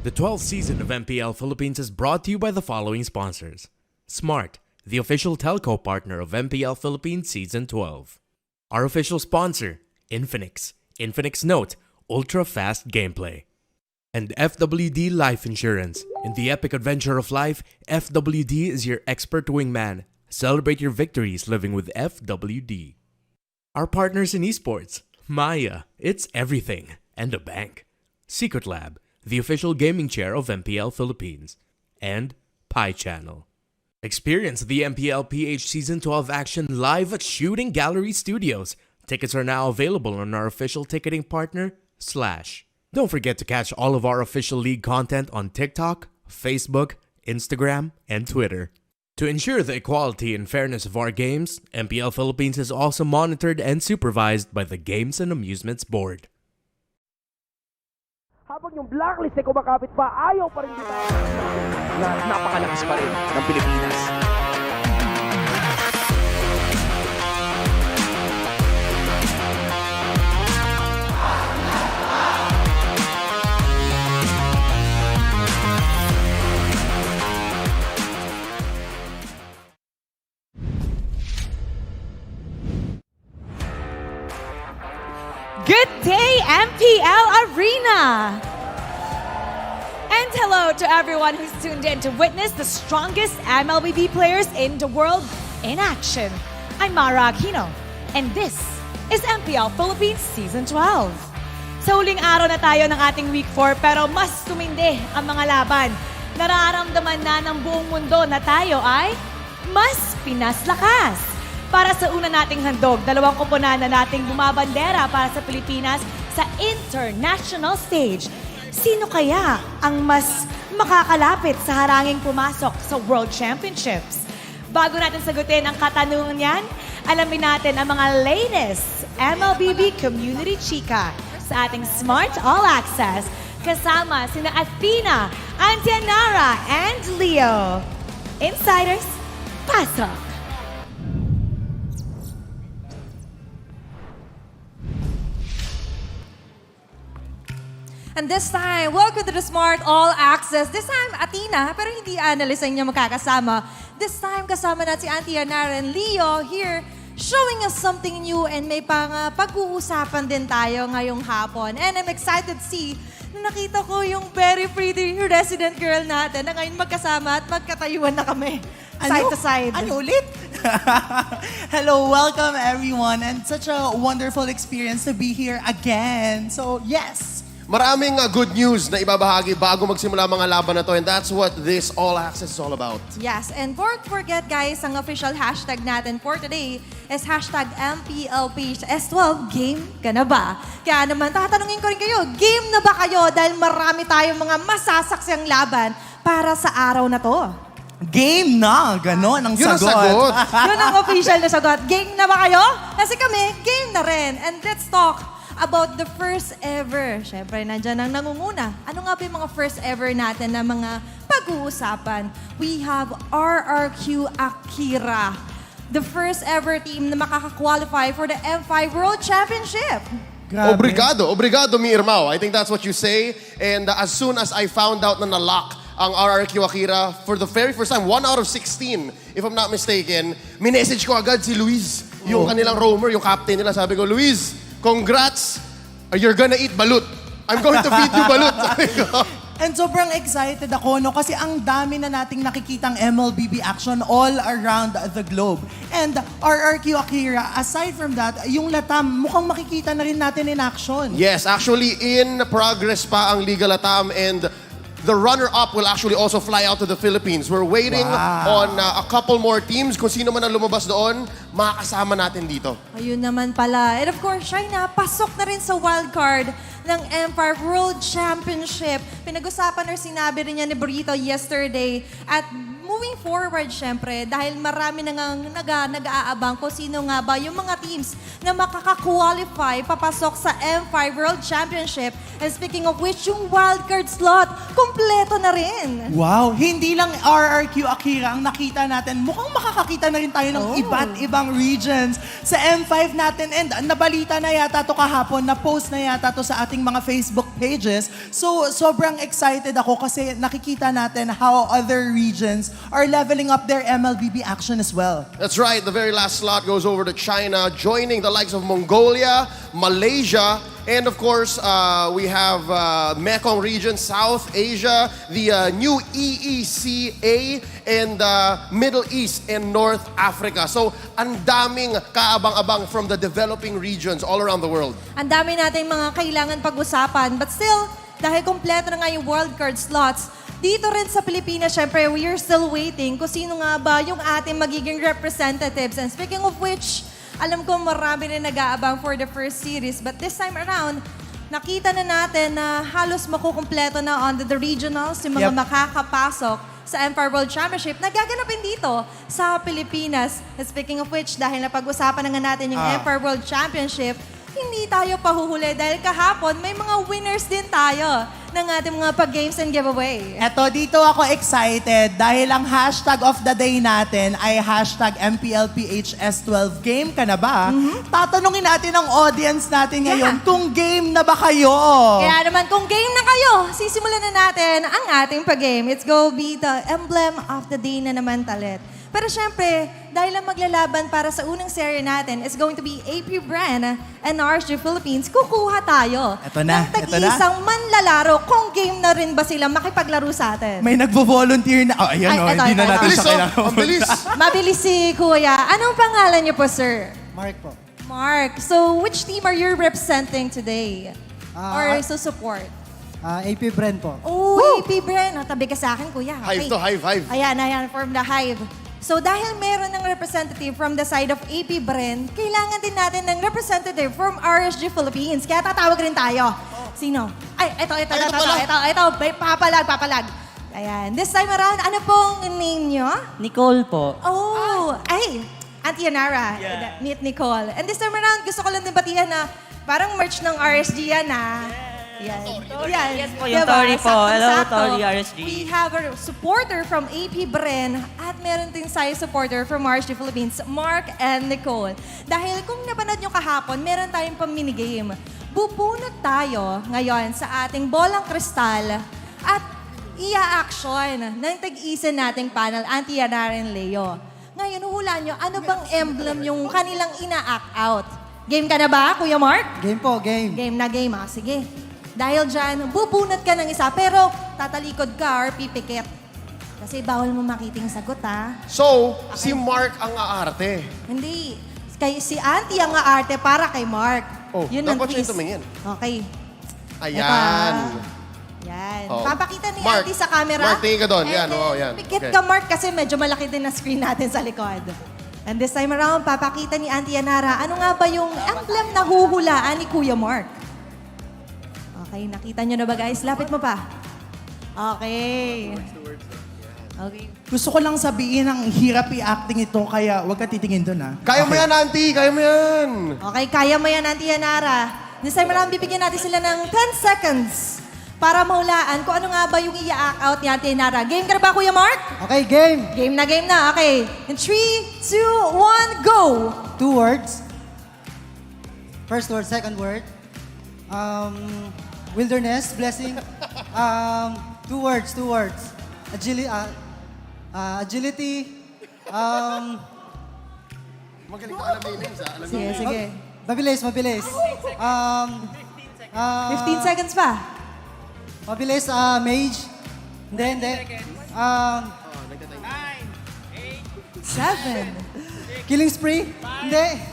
The 12th season of MPL Philippines is brought to you by the following sponsors. Smart, the official telco partner of MPL Philippines Season 12. Our official sponsor, Infinix. Infinix Note, ultra-fast gameplay. And FWD Life Insurance. In the epic adventure of life, FWD is your expert wingman. Celebrate your victories living with FWD. Our partners in esports, Maya, it's everything, and a bank. Secret Lab, the official gaming chair of MPL Philippines. And Pi Channel. Experience the MPL-PH Season 12 action live at Shooting Gallery Studios. Tickets are now available on our official ticketing partner, Slash. Don't forget to catch all of our official league content on TikTok, Facebook, Instagram, and Twitter. To ensure the equality and fairness of our games, MPL Philippines is also monitored and supervised by the Games and Amusements Board. Habang yung blacklist ay kumakapit pa, ayaw pa rin dito na napakalakas pa rin ng Pilipinas. Good day, MPL Arena! And hello to everyone who's tuned in to witness the strongest MLBB players in the world in action. I'm Mara Aquino, and this is MPL Philippines Season 12. Sa huling araw na tayo ng ating Week 4, pero mas tumindi ang mga laban. Nararamdaman na ng buong mundo na tayo ay mas pinaslakas. Para sa una nating handog, dalawang koponan na nating bumabandera para sa Pilipinas sa international stage. Sino kaya ang mas makakalapit sa haranging pumasok sa World Championships? Bago natin sagutin ang katanungan yan, alamin natin ang mga latest MLBB Community Chika sa ating Smart All Access kasama sina Athena, Antianara, and Leo. Insiders, pasok! And this time, welcome to the Smart All Access. This time, Athena, pero hindi analyst ang inyo makakasama. This time, kasama natin si Auntie Anara and Leo here, showing us something new and may pag-uusapan din tayo ngayong hapon. And I'm excited to see na nakita ko yung very pretty resident girl natin na ngayon magkasama at magkatayuan na kami. Side to side. Ano ulit? Hello, welcome everyone. And such a wonderful experience to be here again. So, yes. Maraming good news na ibabahagi bago magsimula mga laban na to, and that's what this All Access is all about. Yes, and don't forget guys, ang official hashtag natin for today is hashtag MPL-PH S12, game ka na ba? Kaya naman, tatanungin ko rin kayo, game na ba kayo? Dahil marami tayong mga masasaksiyang laban para sa araw na to. Game na, gano'n ang Yun ang sagot. sagot. Yun ang official na sagot. Game na ba kayo? Kasi kami, game na rin. And let's talk about the first ever. Siyempre, nandyan ang nangunguna. Ano nga ba yung mga first ever natin na mga pag-uusapan? We have RRQ Akira, the first ever team na makaka-qualify for the M5 World Championship. Grabe. Obrigado, mi Irmao. I think that's what you say. And as soon as I found out na nalock ang RRQ Akira, for the very first time, 1 out of 16, if I'm not mistaken, minessage ko agad si Luis, yung kanilang roamer, yung captain nila. Sabi ko, Luis, congrats! You're gonna eat balut. I'm going to feed you balut. And sobrang excited ako, no? Kasi ang dami na nating nakikitang MLBB action all around the globe. And RRQ Akira, aside from that, yung Latam, mukhang makikita na rin natin in action. Yes, actually, in progress pa ang Liga Latam, and the runner-up will actually also fly out to the Philippines. We're waiting on a couple more teams. Kung sino man ang lumabas doon, makakasama natin dito. Ayun naman pala. And of course, China, pasok na rin sa wildcard ng Empire World Championship. Pinag-usapan or sinabi rin niya ni Burrito yesterday. At moving forward syempre dahil marami nag-aabang kung sino nga ba yung mga teams na makaka-qualify papasok sa M5 World Championship. And speaking of which, yung wildcard slot, kumpleto na rin. Wow, hindi lang RRQ Akira ang nakita natin. Mukhang makakakita na rin tayo ng iba't ibang regions sa M5 natin. And nabalita na yata to kahapon, na-post na yata to sa ating mga Facebook pages. So, sobrang excited ako kasi nakikita natin how other regions are leveling up their MLBB action as well. That's right. The very last slot goes over to China, joining the likes of Mongolia, Malaysia, and of course, we have Mekong region, South Asia, the new EECA, and Middle East and North Africa. So, ang daming kaabang-abang from the developing regions all around the world. Ang dami nating mga kailangan pag-usapan. But still, dahil kompleto na nga yung wildcard slots, dito rin sa Pilipinas, syempre, we are still waiting kung sino nga ba yung ating magiging representatives. And speaking of which, alam ko marami rin nag-aabang for the first series. But this time around, nakita na natin na halos makukumpleto na on the regionals, yung mga makakapasok sa Empire World Championship na gaganapin dito sa Pilipinas. And speaking of which, dahil napag-usapan na nga natin yung Empire World Championship, hindi tayo pahuhuli dahil kahapon may mga winners din tayo ng ating mga pag-games and giveaway. Eto, dito ako excited dahil ang hashtag of the day natin ay hashtag MPL-PH S12. Game ka na ba? Tatanungin natin ang audience natin ngayon kung game na ba kayo? Kaya naman, kung game na kayo, sisimulan na natin ang ating pag-game. It's go be the emblem of the day na naman talit. Pero syempre, dahil ang maglalaban para sa unang serye natin is going to be APBR and RSG Philippines, kukuha tayo Eto na, ng tag-iisang manlalaro kung game na rin ba sila makipaglaro sa atin. May nagvo-volunteer na. Oh, ayan Ay, o, eto, hindi na eto, natin eto. siya kailangan. Ang bilis. Mabilis si Kuya. Anong pangalan niyo po, sir? Mark po. Mark. So, which team are you representing today? Or support? AP Brand po. Oh, APBR. Tabi ka sa akin, Kuya. Hive to hive, hive. Ayan, from the Hive. So dahil meron ng representative from the side of APBR, kailangan din natin ng representative from RSG Philippines. Kaya tatawag rin tayo. Sino? Ay, ito. Papalag. Ayan. This time around, ano pong name nyo? Nicole po. Oh, ay, Auntie Yanara. Meet Nicole. And this time around, gusto ko lang din batihan na parang merch ng RSG yan, Yan. Yes po, yung Tori po. Hello, Tori RSG. We have a supporter from APBR at meron din tayo supporter from RSG Philippines, Mark and Nicole. Dahil kung napanood nyo kahapon, meron tayong pang-minigame. Bubunot tayo ngayon sa ating bolang kristal at ia-action ng tag-isa nating panel, Auntie Yanara and Leo. Ngayon, huhulaan nyo, ano bang emblem yung kanilang ina-act out? Game ka na ba, Kuya Mark? Game po, game. Game na game, Sige. Dahil dyan, bubunot ka ng isa, pero tatalikod ka or pipikit. Kasi bawal mo makiting sagot, So, si Mark ang aarte. Hindi. Si Auntie ang aarte para kay Mark. Oh, Yun ang dapat siya quiz. yung tumingin. Okay. Ayan. Yan. Oh. Papakita ni Mark, Auntie sa camera. Mark, tingin ka doon. And Yan, then, oo, yan. Pikit Okay. ka, Mark, kasi medyo malaki din na screen natin sa likod. And this time around, papakita ni Auntie Yanara, ano nga ba yung emblem na huhulaan ni Kuya Mark? Okay, nakita nyo na ba guys? Lapit mo pa. Okay. Okay. Gusto ko lang sabihin ang hirap i-acting ito, kaya huwag ka titingin doon, Kaya mo yan, Auntie. Kaya mo yan. Okay, kaya mo yan, Auntie Yanara. This time around, bibigyan natin sila ng 10 seconds para mahulaan kung ano nga ba yung i-act out ni Auntie Yanara. Game ka na ba, Kuya Mark? Okay, game. Game na. Okay. In 3, 2, 1, go! 2 words. First word, second word. Wilderness, blessing. 2 words. Agility. Magaling ka alam yung names, Alam Sige. Mabilis. 15 seconds pa. Mabilis, mage. Hindi. 7. Killing spree. Hindi.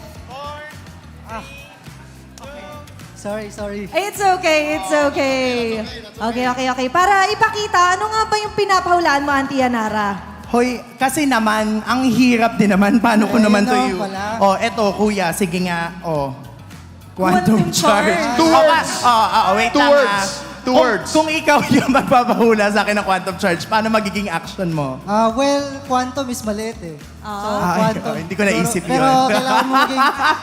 Sorry. It's okay. Okay. Para ipakita, ano nga ba yung pinapahulaan mo, Auntie Yanara? Hoy, kasi naman, ang hirap din naman. Paano ko naman to Ayun yun? pala. Oh, eto, kuya. Sige nga. Oh. Quantum Quantum charge. charge. 2 words. Wait 2 lang, words. 2 words. Kung ikaw yung magpapahula sa akin ng quantum charge, paano magiging action mo? Well, quantum is maliit eh. So, quantum. Hindi ko naisip pero, yun. Pero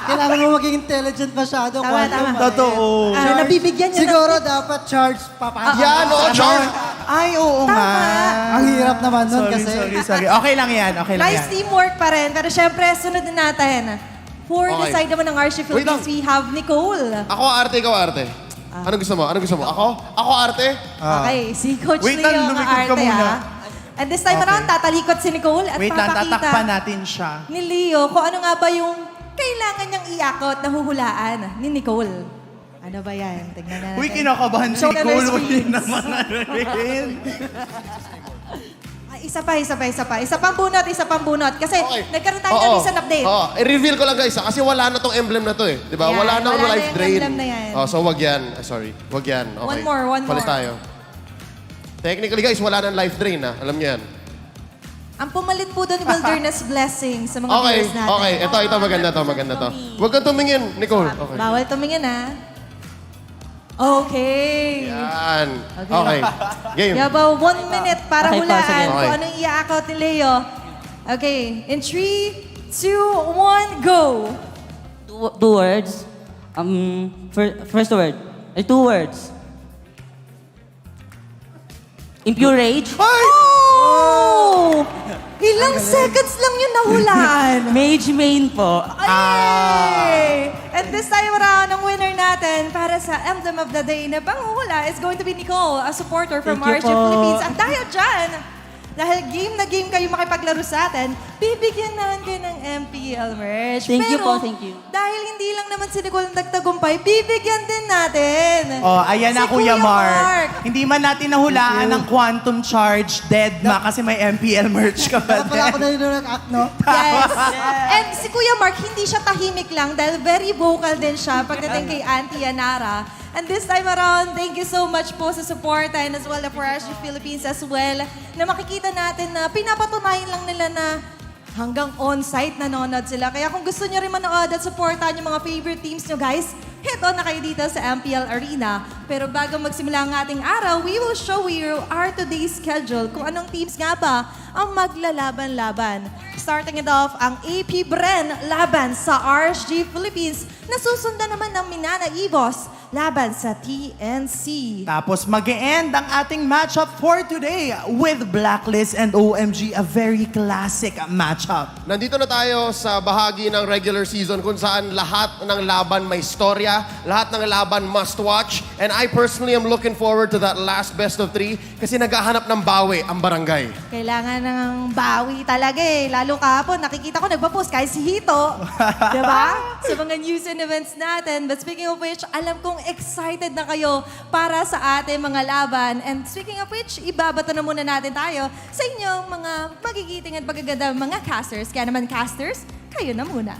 kailangan mo maging intelligent masyado. Tama, Quantum, tama. maliit. Totoo. nabibigyan niya Siguro dapat charge papasok. Yan, oo, charge. Ay, oo nga. Ang hirap naman nun kasi. Sorry. Okay lang yan. Nice teamwork pa rin. Pero syempre, sunod na natin. For the Okay. side naman ng RC Wait lang. Philippines, we have Nicole. Ako arte, ikaw arte. Ano gusto mo? Ako arte? Okay, si Coach Wait Leo lang, ng lumikod ka arte, muna. And this time around, tatalikod si Nicole at Wait lang, papakita tatakpan natin siya. ni Leo kung ano nga ba yung kailangan niyang iakot na huhulaan ni Nicole. Ano ba yan? Tignan na natin. Uy, kinakabahan si Show na Nicole. their Uy, screens. naman rin. Ay, isa pa. Isa pang bunot. Kasi nagkaroon tayo ng recent update. I-reveal ko lang guys, kasi wala na tong emblem na to eh. Di ba? Yan, Wala na wala na life yung drain. emblem na yan. So wag yan. Sorry. Wag yan. Okay. One Palit more. tayo. Technically guys, wala na life drain ha. Alam niyo yan. Ang pumalit po doon, Wilderness Blessing sa mga Okay. viewers natin. Okay. Ito maganda to. Huwag kang tumingin, Nicole. Okay. Bawal tumingin, ha? Okay. Yan. Okay. Game. You have 1 minute para Okay, hulaan sige. kung Okay. anong iaakot ni Leo. Okay. In 3, 2, 1, go! Two words. First word. 2 words. Impure rage. Oh! Ilang seconds lang yun nahulaan. Mage main po. Ay! And this time around, ang winner natin para sa Emblem of the Day na panghuhula is going to be Nicole, a supporter from Thank RG you po. Philippines. At dahil dyan, dahil game na game kayo makipaglaro sa atin, bibigyan naman kayo ng MPL merch. Thank you Pero, po, thank you. dahil hindi lang naman si Nicole ang nagtagumpay, bibigyan din natin. Oh, ayan na Si Kuya Kuya Mark. Mark. Hindi man natin nahulaan ng quantum charge, dead ma, kasi may MPL merch ka pa. Dapat pala ako nanonood act, no? Yes. And si Kuya Mark, hindi siya tahimik lang dahil very vocal din siya pagdating kay Auntie Yanara. And this time around, thank you so much po sa support and as well for RG Philippines as well na makikita natin na pinapatunayan lang nila na hanggang on-site nanonood sila. Kaya kung gusto nyo rin manood at supportan yung mga favorite teams nyo guys, head on na kayo dito sa MPL Arena. Pero bago magsimula ang ating araw, we will show you our today's schedule kung anong teams nga ba ang maglalaban-laban. Starting it off, ang APBR laban sa RSG Philippines na susundan naman ng Minana Evos laban sa TNC. Tapos mag-e-end ang ating matchup for today with Blacklist and OMG, a very classic matchup. Nandito na tayo sa bahagi ng regular season kung saan lahat ng laban may storya, lahat ng laban must watch, and I personally am looking forward to that last best of 3 kasi naghahanap ng bawi ang barangay. Kailangan ng bawi talaga eh. Lalo kahapon, nakikita ko nagpa-post kahit si Hito. Diba? Sa mga news and events natin. But speaking of which, alam kong excited na kayo para sa ating mga laban. And speaking of which, ibabato na muna natin tayo sa inyong mga magigiting at magaganda mga casters. Kaya naman casters, kayo na muna.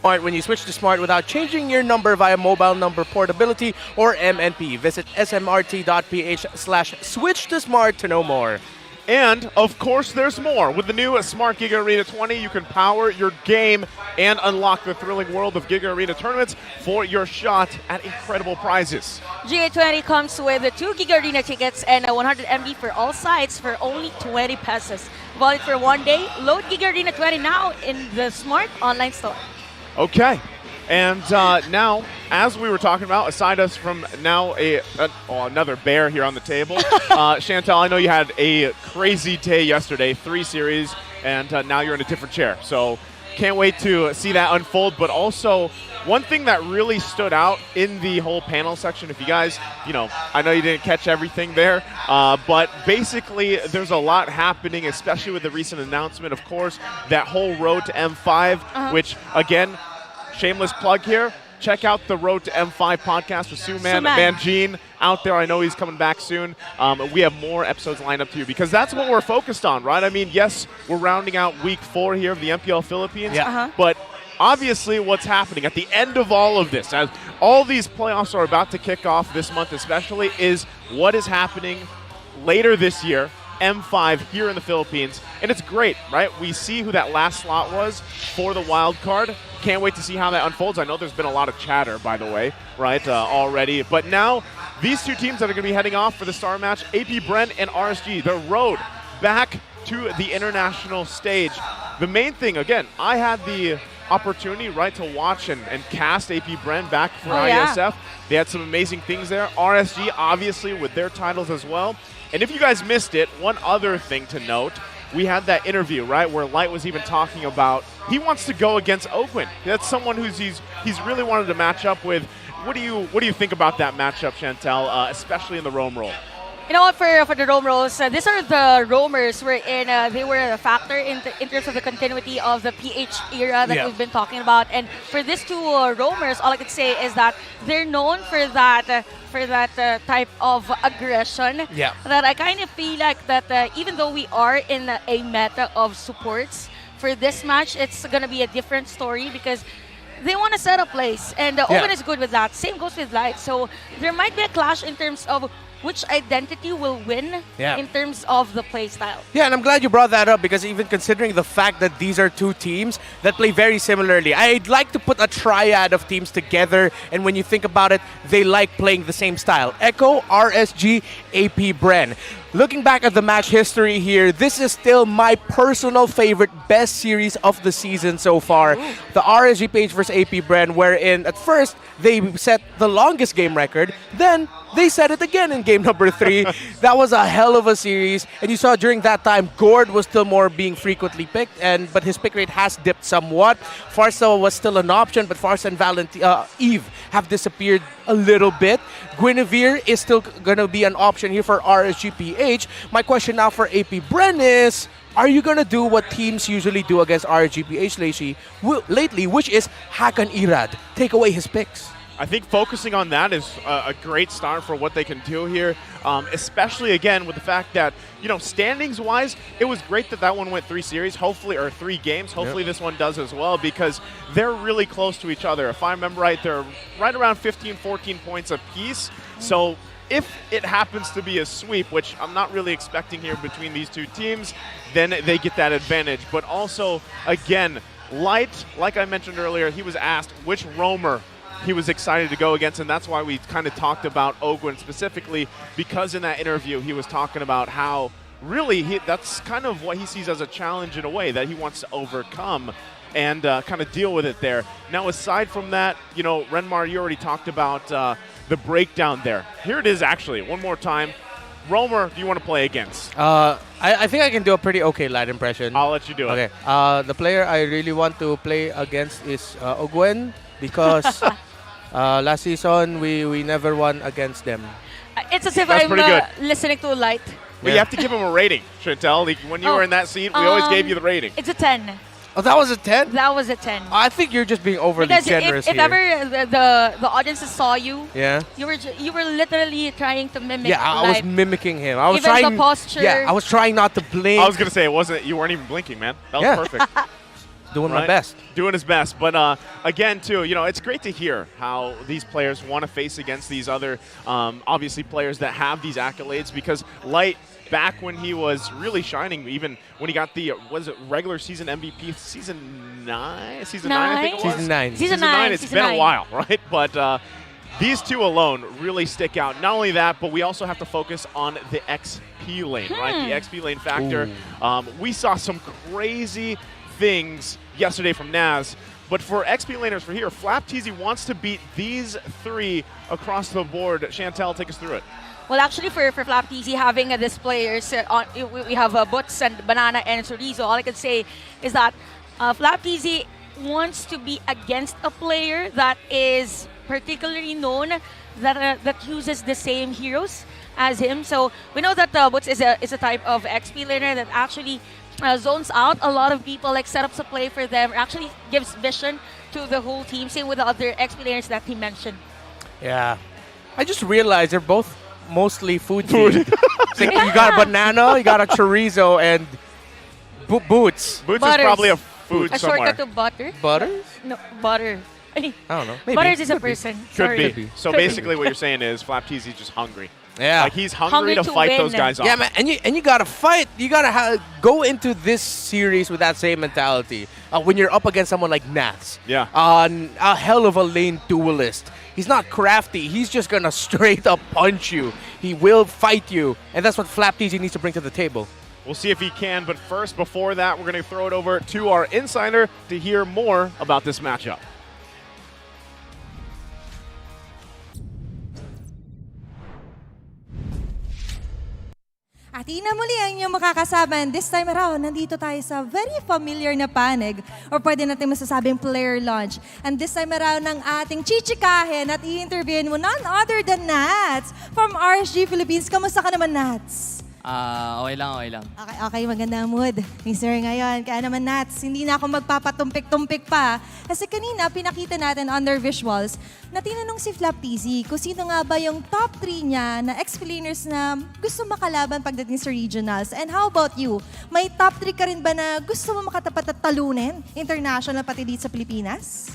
Smart when you switch to Smart without changing your number via mobile number portability or MNP. Visit smrt.ph/switch to Smart to know more. And, of course, there's more. With the new Smart Giga Arena 20, you can power your game and unlock the thrilling world of Giga Arena tournaments for your shot at incredible prizes. GA20 comes with 2 Giga Arena tickets and a 100 MB for all sites for only 20 pesos. Valid for 1 day. Load Giga Arena 20 now in the Smart online store. Okay, And now, as we were talking about, aside us from now another bear here on the table, Chantel, I know you had a crazy day yesterday, 3 series, and now you're in a different chair. So can't wait to see that unfold. But also, one thing that really stood out in the whole panel section, if you guys, I know you didn't catch everything there, but basically there's a lot happening, especially with the recent announcement, of course, that whole Road to M5, which, again, shameless plug here. Check out the Road to M5 podcast with Suman Manjin out there. I know he's coming back soon. We have more episodes lined up to you because that's what we're focused on, right? I mean, yes, we're rounding out week 4 here of the MPL Philippines, but obviously what's happening at the end of all of this, as all these playoffs are about to kick off this month especially, is what is happening later this year, M5 here in the Philippines. And it's great, right? We see who that last slot was for the wild card. Can't wait to see how that unfolds. I know there's been a lot of chatter, by the way, right, already. But now, these 2 teams that are going to be heading off for the star match, AP and RSG, the road back to the international stage. The main thing, again, I had the opportunity, right, to watch and cast AP back for ISF. They had some amazing things there. RSG, obviously, with their titles as well. And if you guys missed it, one other thing to note, we had that interview, right, where Light was even talking about he wants to go against Ogwin. That's someone who's he's really wanted to match up with. What do you think about that matchup, Chantel, especially in the roam role? You know what, for the roam roles, these are the roamers wherein they were a factor in terms of the continuity of the PH era that we've been talking about. And for these 2 roamers, all I could say is that they're known for that type of aggression. That I kind of feel like that even though we are in a meta of supports, for this match, it's going to be a different story because they want to set up plays. And Owen is good with that. Same goes with Light. So there might be a clash in terms of which identity will win in terms of the play style. Yeah, and I'm glad you brought that up because even considering the fact that these are 2 teams that play very similarly, I'd like to put a triad of teams together, and when you think about it, they like playing the same style. Echo, RSG, AP Bren. Looking back at the match history here, this is still my personal favorite, best series of the season so far. Ooh. The RSG PH versus AP Bren, wherein at first they set the longest game record, then they set it again in game number 3. That was a hell of a series, and you saw during that time Gord was still more being frequently picked, but his pick rate has dipped somewhat. Farsa was still an option, but Farsa and Eve have disappeared a little bit. Guinevere is still going to be an option here for RSG PH. My question now for AP Bren is, are you going to do what teams usually do against RSG PH lately, which is Hakan Irad, take away his picks? I think focusing on that is a great start for what they can do here, especially, again, with the fact that, standings-wise, it was great that one went 3 series, hopefully, or 3 games. Hopefully this one does as well because they're really close to each other. If I remember right, they're right around 15, 14 points apiece. So if it happens to be a sweep, which I'm not really expecting here between these 2 teams, then they get that advantage. But also, again, Light, like I mentioned earlier, he was asked which roamer he was excited to go against, and that's why we kind of talked about Ogwin specifically, because in that interview he was talking about how really that's kind of what he sees as a challenge in a way that he wants to overcome and kind of deal with it there. Now, aside from that, Renmar, you already talked about the breakdown there. Here it is actually, one more time. Romer, do you want to play against? I think I can do a pretty okay Light impression. I'll let you do it. Okay. The player I really want to play against is Ogwin because last season we never won against them. It's as if That's I'm listening to Light. Well, you have to give him a rating, Chantel. When you were in that seat, we always gave you the rating. It's a 10. Oh, that was a 10? That was a 10. I think you're just being overly generous if ever the audiences saw you, you were literally trying to mimic. Yeah, I was mimicking him. I was even trying the posture. Yeah, I was trying not to blink. I was gonna say you weren't even blinking, man. That was perfect. Doing my best. Doing his best. But again, too, it's great to hear how these players want to face against these other, obviously, players that have these accolades because Light, back when he was really shining, even when he got the, regular season MVP, season 9? Season 9, I think it was? Season 9. Season 9. It's been a while, right? But these 2 alone really stick out. Not only that, but we also have to focus on the XP lane, right? The XP lane factor. We saw some crazy things yesterday from Naz, But for XP laners for here, Flap TZ wants to beat these 3 across the board. Chantel, take us through it. Well, actually, for Flap TZ, having these players, we have Butts and Banana and Chorizo. All I can say is that Flap TZ wants to be against a player that is particularly known that uses the same heroes as him. So we know that Butts is a type of XP laner that actually zones out a lot of people, like setups a play for them, actually gives vision to the whole team. Same with the other XP laners that he mentioned. Yeah. I just realized they're both mostly food. It's like you got a banana, you got a chorizo, and Boots. Boots Butters. is probably a food A somewhere. shortcut to butter. Butters? No, butter. I don't know. Maybe. Butters is a person. Could Sorry. be. So basically what you're saying is Flap TZ is just hungry. Yeah. Like he's hungry to to fight win. those guys off. Yeah, man, and you gotta fight. You gotta go into this series with that same mentality. When you're up against someone like Nats, Yeah. A hell of a lane duelist. He's not crafty. He's just gonna straight up punch you. He will fight you, and that's what Flap TZ needs to bring to the table. We'll see if he can, but first, before that, we're going to throw it over to our insider to hear more about this matchup. Athena, muli ang inyong makakasama. And this time around, nandito tayo sa very familiar na panig or pwede natin masasabing player launch. And this time around, ng ating chichikahin at i-interviewin mo none other than Nats from RSG Philippines. Kamusta ka naman, Nats? Okay lang. Okay, maganda ang mood ni Sir ngayon. Kaya naman, Nats, hindi na ako magpapatumpik-tumpik pa. Kasi kanina, pinakita natin under visuals na tinanong si Flap TZ kung sino nga ba yung top 3 niya na explainers na gusto makalaban pagdating sa regionals. And how about you? May top 3 ka rin ba na gusto mo makatapat at talunin international pati dito sa Pilipinas?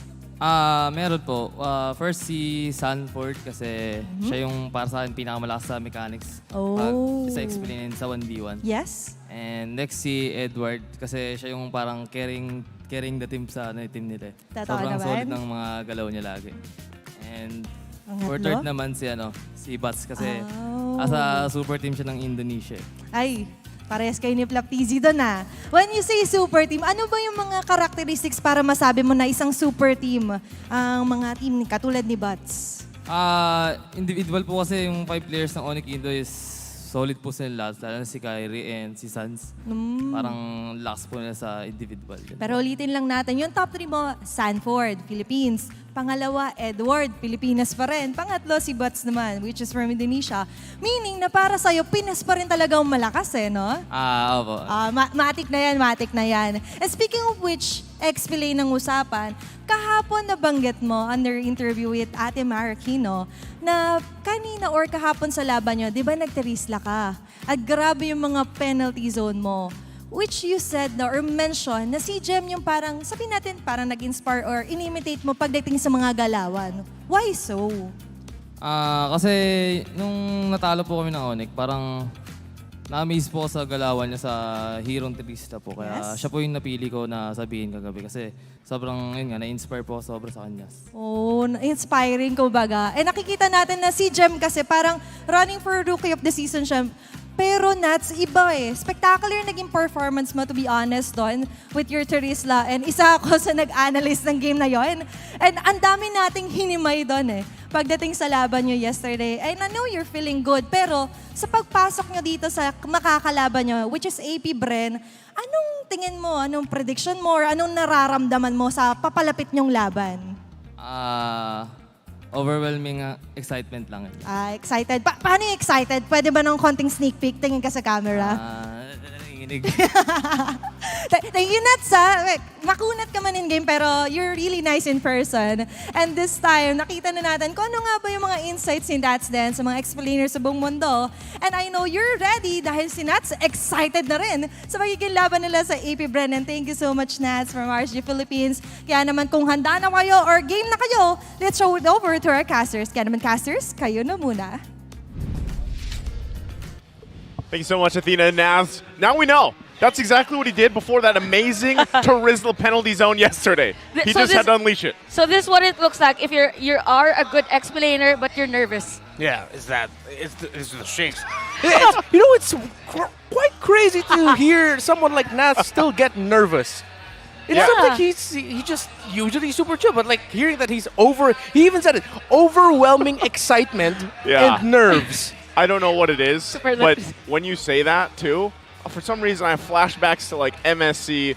Meron po. First si Sanford kasi siya yung para sa akin pinakamalakas sa mechanics. Pag sa explain sa 1v1. Yes. And next si Edward kasi siya yung parang carrying the team sa team nila. Totoo Sobrang naman. solid ng mga galaw niya lagi. And for Pangatlo? third naman si Bats kasi asa super team siya ng Indonesia. Ay, parehas kayo ni Flap TZ doon ah. When you say super team, ano ba yung mga characteristics para masabi mo na isang super team ang mga team katulad ni Bats? Individual po kasi yung 5 players ng Onyx Indo is solid po sila lahat. Lalo na si Kyrie and si Sans. Parang lakas po nila sa individual. Pero ulitin lang natin, yung top 3 mo, Sanford, Philippines. Pangalawa, Edward, Pilipinas pa rin. Pangatlo, si Bats naman, which is from Indonesia. Meaning na para sa'yo, Pinas pa rin talagang malakas eh, no? Opo. Matik na yan. And speaking of which, explain ng usapan, kahapon nabanggit mo under interview with Ate Marikino na kanina or kahapon sa laban nyo, di ba nagterisla ka? At grabe yung mga penalty zone mo. Which you said na or mention na si Jem yung parang, sabihin natin, parang nag-inspire or in-imitate mo pagdating sa mga galawan. Why so? Kasi nung natalo po kami ng Onyx, parang na-amaze po ako sa galawan niya sa Hero Trista po. Kaya siya po yung napili ko na sabihin kagabi. Kasi sobrang, yun nga, na-inspire po ako sobra sa kanya. Oh, inspiring kumbaga. Eh nakikita natin na si Jem kasi parang running for Rookie of the Season siya. Pero Nats, iba eh. Spectacular naging performance mo, to be honest, doon with your Terisla. And isa ako sa nag-analyze ng game na yon. And ang dami nating hinimay doon eh. Pagdating sa laban nyo yesterday. And I know you're feeling good. Pero sa pagpasok nyo dito sa makakalaban nyo, which is APBR, anong tingin mo, anong prediction mo, or anong nararamdaman mo sa papalapit nyong laban? Overwhelming excitement lang. Excited. Paano yung excited? Pwede ba ng konting sneak peek? Tingin ka sa camera. Nanginginig. Thank you, Nats. Makunat ka man in game, pero you're really nice in person. And this time, nakita na natin kung ano nga ba yung mga insights ni Nats din sa mga explainers sa buong mundo. And I know you're ready dahil si Nats excited na rin sa magiging laban nila sa APBR. And thank you so much, Nats, from RSG Philippines. Kaya naman kung handa na kayo or game na kayo, let's show it over to our casters. Kaya naman, casters, kayo na muna. Thank you so much, Athena and Navs. Now we know. That's exactly what he did before that amazing Terisla penalty zone yesterday. He just had to unleash it. So this is what it looks like if you are a good explainer, but you're nervous. Yeah, it's the shakes. It's quite crazy to hear someone like Nats still get nervous. It's not like he just usually super chill, but like hearing that he even said it, overwhelming excitement and nerves. I don't know what it is, Super but nerves. when you say that too, for some reason I have flashbacks to like MSC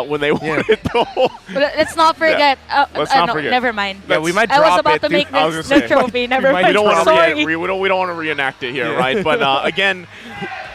when they won it though. But let's not forget. Let's not no, forget. never mind. Yeah, we might I was drop about it, to make I was this gonna the say. trophy. Never mind. We don't want Sorry. to we don't want to reenact it here, right? But again,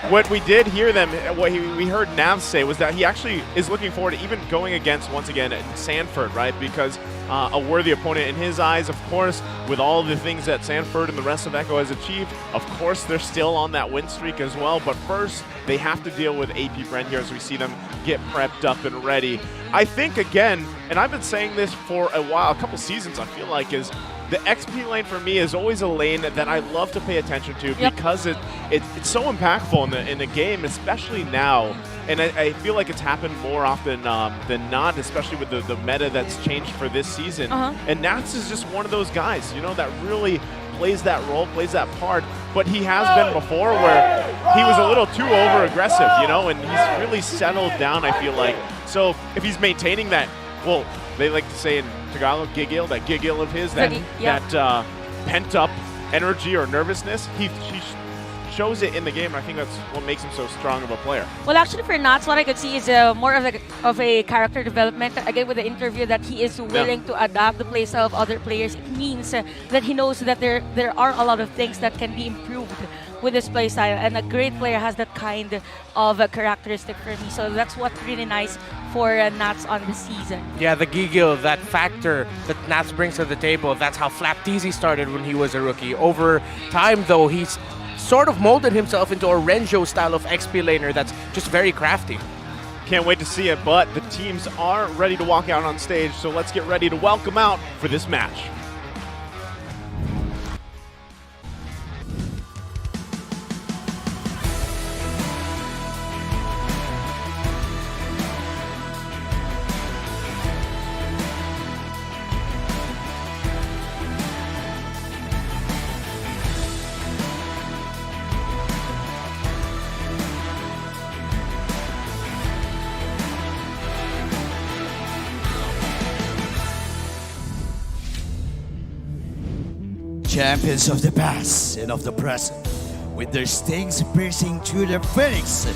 what we did hear them, we heard Nav say was that he actually is looking forward to even going against once again Sanford, right? Because a worthy opponent in his eyes, of course, with all the things that Sanford and the rest of Echo has achieved. Of course, they're still on that win streak as well. But first, they have to deal with AP Bren here as we see them get prepped up and ready. I think again, and I've been saying this for a while, a couple seasons, I feel like, is the XP lane for me is always a lane that I love to pay attention to because it's so impactful in the game, especially now. And I feel like it's happened more often than not, especially with the meta that's changed for this season. And Nats is just one of those guys, you know, that really plays that role, plays that part. But he has been before where he was a little too over-aggressive, you know, and he's really settled down, I feel like. So if he's maintaining that, well, they like to say in Tagalog, gigil, that gigil of his, that pent-up energy or nervousness, he shows it in the game, and I think that's what makes him so strong of a player. Well, actually, for Nats, what I could see is more of a character development. Again, with the interview, that he is willing to adapt the plays of other players. It means that he knows that there are a lot of things that can be improved with his play style, and a great player has that kind of a characteristic for me. So that's what's really nice for Nats on the season. Yeah, the gigil, that factor that Nats brings to the table, that's how Flapteasy started when he was a rookie. Over time, though, he's sort of molded himself into a Renjo style of XP laner that's just very crafty. Can't wait to see it, but the teams are ready to walk out on stage, so let's get ready to welcome out for this match. Champions of the past and of the present, with their stings piercing through their phoenix,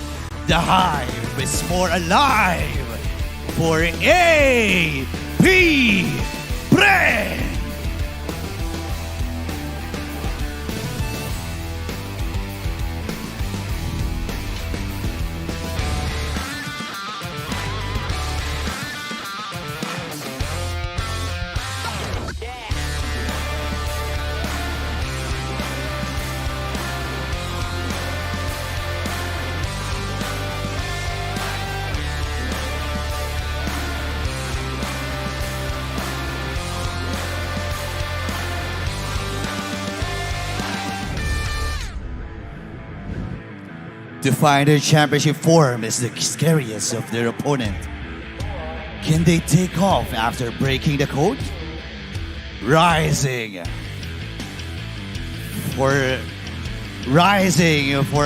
the hive is more alive for APBR. To find their championship form is the scariest of their opponent. Can they take off after breaking the code? Rising for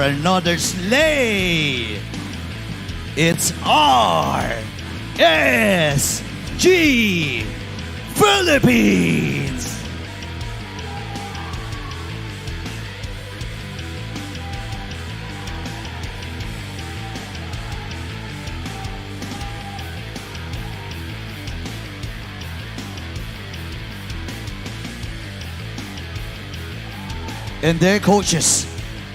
another slay. It's RSG Philippines. And their coaches,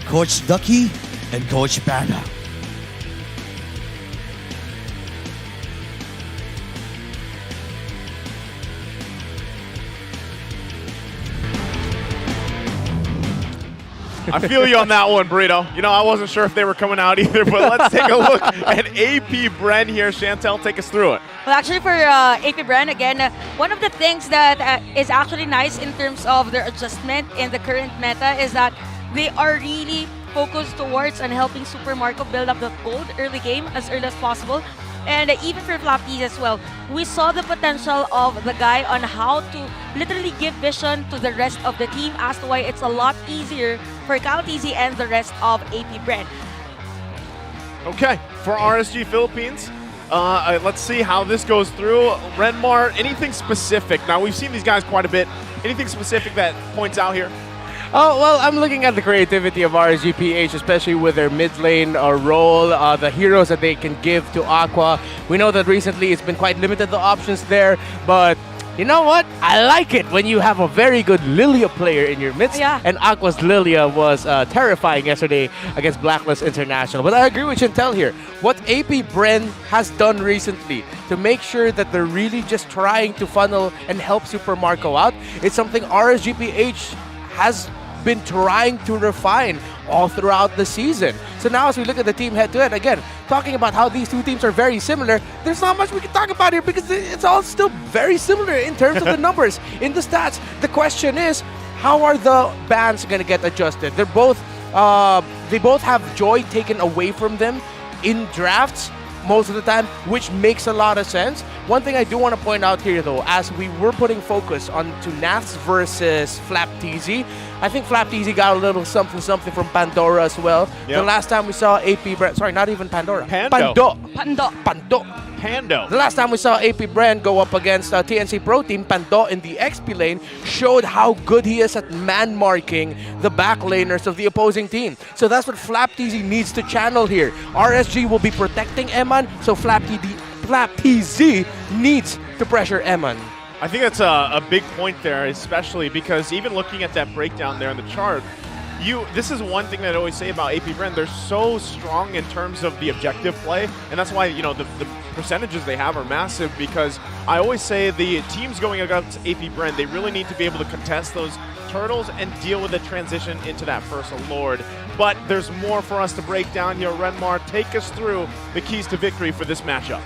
Coach Ducky and Coach Bana. I feel you on that one, Burrito. You know, I wasn't sure if they were coming out either, but let's take a look at AP Bren here. Chantel, take us through it. Well, actually, for AP Bren, again, one of the things that is actually nice in terms of their adjustment in the current meta is that they are really focused towards on helping Super Marco build up the gold early game as early as possible. And even for Flapteasy as well, we saw the potential of the guy on how to literally give vision to the rest of the team, as to why it's a lot easier for Calteasy and the rest of AP Bren. Okay, for RSG Philippines, Let's see how this goes through. Renmar, anything specific? Now, we've seen these guys quite a bit. Anything specific that points out here? Oh, well, I'm looking at the creativity of RSG-PH, especially with their mid lane role, the heroes that they can give to Aqua. We know that recently it's been quite limited, the options there, but you know what? I like it when you have a very good Lilia player in your midst. Yeah. And Aqua's Lilia was terrifying yesterday against Blacklist International. But I agree with Chantel here. What AP Bren has done recently to make sure that they're really just trying to funnel and help Super Marco out, it's something RSG-PH has been trying to refine all throughout the season. So now as we look at the team head-to-head, again, talking about how these two teams are very similar, there's not much we can talk about here because it's all still very similar in terms of the numbers, in the stats. The question is, how are the bans going to get adjusted? They both have joy taken away from them in drafts most of the time, which makes a lot of sense. One thing I do want to point out here, though, as we were putting focus on to Nats versus Flap TZ, I think Flap TZ got a little something from Pandora as well. Yep. The last time we saw AP Brand, sorry, not even Pandora. Pando. Pando. The last time we saw AP Brand go up against TNC Pro Team, Pando in the XP lane showed how good he is at man marking the back laners of the opposing team. So that's what Flap TZ needs to channel here. RSG will be protecting Eman, so Flap TZ needs to pressure Eman. I think that's a big point there, especially because even looking at that breakdown there on the chart, this is one thing that I always say about AP Bren. They're so strong in terms of the objective play, and that's why, the percentages they have are massive, because I always say the teams going against AP Bren, they really need to be able to contest those turtles and deal with the transition into that first Lord. But there's more for us to break down here. Renmar, take us through the keys to victory for this matchup.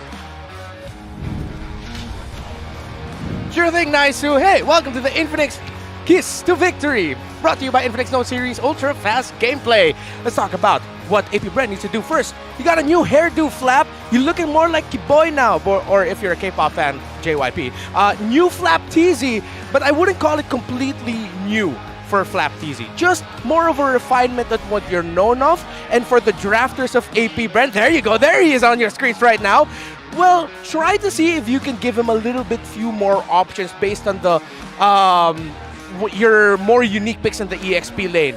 Sure thing, Naisu. Hey, welcome to the Infinix Kiss to Victory, brought to you by Infinix Note Series Ultra Fast Gameplay. Let's talk about what AP Bren needs to do first. You got a new hairdo, Flap. You're looking more like Kiboy now, or if you're a K-pop fan, JYP. New Flap TZ, but I wouldn't call it completely new for Flap TZ. Just more of a refinement than what you're known of. And for the drafters of AP Bren, there you go. There he is on your screens right now. Well, try to see if you can give him a little bit few more options based on the your more unique picks in the EXP lane.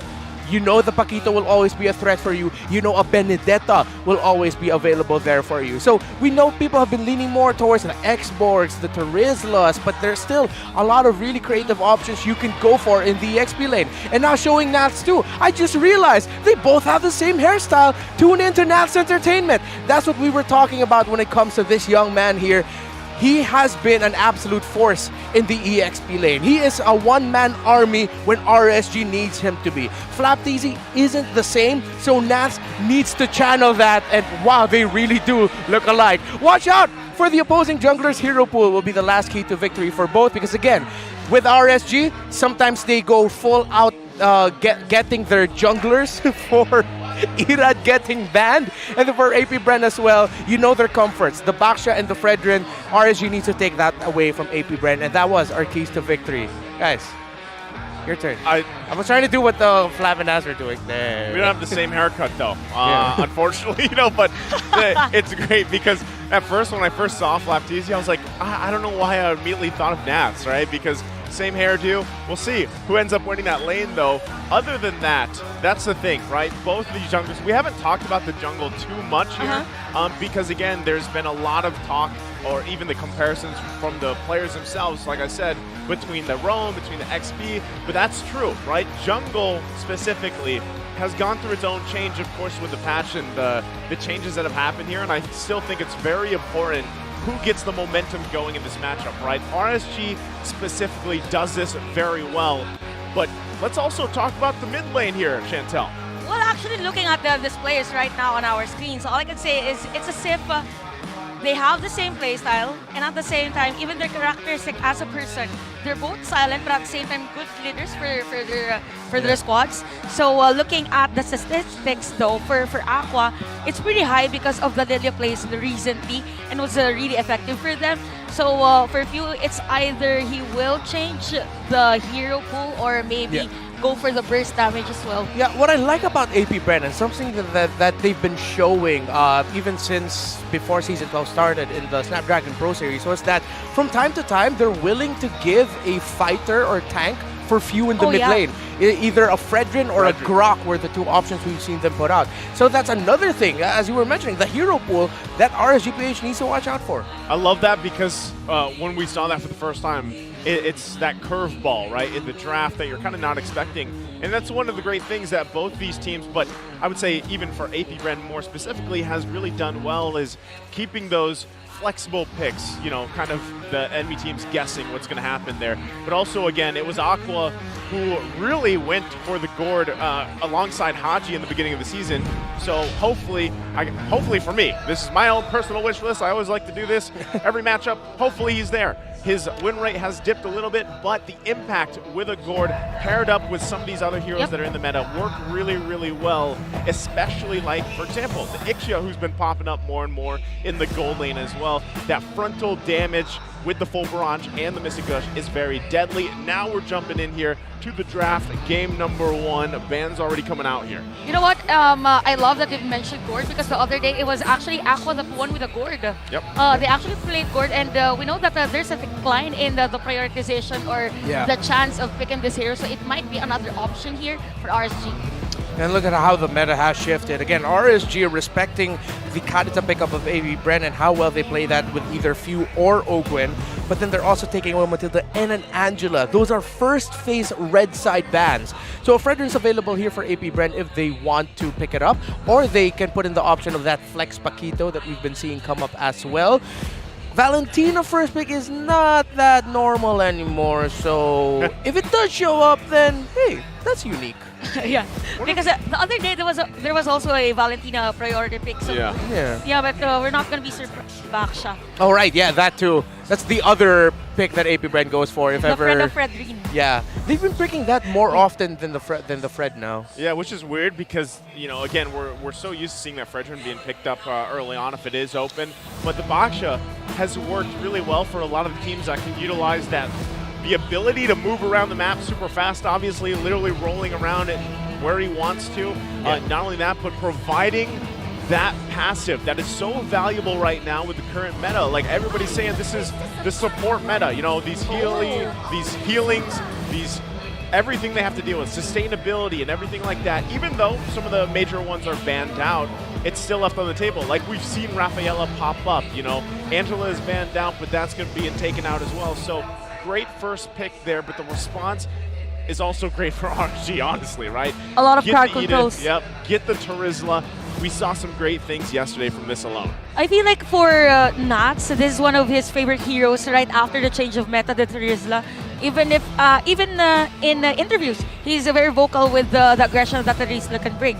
You know the Paquito will always be a threat for you. You know a Benedetta will always be available there for you. So we know people have been leaning more towards the X-Borgs, the Terizlas, but there's still a lot of really creative options you can go for in the EXP lane. And now showing Nats too. I just realized they both have the same hairstyle. Tune into Nats Entertainment. That's what we were talking about when it comes to this young man here. He has been an absolute force in the EXP lane. He is a one-man army when RSG needs him to be. Flap TZ isn't the same, so Nats needs to channel that, and wow, they really do look alike. Watch out for the opposing jungler's hero pool will be the last key to victory for both, because again, with RSG, sometimes they go full out getting their junglers for Irad getting banned, and then for AP Bren as well, you know their comforts. The Baksha and the Fredrin, RSG needs to take that away from AP Bren, and that was our keys to victory. Guys, your turn. I was trying to do what the Flap and Naz are doing there. We don't have the same haircut though, unfortunately, but it's great because at first, when I first saw Flap TZ, I was like, I don't know why I immediately thought of Nats, right? Because same hairdo. We'll see who ends up winning that lane, though. Other than that, that's the thing, right? Both of these junglers, we haven't talked about the jungle too much here because, again, there's been a lot of talk or even the comparisons from the players themselves, like I said, between the Roam, between the XP, but that's true, right? Jungle, specifically, has gone through its own change, of course, with the patch and the changes that have happened here, and I still think it's very important who gets the momentum going in this matchup, right? RSG specifically does this very well, but let's also talk about the mid lane here, Chantel. Well, actually, looking at the displays right now on our screens, all I can say is it's as if they have the same playstyle, and at the same time, even their characteristic as a person, they're both silent, but at the same time, good leaders for their squads. So looking at the statistics, though, for Aqua, it's pretty high because of the Lilia plays recently, and was really effective for them. So for a few, it's either he will change the hero pool or maybe go for the burst damage as well. Yeah, what I like about AP Brennan, something that they've been showing even since before Season 12 started in the Snapdragon Pro Series, was that from time to time, they're willing to give a fighter or tank for few in the mid lane. Either a Fredrin or a Grok were the two options we've seen them put out. So that's another thing, as you were mentioning, the hero pool that RSGPH needs to watch out for. I love that because when we saw that for the first time, it's that curveball, right, in the draft that you're kind of not expecting. And that's one of the great things that both these teams, but I would say even for AP Bren more specifically, has really done well is keeping those flexible picks, you know, kind of the enemy teams guessing what's going to happen there. But also, again, it was Aqua who really went for the gourd alongside Haji in the beginning of the season. So hopefully for me, this is my own personal wish list. I always like to do this every matchup. Hopefully he's there. His win rate has dipped a little bit, but the impact with a gourd paired up with some of these other heroes that are in the meta work really, really well, especially like, for example, the Ixia, who's been popping up more and more in the gold lane as well. That frontal damage with the full barrage and the Mystic Gush is very deadly. Now we're jumping in here to the draft, game number 1. Ban's already coming out here. You know what? I love that you mentioned gourd because the other day it was actually Aqua that won with a gourd. Yep. They actually played gourd, and we know that there's a decline in the prioritization or the chance of picking this hero, so it might be another option here for RSG. And look at how the meta has shifted. Again, RSG respecting the Kadita pickup of AB Bren and how well they play that with either Few or Ogwen. But then they're also taking away Matilda and Angela. Those are first phase red side bans. So Fredrin's available here for AP Bren if they want to pick it up. Or they can put in the option of that Flex Paquito that we've been seeing come up as well. Valentina first pick is not that normal anymore. So if it does show up, then hey, that's unique. Yeah, because the other day there was also a Valentina priority pick. So yeah, but we're not gonna be surprised. Baksha. Oh right, yeah, that too. That's the other pick that AP Bren goes for if the ever. Friend of Fredrin. Yeah, they've been picking that more often than the Fred now. Yeah, which is weird because, you know, again, we're so used to seeing that Fredrin being picked up early on if it is open. But the Baksha has worked really well for a lot of the teams that can utilize that. The ability to move around the map super fast, obviously, literally rolling around it where he wants to. Not only that, but providing that passive that is so valuable right now with the current meta. Like everybody's saying, this is the support meta. You know, these healings, these everything they have to deal with, sustainability and everything like that. Even though some of the major ones are banned out, it's still left on the table. Like we've seen Rafaela pop up. You know, Angela is banned out, but that's going to be taken out as well. So. Great first pick there, but the response is also great for RG, honestly, right? A lot of crowd controls. Yep, get the Terizla. We saw some great things yesterday from this alone. I feel like for Nats, this is one of his favorite heroes right after the change of meta, the Terizla. Even if, in interviews, he's very vocal with the aggression that Terizla can bring.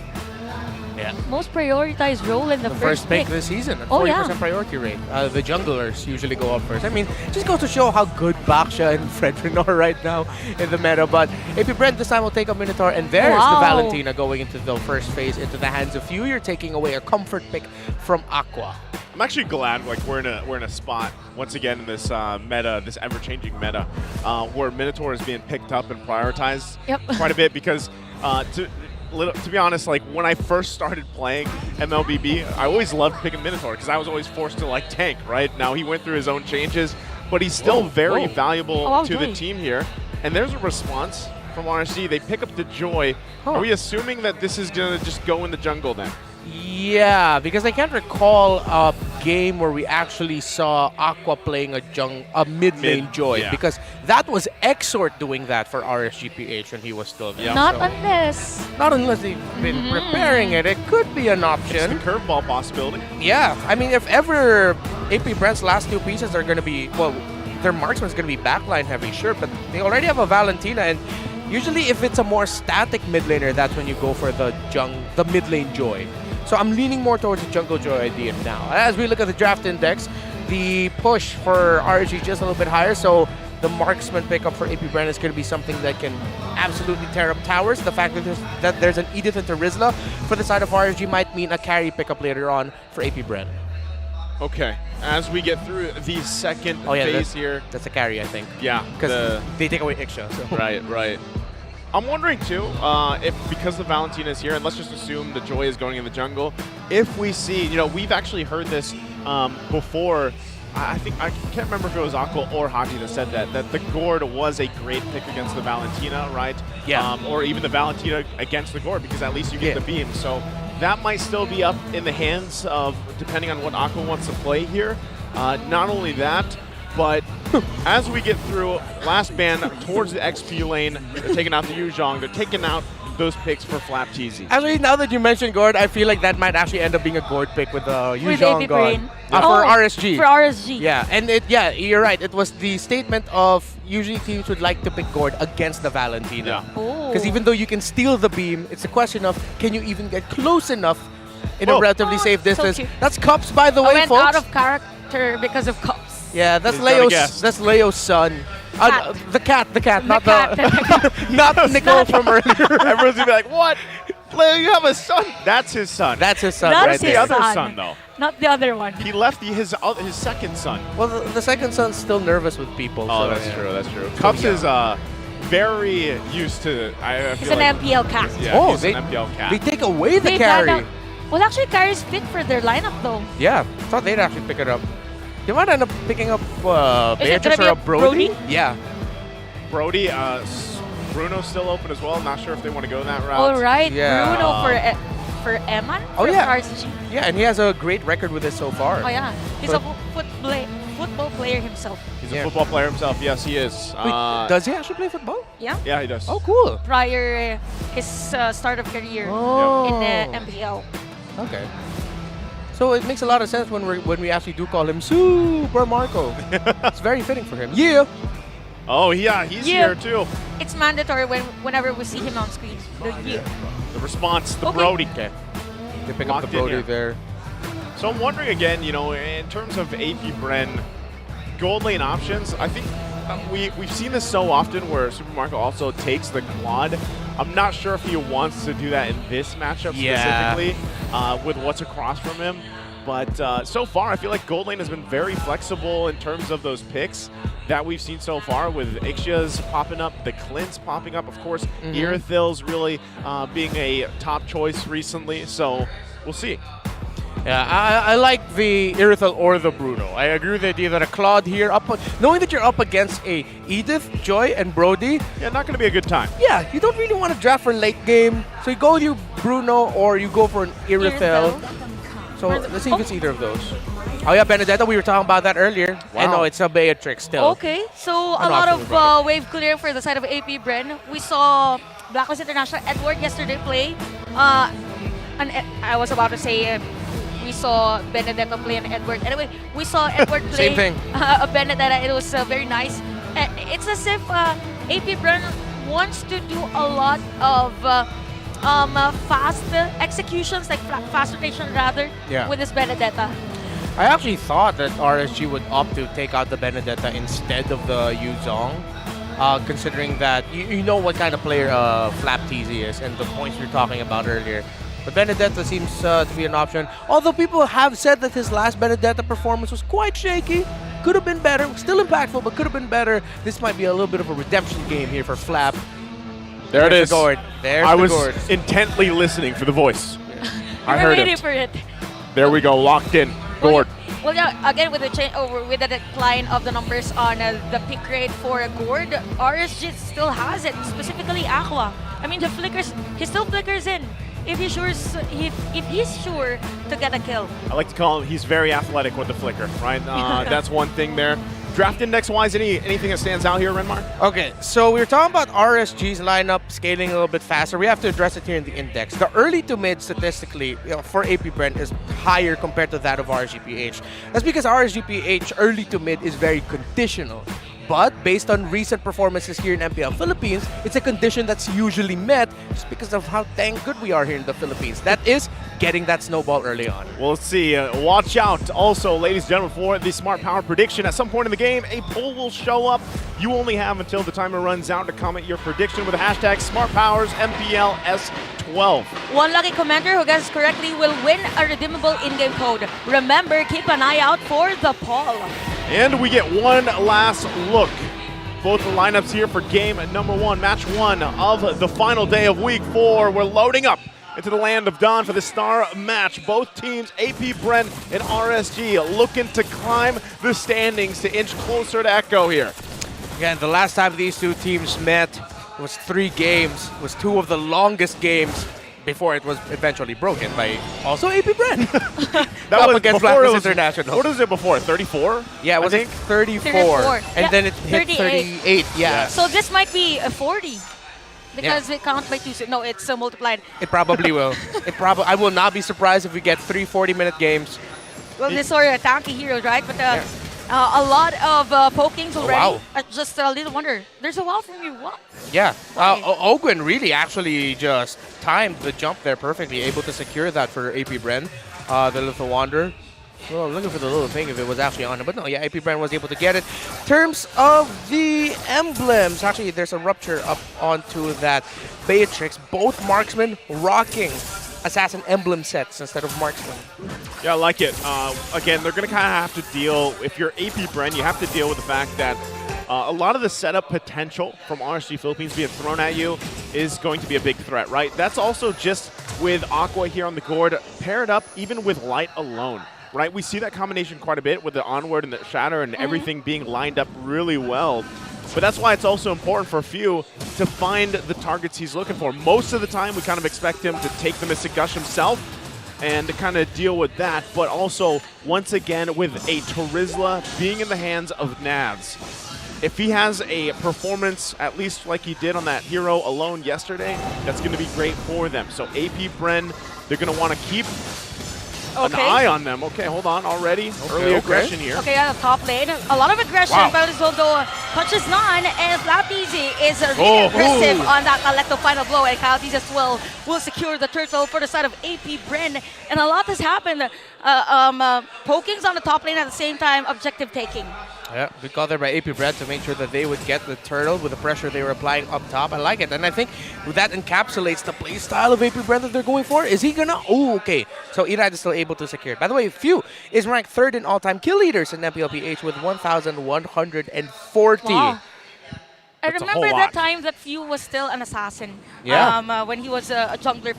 Yeah. Most prioritized role in the first pick this season at 40% priority rate. The junglers usually go up first. I mean, just goes to show how good Baksha and Fredrin are right now in the meta. But AP Brent this time will take a Minotaur, and there's the Valentina going into the first phase into the hands of Few. You're taking away a comfort pick from Aqua. I'm actually glad like we're in a spot once again in this meta, this ever-changing meta, where Minotaur is being picked up and prioritized quite a bit because to be honest, like when I first started playing MLBB, I always loved picking Minotaur because I was always forced to like tank, right? Now he went through his own changes, but he's still very valuable to the team here. And there's a response from RSG. They pick up the Joy. Are we assuming that this is going to just go in the jungle then? Yeah, because I can't recall a game where we actually saw Aqua playing a mid lane Joy, because that was Exort doing that for RSGPH when he was still there. Not unless they've been preparing it. It could be an option. It's a curveball possibility. Yeah, I mean, if ever AP Brent's last two pieces are going to be, well, their marksman's going to be backline heavy, sure, but they already have a Valentina, and usually if it's a more static mid laner, that's when you go for the mid lane Joy. So I'm leaning more towards the Jungle Joy idea now. As we look at the draft index, the push for RG is just a little bit higher, so the marksman pickup for AP Bren is going to be something that can absolutely tear up towers. The fact that there's an Edith and Terizla for the side of RG might mean a carry pickup later on for AP Bren. Okay, as we get through the second phase here. That's a carry, I think. Yeah. Because they take away Ixia. So. Right. I'm wondering too, if because the Valentina is here, and let's just assume the Joy is going in the jungle, if we see, we've actually heard this before. I can't remember if it was Aqua or Haji that said that the Gord was a great pick against the Valentina, right? Yeah. Or even the Valentina against the Gord, because at least you get the beam. So that might still be up in the hands of, depending on what Aqua wants to play here. Not only that, but as we get through last ban towards the XP lane, they're taking out the Yuzhong, they're taking out those picks for Flap Cheesy. Actually, now that you mentioned Gord, I feel like that might actually end up being a Gord pick with Yuzhong gone. For RSG. For RSG. Yeah, and you're right. It was the statement of usually teams would like to pick Gord against the Valentina. Because even though you can steal the beam, it's a question of can you even get close enough in a relatively safe distance. So That's Cups, by the way, I went folks. out of character because of Cups. Yeah, that's Leo's son. The cat, not not Nicole from earlier. Everyone's gonna be like, "What? Leo, you have a son?" That's his son. That's his son, That's right his there. The other son, though. Not the other one. He left his second son. Well, the second son's still nervous with people. Oh, so, that's yeah. true. That's true. Cups is very used to. I He's feel an like, MPL cat. Yeah, he's an MPL cat. They take away the They carry. banned out- Well, actually, carries fit for their lineup, though. Yeah, thought they'd actually pick it up. They might end up picking up Is it Beatrice gonna or be a a Brody. Brody? Yeah. Brody, Bruno's still open as well. Not sure if they want to go that route. All right, Yeah. Bruno for Eman. Oh, from yeah. RSG. Yeah, and he has a great record with this so far. Oh yeah, he's But- a football player himself. He's a football player himself. Yes, he is. Wait, does he actually play football? Yeah. Yeah, he does. Oh, cool. Prior his start of career Oh. in MPL. Okay. So it makes a lot of sense when we actually do call him Super Marco. It's very fitting for him. Yeah. Oh yeah, he's here too. It's mandatory whenever we see him on screen. The response, the Okay. Brody. Okay. They pick up the Locked in Brody here. there. So I'm wondering again, in terms of AP Bren, gold lane options, I think we've seen this so often where Super Marco also takes the quad. I'm not sure if he wants to do that in this matchup specifically with what's across from him. But so far, I feel like gold lane has been very flexible in terms of those picks that we've seen so far, with Ixchia's popping up, the Clint's popping up, of course, Irithil's really being a top choice recently. So we'll see. Yeah, I like the Irithel or the Bruno. I agree with the idea that a Claude here, knowing that you're up against a Edith, Joy, and Brody. Yeah, not going to be a good time. Yeah, you don't really want to draft for late game. So you go with your Bruno or you go for an Irithel. So let's see if it's either of those. Oh yeah, Benedetta, we were talking about that earlier. Wow. And no, it's a Beatrix still. Okay, so a lot of wave clearing for the side of AP Bren. We saw Blacklist International Edward yesterday play. And I was about to say we saw Benedetta play an Edward. Anyway, we saw Edward play Same thing. a Benedetta. It was very nice. It's as if AP Bren wants to do a lot of fast executions, like fast rotation rather, with this Benedetta. I actually thought that RSG would opt to take out the Benedetta instead of the Yuzhong, considering that you know what kind of player Flap TZ is and the points we were talking about earlier. But Benedetta seems to be an option. Although people have said that his last Benedetta performance was quite shaky. Could have been better. Still impactful, but could have been better. This might be a little bit of a redemption game here for Flap. There it is. The Gord. There's I the was Gord. intently listening for the voice. I We're heard waiting it. for it. There we go, locked in. Gord. Well, yeah, again with the decline of the numbers on the pick rate for Gord, RSG still has it. Specifically Aqua. I mean, he still flickers in. If he's sure to get a kill. I like to call him, he's very athletic with the flicker, right? That's one thing there. Draft index-wise, anything that stands out here, Renmar? Okay, so we were talking about RSG's lineup scaling a little bit faster. We have to address it here in the index. The early to mid statistically for AP Brent is higher compared to that of RSG-PH. That's because RSG-PH early to mid is very conditional. But based on recent performances here in MPL Philippines, it's a condition that's usually met just because of how dang good we are here in the Philippines. That is getting that snowball early on. Well, let's see. Watch out. Also, ladies and gentlemen, for the Smart Power prediction, at some point in the game, a poll will show up. You only have until the timer runs out to comment your prediction with the hashtag SmartPowersMPLS12. One lucky commenter who guesses correctly will win a redeemable in-game code. Remember, keep an eye out for the poll. And we get one last look both the lineups here for game number 1, match 1 of the final day of week 4. We're loading up into the land of Dawn for the star match. Both teams, AP Bren and RSG, looking to climb the standings to inch closer to Echo here. Again, the last time these two teams met was 3 games, was 2 of the longest games before it was eventually broken by also AP Bren. That was against before Blackness International. What was it before? 34? Yeah, it was I think 34. And then it hit 38. Yeah. So this might be a 40. Because we count by 2. No, it's multiplied. It probably will. I will not be surprised if we get 3 40-minute games. Well, these are tanky heroes, right? But a lot of pokings already. Wow. Just a little wonder. There's a wow from you. Wow. Yeah. Ogwin really actually just timed the jump there perfectly, able to secure that for AP Bren, the Little Wanderer. Well, looking for the little thing if it was actually on it. But no, yeah, AP Bren was able to get it. In terms of the emblems, actually, there's a rupture up onto that Beatrix. Both marksmen rocking assassin emblem sets instead of marksmen. Yeah, I like it. Again, they're going to kind of have to deal, if you're AP Bren, you have to deal with the fact that a lot of the setup potential from RSG Philippines being thrown at you is going to be a big threat, right? That's also just with Aqua here on the board, paired up even with Light alone. Right, we see that combination quite a bit with the Onward and the Shatter and everything being lined up really well. But that's why it's also important for Few to find the targets he's looking for. Most of the time, we kind of expect him to take the Mystic Gush himself and to kind of deal with that. But also, once again, with a Terizla being in the hands of Navs. If he has a performance, at least like he did on that hero alone yesterday, that's going to be great for them. So AP Bren, they're going to want to keep an eye on them. Okay, hold on already. Early aggression here. Okay, on the top lane. A lot of aggression, but although punches none, and Flapeasy is really aggressive on that Electro final blow, and Coyotes as well will secure the turtle for the side of AP Bren. And a lot has happened. Pokings on the top lane at the same time, objective taking. Yeah, good call there by AP Bren to make sure that they would get the turtle with the pressure they were applying up top. I like it. And I think that encapsulates the play style of AP Bren that they're going for. Is he gonna? Oh, okay. So Irad is still able to secure it. By the way, Few is ranked 3rd in all-time kill leaders in MPL-PH with 1,140. Wow. I remember that time that Few was still an assassin. Yeah. When he was a jungler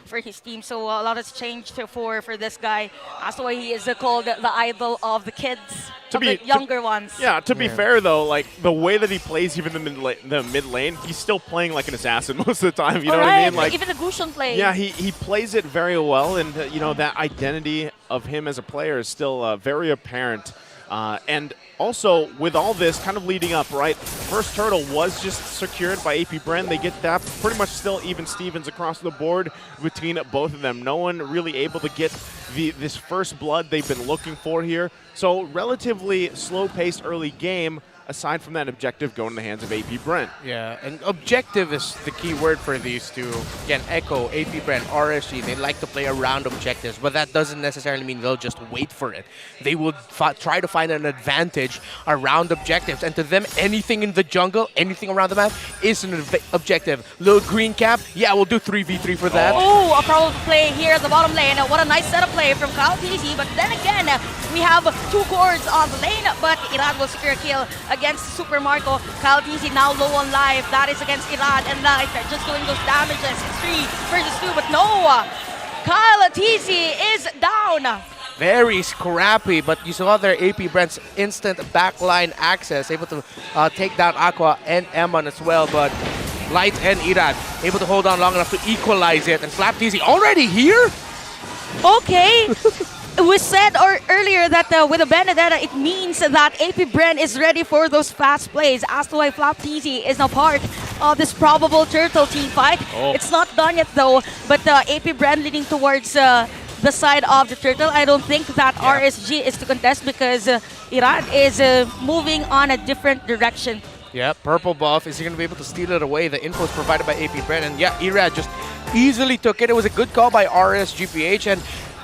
for his team. So a lot has changed for this guy. That's why he is called the idol of the kids, the younger ones. Yeah, to be fair though, like the way that he plays even the mid lane, he's still playing like an assassin most of the time. You know what I mean? Like even the Gushun play. Yeah, he plays it very well, and you know that identity of him as a player is still very apparent. And also, with all this kind of leading up, right, first turtle was just secured by AP Bren. They get that pretty much still even Stevens across the board between both of them. No one really able to get this first blood they've been looking for here. So relatively slow-paced early game, aside from that objective going in the hands of AP Bren. Yeah, and objective is the key word for these two. Again, Echo, AP Bren, RSG, they like to play around objectives, but that doesn't necessarily mean they'll just wait for it. They will try to find an advantage around objectives, and to them, anything in the jungle, anything around the map is an objective. Little green cap, yeah, we'll do 3v3 for that. Oh, a problem play here at the bottom lane. What a nice setup play from Cloud-TZ, but then again, we have 2 cores on the lane, but Irad will secure a kill against Super Marco. Cloud-TZ now low on life. That is against Irad and Light. They're just doing those damages. 3 versus 2, but no! Cloud-TZ is down. Very scrappy, but you saw there AP Bren's instant backline access, able to take down Aqua and Eman as well, but Light and Irad able to hold on long enough to equalize it, and Flap-TZ already here? Okay. We said earlier that with a Benedetta, it means that AP Bren is ready for those fast plays. As to why Flap-TZ is now part of this probable turtle team fight. It's not done yet though, but AP Bren leading towards the side of the turtle. I don't think that RSG is to contest because Irad is moving on a different direction. Yeah, purple buff. Is he going to be able to steal it away? The info is provided by AP Bren, and yeah, Irad just easily took it. It was a good call by RSGPH, and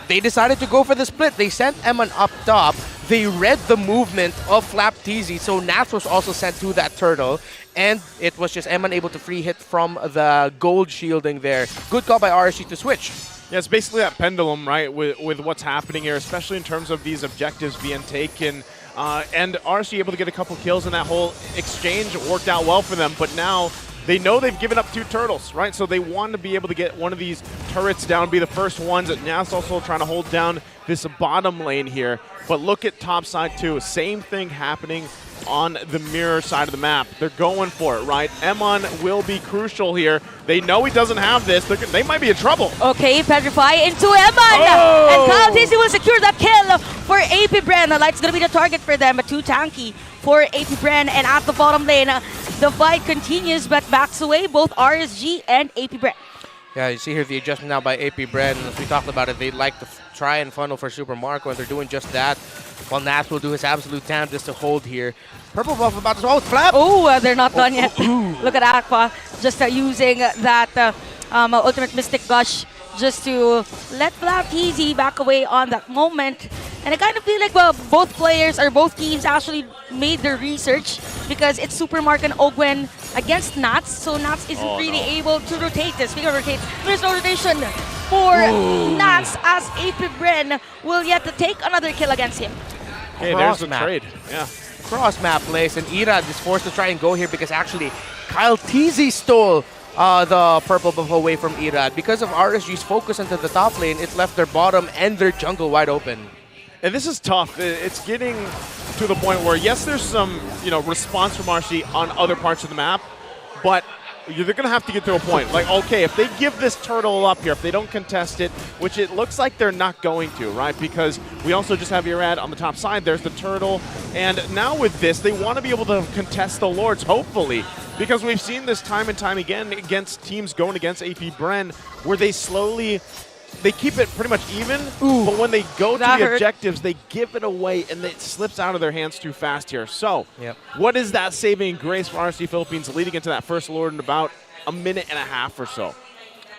they decided to go for the split. They sent Eman up top. They read the movement of Flap-TZ, so Nats was also sent to that turtle. And it was just Eman able to free hit from the gold shielding there. Good call by RSG to switch. Yeah, it's basically that pendulum, right, with what's happening here, especially in terms of these objectives being taken. And RSG able to get a couple kills in that whole exchange. It worked out well for them, but now they know they've given up 2 turtles, right? So they want to be able to get one of these turrets down, be the first ones. Now it's also trying to hold down this bottom lane here. But look at top side too. Same thing happening on the mirror side of the map. They're going for it, right? MN will be crucial here. They know he doesn't have this. They might be in trouble. Okay, Petrify into MN. And Kyle Tizzy will secure that kill for AP Bren. The Light's going to be the target for them, but too tanky for AP Bren. And at the bottom lane, the fight continues, but backs away both RSG and AP Bren. Yeah, you see here the adjustment now by AP Bren. As we talked about it, they like to try and funnel for Super Marco, and they're doing just that. While Nats will do his absolute damnedest to hold here. Purple buff about to flap. Oh, they're not done yet. Look at Aqua just using that Ultimate Mystic Gush just to let Flap Easy back away on that moment. And I kind of feel like both players or both teams actually made their research because it's Super Mark and Ogwen against Nats, so Nats isn't really able to rotate this. Speaking of rotate, there's no rotation for Nats as AP Bren will yet to take another kill against him. Hey, there's a trade. Yeah. Cross map place, and Irad is forced to try and go here because actually Kyle Tizzy stole the purple buff away from Irad. Because of RSG's focus into the top lane, it left their bottom and their jungle wide open. And this is tough. It's getting to the point where, yes, there's some response from RSG on other parts of the map, but they're going to have to get to a point. Like, okay, if they give this turtle up here, if they don't contest it, which it looks like they're not going to, right? Because we also just have Irad on the top side. There's the turtle. And now with this, they want to be able to contest the Lords, hopefully. Because we've seen this time and time again against teams going against AP Bren, where they keep it pretty much even, but when they go to the objectives, they give it away, and it slips out of their hands too fast here. So, what is that saving grace for RSG Philippines leading into that first Lord in about a minute and a half or so?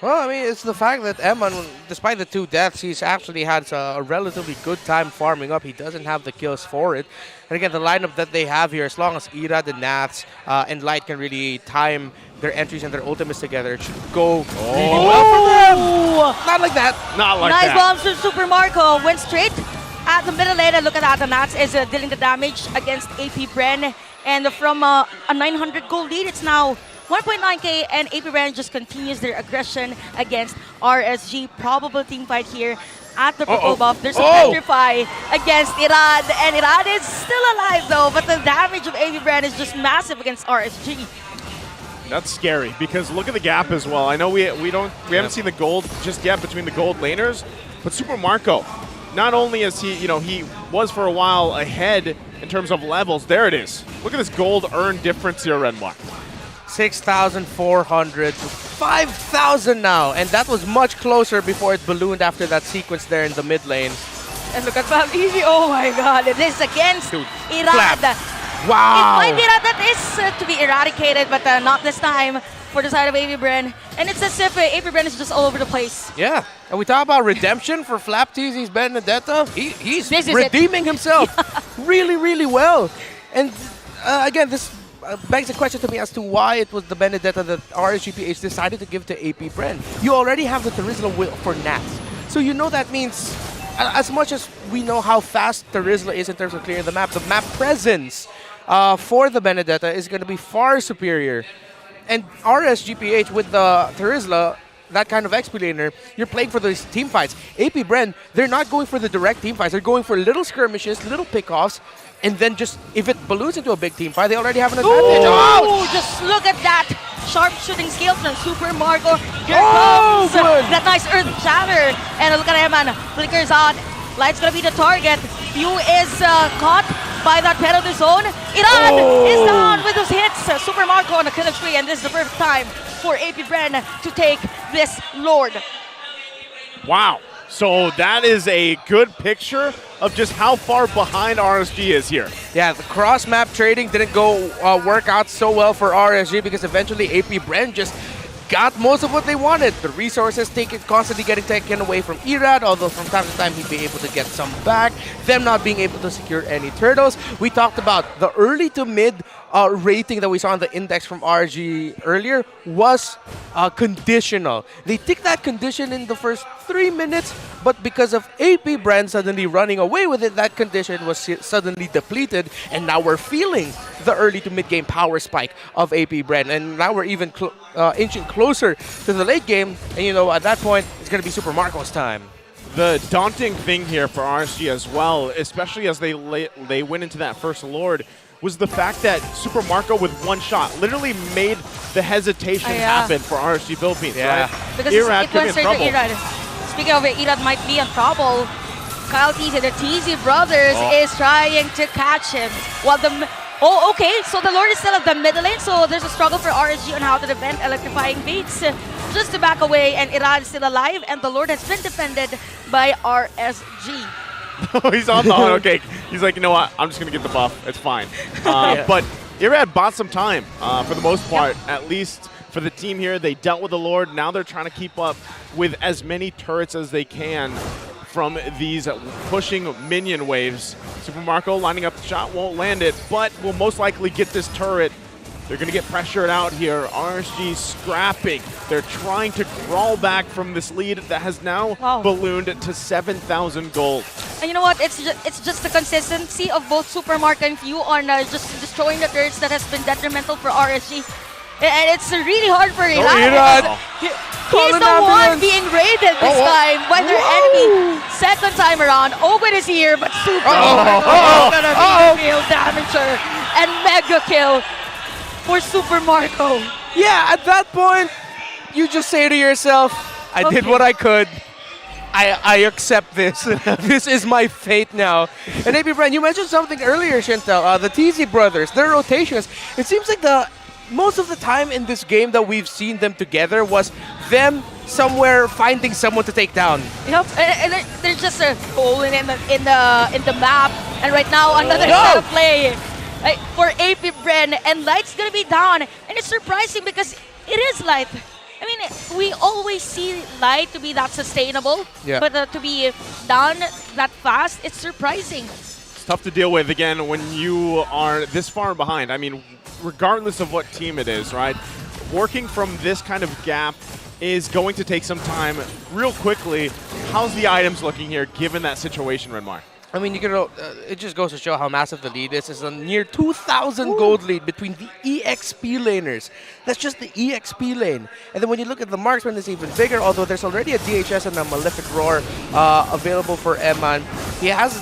Well, I mean, it's the fact that Eman, despite the 2 deaths, he's actually had a relatively good time farming up. He doesn't have the kills for it. And again, the lineup that they have here, as long as Irad, the Nats, and Light can really time their entries and their ultimates together, it should go really well for them. Not like that. Not like that. Nice bombs from Super Marco. Went straight at the middle lane. Look at that. The Nats is dealing the damage against AP Bren. And from a 900 gold lead, it's now 1.9k, and AP Bren just continues their aggression against RSG. Probable team fight here at the purple buff. There's a Petrify against Irad, and Irad is still alive though, but the damage of AP Bren is just massive against RSG. That's scary because look at the gap as well. I know we haven't seen the gold just yet between the gold laners, but Super Marco, not only is he was for a while ahead in terms of levels. There it is. Look at this gold earn difference here, Renwa. 6,400 to 5,000 now, and that was much closer before it ballooned after that sequence there in the mid lane. And look at Flap Easy. Oh my god, it is against Irad. Wow. It might be that is to be eradicated, but not this time for the side of AP Bren. And it's as if AP Bren is just all over the place. Yeah, and we talk about redemption for Flap Tizzy's Benedetta. He's redeeming himself really, really well. And again, this begs a question to me as to why it was the Benedetta that RSG-PH decided to give to AP Bren. You already have the Terizla for Nats. So you know that means, as much as we know how fast Terizla is in terms of clearing the map presence for the Benedetta is going to be far superior. And RSG-PH with the Terizla, that kind of XP laner, you're playing for those team fights. AP Bren, they're not going for the direct team fights. They're going for little skirmishes, little pickoffs, and then just, if it balloons into a big team fight, they already have an advantage. Oh, just look at that sharp shooting skill from Super Marco. Here comes that nice Earth Shatter. And look at him, man. Flickers on. Light's gonna be the target. Yu is caught by that penalty zone. Irad is down with those hits. Super Marco on the kill tree, and this is the perfect time for AP Bren to take this Lord. Wow. So that is a good picture of just how far behind RSG is here. Yeah, the cross-map trading didn't go work out so well for RSG because eventually AP Bren just got most of what they wanted. The resources constantly getting taken away from Irad, although from time to time he'd be able to get some back. Them not being able to secure any turtles. We talked about the early to mid rating that we saw on the index from RG earlier was conditional. They ticked that condition in the first 3 minutes, but because of APBR suddenly running away with it, that condition was suddenly depleted, and now we're feeling the early to mid game power spike of APBR, and now we're even inching closer to the late game, and you know, at that point, it's going to be Super Marco's time. The daunting thing here for RSG as well, especially as they went into that first Lord, was the fact that Super Marco with one shot literally made the hesitation happen for RSG Philippines, right? Because Irad it could be went in straight to trouble. Irad. Speaking of it, Irad might be in trouble. Kyle TZ, the TZ brothers, is trying to catch him. While the okay, so the Lord is still at the middle lane, so there's a struggle for RSG on how to defend electrifying beats. Just to back away, and Irad is still alive, and the Lord has been defended by RSG. He's on the auto cake. He's like, you know what? I'm just going to get the buff. It's fine. But Irad bought some time for the most part, at least for the team here. They dealt with the Lord. Now they're trying to keep up with as many turrets as they can from these pushing minion waves. Super Marco lining up the shot, won't land it, but will most likely get this turret. They're going to get pressured out here. RSG scrapping. They're trying to crawl back from this lead that has now ballooned to 7,000 gold. And you know what? It's just the consistency of both Super Marco and Few on just destroying the turrets that has been detrimental for RSG. And it's really hard for Irad. He's the one being raided this time by their enemy. Second time around, Owen is here, but Super Marco is going to be real damager. And mega kill for Super Marco. Yeah, at that point, you just say to yourself, I did what I could. I accept this. This is my fate now. And APBR, you mentioned something earlier, Chantel. The TZ brothers, their rotations. It seems like most of the time in this game that we've seen them together was them somewhere finding someone to take down. Yep, and there's just a hole in the map. And right now, another set of play for APBR, and Light's gonna be down. And it's surprising because it is Light. I mean, we always see Light to be that sustainable, but to be down that fast, it's surprising. It's tough to deal with, again, when you are this far behind. I mean, regardless of what team it is, right? Working from this kind of gap is going to take some time. Real quickly, how's the items looking here, given that situation, Renmar? I mean, it just goes to show how massive the lead is. It's a near 2,000 gold lead between the EXP laners. That's just the EXP lane. And then when you look at the marksman, it's even bigger, although there's already a DHS and a Malefic Roar available for Eman. He has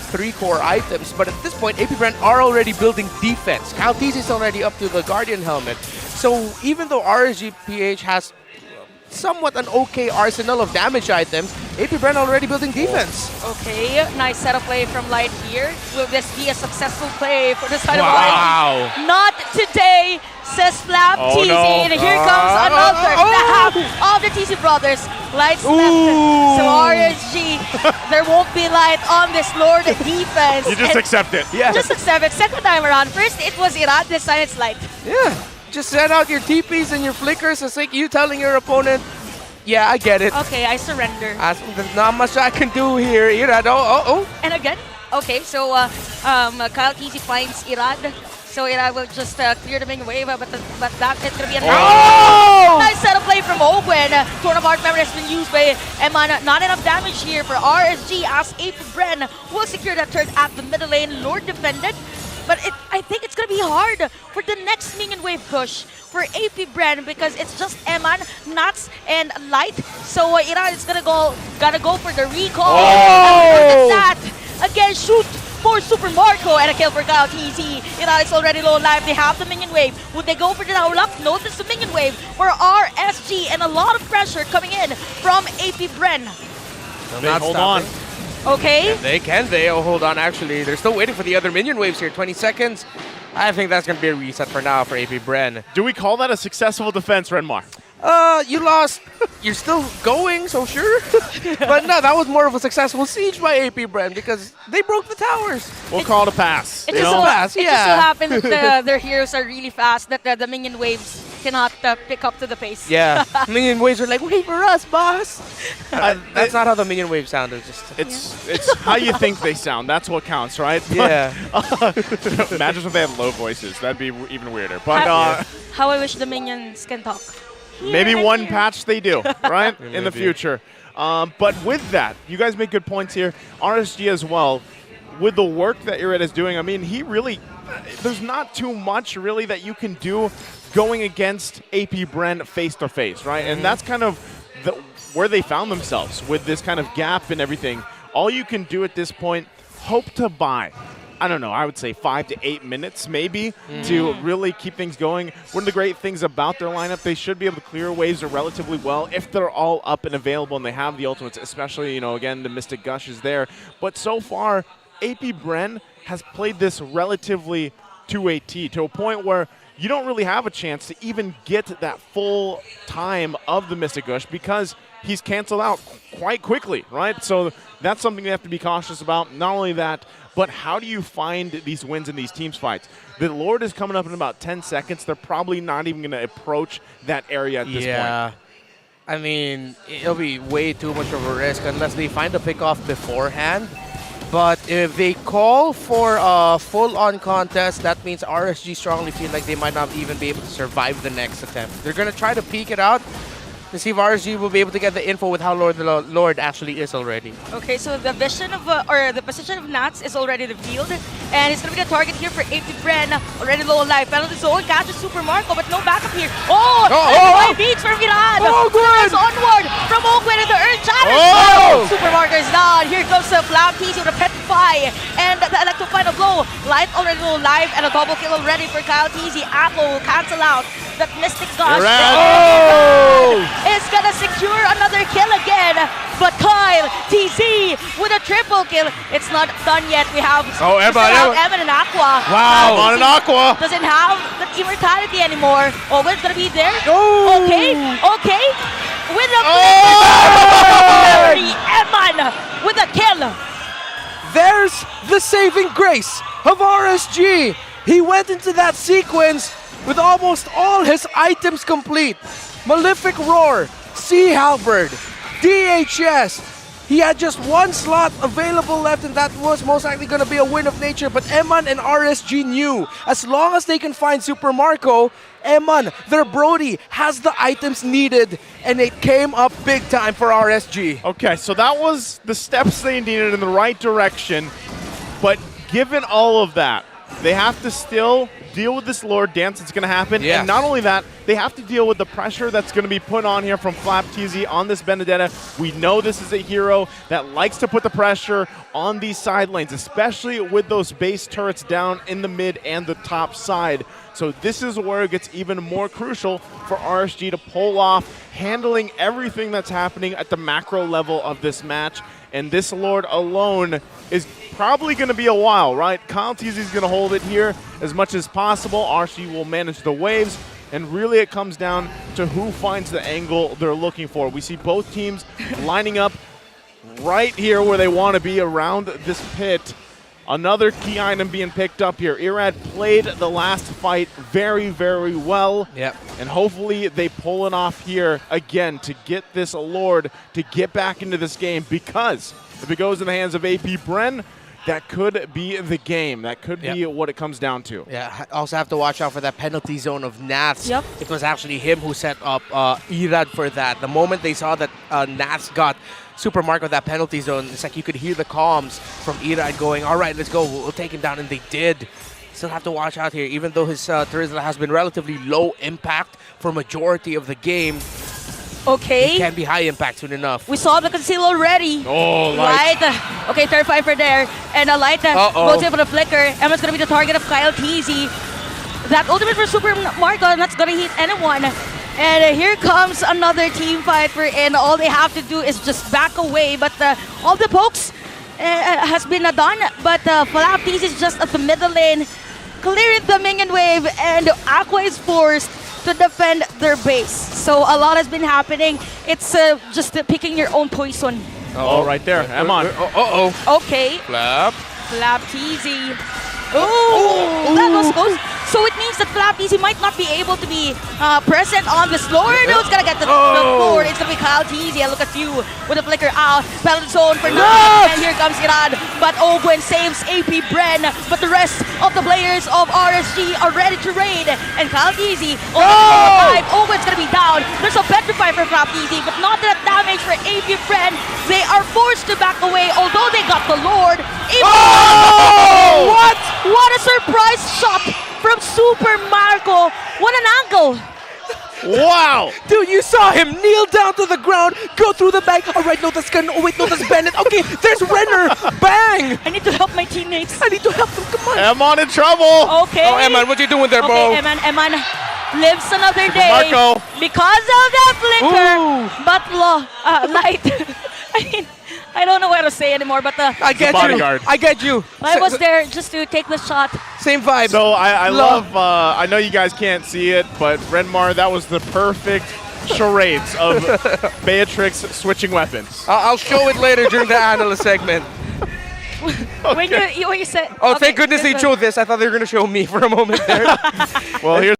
3 core items, but at this point, APBR are already building defense. Kyle TZ is already up to the Guardian helmet. So even though RSG-PH has somewhat an okay arsenal of damage items, APBR already building defense. Okay, nice setup play from Light here. Will this be a successful play for the side of Light? Not today, says Flap TZ. And here comes another of the TZ brothers. Light's left. So RSG, there won't be Light on this Lord defense. You just accept it. Yeah. Just accept it. Second time around. First it was Irad, this time it's Light. Yeah. Just send out your TPs and your flickers. It's like you telling your opponent, yeah, I get it. Okay, I surrender. There's not much I can do here. Irad, And again, okay, so Kyle TZ finds Irad. So Irad will just clear the main wave, but that is going to be a nice setup play from Owen. Tornabart memory has been used by Eman. Not enough damage here for RSG as APBR will secure that turret at the middle lane. Lord defended. But I think it's going to be hard for the next minion wave push for APBR because it's just Eman, Nuts, and Light. So Irad is gotta go for the recall. And look at that! Again, shoot for Super Marco and a kill for Kyle TZ. Irad is already low life. They have the minion wave. Would they go for the Tower Lock? Notice the minion wave for RSG and a lot of pressure coming in from APBR. Hold on. Okay. They'll hold on, actually. They're still waiting for the other minion waves here. 20 seconds. I think that's going to be a reset for now for APBR. Do we call that a successful defense, Renmar? You lost. You're still going, so sure. But no, that was more of a successful siege by APBR because they broke the towers. We'll call it a pass. It just so happens that their heroes are really fast, that the minion waves cannot pick up to the pace. Yeah. Minion waves are like, wait for us, boss. That's not how the minion waves sound. It's how you think they sound. That's what counts, right? Yeah. Imagine if they had low voices. That'd be even weirder. But How I wish the minions can talk. maybe one patch they do, right? In the Maybe. future. But with that, you guys make good points here. RSG as well, with the work that Irad is doing, I mean, he really, there's not too much really that you can do going against AP Bren face-to-face, right? And that's kind of where they found themselves with this kind of gap and everything. All you can do at this point, hope to buy, I don't know, I would say 5 to 8 minutes maybe to really keep things going. One of the great things about their lineup, they should be able to clear waves relatively well if they're all up and available and they have the ultimates, especially, you know, again, the Mystic Gush is there. But so far, AP Bren has played this relatively to a T, to a point where you don't really have a chance to even get that full time of the Mystic Gush because he's canceled out quite quickly, right? So that's something you have to be cautious about. Not only that, but how do you find these wins in these teams fights? The Lord is coming up in about 10 seconds. They're probably not even going to approach that area at this point. I mean, it'll be way too much of a risk unless they find a pick-off beforehand. But if they call for a full-on contest, that means RSG strongly feel like they might not even be able to survive the next attempt. They're going to try to peek it out to see if RSG will be able to get the info with how the Lord actually is already. Okay, so the vision of, or the position of Nats is already revealed, and it's going to be the target here for AP Bren. Already low on life. Penalty zone catches Super Marco, but no backup here. Beats from Virad. Good! Onward from Oakwood in the Earth challenge. Super Marco is down. Here goes Flap TZ with a Petrify, and the Electro final blow. Light already low life, and a double kill already for Kyle TZ. Apple will cancel out that Mystic Gush. Is gonna secure another kill again, but Kyle TZ with a triple kill. It's not done yet. We have Evan and Aqua. Wow, Evan and Aqua doesn't have that immortality anymore. Owen's gonna be there. Okay. With a Evan with a kill. There's the saving grace of RSG. He went into that sequence with almost all his items complete. Malefic Roar, Sea Halberd, DHS. He had just one slot available left, and that was most likely going to be a win of nature. But Eman and RSG knew as long as they can find Super Marco, Eman, their Brody, has the items needed, and it came up big time for RSG. Okay, so that was the steps they needed in the right direction. But given all of that, they have to still deal with this Lord dance that's going to happen. Yes. And not only that, they have to deal with the pressure that's going to be put on here from Flap TZ on this Benedetta. We know this is a hero that likes to put the pressure on these side lanes, especially with those base turrets down in the mid and the top side. So this is where it gets even more crucial for RSG to pull off, handling everything that's happening at the macro level of this match. And this Lord alone is probably going to be a while, right? Kyle TZ is going to hold it here as much as possible. RSG will manage the waves. And really it comes down to who finds the angle they're looking for. We see both teams lining up right here where they want to be around this pit. Another key item being picked up here. Irad played the last fight very, very well. Yep. And hopefully they pull it off here again to get this Lord to get back into this game, because if it goes in the hands of AP Bren, that could be the game. That could be what it comes down to. Yeah, also have to watch out for that penalty zone of Nats. Yep. It was actually him who set up Irad for that. The moment they saw that Nats got Super Marco that penalty zone, it's like you could hear the comms from Irad going, all right, let's go, we'll take him down, and they did. Still have to watch out here, even though his Terizla has been relatively low impact for majority of the game. Okay. It can be high impact soon enough. We saw the conceal already. Oh, Light. Okay, third fight for there. And a Light goes in for the flicker. Emma's going to be the target of Kyle TZ. That ultimate for Super Marco, and that's going to hit anyone. And here comes another team fight for in. All they have to do is just back away. But all the pokes has been done. But Flap TZ is just at the middle lane, clearing the minion wave. And Aqua is forced to defend their base. So a lot has been happening. It's just picking your own poison. Oh, right there. Emon. Okay. Flap TZ. Oh, that was close. So it means that Flap Easy might not be able to be present on this Lord. Who's gonna get the Lord? It's gonna be Kyle Teasy. And look at you with the flicker out. Battle zone for Nurse. And here comes Iran. But Ogwen saves AP Bren. But the rest of the players of RSG are ready to raid. And Kyle Teasy on the 5. Ogwen's gonna be down. There's a petrify for Flap Easy, but not enough damage for AP Bren. They are forced to back away, although they got the Lord. What? What a surprise shot from Super Marco. What an angle. Wow! Dude, you saw him kneel down to the ground, go through the bag. All right, no, that's Gun. Oh, wait, no, that's Bennett. Okay, there's Renner. Bang! I need to help my teammates. I need to help them. Come on. Eman in trouble! Okay. Oh, Eman, what you doing there, bro? Okay, Eman lives another day. Marco. Because of that flicker. But Light. I mean, I don't know what to say anymore, but I get bodyguard. you. I get you. I was there just to take the shot. Same vibe. So I love, I know you guys can't see it, but Renmar, that was the perfect charades of Beatrix switching weapons. I'll show it later during the analyst segment. When you said... Oh, okay, thank goodness they showed this. I thought they were going to show me for a moment there. Well, here's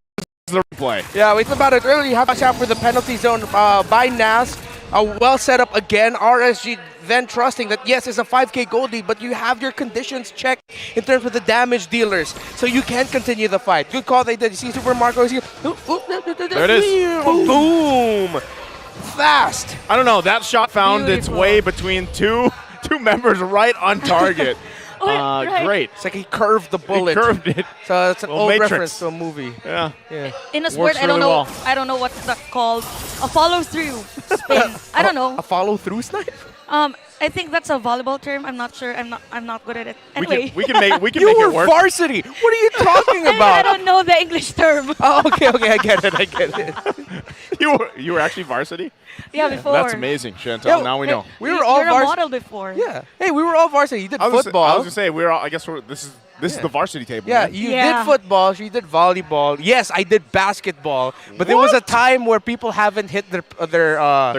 the replay. Yeah, it's about it early. You have to watch out for the penalty zone by Nas. Well set up again. RSG then trusting that, yes, it's a 5K gold lead, but you have your conditions checked in terms of the damage dealers, so you can continue the fight. Good call they did. You see Super Marco is here. There it is. Boom. Fast. I don't know. That shot found its way between two members right on target. Right. Great. It's like he curved the bullet. He curved it. So it's an Well, old Matrix. reference to a movie. Yeah. In a sport, Works I don't really know. well. I don't know what's that called. A follow-through spin. I don't know. A follow-through snipe? I think that's a volleyball term. I'm not sure. I'm not good at it. Anyway. We can make You it were work. varsity. What are you talking I about? don't know the English term. Oh, okay, I get it. You were actually varsity? Yeah, before. That's amazing, Chantal. Yeah, now we know. We were all You're a varsity. model before. Yeah. Hey, we were all varsity. You did I was football. gonna say we're all. I guess this is the varsity table. Yeah, right? you Yeah. did football, she did volleyball. Yes, I did basketball. But there was a time where people haven't hit their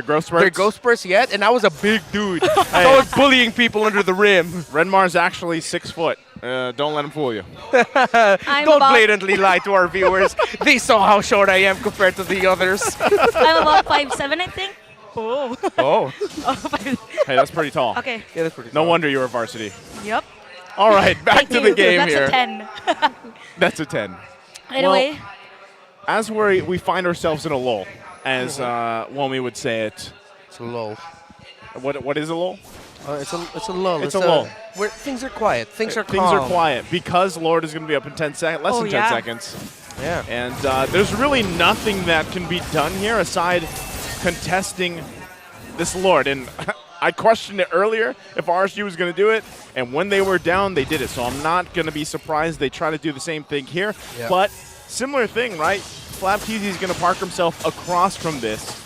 growth spurts? Their growth spurts yet, and I was a big dude. So I was bullying people under the rim. Renmar's actually 6 foot. Don't let him fool you. Don't blatantly lie to our viewers. They saw how short I am compared to the others. I'm about 5'7", I think. Oh. Oh. Hey, that's pretty tall. Okay. Yeah, that's pretty No wonder you were varsity. Yep. All right, back to the game That's here. a 10. That's a 10. Anyway. Well, as we find ourselves in a lull, as Womi would say it. It's a lull. What is a lull? It's a lull. It's a lull. Where things are quiet. Things are calm. Things are quiet because Lord is going to be up in 10 seconds, less than 10 seconds. Yeah. And there's really nothing that can be done here aside contesting this Lord. And I questioned it earlier if RSG was going to do it, and when they were down, they did it. So I'm not going to be surprised they try to do the same thing here. Yeah. But similar thing, right? Flap Teasy is going to park himself across from this,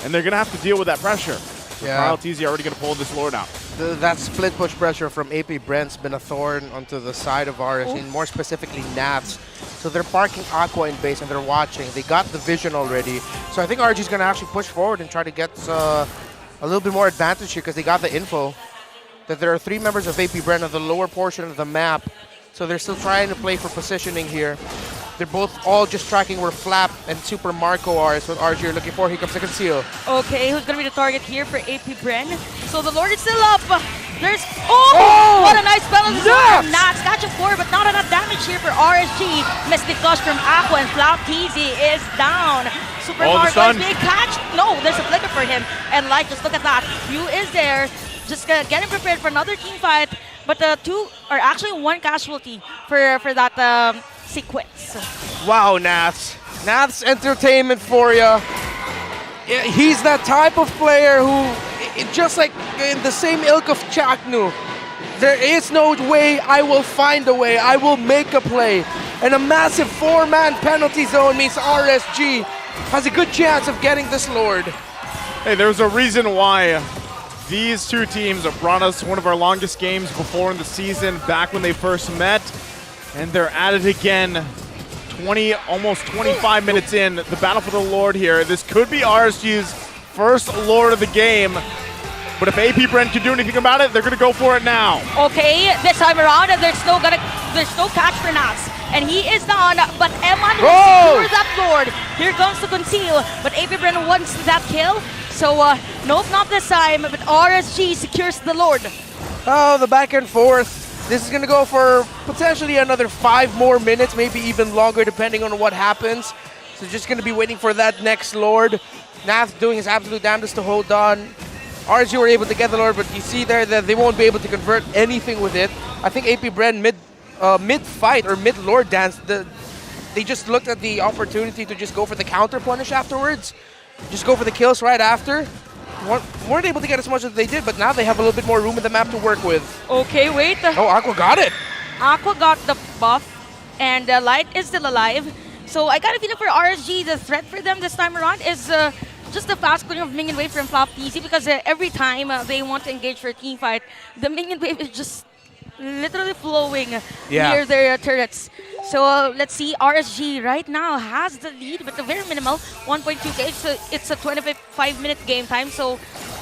and they're going to have to deal with that pressure. Yeah. Kyle Teasy already going to pull this Lord out. That split push pressure from AP Brent's been a thorn onto the side of RSG, and more specifically Nats. So they're parking Aqua in base and they're watching. They got the vision already. So I think RG is going to actually push forward and try to get a little bit more advantage here because they got the info that there are 3 members of AP Brent on the lower portion of the map. So they're still trying to play for positioning here. They're both all just tracking where Flap and Super Marco are. So what RG are looking for. Here comes the conceal. Okay, who's going to be the target here for AP Bren? So the Lord is still up. There's... Oh! What a nice balance. Yes! Nats catches 4, but not enough damage here for RSG. Mystic Gush from Aqua and Flap Teasy is down. Super Marco is being catched. No, there's a flicker for him. And like, just look at that. Yu is there. Just getting prepared for another team fight. But 2, or actually 1 casualty for that sequence. Wow, Nats. Nats entertainment for you. He's that type of player who, just like in the same ilk of Chaknu, there is no way, I will find a way, I will make a play. And a massive 4-man penalty zone means RSG has a good chance of getting this Lord. Hey, there's a reason why these two teams have brought us one of our longest games before in the season, back when they first met. And they're at it again, almost 25 minutes in. The battle for the Lord here. This could be RSG's first Lord of the game. But if AP Bren can do anything about it, they're going to go for it now. Okay, this time around, there's no catch for Nats. And he is down, but MN will secure that Lord. Here comes to conceal, but AP Bren wants that kill. So, nope, not this time, but RSG secures the Lord. Oh, the back and forth. This is going to go for potentially another 5 more minutes, maybe even longer, depending on what happens. So just going to be waiting for that next Lord. Nath doing his absolute damnedest to hold on. RSG were able to get the Lord, but you see there that they won't be able to convert anything with it. I think AP Bren mid-fight or mid-Lord dance, they just looked at the opportunity to just go for the counter punish afterwards. Just go for the kills right after. Weren't able to get as much as they did, but now they have a little bit more room in the map to work with. Okay, wait. Oh, Aqua got it. Aqua got the buff, and Light is still alive. So I got a feeling for RSG, the threat for them this time around is just the fast clearing of minion wave from Flop TC, because every time they want to engage for a team fight, the minion wave is just literally flowing near their turrets. So let's see, RSG right now has the lead with a very minimal 1.2k. So it's a 25-minute game time. So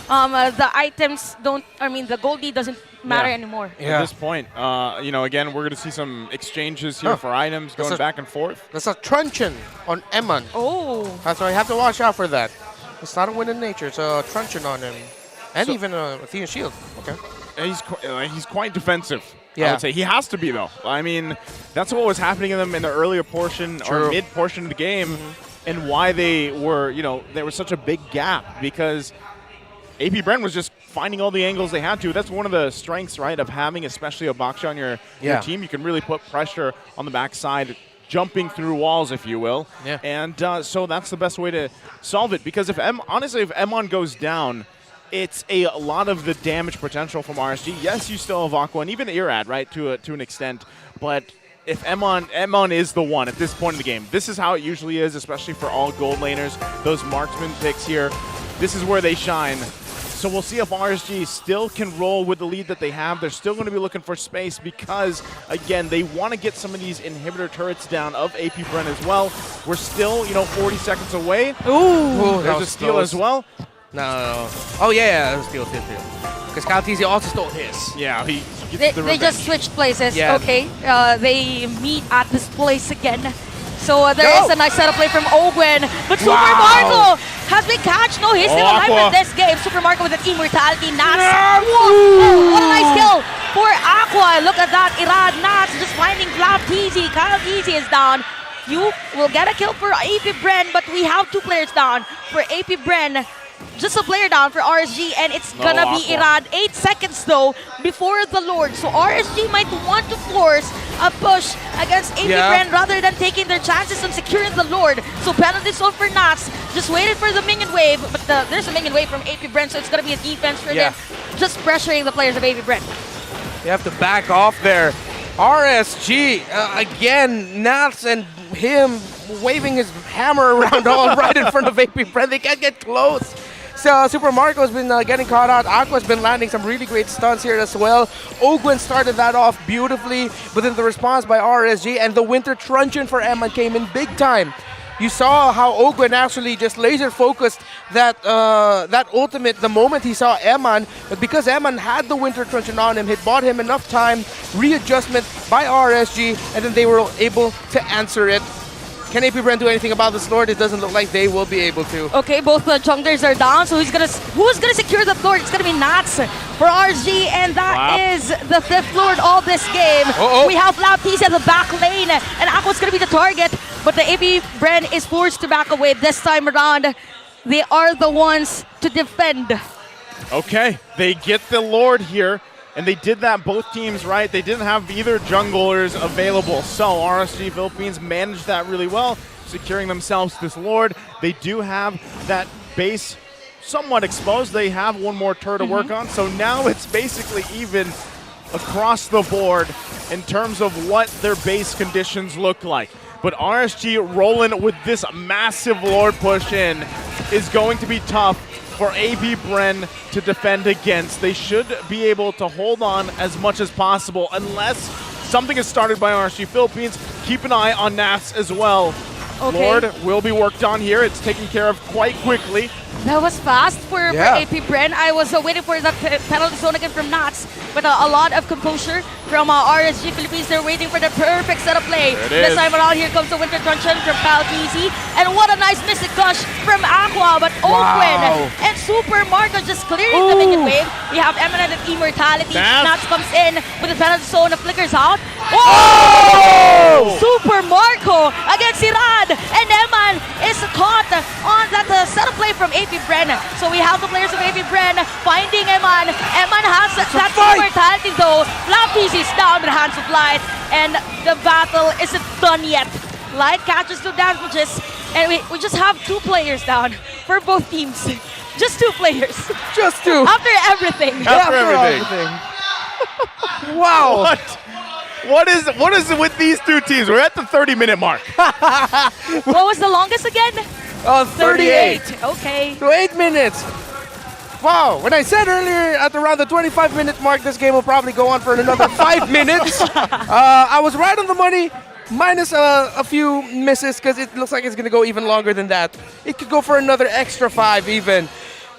the items the gold lead doesn't matter anymore. At this point, again, we're going to see some exchanges here for items going back and forth. That's a truncheon on MN. Oh. That's why you have to watch out for that. It's not a win in nature. It's a truncheon on him. And even a Athena shield. Okay. He's quite defensive. Yeah. I would say he has to be, though. I mean, that's what was happening in them in the earlier portion or mid portion of the game, and why they were, there was such a big gap, because AP Bren was just finding all the angles they had to. That's one of the strengths, right, of having especially a Baksha on your team. You can really put pressure on the backside, jumping through walls, if you will. Yeah. And so that's the best way to solve it, because honestly, if M1 goes down, it's a lot of the damage potential from RSG. Yes, you still have Aqua and even Irad, right, to an extent. But if M1 is the one at this point in the game, this is how it usually is, especially for all gold laners. Those marksman picks here, this is where they shine. So we'll see if RSG still can roll with the lead that they have. They're still going to be looking for space because, again, they want to get some of these inhibitor turrets down of AP Bren as well. We're still, 40 seconds away. Ooh, there's a steal as well. No. Oh, yeah, steal. Because Kyle TZ also stole his. Yeah, he They just switched places. Yeah. Okay, they meet at this place again. So there is a nice setup play from Ogwen. But Super Marco has been catched. No, he's still alive in this game. Super Marco with an immortality. Nats. Whoa, what a nice kill for Aqua. Look at that. Irad Nats just finding Flap TZ. Kyle TZ is down. You will get a kill for AP Bren, but we have 2 players down for AP Bren. Just a player down for RSG, and it's gonna be Irad. 8 seconds though before the Lord. So RSG might want to force a push against AP Bren rather than taking their chances on securing the Lord. So penalty zone for Nats. Just waited for the minion wave, but there's a minion wave from AP Bren, so it's gonna be a defense for them. Just pressuring the players of AP Bren. You have to back off there. RSG, again, Nats and him waving his hammer around all right in front of AP Bren. They can't get close. So Super Marco's been getting caught out. Aqua's been landing some really great stunts here as well. Ogwen started that off beautifully, but then the response by RSG and the Winter Truncheon for MN came in big time. You saw how Ogwen actually just laser focused that ultimate the moment he saw Eman, but because Eman had the Winter Truncheon on him, it bought him enough time, readjustment by RSG, and then they were able to answer it. Can AP Bren do anything about this Lord? It doesn't look like they will be able to. Okay, both the junglers are down, so who's gonna secure the Lord? It's gonna be Nats for RSG, and that is the 5th Lord of this game. We have Flap TC at the back lane, and Aqua's gonna be the target, but the AP Bren is forced to back away this time around. They are the ones to defend. Okay, they get the Lord here. And they did that both teams, right? They didn't have either junglers available. So RSG Philippines managed that really well, securing themselves this Lord. They do have that base somewhat exposed. They have one more turret to work on. So now it's basically even across the board in terms of what their base conditions look like. But RSG rolling with this massive Lord push in is going to be tough for AP Bren to defend against. They should be able to hold on as much as possible unless something is started by RSG Philippines. Keep an eye on Nats as well. Okay. Lord will be worked on here. It's taken care of quite quickly. That was fast for AP Bren. I was waiting for that penalty zone again from Nats, but a lot of composure from RSG Philippines. They're waiting for the perfect setup play. This time around, here comes the Winter Truncheon from Palkisi. And what a nice mystic gush from Aqua, but Open and Super Marco just clearing the minion wave. We have MNNE Immortality. Nats comes in with the penalty zone, flickers out. Super Marco against Rad, and Eman is caught on that setup play from AP Bren. So we have the players of AP Bren finding Eman. Eman has that immortality though. Flappies is down with Hands of Light, and the battle isn't done yet. Light catches 2 damages, and we just have 2 players down for both teams. Just 2 players. Just 2. After everything. After everything. Wow. What is it with these 2 teams? We're at the 30-minute mark. What was the longest again? 38. Okay. So 8 minutes. Wow. When I said earlier at around the 25-minute mark, this game will probably go on for another 5 minutes. I was right on the money, minus a few misses, because it looks like it's going to go even longer than that. It could go for another extra 5 even.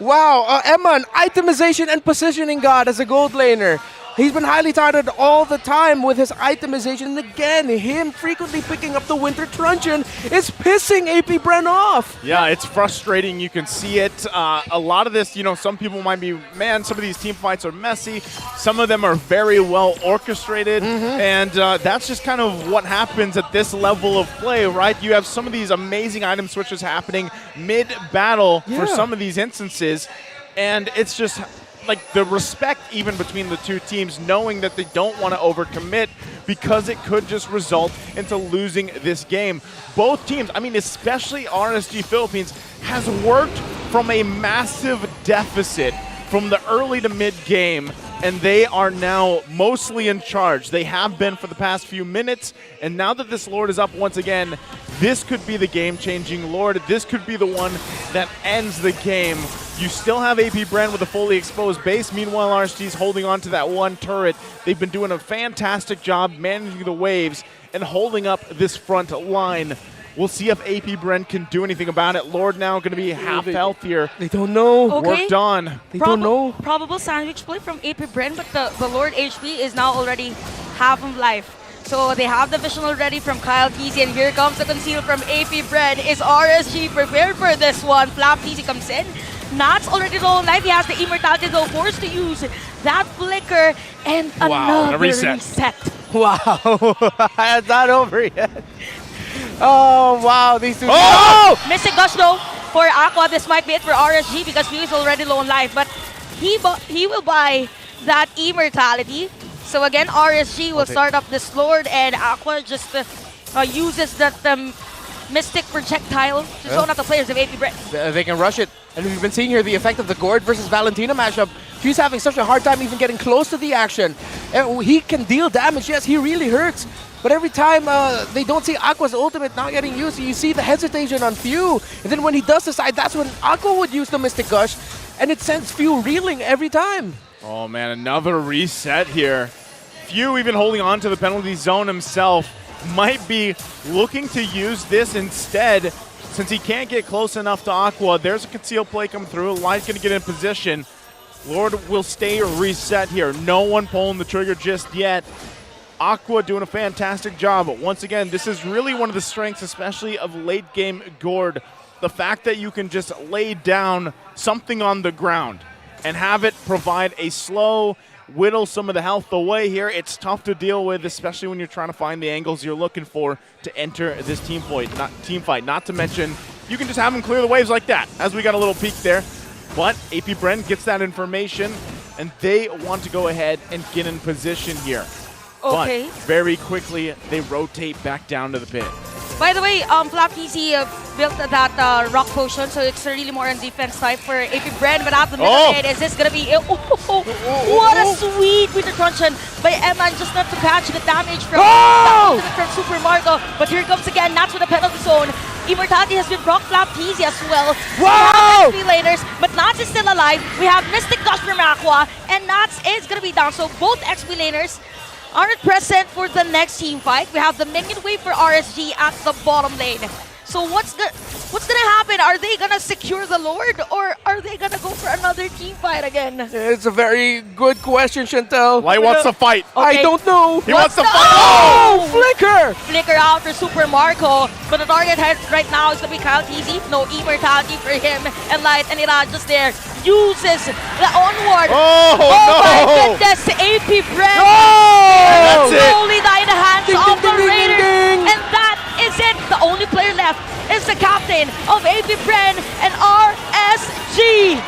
Wow. Eman, itemization and positioning god as a gold laner. He's been highly touted all the time with his itemization. And again, him frequently picking up the Winter Truncheon is pissing AP Bren off. Yeah, it's frustrating. You can see it. A lot of this, some people might be, man, some of these team fights are messy. Some of them are very well orchestrated. And that's just kind of what happens at this level of play, right? You have some of these amazing item switches happening mid-battle for some of these instances. And it's just like the respect even between the 2 teams, knowing that they don't want to overcommit because it could just result into losing this game. Both teams, I mean, especially RSG Philippines, has worked from a massive deficit from the early to mid game, and they are now mostly in charge. They have been for the past few minutes, and now that this Lord is up once again, this could be the game-changing Lord. This could be the one that ends the game. You still have AP Bren with a fully exposed base. Meanwhile, RSG is holding on to that 1 turret. They've been doing a fantastic job managing the waves and holding up this front line. We'll see if AP Bren can do anything about it. Lord now going to be half health here. They don't know. Okay. Worked on. They don't know. Probable sandwich play from AP Bren, but the Lord HP is now already half of life. So they have the vision already from Kyle Kesey, and here comes the conceal from AP Bren. Is RSG prepared for this one? Flap Kesey comes in. Nats already low on life. He has the immortality though, forced to use that flicker, and another reset. Wow. It's not over yet. Oh, wow. These 2. Missing Gush though for Aqua. This might be it for RSG because he is already low on life, but he will buy that immortality. So again, RSG will start up this Lord, and Aqua just uses that Mystic projectile to zone out the players of AP Bren. They can rush it. And we've been seeing here the effect of the Gord versus Valentina matchup. She's having such a hard time even getting close to the action. He can deal damage, yes, he really hurts. But every time they don't see Aqua's ultimate not getting used, you see the hesitation on Few. And then when he does decide, that's when Aqua would use the Mystic Gush. And it sends Few reeling every time. Oh man, another reset here. Few even holding on to the penalty zone himself. Might be looking to use this instead since he can't get close enough to Aqua. There's a concealed play come through. Light's going to get in position. Lord will stay reset here. No one pulling the trigger just yet. Aqua doing a fantastic job. But once again, this is really one of the strengths, especially of late game Gord. The fact that you can just lay down something on the ground and have it provide a slow, whittle some of the health away here. It's tough to deal with, especially when you're trying to find the angles you're looking for to enter this team fight. Not to mention, you can just have them clear the waves like that, as we got a little peek there. But AP Bren gets that information, and they want to go ahead and get in position here. Okay. But very quickly, they rotate back down to the pit. By the way, Flap Kesey built that rock potion, so it's really more on defense type for AP Bren. But at the middle is this gonna be? What a sweet Winter Truncheon by Eman, just not to catch the damage from Super Marco. But here comes again, Nats with the penalty zone. Immortality has been brought Flap Kesey as well. Wow! XP laners, but Nats is still alive. We have Mystic Gush from Aqua, and Nats is gonna be down. So both XP laners aren't present for the next team fight. We have the minion wave for RSG at the bottom lane. So So what's gonna happen? Are they gonna secure the Lord, or are they gonna go for another team fight again? It's a very good question, Chantel. Why wants to fight? I don't know. He wants to fight. Oh, Flicker! Flicker out for Super Marco, but the target right now is gonna be Kyle TZ. No immortality for him, and Light and Ira just there uses the onward. Oh my no! goodness, AP Brand. That's it. Slowly die in the hands Ding, of ding, the ding, ding, Raiders, ding. and that is it. The only player left is the captain of AP Brand and RSG.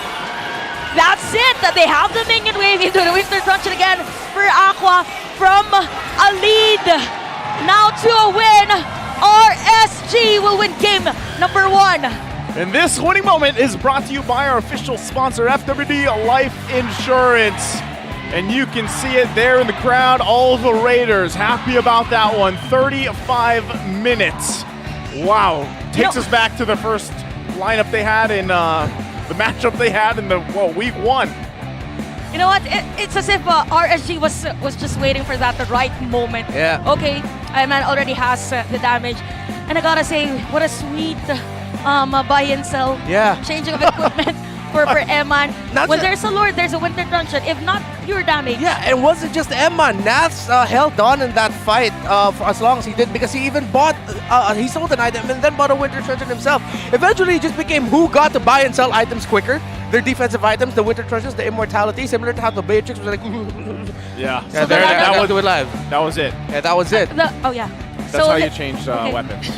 That's it. They have the minion wave into the Winter Truncheon again for Aqua from a lead. Now to a win. RSG will win game number 1. And this winning moment is brought to you by our official sponsor, FWD Life Insurance. And you can see it there in the crowd. All the Raiders happy about that one. 35 minutes. Wow. Takes us back to the first lineup they had in the matchup they had in the week 1. You know what? It's as if RSG was just waiting for that the right moment. Yeah. Okay, man already has the damage, and I gotta say, what a sweet buy and sell. Yeah. Changing of equipment for Eman. Not When ju- there's a Lord, there's a Winter Truncheon. If not, pure damage. Yeah, and wasn't just Emma. Nats held on in that fight for as long as he did, because he even bought, he sold an item and then bought a Winter Truncheon himself. Eventually, it just became who got to buy and sell items quicker. Their defensive items, the Winter Truncheons, the immortality, similar to how the Matrix was like, Yeah. yeah, that was do it live. That was it. Yeah, that was it. Oh yeah. That's how you change weapons.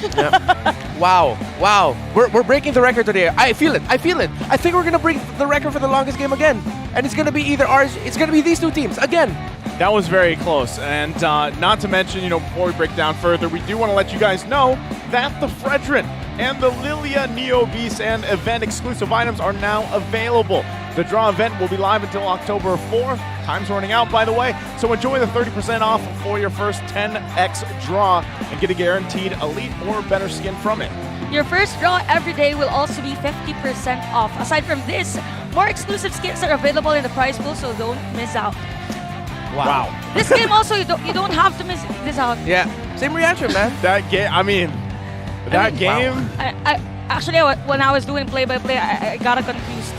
Wow, wow. We're breaking the record today. I feel it. I feel it. I think we're gonna break the record for the longest game again, and it's gonna be either ours. It's gonna be these two teams again. That was very close. And not to mention, before we break down further, we do want to let you guys know that the Fredrin and the Lilia Neo Beast and event exclusive items are now available. The draw event will be live until October 4th. Time's running out, by the way. So enjoy the 30% off for your first 10x draw and get a guaranteed elite or better skin from it. Your first draw every day will also be 50% off. Aside from this, more exclusive skins are available in the prize pool, so don't miss out. Wow. This game also, you don't have to miss this out. Yeah. Same reaction, man. That game. Actually, when I was doing play-by-play, I got confused.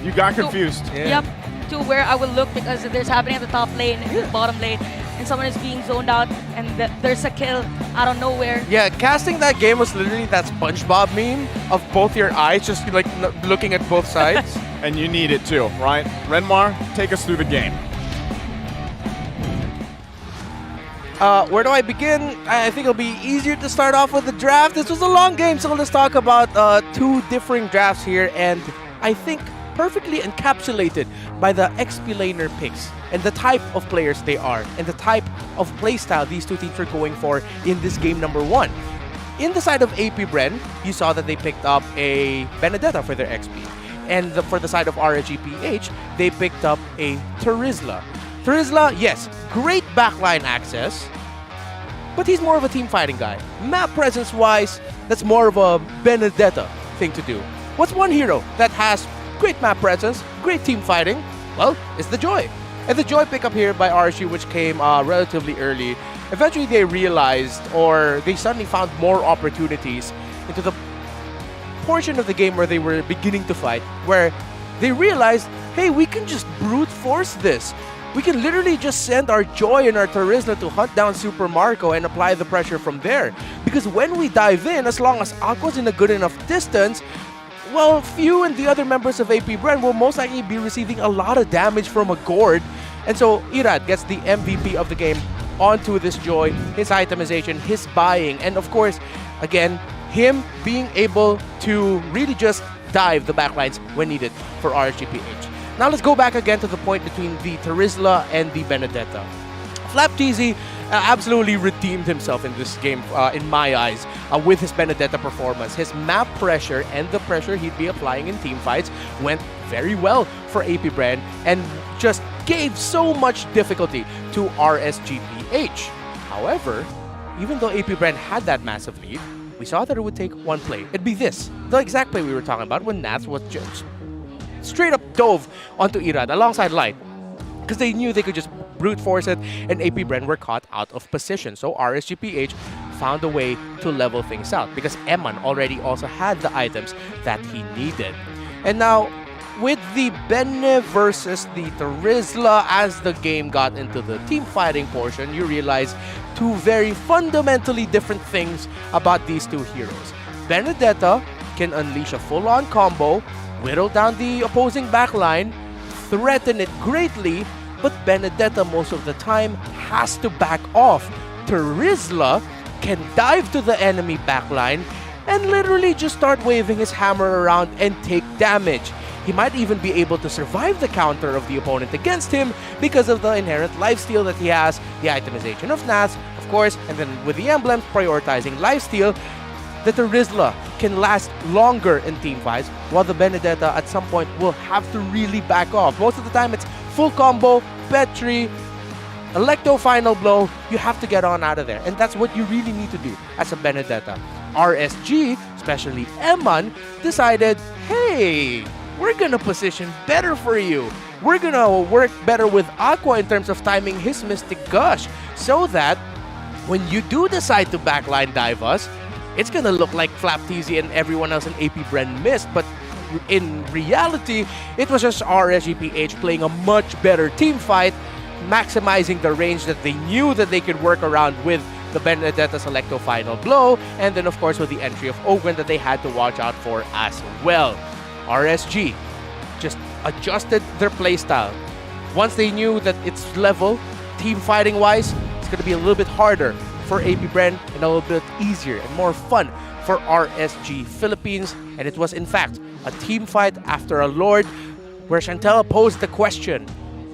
You got confused. Yep. To where I will look, because there's happening at the top lane and the bottom lane, and someone is being zoned out, and there's a kill out of nowhere. Yeah, casting that game was literally that SpongeBob meme of both your eyes just like looking at both sides. And you need it too, right? Renmar, take us through the game. Where do I begin? I think it'll be easier to start off with the draft. This was a long game, so let's talk about two differing drafts here, and I think perfectly encapsulated by the XP laner picks and the type of players they are and the type of playstyle these two teams are going for in this game number 1. In the side of AP Bren, you saw that they picked up a Benedetta for their XP. And for the side of RSG-PH, they picked up a Terizla. Terizla, yes, great backline access, but he's more of a team fighting guy. Map presence-wise, that's more of a Benedetta thing to do. What's one hero that has great map presence, great team fighting? Well, it's the Joy. And the Joy pickup here by RSG, which came relatively early. Eventually they realized, or they suddenly found more opportunities into the portion of the game where they were beginning to fight, where they realized, hey, we can just brute force this. We can literally just send our Joy and our Terizla to hunt down Super Marco and apply the pressure from there. Because when we dive in, as long as Aqua's in a good enough distance, well, Few and the other members of AP Bren will most likely be receiving a lot of damage from a Gourd. And so Irad gets the MVP of the game onto this Joy, his itemization, his buying, and of course, again, him being able to really just dive the backlines when needed for RSG-PH. Now let's go back again to the point between the Terizla and the Benedetta. Flap TZ absolutely redeemed himself in this game, in my eyes, with his Benedetta performance. His map pressure and the pressure he'd be applying in team fights went very well for AP Bren and just gave so much difficulty to RSG-PH. However, even though AP Bren had that massive lead, we saw that it would take one play. It'd be this, the exact play we were talking about when Nats was just straight up dove onto Irad alongside Light, because they knew they could just brute force it, and AP Bren were caught out of position. So RSG-PH found a way to level things out because Eman already also had the items that he needed. And now, with the Bene versus the Terizla, as the game got into the team fighting portion, you realize two very fundamentally different things about these two heroes. Benedetta can unleash a full-on combo, whittle down the opposing backline, threaten it greatly, but Benedetta most of the time has to back off. Terizla can dive to the enemy backline and literally just start waving his hammer around and take damage. He might even be able to survive the counter of the opponent against him because of the inherent lifesteal that he has, the itemization of Nats, of course, and then with the emblems prioritizing lifesteal, the Terizla can last longer in teamfights, while the Benedetta at some point will have to really back off. Most of the time it's full combo, Petri, Electo final blow, you have to get on out of there. And that's what you really need to do as a Benedetta. RSG, especially Eman, decided, hey, we're gonna position better for you. We're gonna work better with Aqua in terms of timing his Mystic Gush, so that when you do decide to backline dive us, it's gonna look like Flapteezy and everyone else in APBR missed, but in reality, it was just RSG-PH playing a much better team fight, maximizing the range that they knew that they could work around with the Benedetta Selecto final blow, and then of course with the entry of Ogren that they had to watch out for as well. RSG just adjusted their playstyle. Once they knew that it's level, team fighting wise, it's going to be a little bit harder for APBR and a little bit easier and more fun for RSG Philippines. And it was in fact a team fight after a Lord where Chantel posed the question,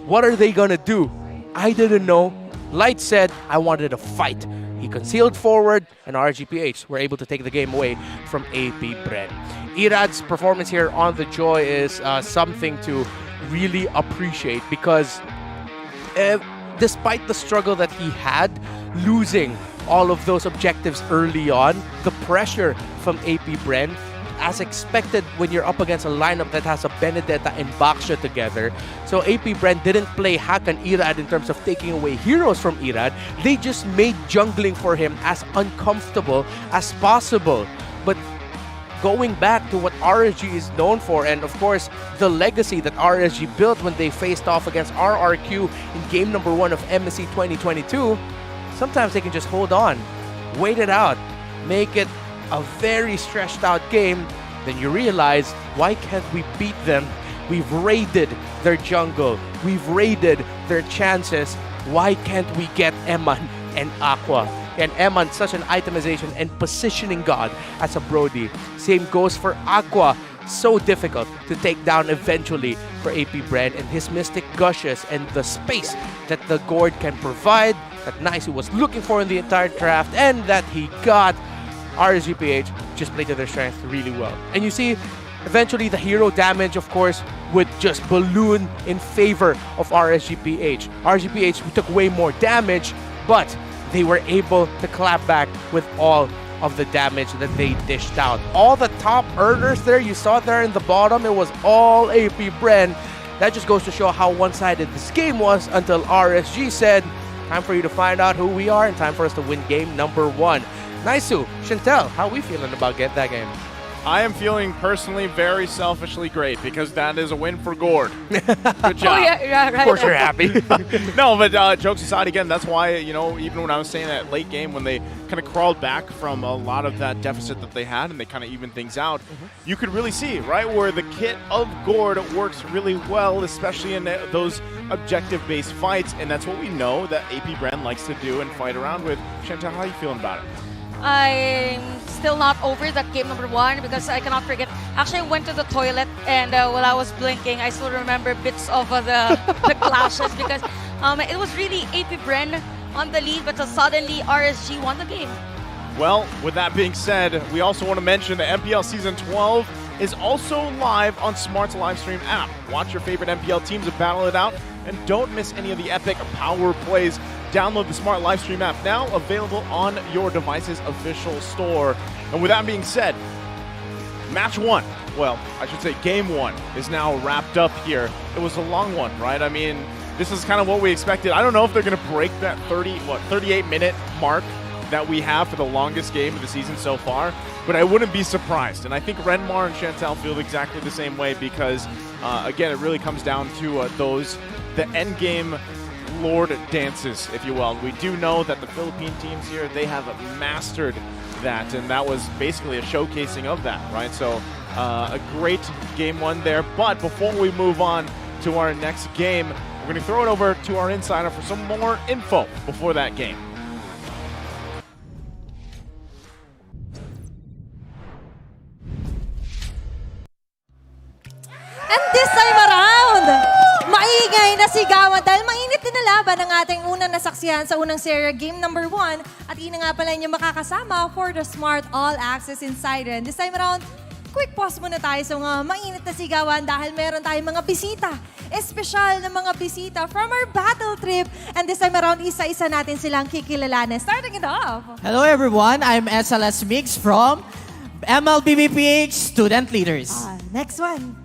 what are they going to do? I didn't know. Light said, I wanted a fight. He concealed forward, and RSG-PH were able to take the game away from APBR. Irad's performance here on the Joy is something to really appreciate because despite the struggle that he had, losing all of those objectives early on, the pressure from APBR, as expected when you're up against a lineup that has a Benedetta and Baksha together. So APBR didn't play Hack and Irad in terms of taking away heroes from Irad. They just made jungling for him as uncomfortable as possible. But going back to what RSG is known for, and of course the legacy that RSG built when they faced off against RRQ in game number 1 of MSC 2022, sometimes they can just hold on, wait it out, make it a very stretched out game. Then you realize, why can't we beat them? We've raided their jungle, we've raided their chances. Why can't we get Eman and Aqua? And Eman, such an itemization and positioning god as a Brody. Same goes for Aqua. So difficult to take down eventually for APBR, and his Mystic Gushes and the space that the Gourd can provide, that Naisu was looking for in the entire draft and that he got. RSG-PH just played to their strength really well. And you see, eventually the hero damage, of course, would just balloon in favor of RSG-PH. RSG-PH took way more damage, but they were able to clap back with all of the damage that they dished out. All the top earners there, you saw there in the bottom, it was all APBR. That just goes to show how one-sided this game was until RSG said, time for you to find out who we are and time for us to win game number 1. Naisu, Chantel, how are we feeling about that game? I am feeling personally very selfishly great because that is a win for Gourd. Good job. Oh, yeah, right. Of course you're happy. No, but jokes aside, again, that's why, you know, even when I was saying that late game when they kind of crawled back from a lot of that deficit that they had and they kind of evened things out, you could really see, right, where the kit of Gourd works really well, especially in those objective-based fights, and that's what we know that APBR likes to do and fight around with. Chantal, how are you feeling about it? I'm still not over that game number 1 because I cannot forget. Actually, I went to the toilet and while I was blinking, I still remember bits of the clashes because it was really APBR on the lead, but suddenly RSG won the game. Well, with that being said, we also want to mention that MPL Season 12 is also live on Smart's live stream app. Watch your favorite MPL teams and battle it out, and don't miss any of the epic power plays. Download the Smart Livestream app, now available on your device's official store. And with that being said, match 1, well, I should say game 1, is now wrapped up here. It was a long one, right? I mean, this is kind of what we expected. I don't know if they're going to break that 38-minute mark that we have for the longest game of the season so far, but I wouldn't be surprised. And I think Renmar and Chantel feel exactly the same way because, again, it really comes down to the end game Lord dances, if you will. We do know that the Philippine teams here, they have mastered that, and that was basically a showcasing of that, right? So a great game one there. But before we move on to our next game, we're going to throw it over to our insider for some more info before that game. And this time around, maingay na sigawan dahil mainit din na laban ang ating unang nasaksihan sa unang serye, game number 1. At ina nga pala niyo makakasama for the Smart All Access Insider. And this time around, quick pause muna tayo sa mga mainit na sigawan dahil meron tayong mga bisita. Espesyal na mga bisita from our battle trip. And this time around, isa-isa natin silang kikilalanin. Starting it off. Hello everyone, I'm SLS Mix from MLBB-PH Student Leaders. Next one.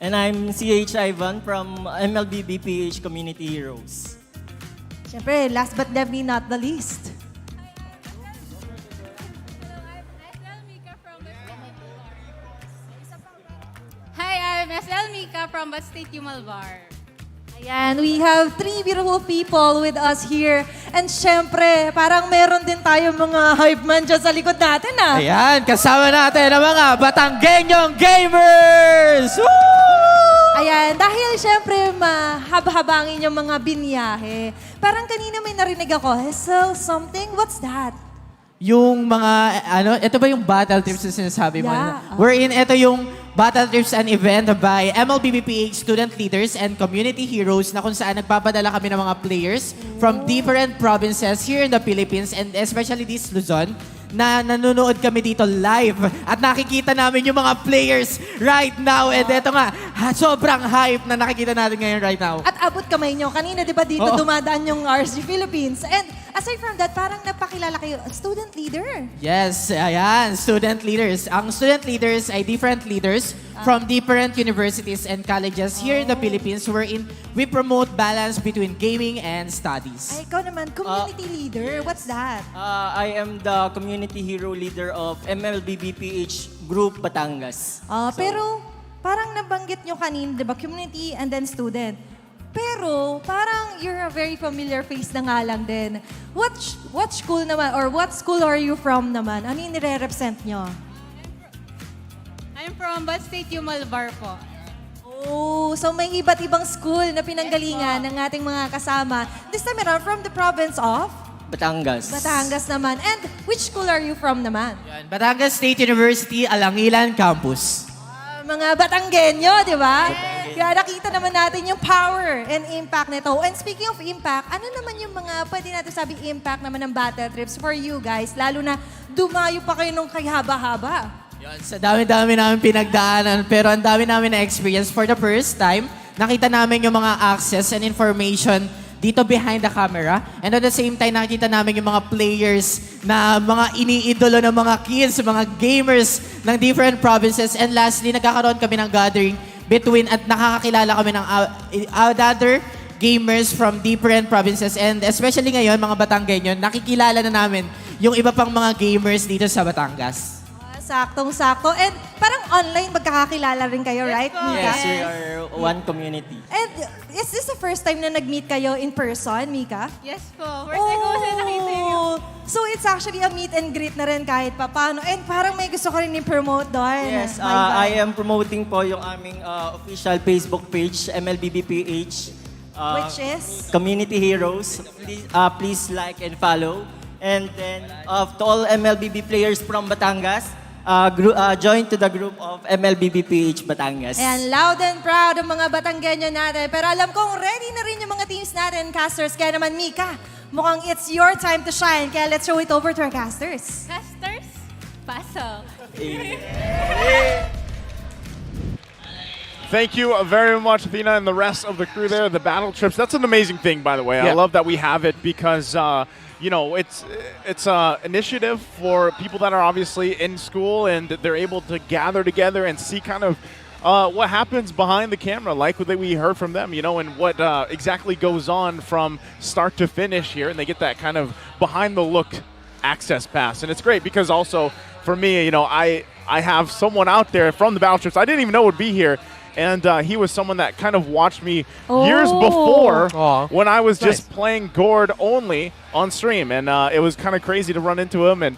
And I'm CH Ivan from MLBB-PH Community Heroes. Siyempre, last but definitely not the least. Hi, I'm SL Mika from Bat State Umalbar. Ayan, we have 3 beautiful people with us here. And syempre, parang meron din tayo mga hype man dyan sa likod natin, ah. Ayan, kasama natin ang mga Batanggenyong Gamers! Woo! Ayan, dahil syempre mahab-habangin yung mga binyahe. Parang kanina may narinig ako, Hessel something, what's that? Yung mga, ito ba yung battle trips na sinasabi mo? Yeah. Wherein ito yung battle trips and event by MLBB-PH Student Leaders and Community Heroes na kung saan nagpapadala kami ng mga players from different provinces here in the Philippines and especially this Luzon na nanonood kami dito live at nakikita namin yung mga players right now. And eto nga, sobrang hype na nakikita natin ngayon right now. At abot kamay nyo. Kanina, di ba dito dumadaan yung RSG Philippines? And aside from that, parang napakilala kayo, student leader. Yes, ayan, student leaders. Ang student leaders ay different leaders from different universities and colleges here in the Philippines wherein we promote balance between gaming and studies. Ay, ikaw naman, community leader. What's that? I am the community hero leader of MLBB-PH Group Batangas. Pero parang nabanggit nyo kanina, di ba? Community and then student. Pero parang you're a very familiar face na nga lang din. What school naman or what school are you from naman? Ano yung nire-represent nyo? I'm from Bat State Umalbar po. Oh, so may iba't ibang school na pinanggalingan ng ating mga kasama. This time around, from the province of? Batangas. Batangas naman. And which school are you from naman? Batangas State University, Alangilan Campus. Mga Batanggenyo, di ba? Kaya nakita naman natin yung power and impact nito. And speaking of impact, ano naman yung mga pwede natin sabi impact naman ng battle trips for you guys? Lalo na dumayo pa kayo nung kay haba-haba. Sa dami-dami namin pinagdaanan, pero ang dami namin na-experience for the first time. Nakita namin yung mga access and information dito behind the camera. And at the same time, nakita namin yung mga players na mga iniidolo ng mga kids, mga gamers ng different provinces. And lastly, nagkakaroon kami ng gathering between at nakakakilala kami ng other gamers from different provinces. And especially ngayon, mga Batanggenyo, nakikilala na namin yung iba pang mga gamers dito sa Batangas. Saktong-sakto. And parang online magkakakilala rin kayo, right, Mika? Yes, we are one community. And is this the first time na nag-meet kayo in person, Mika? Yes po. First time ko kasi nakita niyo. So it's actually a meet and greet na rin kahit papano. And parang may gusto ko rin i-promote doon. Yes, I am promoting po yung aming official Facebook page, MLBB-PH. Which is? Community Heroes. Please like and follow. And then, to all MLBB players from Batangas, join to the group of MLBB-PH Batangas. Ayan, loud and proud ang mga Batanggenyo natin. Pero alam kong ready na rin yung mga teams natin, casters. Kaya naman, Mika, mukhang it's your time to shine. Kaya let's show it over to our casters. Casters, paso. Thank you very much, Athena, and the rest of the crew there. The battle trips, that's an amazing thing, by the way. I love that we have it because you know, it's an initiative for people that are obviously in school and they're able to gather together and see kind of what happens behind the camera, like what we heard from them, and what exactly goes on from start to finish here. And they get that kind of behind-the-look access pass. And it's great because also, for me, I have someone out there from the Battleships I didn't even know would be here. And he was someone that kind of watched me years before when I was just playing Gord only on stream. And it was kind of crazy to run into him and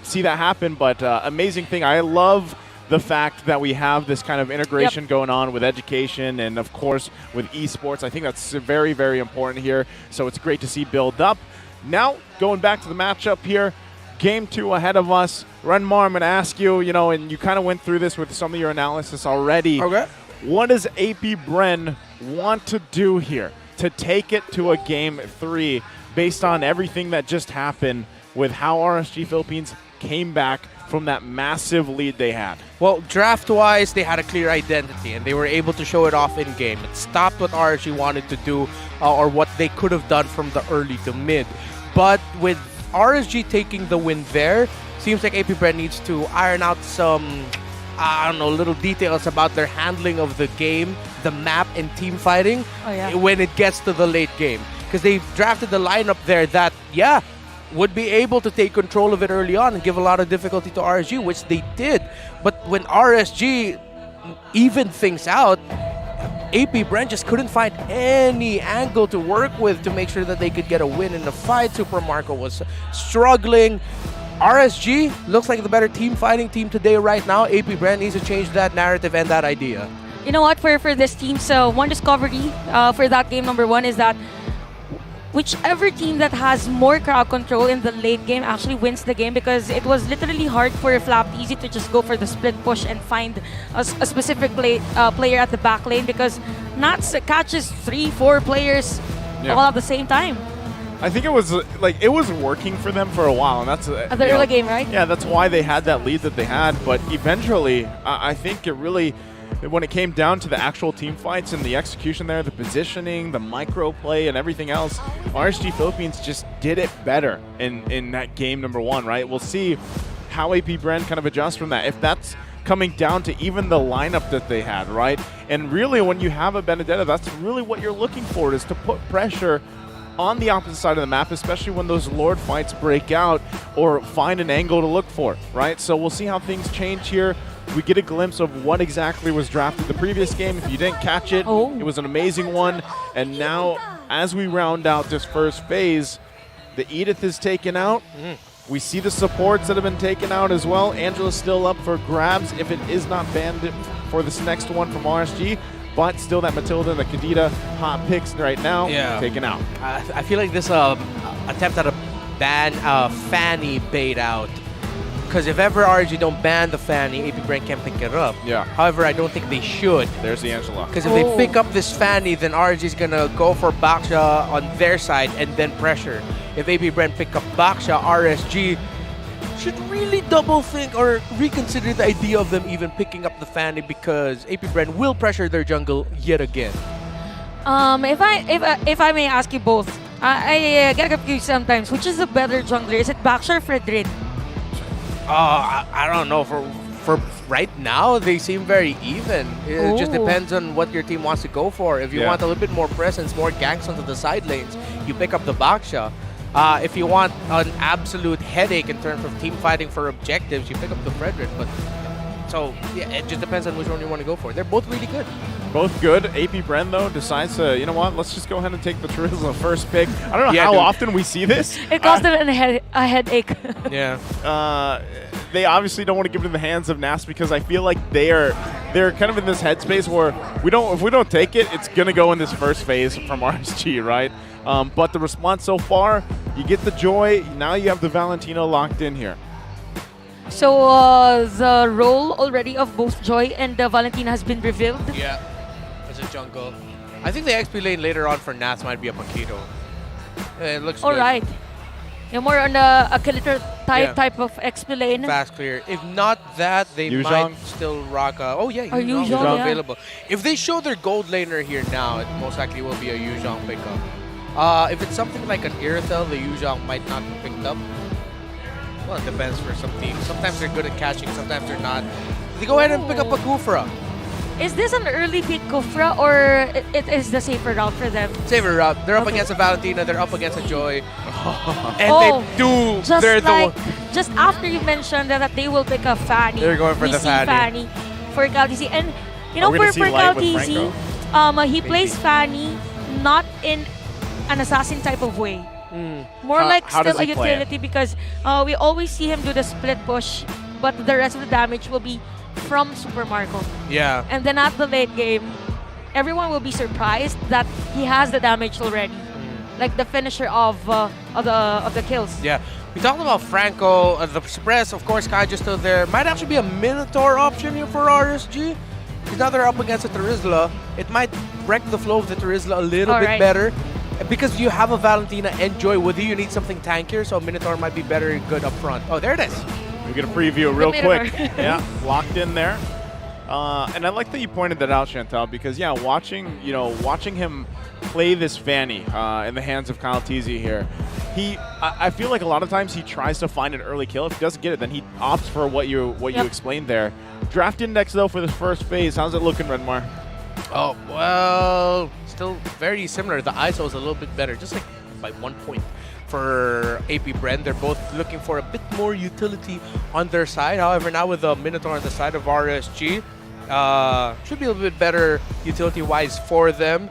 see that happen. But amazing thing. I love the fact that we have this kind of integration going on with education and, of course, with esports. I think that's very, very important here. So it's great to see build up. Now, going back to the matchup here. Game 2 ahead of us. Renmar, I'm going to ask you, and you kind of went through this with some of your analysis already. Okay. What does AP Bren want to do here to take it to a Game 3 based on everything that just happened with how RSG Philippines came back from that massive lead they had? Well, draft-wise, they had a clear identity, and they were able to show it off in-game. It stopped what RSG wanted to do or what they could have done from the early to mid. But with RSG taking the win there, seems like AP Bren needs to iron out some, little details about their handling of the game, the map, and team fighting when it gets to the late game. Because they've drafted the lineup there that, would be able to take control of it early on and give a lot of difficulty to RSG, which they did. But when RSG evened things out, AP Bren just couldn't find any angle to work with to make sure that they could get a win in the fight. Super Marco was struggling. RSG looks like the better team fighting team today right now. AP Bren needs to change that narrative and that idea. You know what, for this team, so one discovery for that game number 1 is that whichever team that has more crowd control in the late game actually wins the game, because it was literally hard for Flapteasy to just go for the split push and find a specific player at the back lane, because Nats catches 3-4 players all at the same time. I think it was working for them for a while, and that's at the early game, right? Yeah, that's why they had that lead that they had. But eventually, I think it really, when it came down to the actual team fights and the execution there, the positioning, the micro play, and everything else, RSG Philippines just did it better in that game number 1, right? We'll see how AP Bren kind of adjusts from that. If that's coming down to even the lineup that they had, right? And really, when you have a Benedetta, that's really what you're looking for, is to put pressure on the opposite side of the map, especially when those Lord fights break out or find an angle to look for, right? So we'll see how things change here. We get a glimpse of what exactly was drafted the previous game. If you didn't catch it, it was an amazing one. And now, as we round out this first phase, the Edith is taken out. We see the supports that have been taken out as well. Angela's still up for grabs if it is not banned for this next one from RSG. But still, that Matilda and the Kadita hot picks right now taken out. I feel like this attempt at a ban Fanny bait out. Because if ever RSG don't ban the Fanny, AP Bren can pick it up. Yeah. However, I don't think they should. There's the Angela. Because if they pick up this Fanny, then RSG is going to go for Baksha on their side and then pressure. If AP Bren pick up Baksha, RSG should really double think or reconsider the idea of them even picking up the Fanny, because AP Bren will pressure their jungle yet again. If I may ask you both, I get confused sometimes. Which is the better jungler? Is it Baksha or Fredrin? I don't know. For right now, they seem very even. It just depends on what your team wants to go for. If you want a little bit more presence, more ganks onto the side lanes, you pick up the Baksha. If you want an absolute headache in terms of team fighting for objectives, you pick up the Frederick. But so yeah, it just depends on which one you want to go for. They're both really good. Both good. AP Bren, though, decides to, you know what, let's just go ahead and take the Trizzle first pick. I don't know how often we see this. It caused them a headache. Yeah. They obviously don't want to give it in the hands of Nas, because I feel like they're kind of in this headspace where if we don't take it, it's going to go in this first phase from RSG, right? But the response so far, you get the Joy. Now you have the Valentino locked in here. So the role already of both Joy and Valentina has been revealed. Yeah, as a jungle. I think the XP lane later on for Nats might be a Paquito. It looks good. All right. You're more on a killer type of XP lane. Fast clear. If not that, they might still rock a... Oh, yeah, Yuzhong available. If they show their gold laner here now, it most likely will be a Yuzhong pickup. If it's something like an Irithel, the Yuzhong might not be picked up. Well, it depends for some teams. Sometimes they're good at catching, sometimes they're not. They go ahead and pick up a Gufra. Is this an early pick Kufra or it is the safer route for them? Saver route. They're up against a Valentina. They're up against a Joy. And they do. Just They're like, just after you mentioned that they will pick a Fanny. They're going for we the see Fanny. for Caltisi. And you know, Are we gonna for see Light with Caltisi, he plays Fanny not in an assassin type of way. More like how still does a he play it? utility because we always see him do the split push, but the rest of the damage will be from Super Marco. Yeah. And then at the late game, everyone will be surprised that he has the damage already, like the finisher of the kills. Yeah. We talked about Franco, the suppress, of course, Kaiju's still there. Might actually be a Minotaur option here for RSG. Because now they're up against a Terizla. It might wreck the flow of the Terizla a little bit better. Because you have a Valentina and Joy with you, you need something tankier, so Minotaur might be better and good up front. Oh, there it is. We get a preview real quick. Yeah, locked in there. And I like that you pointed that out, Chantal, because yeah, watching him play this Fanny in the hands of Kyle Teasy here, I feel like a lot of times he tries to find an early kill. If he doesn't get it, then he opts for what you explained there. Draft index though for this first phase, how's it looking, Redmar? Oh, well, still very similar. The ISO is a little bit better, just like by 1 point for APBR. They're both looking for a bit more utility on their side. However, now with the Minotaur on the side of RSG, should be a little bit better utility-wise for them.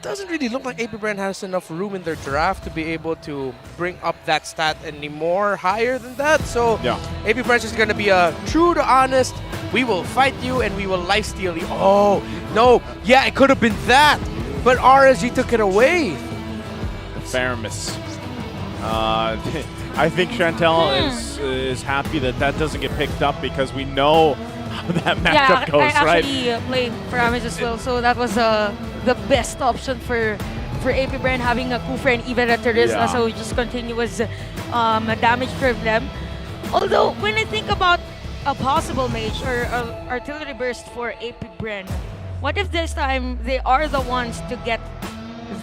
Doesn't really look like APBR has enough room in their draft to be able to bring up that stat any more higher than that. So yeah. APBR is going to be a true to honest, we will fight you and we will lifesteal you. Oh, no. Yeah, it could have been that. But RSG took it away. The Faramis. I think Chantal is happy that doesn't get picked up because we know how that matchup goes, I right? actually played Faramis as well, so that was the best option for APBR having a Kufra and even a Terizla, so just continuous damage from them. Although, when I think about a possible mage or artillery burst for APBR, what if this time they are the ones to get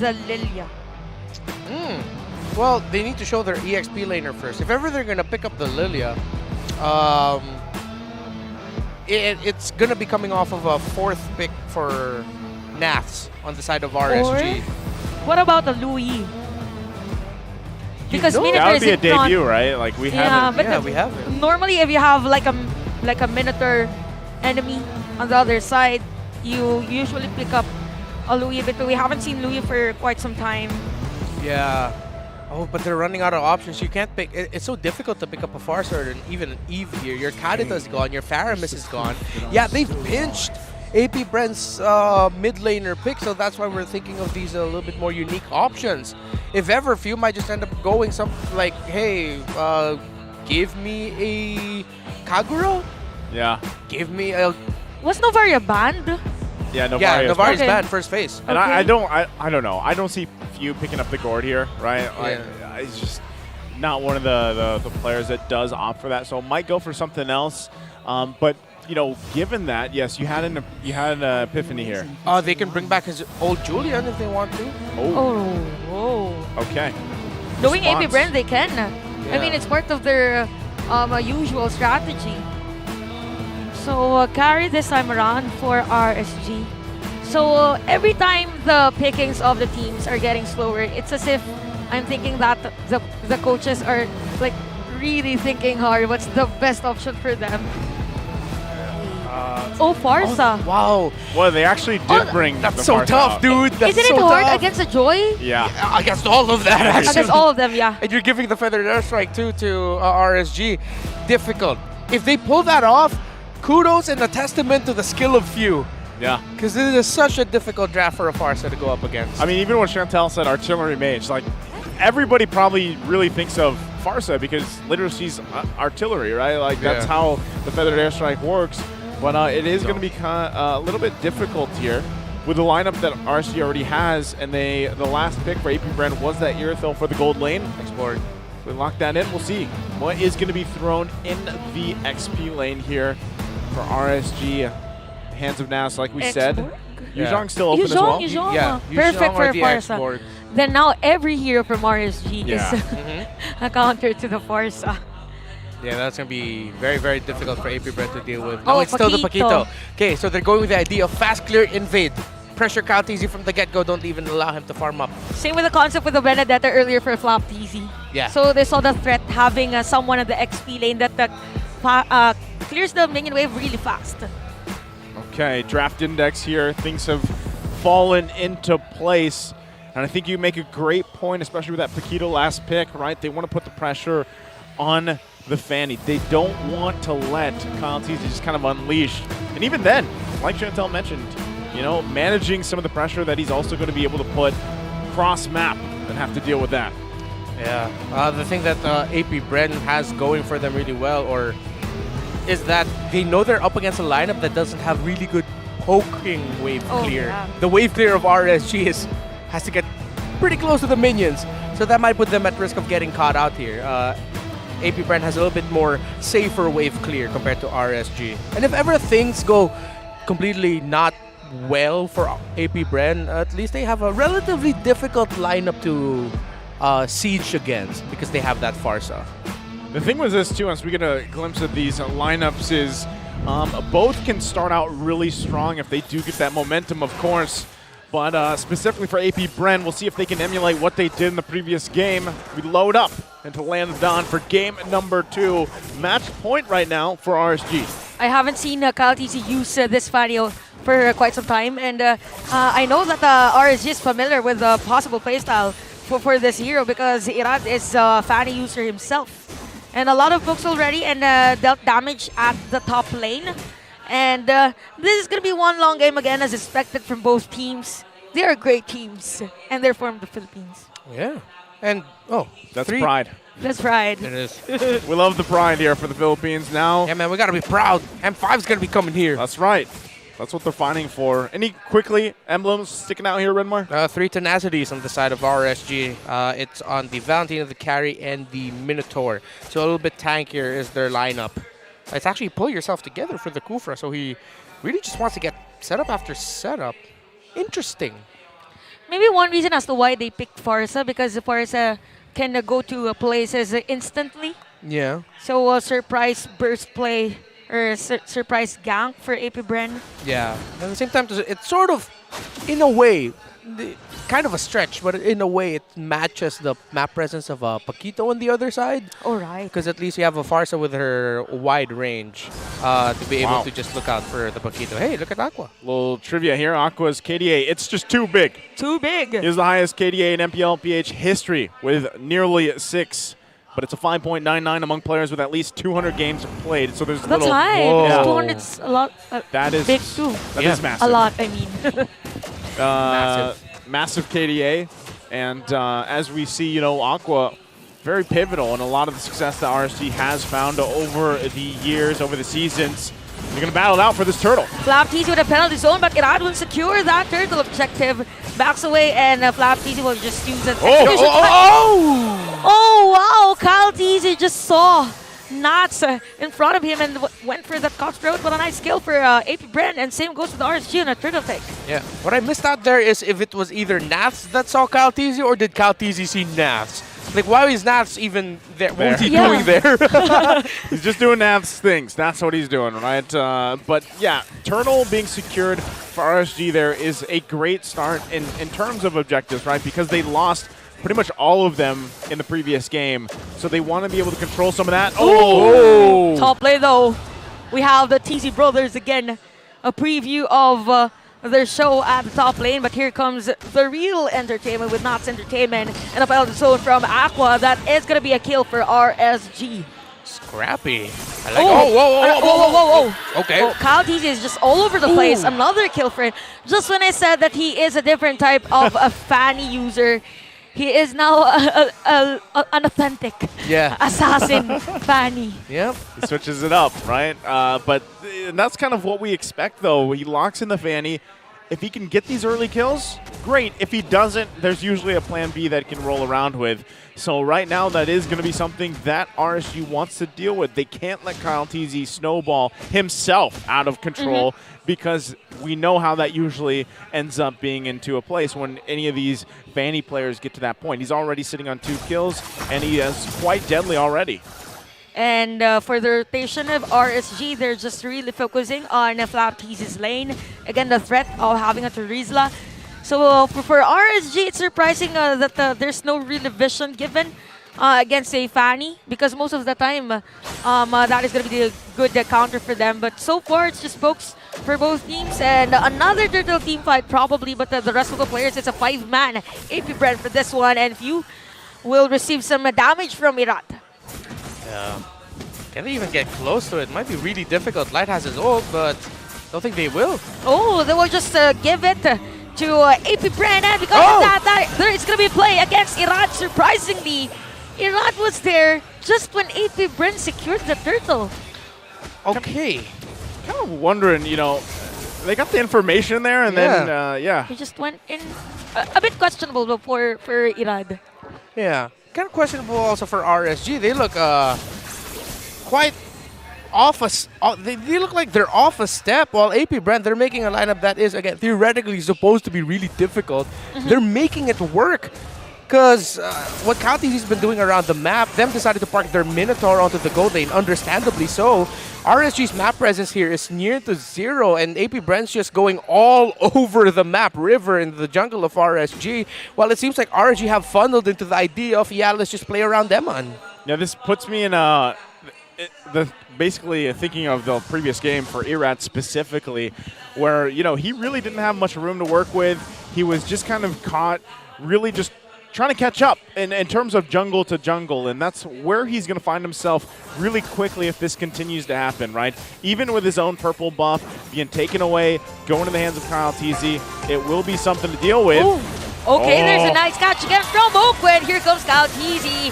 the Lilia? Well, they need to show their EXP laner first. If ever they're going to pick up the Lilia, it's going to be coming off of a 4th pick for Naths on the side of RSG. Or what about the Louis? Because Minotaur that would be a is in front. debut, right? Like we have it. Yeah, we have it. Normally, if you have like a Minotaur enemy on the other side, you usually pick up a Louis, but we haven't seen Louis for quite some time. Yeah. Oh, but they're running out of options. You can't pick. It's so difficult to pick up a Farsword and even an Eve here. Your Kadita's gone. Your Faramis is gone. Yeah, they've pinched APBR's mid laner pick, so that's why we're thinking of these a little bit more unique options. If ever, few might just end up going something like, hey, give me a Kagura? Yeah. Give me a... Was Novaria banned? Yeah, Novaria. Yeah, Novaria's banned first phase. And I don't know. I don't see Few picking up the gourd here, right? Yeah. It's just not one of the players that does opt for that. So might go for something else. But you know, given that, yes, you had an epiphany here. They can bring back his old Julian if they want to. Oh. Okay. Knowing Response. APBR, they can. I mean, it's part of their usual strategy. So carry this time around for RSG. So every time the pickings of the teams are getting slower, it's as if I'm thinking that the coaches are like really thinking hard what's the best option for them. Farsa. Oh, wow. Well, they actually did bring That's the so Farsa tough, out. dude. That's Isn't so it hard tough. against a Joy? Yeah. Against all of that, actually. Against all of them, yeah. And you're giving the Feathered Airstrike, too, to RSG. Difficult. If they pull that off, kudos and a testament to the skill of Few. Yeah. Because this is such a difficult draft for a Farsa to go up against. I mean, even when Chantal said artillery mage, like, everybody probably really thinks of Farsa because literally she's artillery, right? Like, that's how the Feathered Airstrike works. But it is going to be a little bit difficult here with the lineup that RSG already has, and the last pick for APBR was that Irithyll for the gold lane. Explored. We lock that in. We'll see what is going to be thrown in the XP lane here for RSG. Hands of Nas, like we said. Yuzhong's still open as well. Yuzhong. Yeah, Perfect for the Farsa. export. Then now every hero from RSG Yeah. is a counter to the Farsa. Yeah, that's going to be very, very difficult for AP Brent to deal with. Oh, No, it's still the Paquito. Paquito. Okay, so they're going with the idea of fast clear invade. Pressure Calteasy from the get-go, don't even allow him to farm up. Same with the concept with the Benedetta earlier for Flop TZ. Yeah. So they saw the threat having someone in the XP lane that clears the minion wave really fast. Okay, draft index here. Things have fallen into place. And I think you make a great point, especially with that Paquito last pick, right? They want to put the pressure on the Fanny. They don't want to let Kyle Teasy just kind of unleash. And even then, like Chantel mentioned, you know, managing some of the pressure that he's also going to be able to put cross-map and have to deal with that. Yeah. The thing that AP Bren has going for them really well is that they know they're up against a lineup that doesn't have really good poking wave clear. Yeah. The wave clear of RSG has to get pretty close to the minions, so that might put them at risk of getting caught out here. AP Brand has a little bit more safer wave clear compared to RSG. And if ever things go completely not well for AP Brand, at least they have a relatively difficult lineup to siege against because they have that Farsa. The thing with this too, as we get a glimpse of these lineups, is both can start out really strong if they do get that momentum, of course. But specifically for AP Bren, we'll see if they can emulate what they did in the previous game. We load up into Land of Dawn for game number 2. Match point right now for RSG. I haven't seen Kyle TC use this Fanny for quite some time, and I know that RSG is familiar with the possible playstyle for this hero because Irad is a Fanny user himself. And a lot of books already and dealt damage at the top lane. And this is going to be one long game again as expected from both teams. They are great teams, and they're from the Philippines. Yeah. And, that's pride. That's pride. It is. We love the pride here for the Philippines now. Yeah, man, we got to be proud. M5's going to be coming here. That's right. That's what they're fighting for. Any quickly emblems sticking out here, Renmar? 3 tenacities on the side of RSG. It's on the Valentine, the carry, and the Minotaur. So a little bit tankier is their lineup. It's actually pull yourself together for the Kufra, so he really just wants to get setup after setup. Interesting. Maybe one reason as to why they picked Farsa, because Farsa can go to places instantly. Yeah. So surprise burst play or surprise gank for AP Bren. Yeah. At the same time, it's sort of, in a way, kind of a stretch, but in a way it matches the map presence of Paquito on the other side. All right. Because at least you have a Farsa with her wide range to be able to just look out for the Paquito. Hey, look at Aqua. Little trivia here. Aqua's KDA, it's just too big. Too big. He's the highest KDA in MPL-PH history with nearly 6. But it's a 5.99 among players with at least 200 games played. So there's That's little. high. Yeah. 200's a lot. That is big too. That is massive. A lot, I mean. Massive KDA. And as we see, you know, Aqua very pivotal in a lot of the success that RSG has found over the years, over the seasons. You're going to battle it out for this turtle. Flap TC with a penalty zone, but Irad will secure that turtle objective. Backs away, and Flap TC will just use an execution. Oh, wow! Kyle TC just saw Nats in front of him and went for that cock throat, but a nice kill for AP Bren, and same goes with RSG on a turtle take. Yeah. What I missed out there is if it was either Nats that saw Kyle TZ or did Kyle TZ see Nats? Like, why is Nats even there? What was he doing there? He's just doing Nats things. That's what he's doing, right? But yeah, turtle being secured for RSG there is a great start in terms of objectives, right? Because they lost pretty much all of them in the previous game. So they want to be able to control some of that. Oh! Top play, though. We have the TZ Brothers again. A preview of their show at the top lane, but here comes the real entertainment with Knots Entertainment and a penalty zone from Aqua. That is going to be a kill for RSG. Scrappy. I like whoa. Okay. Oh, Kyle TZ is just all over the place. Another kill for him. Just when I said that he is a different type of a Fanny user, he is now an authentic assassin Fanny. Yep. He switches it up, right? But that's kind of what we expect, though. He locks in the Fanny. If he can get these early kills, great. If he doesn't, there's usually a plan B that he can roll around with. So right now, that is going to be something that RSG wants to deal with. They can't let Kyle TZ snowball himself out of control because we know how that usually ends up being into a place when any of these Fanny players get to that point. He's already sitting on 2 kills, and he is quite deadly already. And for the rotation of RSG, they're just really focusing on Flaptease's lane. Again, the threat of having a Terizla. So for RSG, it's surprising that there's no real vision given against a Fanny, because most of the time that is going to be the good counter for them. But so far, it's just pokes for both teams, and another turtle team fight probably, but the rest of the players, it's a 5-man AP Brand for this one, and few will receive some damage from Irat. Yeah. Can they even get close to it? Might be really difficult. Light has his ult, but don't think they will. Oh, they will just give it to AP Brand, and because of that, there is going to be a play against Irat. Surprisingly, Irat was there just when AP Brand secured the turtle. Okay. Kind of wondering, you know, they got the information there, and then, yeah. He just went in a bit questionable for Irad. Yeah. Kind of questionable also for RSG. They look quite off they look like they're off a step, while AP Brand, they're making a lineup that is, again, theoretically supposed to be really difficult. They're making it work. Because what Caltee's been doing around the map, them decided to park their Minotaur onto the gold lane, understandably so. RSG's map presence here is near to 0, and AP Brand's just going all over the map, river, in the jungle of RSG, while it seems like RSG have funneled into the idea of, yeah, let's just play around Demon. Yeah, this puts me in basically thinking of the previous game for Irat specifically, where, you know, he really didn't have much room to work with. He was just kind of caught really just trying to catch up in terms of jungle to jungle, and that's where he's going to find himself really quickly if this continues to happen, right? Even with his own purple buff being taken away, going to the hands of Kyle TZ, it will be something to deal with. Ooh. Okay, there's a nice catch again from Oakwood. Here comes Kyle TZ.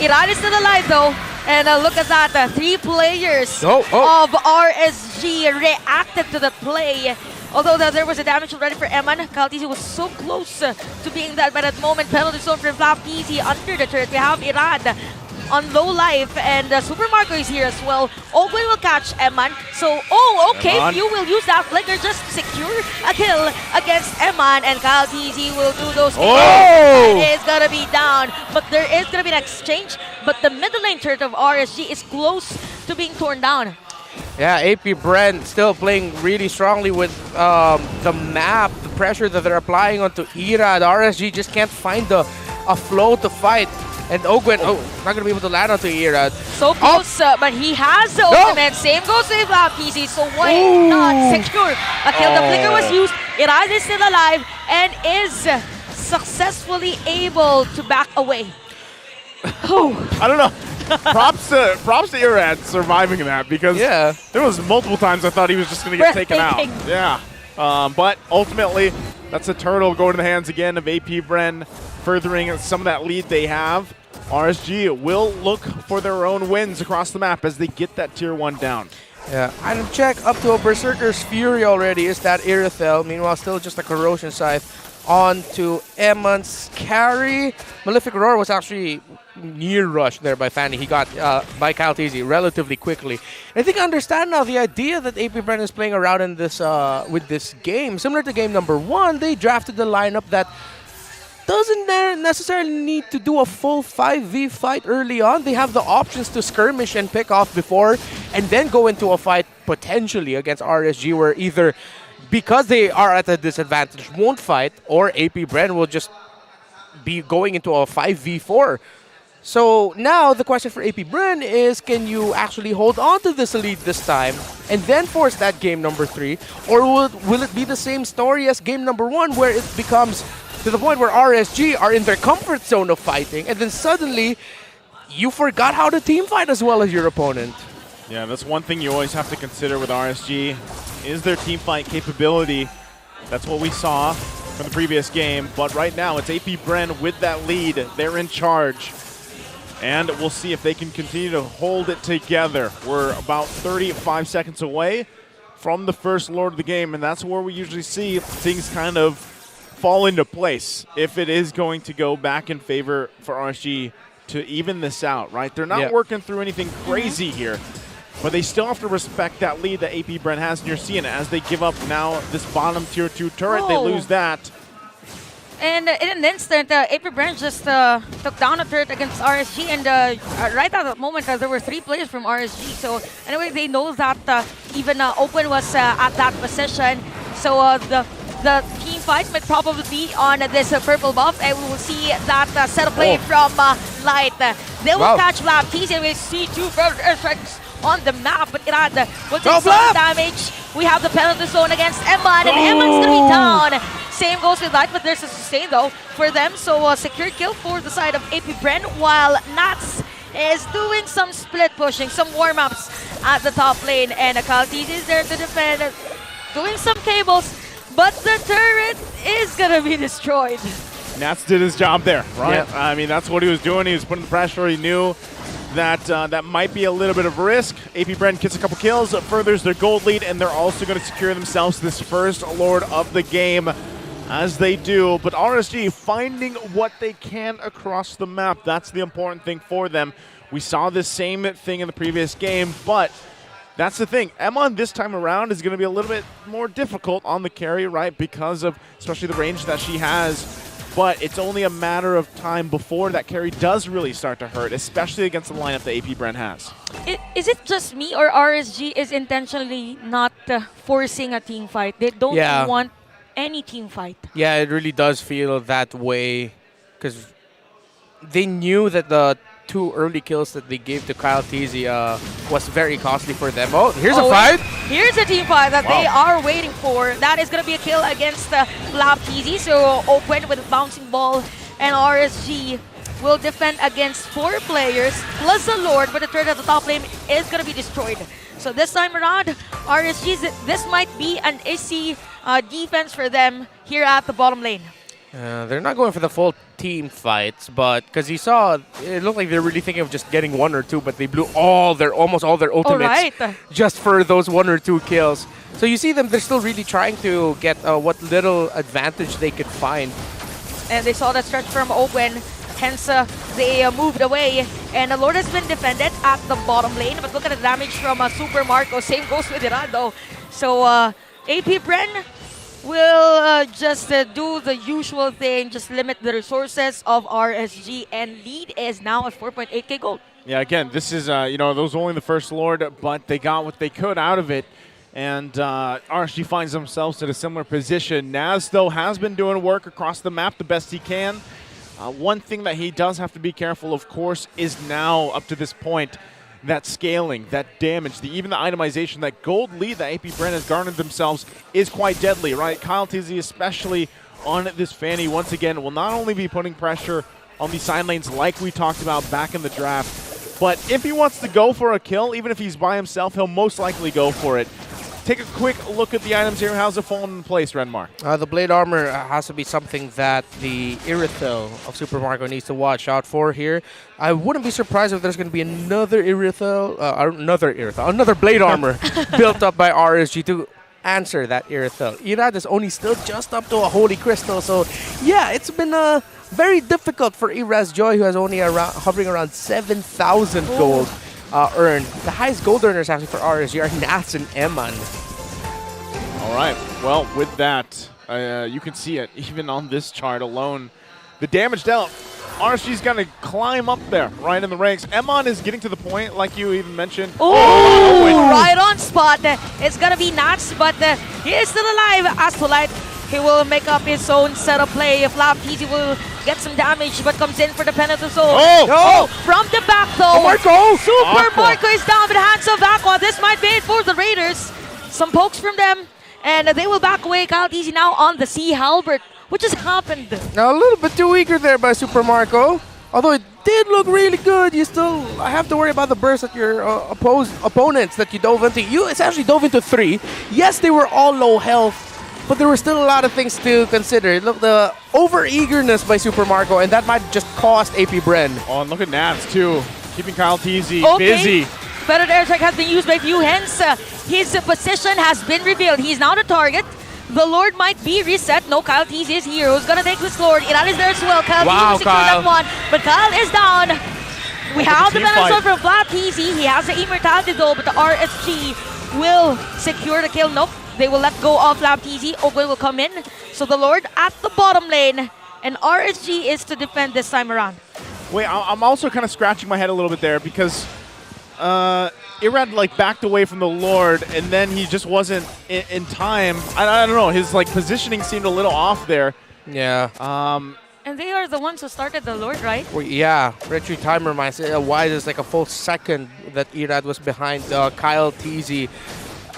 Iran is still alive though, and look at that, 3 players of RSG reacted to the play. Although there was a damage already for Eman, Kaltizi was so close to being that, but at the moment, penalty zone from Flaptease under the turret. We have Irad on low life, and Super Marco is here as well. Oakwood will catch Eman. So, okay, you will use that flicker just to secure a kill against Eman, and Kaltizi will do those things. And it's gonna be down, but there is gonna be an exchange, but the middle lane turret of RSG is close to being torn down. Yeah, AP Brand still playing really strongly with the map, the pressure that they're applying onto Irad. RSG just can't find a flow to fight. And Ogwen, not going to be able to land onto Irad. So close, but he has the ultimate. Same goes to PC, so why not secure a kill? The flicker was used. Irad is still alive and is successfully able to back away. I don't know. Props to Irad surviving that, because there was multiple times I thought he was just going to get taken out. Yeah. But ultimately, that's a turtle going to the hands again of AP Brand, furthering some of that lead they have. RSG will look for their own wins across the map as they get that tier 1 down. Yeah, item check up to a Berserker's Fury already. Is that Irithel? Meanwhile, still just a Corrosion Scythe on to Eman's carry. Malefic Roar was actually near rush there by Fanny. He got by Calteezy relatively quickly. I think I understand now the idea that AP Brand is playing around in this with this game. Similar to game number 1, they drafted the lineup that doesn't necessarily need to do a full 5v fight early on. They have the options to skirmish and pick off before, and then go into a fight potentially against RSG, where either because they are at a disadvantage won't fight, or AP Brand will just be going into a 5v4. So now the question for AP Brand is, can you actually hold on to this lead this time and then force that game number 3? Or will it be the same story as game number 1, where it becomes to the point where RSG are in their comfort zone of fighting, and then suddenly you forgot how to team fight as well as your opponent? Yeah, that's one thing you always have to consider with RSG, is their team fight capability. That's what we saw from the previous game, but right now it's AP Brand with that lead. They're in charge. And we'll see if they can continue to hold it together. We're about 35 seconds away from the first Lord of the game, and that's where we usually see things kind of fall into place if it is going to go back in favor for RSG to even this out, right? They're not working through anything crazy here, but they still have to respect that lead that AP Brand has, and you're seeing it as they give up now this bottom tier 2 turret. They lose that. And in an instant, APBR just took down a turret against RSG, and right at that moment, there were 3 players from RSG. So anyway, they know that even Open was at that position. So the team fight might probably be on this purple buff, and we will see that set of play from Light. They will catch Blaptiste, and we see 2 airstrikes on the map, but Irad will take some damage. We have the penalty zone against Eman, and Eman's gonna be down. Same goes with Light, but there's a sustain though for them. So a secured kill for the side of APBR, while Nats is doing some split pushing, some warm-ups at the top lane, and Kaltis is there to defend, doing some cables, but the turret is gonna be destroyed. Nats did his job there, right? Yeah. I mean, that's what he was doing. He was putting the pressure. He knew that that might be a little bit of risk. APBR gets a couple kills, furthers their gold lead, and they're also going to secure themselves this first Lord of the game, as they do. But RSG finding what they can across the map. That's the important thing for them. We saw this same thing in the previous game, but that's the thing. Emon this time around is going to be a little bit more difficult on the carry, right? Because of especially the range that she has. But it's only a matter of time before that carry does really start to hurt, especially against the lineup that APBR has. Is it just me, or RSG is intentionally not forcing a team fight? They don't want any team fight. Yeah, it really does feel that way, because they knew that the 2 early kills that they gave to Kyle Teasy was very costly for them. Oh, here's a fight. Here's a team fight that they are waiting for. That is going to be a kill against Lab Teasy. So Open with a bouncing ball, and RSG will defend against 4 players plus the Lord, but the turret at the top lane is going to be destroyed. So this time around, RSG, this might be an easy defense for them here at the bottom lane. They're not going for the full team fights, but because you saw, it looked like they're really thinking of just getting 1 or 2, but they blew almost all their ultimates just for those 1 or 2 kills. So you see them, they're still really trying to get what little advantage they could find. And they saw that stretch from Open, hence they moved away. And the Lord has been defended at the bottom lane, but look at the damage from Super Marco. Same goes with Irado. So APBR will just do the usual thing, just limit the resources of RSG, and lead is now at 4.8k gold. Yeah, again, this is, you know, those only the first Lord, but they got what they could out of it. And RSG finds themselves in a similar position. Naz, though, has been doing work across the map the best he can. One thing that he does have to be careful, of course, is now, up to this point, that scaling, that damage, even the itemization, that gold lead that APBR has garnered themselves is quite deadly, right? Kyle Tizzy, especially on this Fanny, once again, will not only be putting pressure on the side lanes like we talked about back in the draft, but if he wants to go for a kill, even if he's by himself, he'll most likely go for it. Take a quick look at the items here. How's it falling in place, Renmar? The blade armor has to be something that the Irithel of Super Marco needs to watch out for here. I wouldn't be surprised if there's going to be another another blade armor built up by RSG to answer that Irithel. Irad is only still just up to a Holy Crystal, so yeah, it's been very difficult for Iraz Joy, who has only hovering around 7,000 gold. Earned. The highest gold earners actually for RSG are Nats and Eman. All right. Well, with that, you can see it even on this chart alone. The damage dealt. RSG's going to climb up there, right in the ranks. Eman is getting to the point, like you even mentioned. Oh, right on spot. It's going to be Nats, but he is still alive. As to Light, he will make up his own set of play. If Lab Easy will get some damage, but comes in for the penalty zone. From the back though. Super Marco is down with the hands of Aqua. This might be it for the Raiders. Some pokes from them, and they will back away. Kyle Easy now on the Sea Halbert. What just happened? Now a little bit too eager there by Super Marco. Although it did look really good, you still have to worry about the burst at your opponents that you dove into. You essentially dove into 3. Yes, they were all low health, but there were still a lot of things to consider. Look, the over-eagerness by Super Marco, and that might just cost APBR. Oh, and look at Nats, too. Keeping Kyle Teasy busy. Better airstrike has been used by few, hence his position has been revealed. He's now the target. The Lord might be reset. No, Kyle Teasy is here. Who's gonna take this Lord? Iran is there as well. Kyle Teasy secured that one, but Kyle is down. We have the penalty from Vlad Teasy. He has the immortality though, but the RSG will secure the kill. Nope. They will let go of Lab Teasy. Open will come in. So the Lord at the bottom lane And RSG is to defend this time around. Wait, I'm also kind of scratching my head a little bit there because Irad like backed away from the Lord, and then he just wasn't in time. I don't know. His like positioning seemed a little off there. Yeah. And they are the ones who started the Lord, right? Well, yeah, retry time reminds me why there's like a full second that Irad was behind Kyle TZ.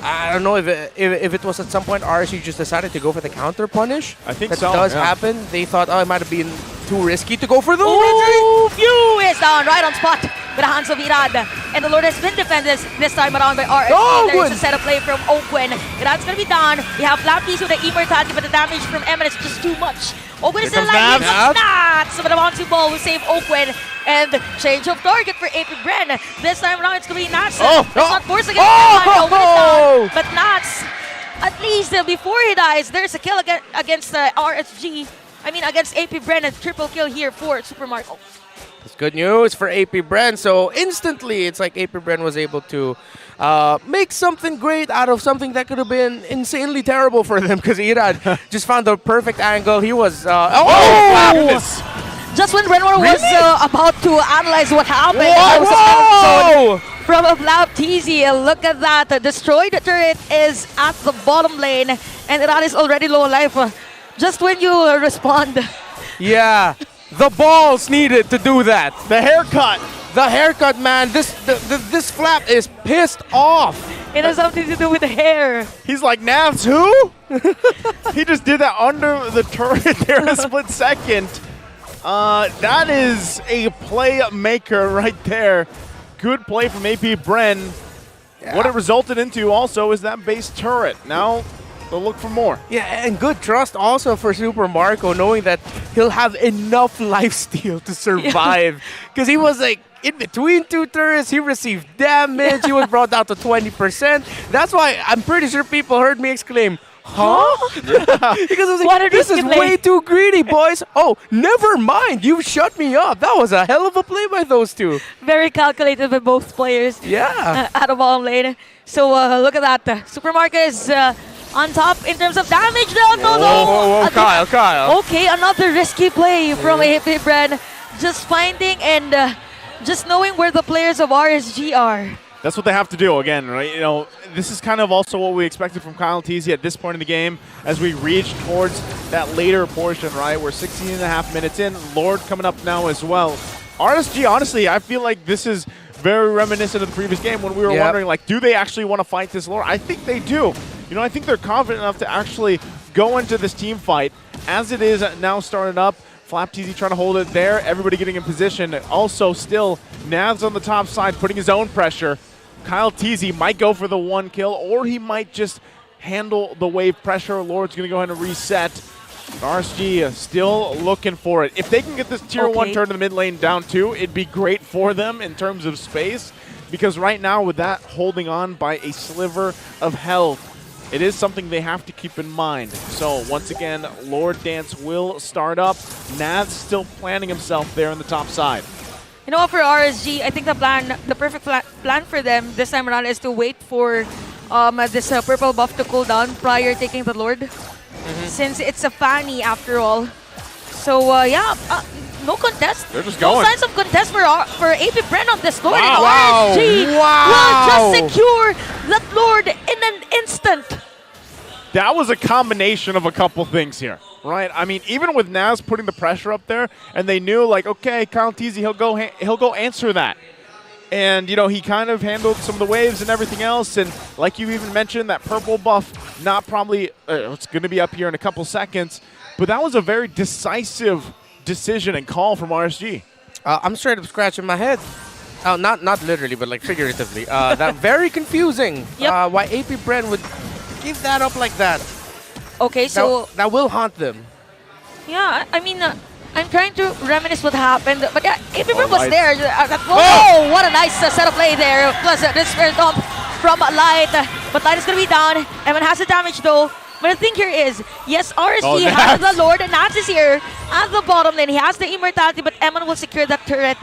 I don't know if it was at some point RSU just decided to go for the counter punish. I think that so. does yeah. happen. They thought, oh, it might have been too risky to go for the Ooh, View is down right on spot with the hands of Irad. And the Lord has been defended this time around by RSG. Oh, There's a set of play from Oakwen. Irad's going to be down. We have Flappies with the immortality, but the damage from Emin is just too much. Oakwen is still alive, but not! So the bouncing ball will save Oakwen. And change of target for AP Bren. This time around, it's going to be Nats. It's not forced against Oakwen, but Nats, at least before he dies, there's a kill against RSG. I mean, against AP Bren, a triple kill here for Super Marco. It's good news for AP Bren. So instantly, it's like AP Bren was able to make something great out of something that could have been insanely terrible for them because Irad just found the perfect angle. He was... Just when Renwar was about to analyze what happened, from a Flap TZ, look at that. The destroyed turret is at the bottom lane, and Irad is already low on life. Just when you respond. Yeah, the balls needed to do that. The haircut. The haircut, man. This Flap is pissed off. It has something to do with the hair. He's like, Navs, who? He just did that under the turret there in a split second. That is a playmaker right there. Good play from AP Bren. Yeah. What it resulted into also is that base turret. Now they'll look for more. Yeah, and good trust also for Super Marco, knowing that he'll have enough lifesteal to survive. Because he was like in between two turrets, he received damage, he was brought down to 20%. That's why I'm pretty sure people heard me exclaim, huh? Because I was like, this is way too greedy, boys. Oh, never mind. You shut me up. That was a hell of a play by those two. Very calculated by both players. Yeah. Out of bottom lane. So look at that. Super Marco is on top in terms of damage. No. Kyle. Okay, another risky play from AP Bren. Just finding and just knowing where the players of RSG are. That's what they have to do again, right? You know, this is kind of also what we expected from Kyle TZ at this point in the game as we reach towards that later portion, right? We're 16 and a half minutes in. Lord coming up now as well. RSG, honestly, I feel like this is very reminiscent of the previous game when we were wondering, like, do they actually want to fight this Lord? I think they do. You know, I think they're confident enough to actually go into this team fight. As it is now started up, Flap TZ trying to hold it there. Everybody getting in position. Also still, Navs on the top side putting his own pressure. Kyle TZ might go for the one kill, or he might just handle the wave pressure. Lord's going to go ahead and reset. RSG still looking for it. If they can get this tier 1 turn to the mid lane down 2, it'd be great for them in terms of space. Because right now, with that holding on by a sliver of health, it is something they have to keep in mind. So once again, Lord Dance will start up. Nav's still planning himself there on the top side. You know what, for RSG, I think the perfect plan for them this time around is to wait for this purple buff to cool down prior taking the Lord. Since it's a Fanny after all. So no contest. They're just no going. signs of contest for AP Bren on this Lord. Wow. And RSG will just secure that Lord in an instant. That was a combination of a couple things here, right? I mean, even with Naz putting the pressure up there, and they knew, like, okay, Kyle TZ, he'll go answer that. And, you know, he kind of handled some of the waves and everything else. And like you even mentioned, that purple buff, not probably, it's going to be up here in a couple seconds. But that was a very decisive decision and call from RSG. I'm straight up scratching my head. Not literally, but like figuratively. That very confusing. Why AP Bren would give that up like that. Okay, so that will haunt them. Yeah, I mean, I'm trying to reminisce what happened, but yeah, AP Bren was there. Whoa, what a nice set of play there. Plus this spirit dump from Light, but Light is gonna be down. Evan has the damage though. But the thing here is, yes, RSG has the Lord, and Nats is here at the bottom lane. He has the immortality, but Eman will secure that turret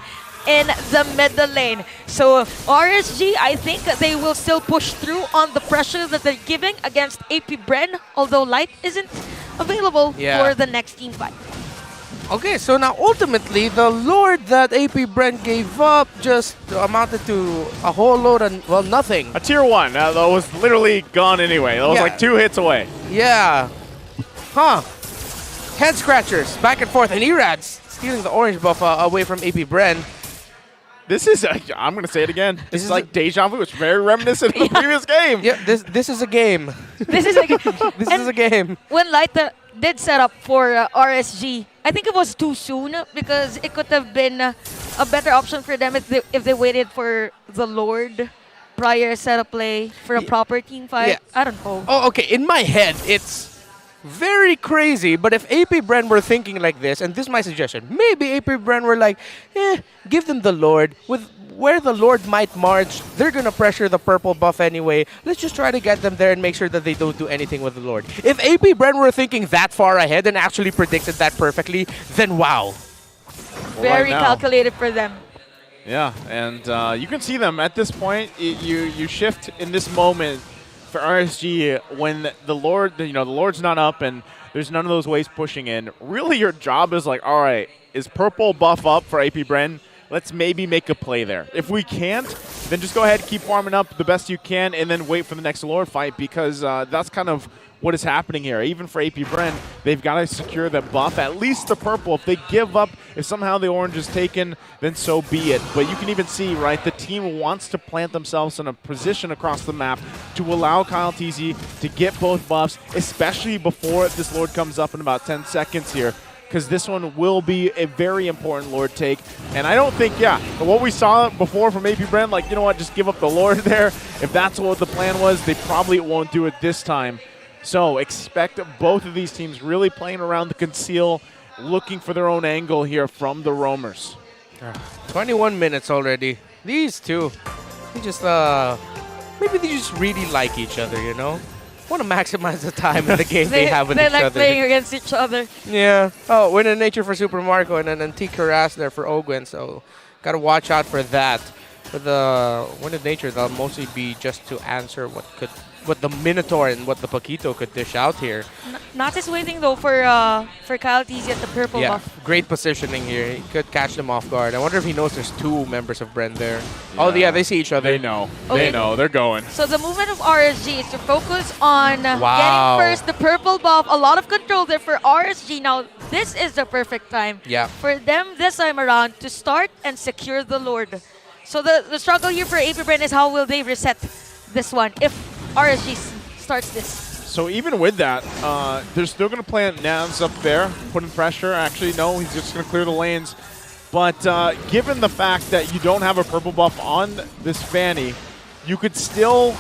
in the middle lane. So RSG, I think they will still push through on the pressure that they're giving against AP Bren, although Light isn't available for the next team fight. Okay, so now ultimately, the Lord that AP Brent gave up just amounted to a whole load of, well, nothing. A tier 1. That was literally gone anyway. That was like 2 hits away. Yeah. Huh. Head scratchers, back and forth, and Erad's stealing the orange buff away from AP Brent. This is, I'm going to say it again, this is like deja vu. It's very reminiscent of the previous game. Yeah, this is a game. This is a game. This is a game. When Lighta did set up for RSG, I think it was too soon because it could have been a better option for them if they waited for the Lord prior setup play for a proper team fight. Yeah. I don't know. Oh, okay. In my head, it's very crazy, but if AP Brent were thinking like this, and this is my suggestion, maybe AP Brent were like, give them the Lord. With where the Lord might march, they're gonna pressure the purple buff anyway. Let's just try to get them there and make sure that they don't do anything with the Lord. If AP Brent were thinking that far ahead and actually predicted that perfectly, then wow. Very calculated for them. Yeah, and you can see them at this point. You shift in this moment for RSG when the Lord, the Lord's not up and there's none of those waves pushing in. Really, your job is like, all right, is purple buff up for AP Bren? Let's maybe make a play there. If we can't, then just go ahead, keep farming up the best you can, and then wait for the next Lord fight because that's kind of what is happening here. Even for AP Bren, they've got to secure the buff, at least the purple. If they give up, if somehow the orange is taken, then so be it. But you can even see, right, the team wants to plant themselves in a position across the map to allow Kyle TZ to get both buffs, especially before this Lord comes up in about 10 seconds here, because this one will be a very important Lord take. And I don't think, what we saw before from AP Bren, like, you know what, just give up the Lord there. If that's what the plan was, they probably won't do it this time. So expect both of these teams really playing around the conceal, looking for their own angle here from the roamers. 21 minutes already. These two, they just, maybe they just really like each other, you know? Want to maximize the time in the game they have with each other. They like playing against each other. Yeah. Oh, Win in Nature for Super Marco and an Antique Harass there for Ogwen, so got to watch out for that. For the Win in Nature, they'll mostly be just to answer what the Minotaur and what the Paquito could dish out here. Not just waiting though for Kyle TZ at the purple buff. Great positioning here. He could catch them off guard. I wonder if he knows there's two members of Bren there. Yeah. Oh, yeah, they see each other. They know. Okay. They know. They're going. So the movement of RSG is to focus on getting first the purple buff. A lot of control there for RSG. Now, this is the perfect time for them this time around to start and secure the Lord. So the struggle here for AP Bren is how will they reset this one if RSG starts this. So even with that, they're still going to plant Nans up there, putting pressure. Actually, no, he's just going to clear the lanes. But given the fact that you don't have a purple buff on this Fanny, you could still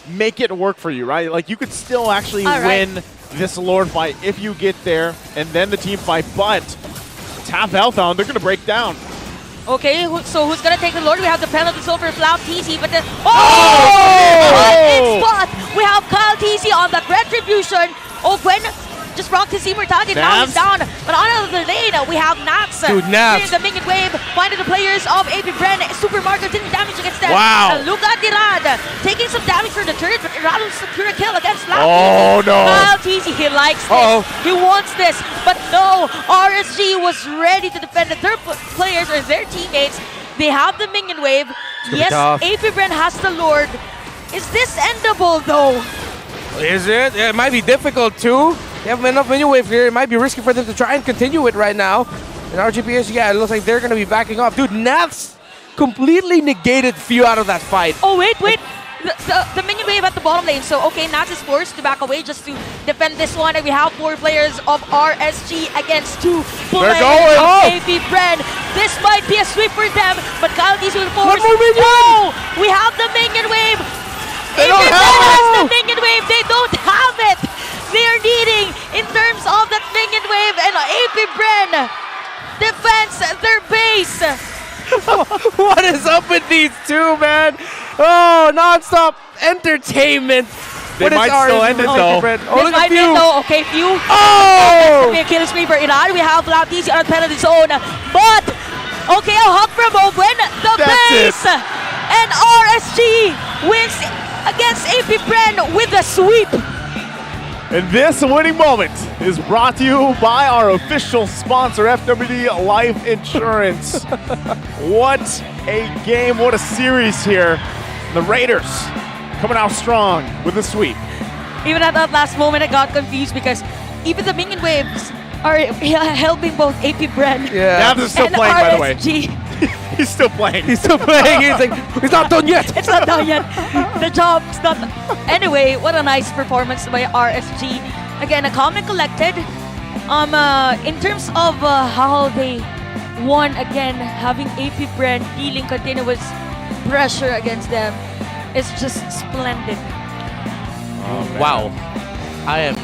make it work for you, right? Like, you could still actually win this Lord fight if you get there, and then the team fight. But it's half health on, they're going to break down. Okay, so who's gonna take the Lord? We have the penalty zone for Cloud TZ, but spot! We have Kyle TZ on that retribution. Oh, Gwen just rocked his immortality, now he's down. But on the lane, we have Nax. Dude, Nax. The minion wave, finding the players of AP Bren. Super Marco didn't damage against them. Wow. Look at Irad, taking some damage for the turret, but Irad will secure a kill against Cloud Oh, TZ. no. Kyle TZ, he likes this. He wants this. But no, RSG was ready to defend their players or their teammates. They have the minion wave. Yes, AP Bren has the Lord. Is this endable though? Is it? It might be difficult too. They have enough minion wave here. It might be risky for them to try and continue it right now. And RGPS, it looks like they're going to be backing off. Dude, Nats completely negated few out of that fight. Oh, wait. The minion wave at the bottom lane. So, okay, Nats is forced to back away just to defend this one. And we have 4 players of RSG against 2 players of AP Bren. This might be a sweep for them, but Kyle TZ will force. One more minion! No! We have the minion wave! They don't have the minion wave! They don't have it! They are needing in terms of that minion wave, and AP Bren defends their base. What is up with these two, man? Oh, non-stop entertainment. They might still end it, though. This might be though. Okay, few. Oh! A kill screen for Iran. We have Cloud TZ on penalty zone. But, okay, a hug from Owen. The base. And RSG wins against AP Bren with a sweep. And this winning moment is brought to you by our official sponsor, FWD Life Insurance. What a game, what a series here. The Raiders coming out strong with a sweep. Even at that last moment, I got confused because even the Minion Waves are helping both AP Bren Navs is still and playing, by the way. RSG. He's still playing. He's still playing. He's like, he's not done yet. It's not done yet. The job's not. Anyway, what a nice performance by RSG. Again, a calm and collected. In terms of how they won again, having AP Brand dealing continuous pressure against them, it's just splendid. Wow. I am.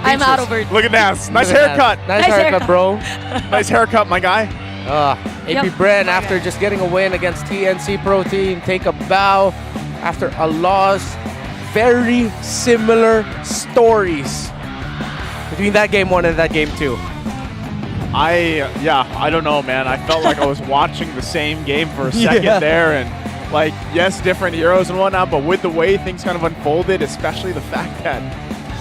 I'm out of it. Look at that. Nice haircut. Nice haircut, bro. Nice haircut, my guy. AP Bren, after just getting a win against TNC Pro Team, take a bow after a loss. Very similar stories between that game 1 and that game 2. I don't know, man. I felt like I was watching the same game for a second there, and like, yes, different heroes and whatnot, but with the way things kind of unfolded, especially the fact that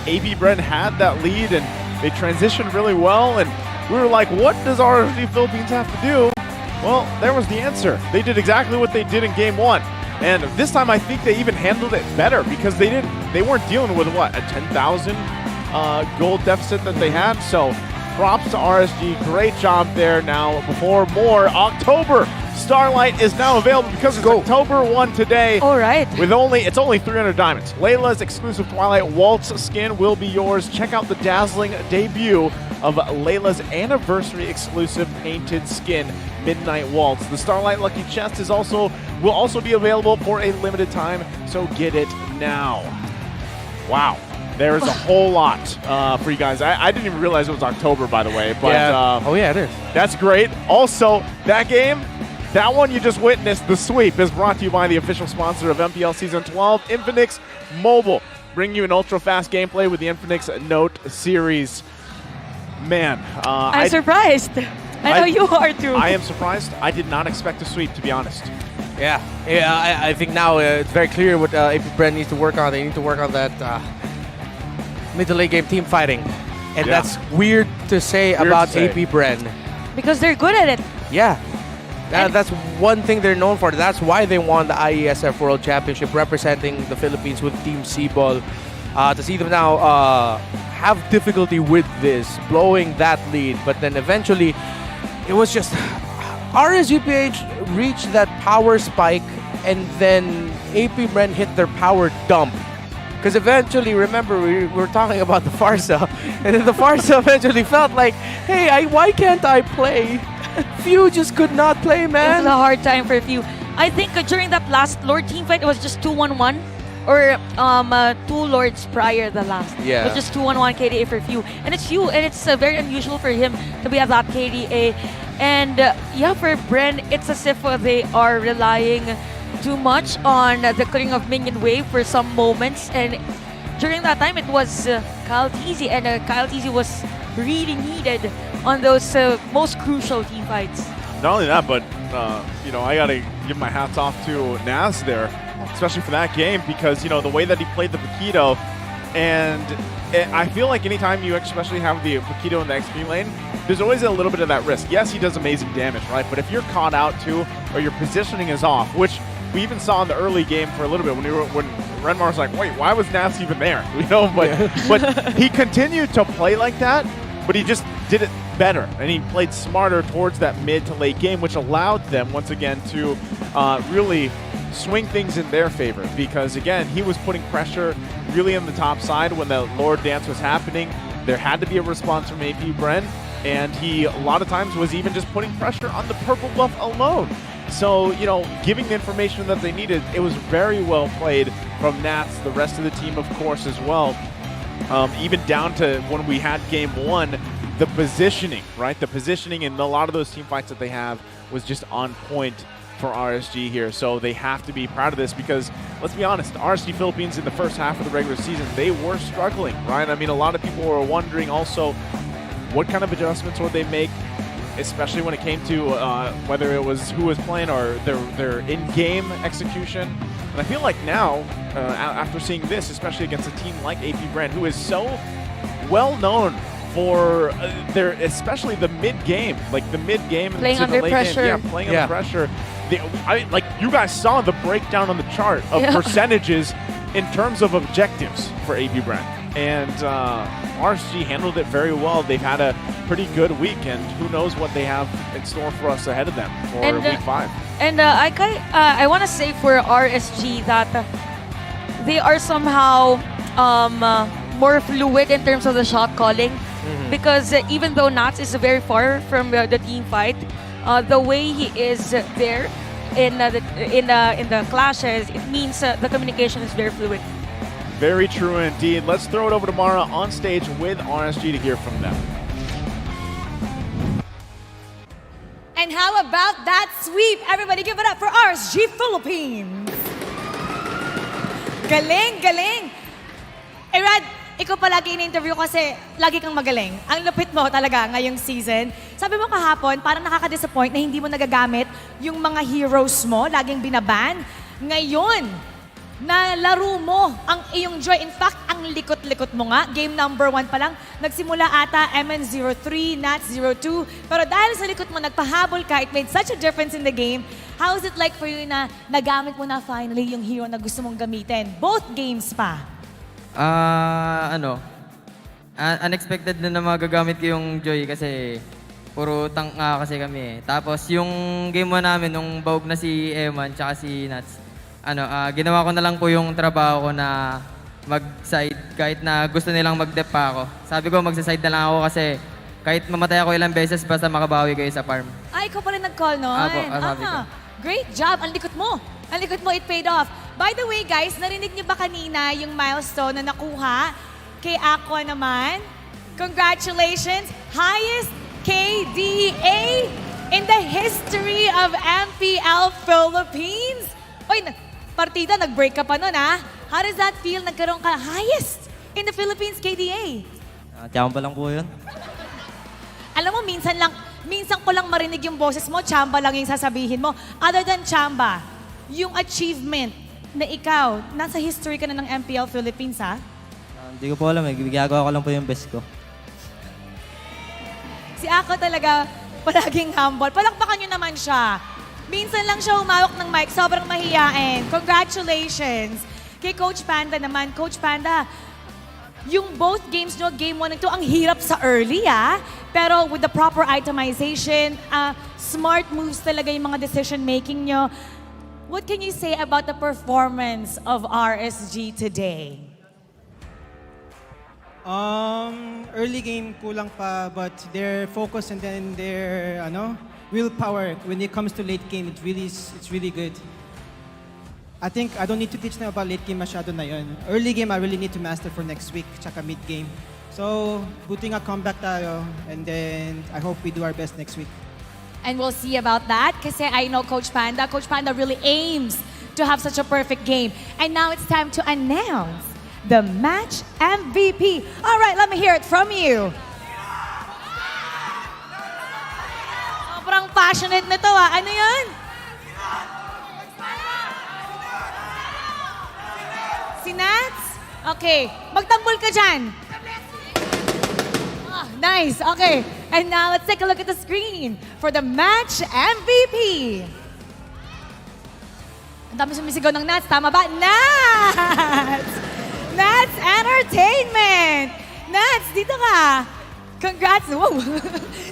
AP Bren had that lead and they transitioned really well, and we were like, what does RSG Philippines have to do? Well, there was the answer. They did exactly what they did in game 1. And this time I think they even handled it better because they weren't dealing with what, a 10,000 gold deficit that they had. So props to RSG. Great job there. Now, before more, October Starlight is now available because it's October 1 today. All right. It's only 300 diamonds. Layla's exclusive Twilight Waltz skin will be yours. Check out the dazzling debut of Layla's anniversary exclusive painted skin, Midnight Waltz. The Starlight Lucky Chest will also be available for a limited time, so get it now. Wow. There's a whole lot for you guys. I didn't even realize it was October, by the way. But, it is. That's great. Also, that game, that one you just witnessed, the sweep, is brought to you by the official sponsor of MPL Season 12, Infinix Mobile. Bring you an ultra-fast gameplay with the Infinix Note series. Man. I'm surprised. I know you are too. I am surprised. I did not expect a sweep, to be honest. Yeah, I think now it's very clear what AP Bren needs to work on. They need to work on that mid to late game team fighting. And that's weird to say about AP Bren. Because they're good at it. Yeah. That's one thing they're known for. That's why they won the IESF World Championship representing the Philippines with Team C-Ball. To see them now have difficulty with this, blowing that lead. But then eventually, it was just RSG-PH reached that power spike and then AP Bren hit their power dump. Because eventually, remember, we were talking about the Farsa, and then the Farsa eventually felt like, hey, why can't I play? Few just could not play, man. It was a hard time for Few. I think during that last Lord team fight, it was just 2-1-1. Or 2 Lords prior the last. Yeah. It was just 2-1-1 KDA for Few. And it's Few, and it's very unusual for him to be at that KDA. And for Bren, it's as if they are relying too much on the clearing of Minion Wave for some moments. And during that time, it was Kyle Teasy, and Kyle Teasy was really needed on those most crucial team fights. Not only that, but I gotta give my hats off to Naz there, especially for that game, because the way that he played the Paquito, and I feel like anytime you especially have the Paquito in the XP lane, there's always a little bit of that risk. Yes, he does amazing damage, right? But if you're caught out too, or your positioning is off, which we even saw in the early game for a little bit when Renmar was like, wait, why was Naz even there? But he continued to play like that, but he just did it better, and he played smarter towards that mid to late game, which allowed them once again to really swing things in their favor, because again, he was putting pressure really on the top side when the Lord dance was happening. There had to be a response from AP Bren, and he a lot of times was even just putting pressure on the purple buff alone. So, giving the information that they needed, it was very well played from Nats, the rest of the team, of course, as well. Even down to when we had game 1, the positioning, right? The positioning in a lot of those team fights that they have was just on point for RSG here. So they have to be proud of this because, let's be honest, RSG Philippines in the first half of the regular season, they were struggling, right? I mean, a lot of people were wondering also what kind of adjustments would they make, especially when it came to whether it was who was playing or their in-game execution. And I feel like now, after seeing this, especially against a team like AP Bren, who is so well known for especially the mid game, like the mid game Playing to the under late pressure. game. Yeah, playing under pressure. Like you guys saw the breakdown on the chart of percentages in terms of objectives for APBR. And RSG handled it very well. They've had a pretty good week, and who knows what they have in store for us ahead of them for week 5. And I want to say for RSG that they are somehow more fluid in terms of the shot calling, because even though Nats is very far from the team fight, the way he is there in the clashes, it means the communication is very fluid. Very true indeed. Let's throw it over to Mara on stage with RSG to hear from them. And how about that sweep? Everybody give it up for RSG Philippines. Galing, galing. Rad, ikaw palagi in-interview kasi lagi kang magaling. Ang lupit mo talaga ngayong season. Sabi mo kahapon, parang nakaka-disappoint na hindi mo nagagamit yung mga heroes mo, laging binaban. Ngayon, na laro mo ang iyong joy. In fact, ang likot-likot mo nga. Game number 1 pa lang, nagsimula ata MN03, Nats02. Pero dahil sa likot mo, nagpahabol ka, it made such a difference in the game. How is it like for you na nagamit mo na finally yung hero na gusto mong gamitin? Both games pa. Unexpected na magagamit ko yung Joy kasi puro tank nga kasi kami eh. Tapos yung game 1 namin, nung baog na si Eman tsaka si Nats, ginawa ko na lang po yung trabaho ko na mag-side kahit na gusto nilang mag-dep pa ako. Sabi ko magsa-side na lang ako kasi kahit mamatay ako ilang beses basta makabawi kayo sa farm. Ay, ikaw pala nag-call nun. Apo, sabi ko. Great job. Ang likot mo. Ang likot mo, it paid off. By the way, guys, narinig niyo ba kanina yung milestone na nakuha kay Aqua naman? Congratulations! Highest KDA in the history of MPL Philippines. Oy, partida, nag-break ka pa nun, ha? How does that feel? Nagkaroon ka highest in the Philippines KDA. Tsamba lang po yun. Alam mo, minsan ko lang marinig yung boses mo, tsamba lang yung sasabihin mo. Other than tsamba, yung achievement na ikaw, nasa history ka na ng MPL Philippines, ha? Hindi ko po alam eh. Ginagawa ko lang po yung best ko. Si Ako talaga, palaging humble. Palakpakan nyo naman siya. Minsan lang siya humawak ng mic, sobrang mahiyain. Congratulations! Kay Coach Panda naman. Coach Panda, yung both games nyo, game 1 and 2, ang hirap sa early, Pero with the proper itemization, smart moves talaga yung mga decision-making nyo. What can you say about the performance of RSG today? Early game kulang pa, but their focus and then their willpower when it comes to late game, it's really good. I think I don't need to teach them about late game masyado na yun. Early game, I really need to master for next week, tsaka mid game. So, buti nga comeback tayo, and then I hope we do our best next week. And we'll see about that kasi I know Coach Panda really aims to have such a perfect game. And now it's time to announce the match MVP. All right, let me hear it from you. Sobrang passionate na to, Ano yun? Si Nats? Okay. Magtanggol ka dyan. Nice. Okay. And now let's take a look at the screen for the match MVP. Ang dami sumisigaw ng Nats. Tama ba? Nats! Nats Entertainment! Nats, dito ka. Congrats. Wow.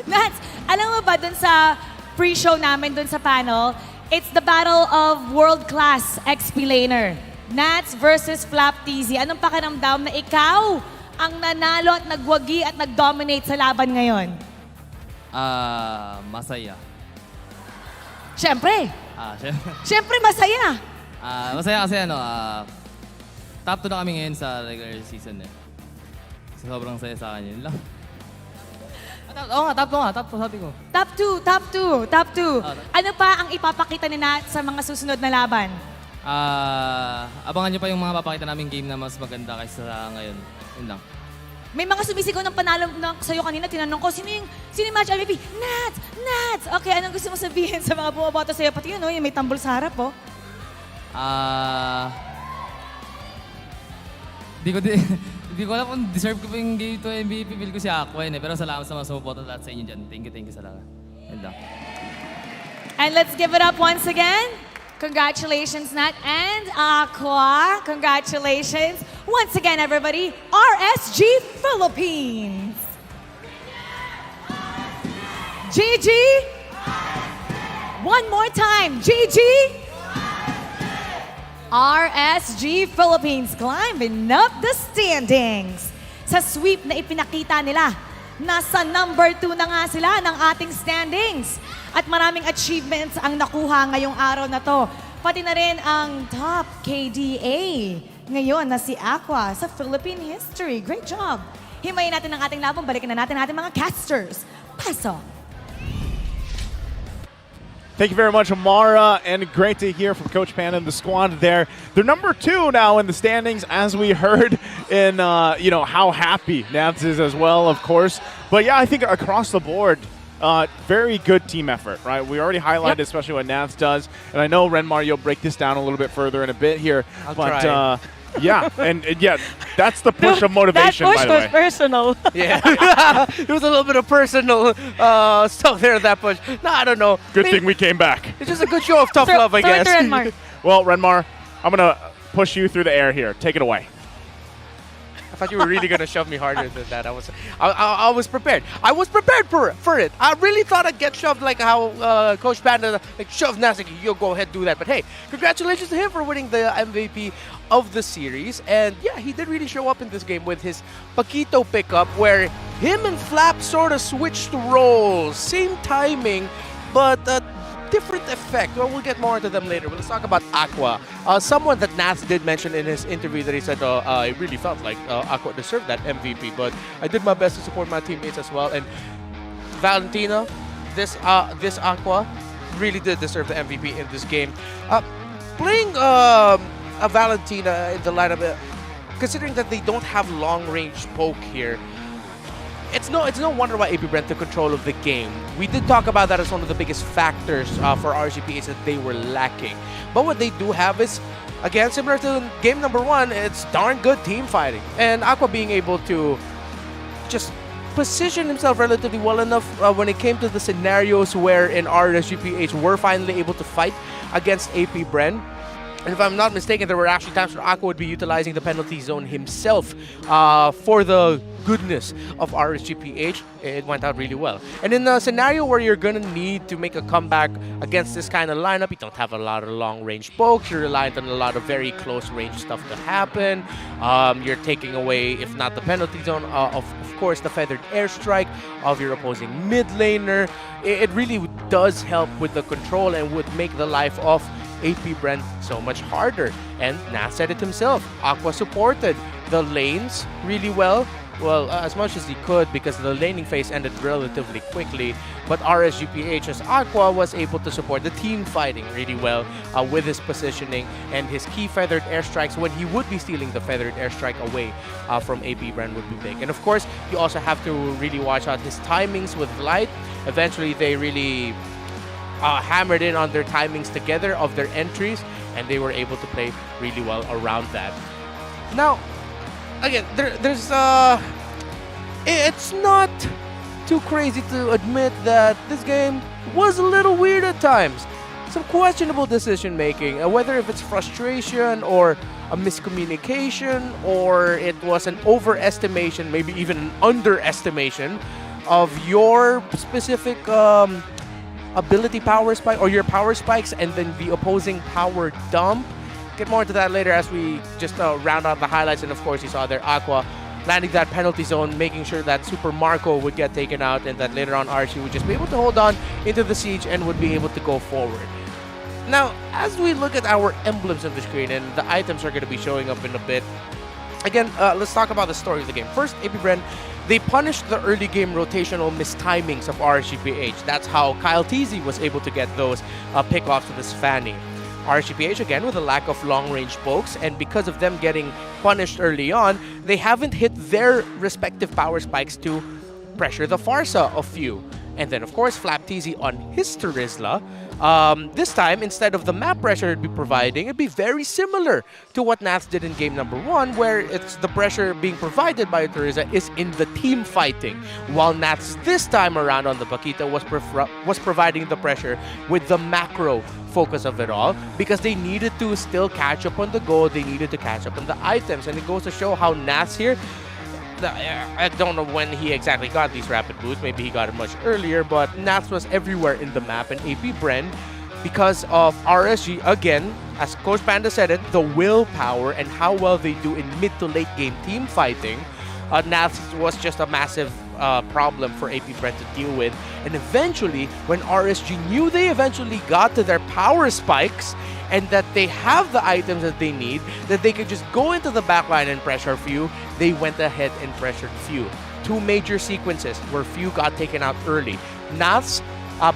Nats, alam mo ba dun sa pre-show namin dun sa panel, it's the battle of world-class XP-laner. Nats versus Flap TZ. Anong pakiramdam na ikaw ang nanalo at nagwagi at nag-dominate sa laban ngayon? Masaya. Siyempre. Siyempre masaya. Masaya kasi top 2 na kami ngayon sa regular season eh. Sobrang saya sa akin yun lang. Top 2 sabi ko. Top 2. Ano pa ang ipapakita ni Nats sa mga susunod na laban? Abangan nyo pa yung mga papakita namin game na mas maganda kaysa ngayon. Yun lang. May mga sumisigaw ng panalo sa'yo kanina. Tinanong ko, sino yung match MVP? Nats! Okay, anong gusto mo sabihin sa mga bumaboto sa'yo? Pati yun, yung may tambol sa harap, Di Hindi ko alam kung deserve ko pa yung game to MVP. Feel ko si Aqua yun eh. Pero salamat sa mga sumuporta lahat sa inyo dyan. Thank you sa lahat. Yan lang. And let's give it up once again. Congratulations, Nat and Aqua. Congratulations. Once again, everybody, RSG Philippines. GG. One more time. GG. RSG Philippines climbing up the standings. Sa sweep na ipinakita nila, nasa number 2 na nga sila ng ating standings. At maraming achievements ang nakuha ngayong araw na to. Pati na rin ang top KDA ngayon na si Aqua sa Philippine history. Great job! Himayin natin ang ating labang, balikan na natin ang ating mga casters. Pasok! Thank you very much, Amara, and great to hear from Coach Pan and the squad there. They're number 2 now in the standings, as we heard in, how happy Nats is as well, of course. But yeah, I think across the board, very good team effort, right? We already highlighted especially what Nats does, and I know Renmar, you'll break this down a little bit further in a bit here. I'll try. Yeah, and that's the push of motivation, by the way. That push was personal. Yeah. It was a little bit of personal stuff there, that push. No, I don't know. Good thing we came back. It's just a good show of tough love, I guess. Renmar. Well, Renmar, I'm going to push you through the air here. Take it away. I thought you were really going to shove me harder than that. I was prepared. I was prepared for it. I really thought I'd get shoved like how Coach Panda shoved Nasik. You'll go ahead and do that. But hey, congratulations to him for winning the MVP of the series. And yeah, he did really show up in this game with his Paquito pickup where him and Flap sort of switched roles. Same timing, but different effect. Well, we'll get more into them later. But let's talk about Aqua. Someone that Nats did mention in his interview that he said, I really felt like Aqua deserved that MVP, but I did my best to support my teammates as well. And Valentina, this Aqua really did deserve the MVP in this game. Playing a Valentina in the lineup, considering that they don't have long-range poke here, it's no wonder why APBR took control of the game. We did talk about that as one of the biggest factors for RGPH that they were lacking. But what they do have is, again, similar to game number 1, it's darn good team fighting. And Aqua being able to just position himself relatively well enough when it came to the scenarios where in RSGPH were finally able to fight against APBR. And if I'm not mistaken, there were actually times where Aqua would be utilizing the penalty zone himself for the goodness of RSGPH. It went out really well. And in a scenario where you're going to need to make a comeback against this kind of lineup, you don't have a lot of long-range pokes. You're reliant on a lot of very close-range stuff to happen. You're taking away, if not the penalty zone, of course, the feathered airstrike of your opposing mid laner. It really does help with the control and would make the life of APBR so much harder. And Nat said it himself. Aqua supported the lanes really well. Well, as much as he could because the laning phase ended relatively quickly. But RSGPH's Aqua was able to support the team fighting really well with his positioning and his key feathered airstrikes when he would be stealing the feathered airstrike away from APBR would be big. And of course, you also have to really watch out his timings with Light. Eventually, they really hammered in on their timings together of their entries, and they were able to play really well around that. Now, again, there's it's not too crazy to admit that this game was a little weird at times. Some questionable decision making, whether if it's frustration or a miscommunication or it was an overestimation, maybe even an underestimation of your specific ability power spike or your power spikes and then the opposing power dump. Get more into that later as we just round out the highlights. And of course, you saw there Aqua landing that penalty zone, making sure that Super Marco would get taken out and that later on Archie would just be able to hold on into the siege and would be able to go forward. Now, as we look at our emblems on the screen, and the items are going to be showing up in a bit, again, let's talk about the story of the game. First, APBR, they punished the early game rotational mistimings of RSGPH. That's how Kyle Teasy was able to get those pickoffs to this Fanny. RSGPH, again, with a lack of long-range pokes, and because of them getting punished early on, they haven't hit their respective power spikes to pressure the Farsa of few. And then, of course, Flapteasy on his Terizla. This time, instead of the map pressure it'd be providing, it'd be very similar to what Nats did in game number 1, where it's the pressure being provided by Terizla is in the team fighting, while Nats this time around on the Paquito was providing the pressure with the macro focus of it all, because they needed to still catch up on the gold, they needed to catch up on the items, and it goes to show how Nats here, I don't know when he exactly got these rapid boosts, maybe he got it much earlier, but Nats was everywhere in the map, and AP Bren, because of RSG, again, as Coach Panda said it, the willpower and how well they do in mid to late game team fighting, Nats was just a massive problem for AP Bren to deal with. And eventually, when RSG knew they eventually got to their power spikes and that they have the items that they need, that they could just go into the backline and pressure Few, they went ahead and pressured Few. 2 major sequences where Few got taken out early. Nats,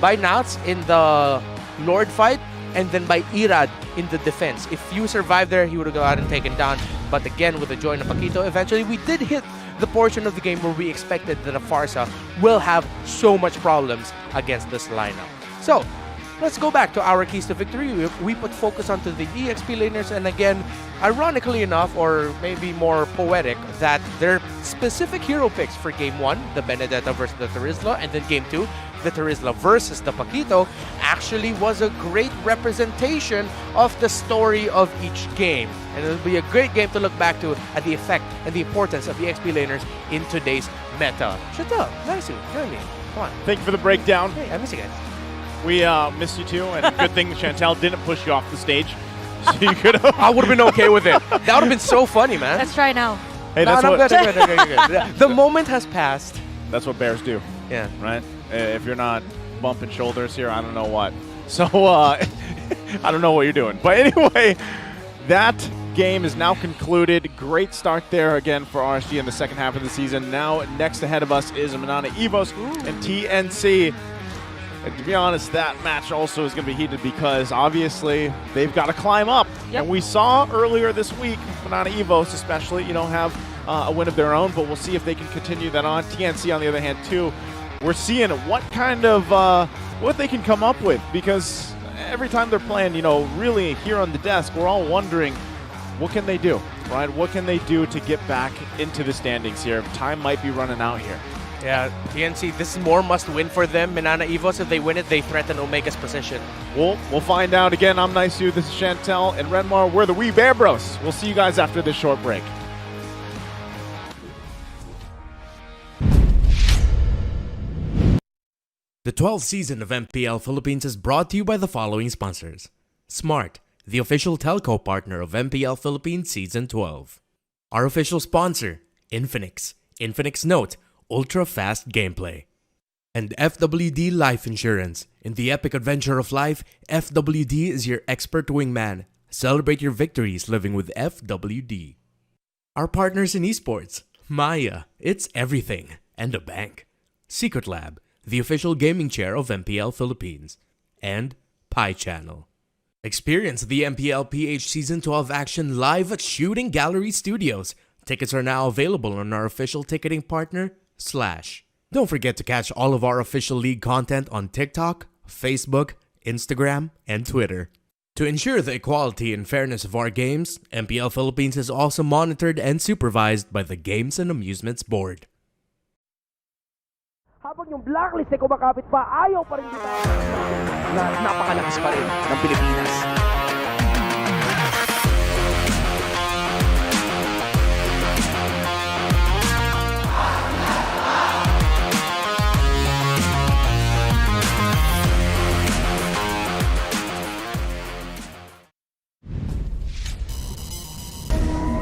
by Nats in the Lord fight, and then by Irad in the defense. If Few survived there, he would have gotten taken down. But again, with the join of Paquito, eventually we did hit the portion of the game where we expected that a Farsa will have so much problems against this lineup. So, let's go back to our keys to victory. We put focus onto the EXP laners, and again, ironically enough, or maybe more poetic, that their specific hero picks for Game 1, the Benedetta versus the Terizla, and then Game 2, the Terizla versus the Paquito, actually was a great representation of the story of each game. And it'll be a great game to look back to at the effect and the importance of the EXP laners in today's meta. Shut up. Nice to join me. Come on. Thank you for the breakdown. Hey, I miss you guys. We missed you too, and good thing Chantel didn't push you off the stage. So you could have. I would have been okay with it. That would have been so funny, man. Let's try now. Hey, that's what. Good. The moment has passed. That's what bears do. Yeah. Right? If you're not bumping shoulders here, I don't know what. So, I don't know what you're doing. But anyway, that game is now concluded. Great start there again for RSG in the second half of the season. Now, next ahead of us is MNNE EVOS and TNC. And to be honest, that match also is going to be heated because obviously they've got to climb up. Yep. And we saw earlier this week, MNNE EVOS especially, have a win of their own, but we'll see if they can continue that on. TNC, on the other hand, too, we're seeing what kind of, what they can come up with, because every time they're playing, really here on the desk, we're all wondering, what can they do, right? What can they do to get back into the standings here? Time might be running out here. Yeah, TNC, this is more must-win for them. MNNE EVOS, if they win it, they threaten Omega's position. We'll find out. Again, I'm Nice-U, this is Chantel, and Renmar, we're the Wee Bear Bros. We'll see you guys after this short break. The 12th season of MPL Philippines is brought to you by the following sponsors. Smart, the official telco partner of MPL Philippines Season 12. Our official sponsor, Infinix. Infinix Note, ultra-fast gameplay. And FWD Life Insurance. In the epic adventure of life, FWD is your expert wingman. Celebrate your victories living with FWD. Our partners in esports, Maya, it's everything, and a bank. Secret Lab, the official gaming chair of MPL Philippines, and Pi Channel. Experience the MPL-PH Season 12 action live at Shooting Gallery Studios. Tickets are now available on our official ticketing partner, Slash. Don't forget to catch all of our official league content on TikTok, Facebook, Instagram, and Twitter. To ensure the equality and fairness of our games, MPL Philippines is also monitored and supervised by the Games and Amusements Board. Habang yung blacklist ay kumakapit pa, ayaw pa rin kita. Napakalakas pa rin ng Pilipinas.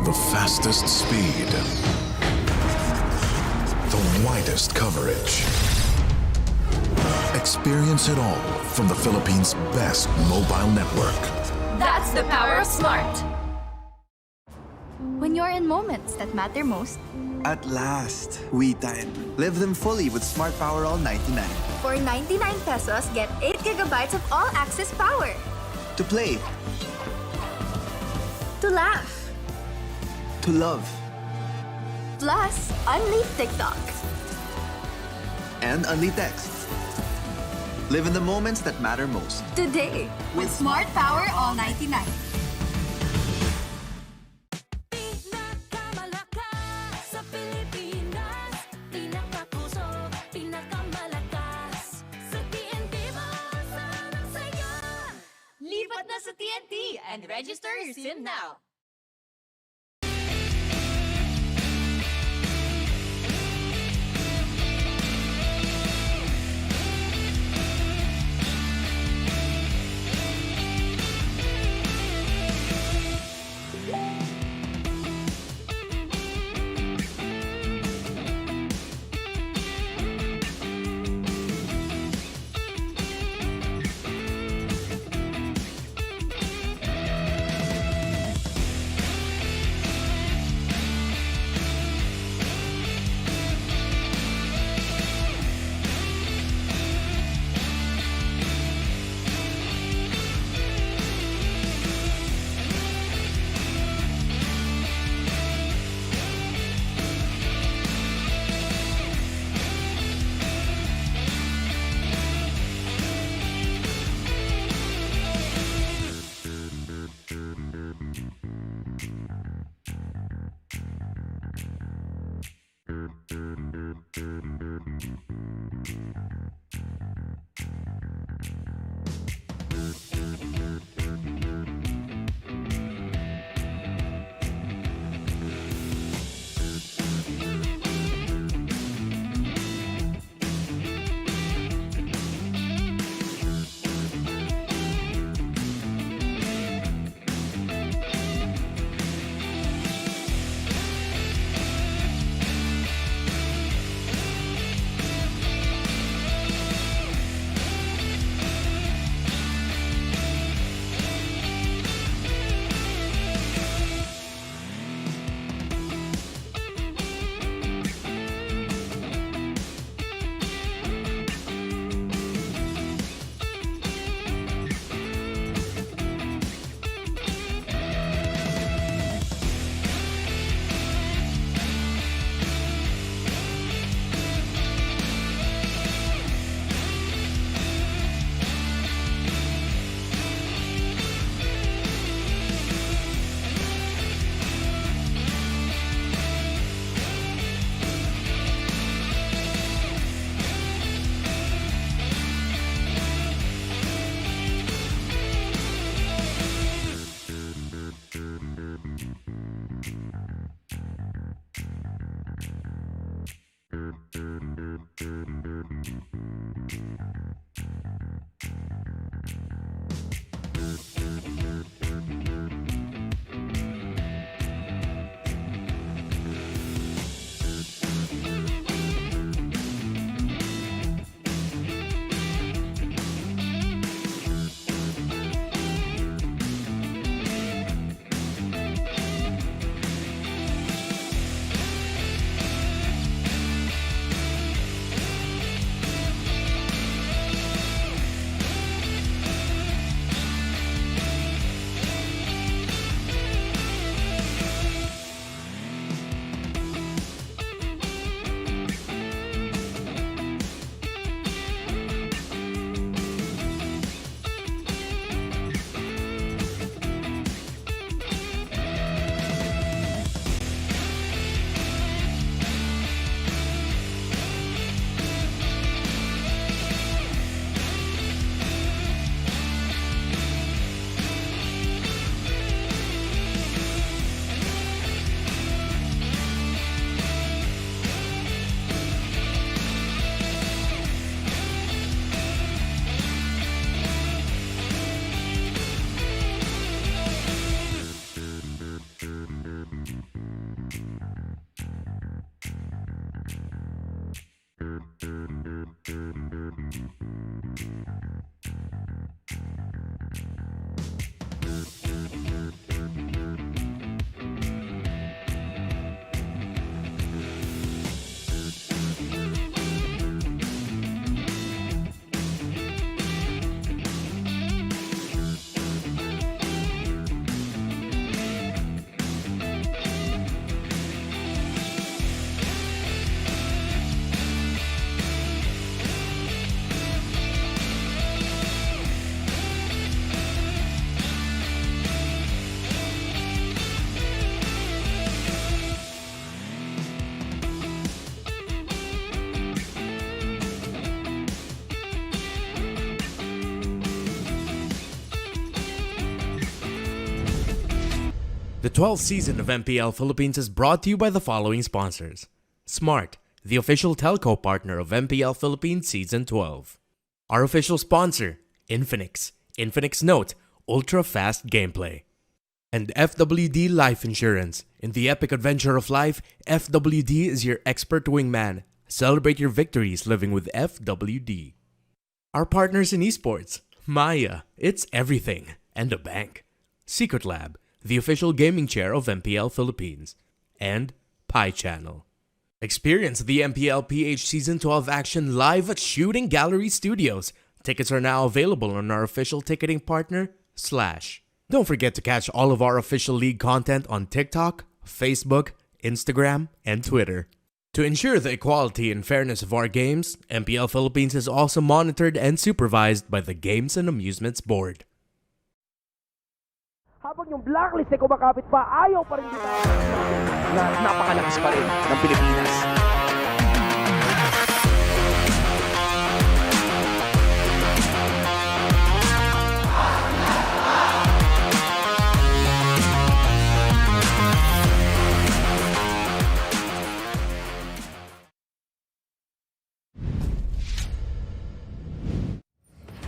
The fastest speed. The widest coverage. Experience it all from the Philippines' best mobile network. That's the power of Smart. When you're in moments that matter most. At last, we time. Live them fully with Smart Power All 99. For 99 pesos, get 8 gigabytes of all-access power. To play. To laugh. To love. Plus, unleash TikTok. And only text. Live in the moments that matter most. Today, with Smart Power All 99. Lipat na sa TNT and register your SIM now. The 12th season of MPL Philippines is brought to you by the following sponsors. Smart, the official telco partner of MPL Philippines Season 12. Our official sponsor, Infinix. Infinix Note, ultra-fast gameplay. And FWD Life Insurance. In the epic adventure of life, FWD is your expert wingman. Celebrate your victories living with FWD. Our partners in esports, Maya, it's everything, and a bank. Secret Lab, the official gaming chair of MPL Philippines. And Pi Channel. Experience the MPL-PH Season 12 action live at Shooting Gallery Studios. Tickets are now available on our official ticketing partner, Slash. Don't forget to catch all of our official league content on TikTok, Facebook, Instagram, and Twitter. To ensure the equality and fairness of our games, MPL Philippines is also monitored and supervised by the Games and Amusements Board. Habang yung blacklist ay kumakapit pa, ayaw pa rin na napakalakas pa rin ng Pilipinas.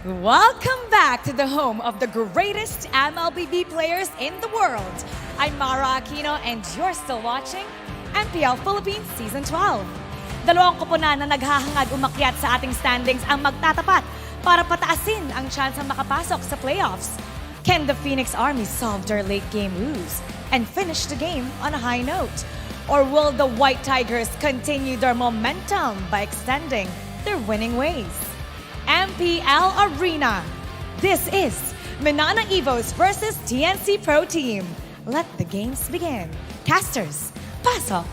Welcome back to the home of the greatest MLBB players in the world. I'm Mara Aquino and you're still watching MPL Philippines Season 12. Dalawang koponan na naghahangad umakyat sa ating standings ang magtatapat para pataasin ang tsansang makapasok sa playoffs. Can the Phoenix Army solve their late game woes and finish the game on a high note? Or will the White Tigers continue their momentum by extending their winning ways? MPL Arena. This is Manana Evos versus TNC Pro Team. Let the games begin. Casters, pasok.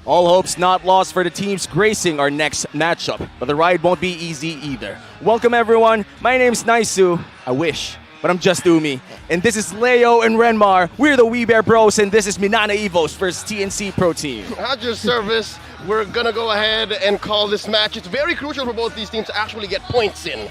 All hopes not lost for the teams gracing our next matchup, but the ride won't be easy either. Welcome everyone, my name's Naisu. I wish, but I'm just Umi. And this is Leo and Renmar. We're the We Bear Bros, and this is Manana Evos versus TNC Pro Team. At your service, we're gonna go ahead and call this match. It's very crucial for both these teams to actually get points in.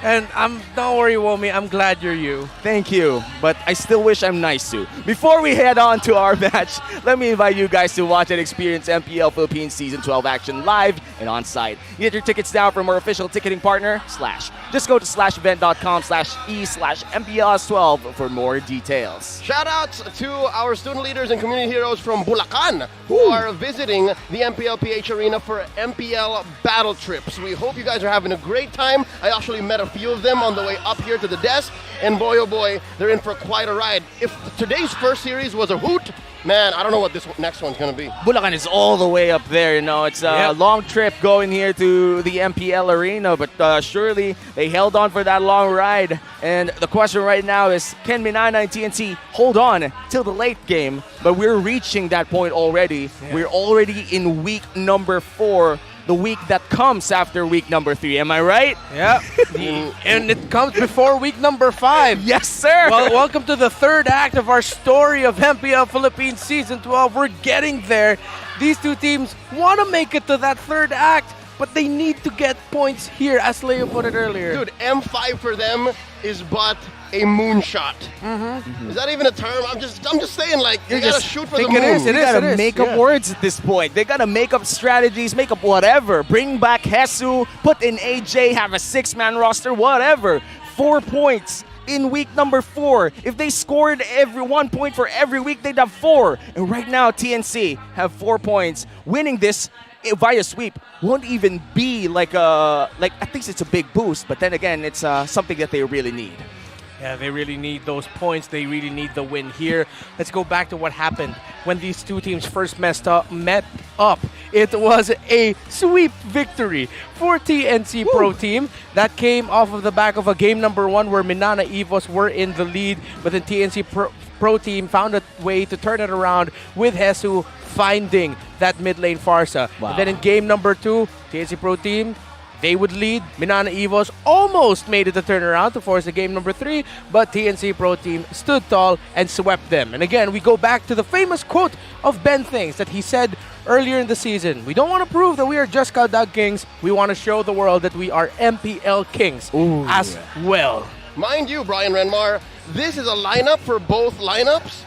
And don't worry, Womi, I'm glad you're you. Thank you, but I still wish I'm Naisu. Before we head on to our match, let me invite you guys to watch and experience MPL Philippines Season 12 action live and on site. Get your tickets now from our official ticketing partner, Slash. Just go to slashevent.com/e/MPLS12 for more details. Shout outs to our student leaders and community heroes from Bulacan who are visiting the MPL-PH Arena for MPL battle trips. We hope you guys are having a great time. I actually met a few of them on the way up here to the desk, and boy oh boy, they're in for quite a ride. If today's first series was a hoot, man, I don't know what this next one's gonna be. Bulacan is all the way up there, you know. It's a long trip going here to the MPL Arena, but surely they held on for that long ride. And the question right now is, can Manana and TNC hold on till the late game? But we're reaching that point already. We're already in week number 4. The week that comes after week number 3. Am I right? Yeah. And it comes before week number 5. Yes, sir. Well, welcome to the third act of our story of MPL Philippines Season 12. We're getting there. These two teams want to make it to that third act, but they need to get points here, as Leo put it earlier. Dude, M5 for them is but a moonshot. Is that even a term? I'm just saying, like, you gotta shoot for the moon. They gotta make up words at this point. They gotta make up strategies, make up whatever. Bring back Hesu, put in AJ, have a 6-man roster, whatever. 4 points in week number 4. If they scored every 1 point for every week, they'd have 4. And right now, TNC have 4 points. Winning this via sweep won't even be like at least it's a big boost, but then again, it's something that they really need. Yeah, they really need those points. They really need the win here. Let's go back to what happened when these two teams first met up. It was a sweep victory for TNC Pro Team. That came off of the back of a game number 1 where Manana Evos were in the lead, but then TNC Pro Team found a way to turn it around with Hesu finding that mid lane Farsa. Wow. And then in game number 2, TNC Pro Team, they would lead. Manana Evos almost made it to turn around to force the game number 3, but TNC Pro Team stood tall and swept them. And again, we go back to the famous quote of Ben Things that he said earlier in the season. We don't want to prove that we are just Kaldag Kings. We want to show the world that we are MPL Kings as well. Mind you, Brian Renmar, this is a lineup for both lineups.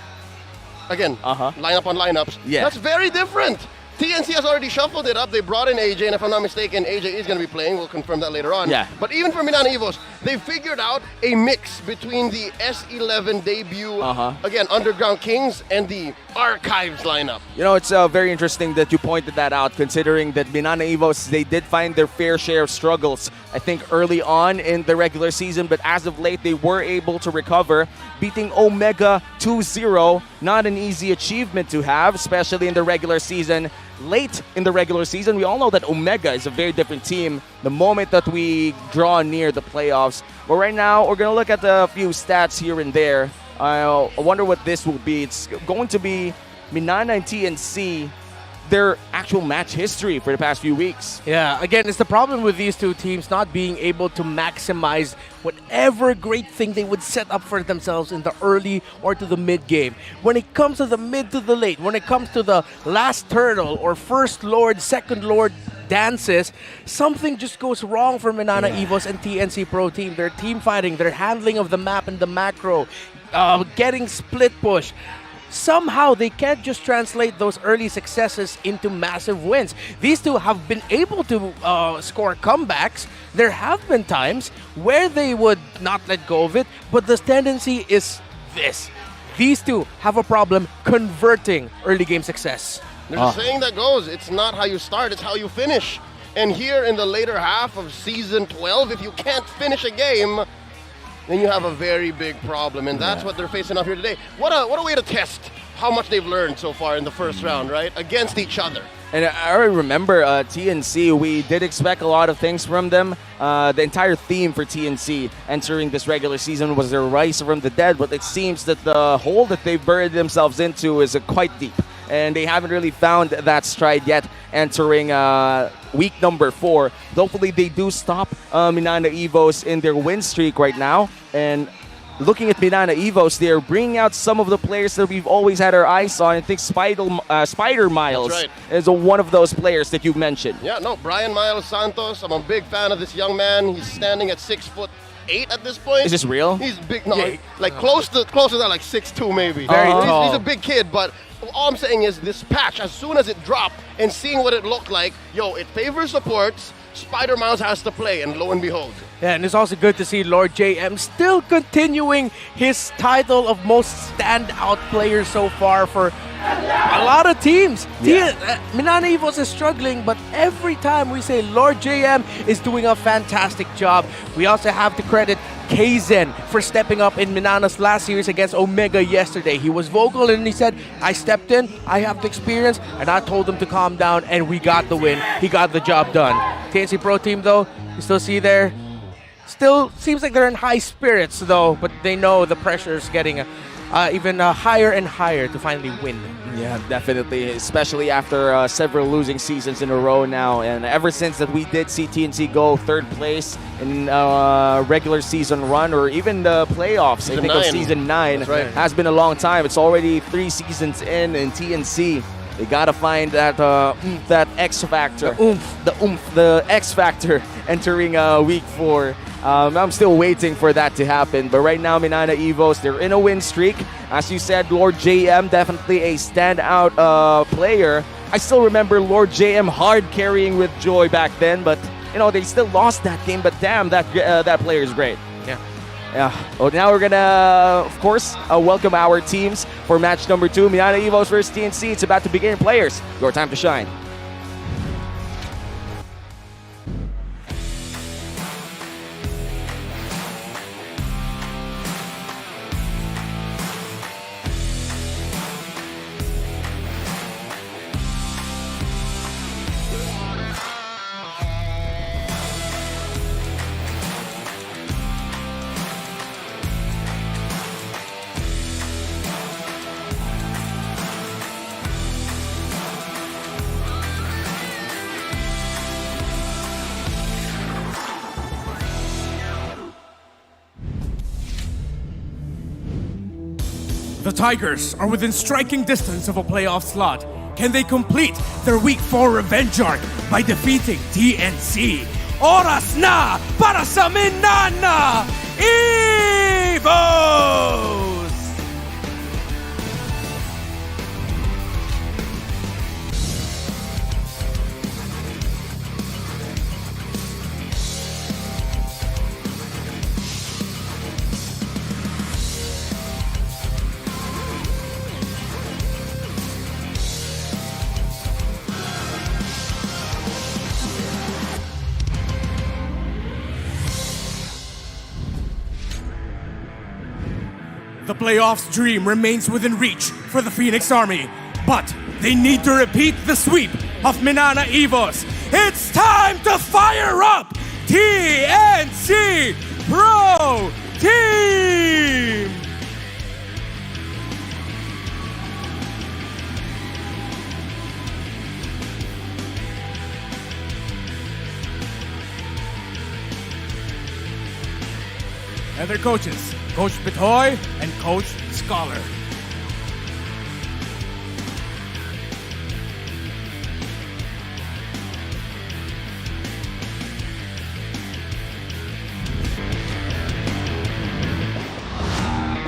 Again, lineup on lineups. Yeah. That's very different. TNC has already shuffled it up. They brought in AJ, and if I'm not mistaken, AJ is going to be playing. We'll confirm that later on. Yeah. But even for MNNE Evos, they figured out a mix between the S11 debut, again, Underground Kings, and the Archives lineup. You know, it's very interesting that you pointed that out, considering that MNNE Evos, they did find their fair share of struggles, I think, early on in the regular season, but as of late, they were able to recover, beating Omega 2-0. Not an easy achievement to have, especially in the regular season. Late in the regular season, we all know that Omega is a very different team the moment that we draw near the playoffs. But right now, we're going to look at a few stats here and there. I wonder what this will be. It's going to be MNNE and TNC, their actual match history for the past few weeks. Yeah, again, it's the problem with these two teams not being able to maximize whatever great thing they would set up for themselves in the early or to the mid game. When it comes to the mid to the late, when it comes to the last turtle or first lord, second lord dances, something just goes wrong for MNNE Evos and TNC Pro Team. Their team fighting, their handling of the map and the macro, getting split push. Somehow they can't just translate those early successes into massive wins. These two have been able to score comebacks. There have been times where they would not let go of it, but the tendency is this. These two have a problem converting early game success. There's a saying that goes, it's not how you start, it's how you finish. And here in the later half of Season 12, if you can't finish a game, then you have a very big problem, and that's what they're facing up here today. What a way to test how much they've learned so far in the first round, right? Against each other. And I remember TNC, we did expect a lot of things from them. The entire theme for TNC entering this regular season was their rise from the dead, but it seems that the hole that they've buried themselves into is quite deep. And they haven't really found that stride yet entering week number 4. Hopefully they do stop MNNE Evos in their win streak right now. And looking at MNNE Evos, they're bringing out some of the players that we've always had our eyes on. I think Spider Miles is one of those players that you mentioned. Yeah, no, Brian Miles Santos. I'm a big fan of this young man. He's standing at 6'8" at this point. Is this real? He's big, like close to that, like 6'2" maybe. Very tall. He's a big kid, but all I'm saying is this patch, as soon as it dropped and seeing what it looked like, it favors supports. Spider Miles has to play, and lo and behold. Yeah, and it's also good to see Lord JM still continuing his title of most standout player so far for a lot of teams. MNNE Evos is struggling, but every time we say Lord JM is doing a fantastic job. We also have to credit Kaizen for stepping up in MNNE's last series against Omega yesterday. He was vocal and he said, I stepped in, I have the experience, and I told him to calm down, and we got the win. He got the job done. TNC Pro Team, though, you still see there, still seems like they're in high spirits, though, but they know the pressure is getting even higher and higher to finally win. Yeah, definitely, especially after several losing seasons in a row now. And ever since that we did see TNC go 3rd place in regular season run or even the playoffs, I think of Season 9, has been a long time. It's already 3 seasons in TNC. They gotta find that that X factor, the X factor entering week 4. I'm still waiting for that to happen. But right now, MNNE Evos, they're in a win streak. As you said, Lord JM, definitely a standout player. I still remember Lord JM hard carrying with Joy back then, but they still lost that game. But damn, that player is great. Yeah. Well, now we're gonna, of course, welcome our teams for match number 2. MNNE Evos versus TNC. It's about to begin. Players, your time to shine. The Tigers are within striking distance of a playoff slot. Can they complete their Week 4 revenge arc by defeating TNC? Oras na para sa MNNE Evos! The playoffs dream remains within reach for the Phoenix Army, but they need to repeat the sweep of MNNE Evos. It's time to fire up TNC Pro Team! And their coaches, Coach Bitoy and Coach Scholar.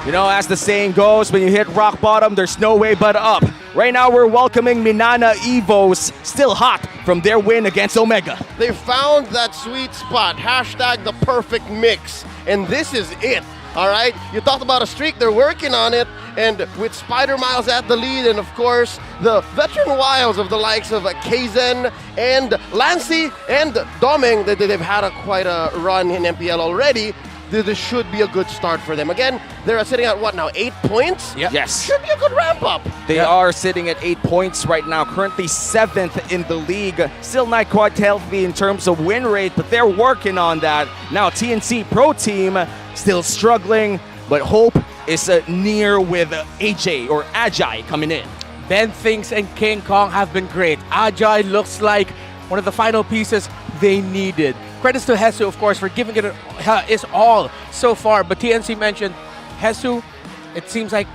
You know, as the saying goes, when you hit rock bottom, there's no way but up. Right now, we're welcoming MNNE Evos, still hot from their win against Omega. They found that sweet spot, hashtag the perfect mix, and this is it. All right, you talked about a streak, they're working on it, and with Spider Miles at the lead, and of course, the veteran wiles of the likes of Kaizen and Lancey and Doming, they've had quite a run in MPL already. This should be a good start for them. Again, they're sitting at what now, 8 points? Yep. Yes. Should be a good ramp up. They are sitting at 8 points right now, currently 7th in the league. Still not quite healthy in terms of win rate, but they're working on that. Now TNC Pro Team still struggling, but hope is near with AJ or Ajay coming in. Ben Thinks and King Kong have been great. Ajay looks like one of the final pieces they needed. Credits to Hesu, of course, for giving it his all so far. But TNC mentioned Hesu, it seems like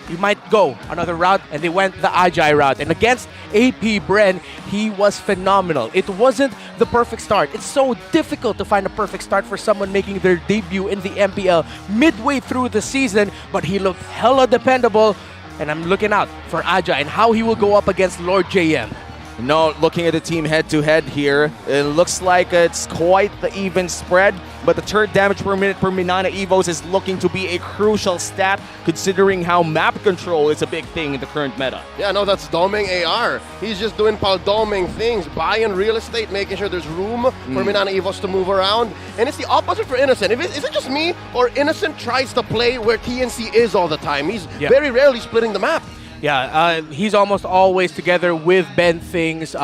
he might go another route, and they went the Ajay route. And against APBR, he was phenomenal. It wasn't the perfect start. It's so difficult to find a perfect start for someone making their debut in the MPL midway through the season, but he looked hella dependable, and I'm looking out for Ajay and how he will go up against Lord JM. No, looking at the team head-to-head here, it looks like it's quite the even spread, but the turret damage per minute per MNNE Evos is looking to be a crucial stat, considering how map control is a big thing in the current meta. Yeah, no, that's Doming AR. He's just doing Doming things, buying real estate, making sure there's room for MNNE Evos to move around. And it's the opposite for Innocent. Is it just me, or Innocent tries to play where TNC is all the time? He's very rarely splitting the map. Yeah, he's almost always together with Ben Things.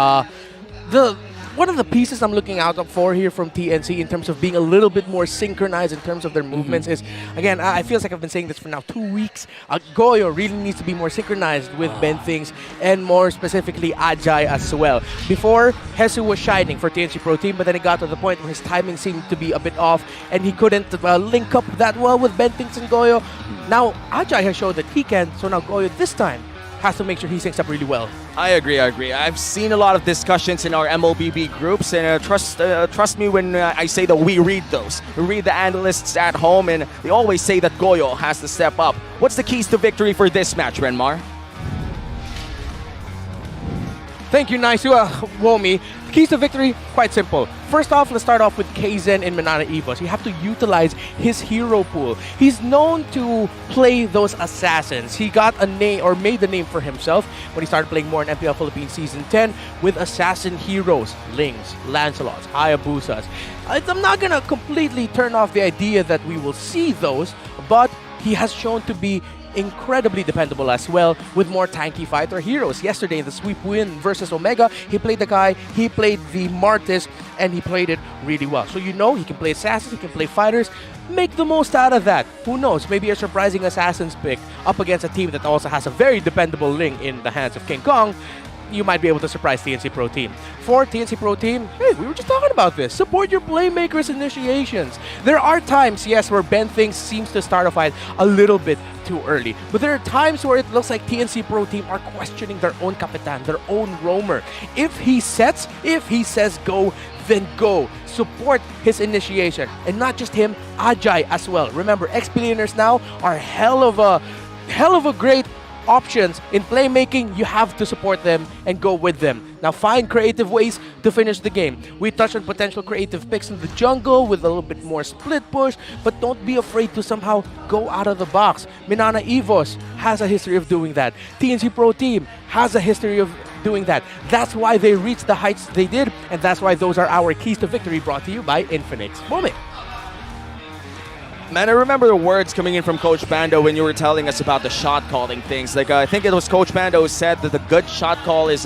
One of the pieces I'm looking out for here from TNC in terms of being a little bit more synchronized in terms of their movements is, again, I feel like I've been saying this for now 2 weeks. Goyo really needs to be more synchronized with Ben Things, and more specifically Ajay as well. Before, Hesu was shining for TNC Pro Team, but then it got to the point where his timing seemed to be a bit off, and he couldn't link up that well with Ben Things and Goyo. Now, Ajay has showed that he can, so now Goyo this time has to make sure he syncs up really well. I agree. I've seen a lot of discussions in our MLBB groups, and trust me when I say that we read those. We read the analysts at home, and they always say that Goyo has to step up. What's the keys to victory for this match, Renmar? Thank you, Nice. Womi. Keys to victory, quite simple. First off, let's start off with Kaizen in MNNE Evos. You have to utilize his hero pool. He's known to play those assassins. He got a name, or made the name for himself when he started playing more in MPL Philippines Season 10 with assassin heroes, Lings, Lancelots, Hayabusas. I'm not gonna completely turn off the idea that we will see those, but he has shown to be incredibly dependable as well with more tanky fighter heroes. Yesterday in the sweep win versus Omega, he played the guy, he played the Martis, and he played it really well. So you know he can play assassins, he can play fighters. Make the most out of that. Who knows, maybe a surprising assassins pick up against a team that also has a very dependable Ling in the hands of King Kong. you might be able to surprise TNC Pro Team. For TNC Pro Team, hey, we were just talking about this. Support your playmakers' initiations. There are times, yes, where Ben Things seems to start a fight a little bit too early. But there are times where it looks like TNC Pro Team are questioning their own Kapitan, their own roamer. If he says go, then go. Support his initiation. And not just him, Ajay as well. Remember, ex-billionaires now are hell of a great options in playmaking. You have to support them and go with them. Now find creative ways to finish the game. We touched on potential creative picks in the jungle with a little bit more split push, but don't be afraid to somehow go out of the box. MNNE EVOS has a history of doing that. TNC Pro Team has a history of doing that. That's why they reached the heights they did, and that's why those are our keys to victory, brought to you by Infinix. Moment. Man, I remember the words coming in from Coach Bando when you were telling us about the shot calling things. Like, I think it was Coach Bando who said that the good shot call is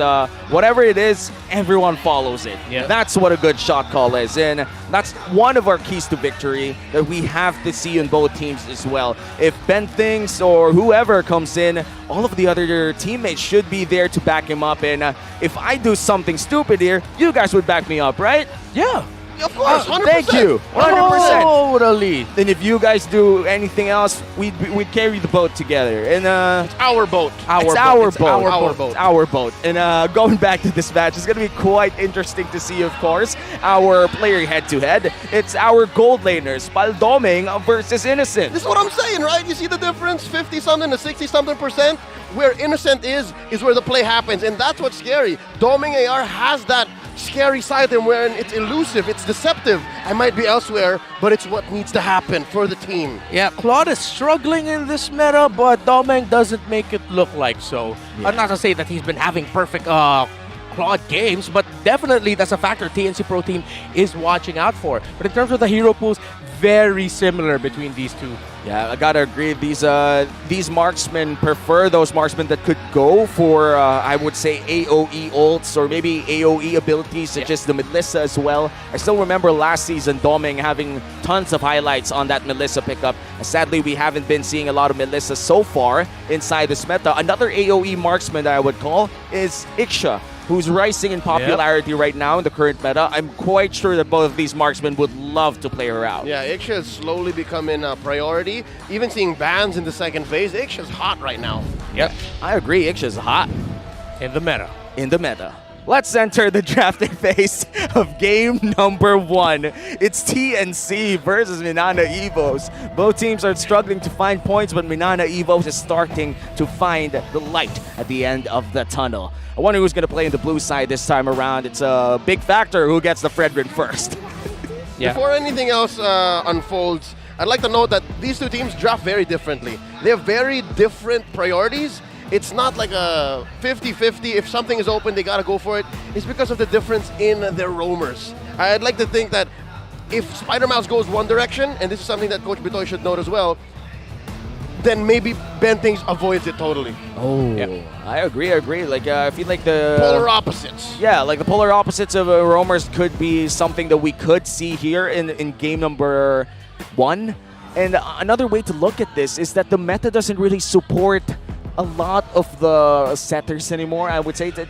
whatever it is, everyone follows it. Yeah. That's what a good shot call is. And that's one of our keys to victory that we have to see in both teams as well. If Ben Things or whoever comes in, all of the other teammates should be there to back him up. And if I do something stupid here, you guys would back me up, right? Yeah. Of course, 100%. Thank you. 100%. Totally. And if you guys do anything else, we'd carry the boat together. And it's our boat. It's our boat. And going back to this match, it's going to be quite interesting to see, of course, our player head-to-head. It's our gold laners, Paldoming versus Innocent. This is what I'm saying, right? You see the difference? 50-something to 60-something%. Where Innocent is where the play happens. And that's what's scary. Doming AR has that scary side to him where it's elusive, it's deceptive. I might be elsewhere, but it's what needs to happen for the team. Yeah, Claude is struggling in this meta, but Domeng doesn't make it look like so. Yeah. Not to say that he's been having perfect Claude games, but definitely that's a factor TNC Pro Team is watching out for. But in terms of the hero pools, very similar between these two. Yeah, I gotta agree. These marksmen prefer those marksmen that could go for, I would say, AoE ults or maybe AoE abilities such as the Melissa as well. I still remember last season Doming having tons of highlights on that Melissa pickup. Sadly, we haven't been seeing a lot of Melissa so far inside this meta. Another AoE marksman that I would call is Iksha, who's rising in popularity right now in the current meta. I'm quite sure that both of these marksmen would love to play her out. Yeah, Iksha is slowly becoming a priority. Even seeing bans in the second phase, Iksha's hot right now. Yep, I agree. Iksha's hot. In the meta. In the meta. Let's enter the drafting phase of game number 1. It's TNC versus MNNE EVOS. Both teams are struggling to find points, but MNNE EVOS is starting to find the light at the end of the tunnel. I wonder who's going to play in the blue side this time around. It's a big factor who gets the Fredrin first. Before anything else unfolds, I'd like to note that these two teams draft very differently. They have very different priorities. It's not like a 50-50. If something is open, they got to go for it. It's because of the difference in their roamers. I'd like to think that if Spider Mouse goes one direction, and this is something that Coach Bitoy should note as well, then maybe Ben Things avoids it totally. Oh, yeah. I agree. Like, I feel like the polar opposites. Yeah, like the polar opposites of roamers could be something that we could see here in game number 1. And another way to look at this is that the meta doesn't really support a lot of the setters anymore. I would say that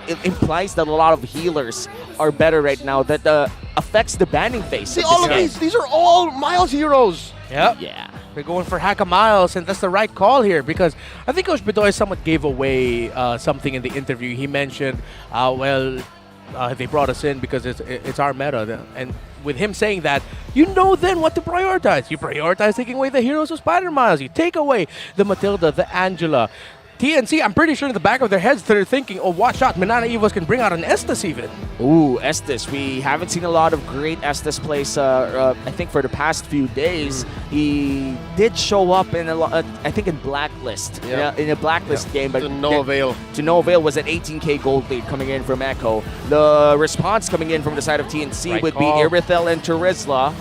it implies that a lot of healers are better right now. That affects the banning phase. See, all of these are all Miles heroes. Yep. Yeah. We're going for Haka Miles, and that's the right call here because I think Coach Bitoy somewhat gave away something in the interview. He mentioned, they brought us in because it's our meta. And with him saying that, you know then what to prioritize. You prioritize taking away the heroes of Spider Miles. You take away the Matilda, the Angela. TNC, I'm pretty sure in the back of their heads they're thinking, oh, watch out, MNNE EVOS can bring out an Estes even. Ooh, Estes. We haven't seen a lot of great Estes plays, I think, for the past few days. He did show up in, I think, in Blacklist. Yeah. In a Blacklist game. But to no avail. To no avail was an 18k gold lead coming in from Echo. The response coming in from the side of TNC would be Irithel and Turizla,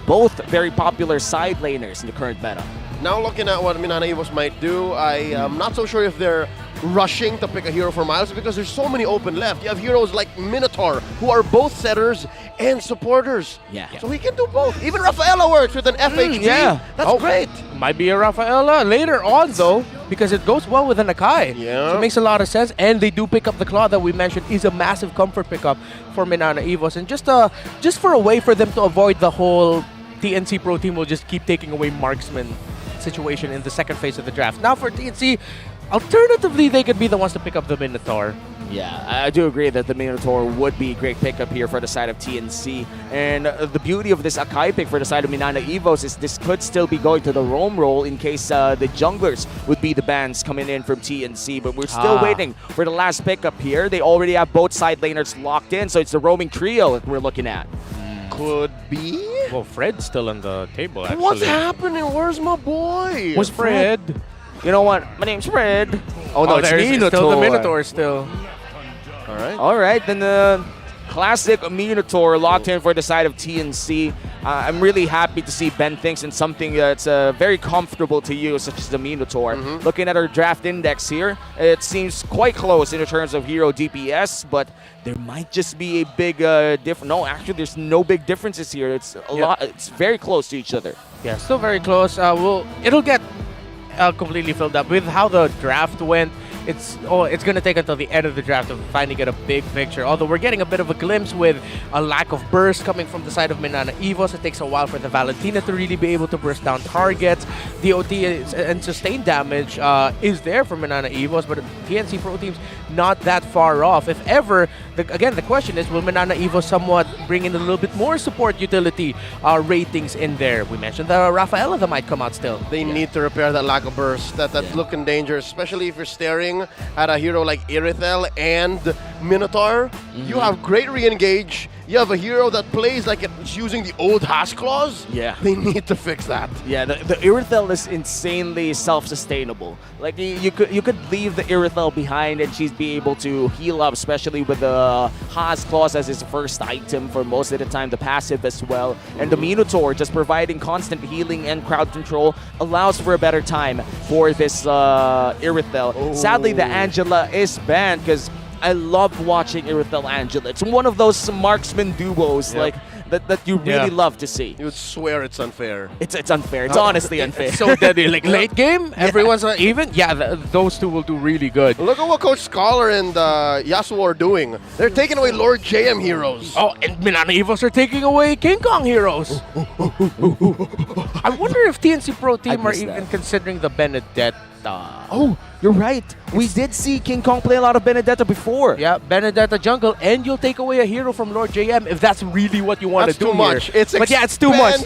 both very popular side laners in the current meta. Now looking at what MNNE EVOS might do, I am not so sure if they're rushing to pick a hero for Miles because there's so many open left. You have heroes like Minotaur, who are both setters and supporters. Yeah. So he can do both. Even Rafaela works with an FHG. Yeah. That's great. Might be a Rafaela later on, though, because it goes well with an Akai. Yeah. So it makes a lot of sense. And they do pick up the Claw that we mentioned is a massive comfort pickup for MNNE EVOS. And just for a way for them to avoid the whole TNC Pro Team will just keep taking away marksman situation in the second phase of the draft. Now for TNC, alternatively, they could be the ones to pick up the Minotaur. Yeah, I do agree that the Minotaur would be a great pickup here for the side of TNC. And the beauty of this Akai pick for the side of MNNE EVOS is this could still be going to the roam role in case the junglers would be the bans coming in from TNC. But we're still waiting for the last pickup here. They already have both side laners locked in, so it's the roaming trio that we're looking at. Could be. Well, Fred's still on the table, actually. What's happening? Where's my boy? Where's Fred? You know what? My name's Fred. Oh, no, it's Minotaur. Still the Minotaur still. All right. All right, then the classic Minotaur locked in for the side of TNC. I'm really happy to see Ben thinks in something that's very comfortable to use, such as the Minotaur. Looking at our draft index here, it seems quite close in terms of hero DPS, but there might just be a big difference. No, actually, there's no big differences here. It's a lot. It's very close to each other. Yeah, still very close. It'll get completely filled up with how the draft went. It's going to take until the end of the draft to finally get a big picture. Although we're getting a bit of a glimpse with a lack of burst coming from the side of MNNE EVOS. It takes a while for the Valentina to really be able to burst down targets. The OT and sustained damage is there for MNNE EVOS, but TNC Pro Team's not that far off. If ever, again, the question is, will MNNE EVOS somewhat bring in a little bit more support utility ratings in there? We mentioned the Rafaela that might come out still. They need to repair that lack of burst. That's looking dangerous, especially if you're staring at a hero like Irithel and Minotaur. You have great re-engage. You have a hero that plays like it's using the old hash claws. Yeah. They need to fix that. Yeah, the Irithel is insanely self-sustainable. Like, you could leave the Irithel behind and she'd be able to heal up, especially with the Haas Claws as his first item for most of the time, the passive as well. And the Minotaur, just providing constant healing and crowd control, allows for a better time for this Irithel. Sadly, the Angela is banned because I love watching Irithel Angela. It's one of those marksman duos like that you really love to see. You would swear it's unfair. It's unfair. It's honestly unfair. It's so deadly. Like late game, everyone's even. Yeah, those two will do really good. Look at what Coach Scholar and Yasuo are doing. They're taking away Lord JM heroes. Oh, and MNNE EVOS are taking away King Kong heroes. I wonder if TNC Pro Team are even considering the Benedetta. Oh, you're right. We did see King Kong play a lot of Benedetta before. Yeah, Benedetta jungle, and you'll take away a hero from Lord JM if that's really what you want to do. Too much. Here. It's it's too much.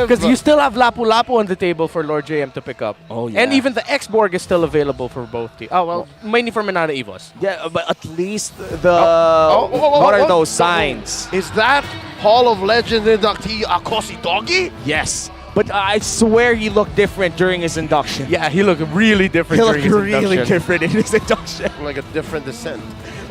Because you still have Lapu Lapu on the table for Lord JM to pick up. Oh, yeah. And even the X-Borg is still available for both teams. Oh, well, mainly for MNNE EVOS. Yeah, but at least what are those signs? Is that Hall of Legends inductee Akosi Doggy? Yes. But I swear he looked different during his induction. Yeah, he looked really different during his induction. Really different in his induction. Like a different descent.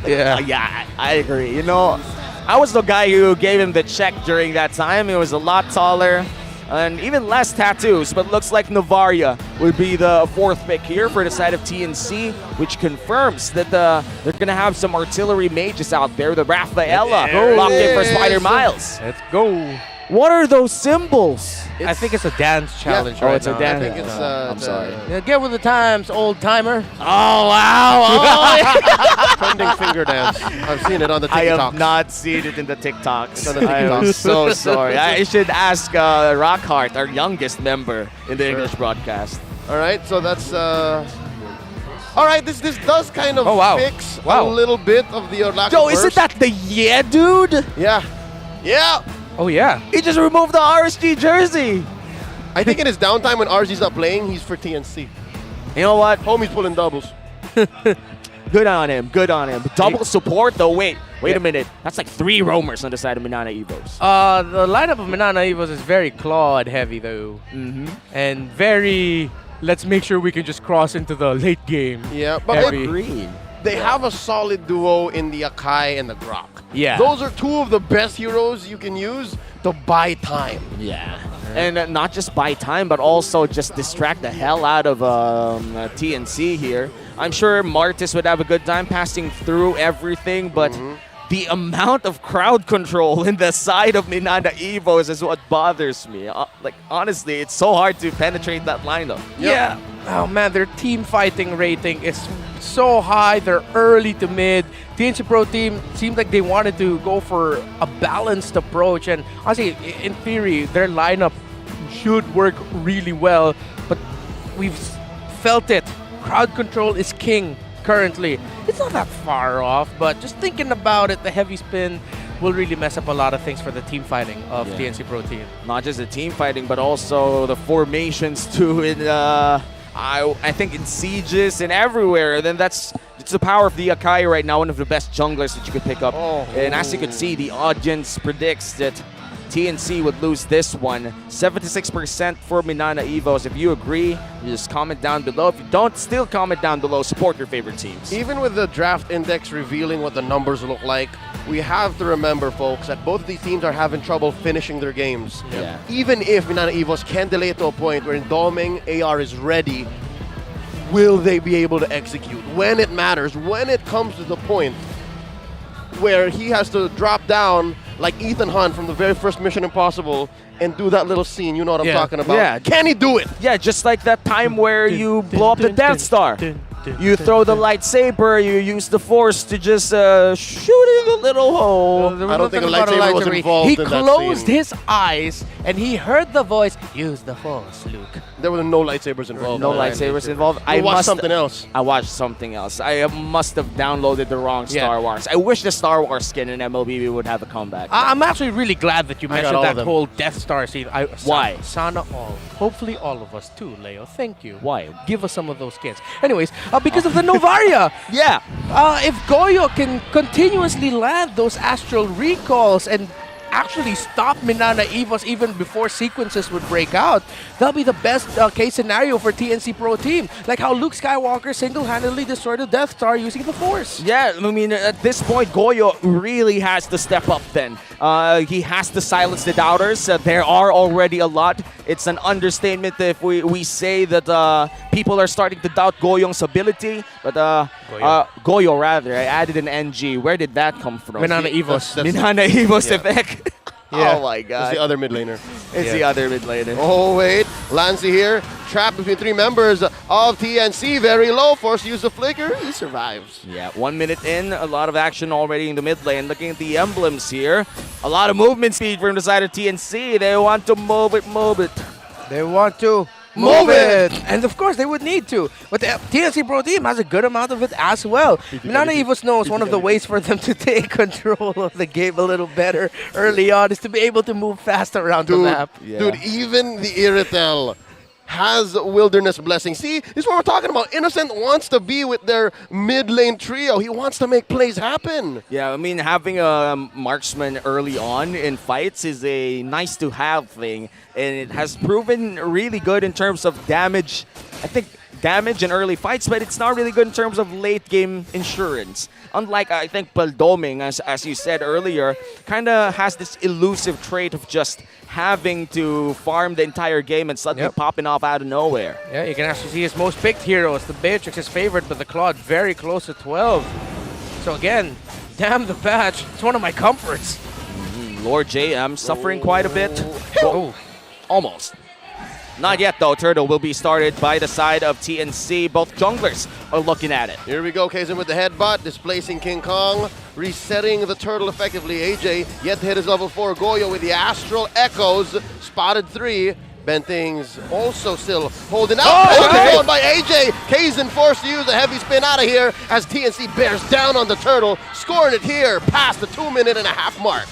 Yeah. Yeah, I agree. You know, I was the guy who gave him the check during that time. He was a lot taller and even less tattoos, but looks like Navaria would be the fourth pick here for the side of TNC, which confirms that they're going to have some artillery mages out there. The Rafaela locked in for Spider Miles. Let's go. What are those symbols? I think it's a dance challenge right it's now. a dance. I think it's, I'm sorry. Yeah, get with the times, old timer. Oh, wow. Trending finger dance. I've seen it on the TikToks. I have not seen it in the TikToks. It's on the I am TikToks. so sorry. I should ask Rockhart, our youngest member in the English broadcast. All right, so that's... All right, this does kind of fix a little bit of the lack of Joe, isn't that the dude? Yeah. Yeah. Oh, yeah. He just removed the RSG jersey. I think in his downtime when RG's not playing, he's for TNC. You know what? Homie's pulling doubles. Good on him. Good on him. Double support, though. Wait a minute. That's like 3 roamers on the side of MNNE EVOS. The lineup of MNNE EVOS is very clawed heavy, though. And very, let's make sure we can just cross into the late game. Yeah, but heavy. They have a solid duo in the Akai and the Grok. Yeah. Those are two of the best heroes you can use to buy time. Yeah. And not just buy time, but also just distract the hell out of TNC here. I'm sure Martis would have a good time passing through everything, but the amount of crowd control in the side of MNNE Evos is what bothers me. Like, honestly, it's so hard to penetrate that lineup. Yeah. Oh man, their team fighting rating is so high. They're early to mid. TNC Pro Team seemed like they wanted to go for a balanced approach, and honestly, in theory, their lineup should work really well. But we've felt it. Crowd control is king currently. It's not that far off, but just thinking about it, the heavy spin will really mess up a lot of things for the team fighting of TNC Pro Team. Not just the team fighting, but also the formations too. In I think in sieges and everywhere. Then it's the power of the Akai right now, one of the best junglers that you could pick up. And as you can see, the audience predicts that TNC would lose this one. 76% for MNNE Evos. If you agree, just comment down below. If you don't, still comment down below. Support your favorite teams. Even with the draft index revealing what the numbers look like, we have to remember, folks, that both of these teams are having trouble finishing their games. Yeah. Even if MNNE Evos can delay it to a point where Doming AR is ready, will they be able to execute? When it matters, when it comes to the point where he has to drop down like Ethan Hunt from the very first Mission Impossible and do that little scene, you know what I'm talking about? Yeah. Can he do it? Yeah, just like that time where you blow up the Death Star. You throw the lightsaber, you use the force to just shoot in a little hole. I don't think a lightsaber was involved He in that scene. closed his eyes and he heard the voice, use the force, Luke. There were no lightsabers involved. No lightsabers involved. I watched something else. I watched something else. I must have downloaded the wrong Star Wars. I wish the Star Wars skin in MLB would have a comeback. I'm actually really glad that you mentioned all of that them. whole Death Star scene. Why? Sana all. Hopefully all of us too, Leo. Thank you. Why? Give us some of those skins. Anyways, because of the Novaria. Yeah. If Goyo can continuously land those astral recalls and actually stop MNNE Evos even before sequences would break out, that'll be the best case scenario for TNC Pro Team. Like how Luke Skywalker single-handedly destroyed the Death Star using the Force. Yeah, I mean, at this point, Goyo really has to step up then. He has to silence the doubters. There are already a lot. It's an understatement if we say that people are starting to doubt Goyong's ability. But Goyo, rather. I added an NG. Where did that come from? MNNE Evos. MNNE Evos effect. Yeah. Oh my god. It's the other mid laner. It's the other mid laner. Oh wait, Lancey here, trapped between three members of TNC, very low, forced to use the flicker, he survives. Yeah, 1 minute in, a lot of action already in the mid lane. Looking at the emblems here, a lot of movement speed from the side of TNC. They want to move it. They want to move it! And of course, they would need to. But the TNC Pro Team has a good amount of it as well. MNNE Evos knows one of the ways for them to take control of the game a little better early on is to be able to move fast around the map. Dude, even the Iritel has Wilderness Blessing. See, this is what we're talking about. Innocent wants to be with their mid lane trio. He wants to make plays happen. Yeah, I mean, having a marksman early on in fights is a nice to have thing. And it has proven really good in terms of damage. I think damage in early fights, but it's not really good in terms of late game insurance. Unlike, I think, Paldoming, as you said earlier, kind of has this elusive trait of just having to farm the entire game and suddenly popping off out of nowhere. Yeah, you can actually see his most picked heroes. The Beatrix is favorite, but the Claude very close to 12. So again, damn the patch. It's one of my comforts. Lord JM suffering quite a bit. Almost. Not yet, though. Turtle will be started by the side of TNC. Both junglers are looking at it. Here we go, Kazin with the headbutt, displacing King Kong, resetting the turtle effectively. AJ yet to hit his level 4. Goyo with the Astral Echoes, spotted 3. Benting's also still holding out. Going by AJ. Kazin forced to use a heavy spin out of here as TNC bears down on the turtle, scoring it here past the 2.5-minute mark.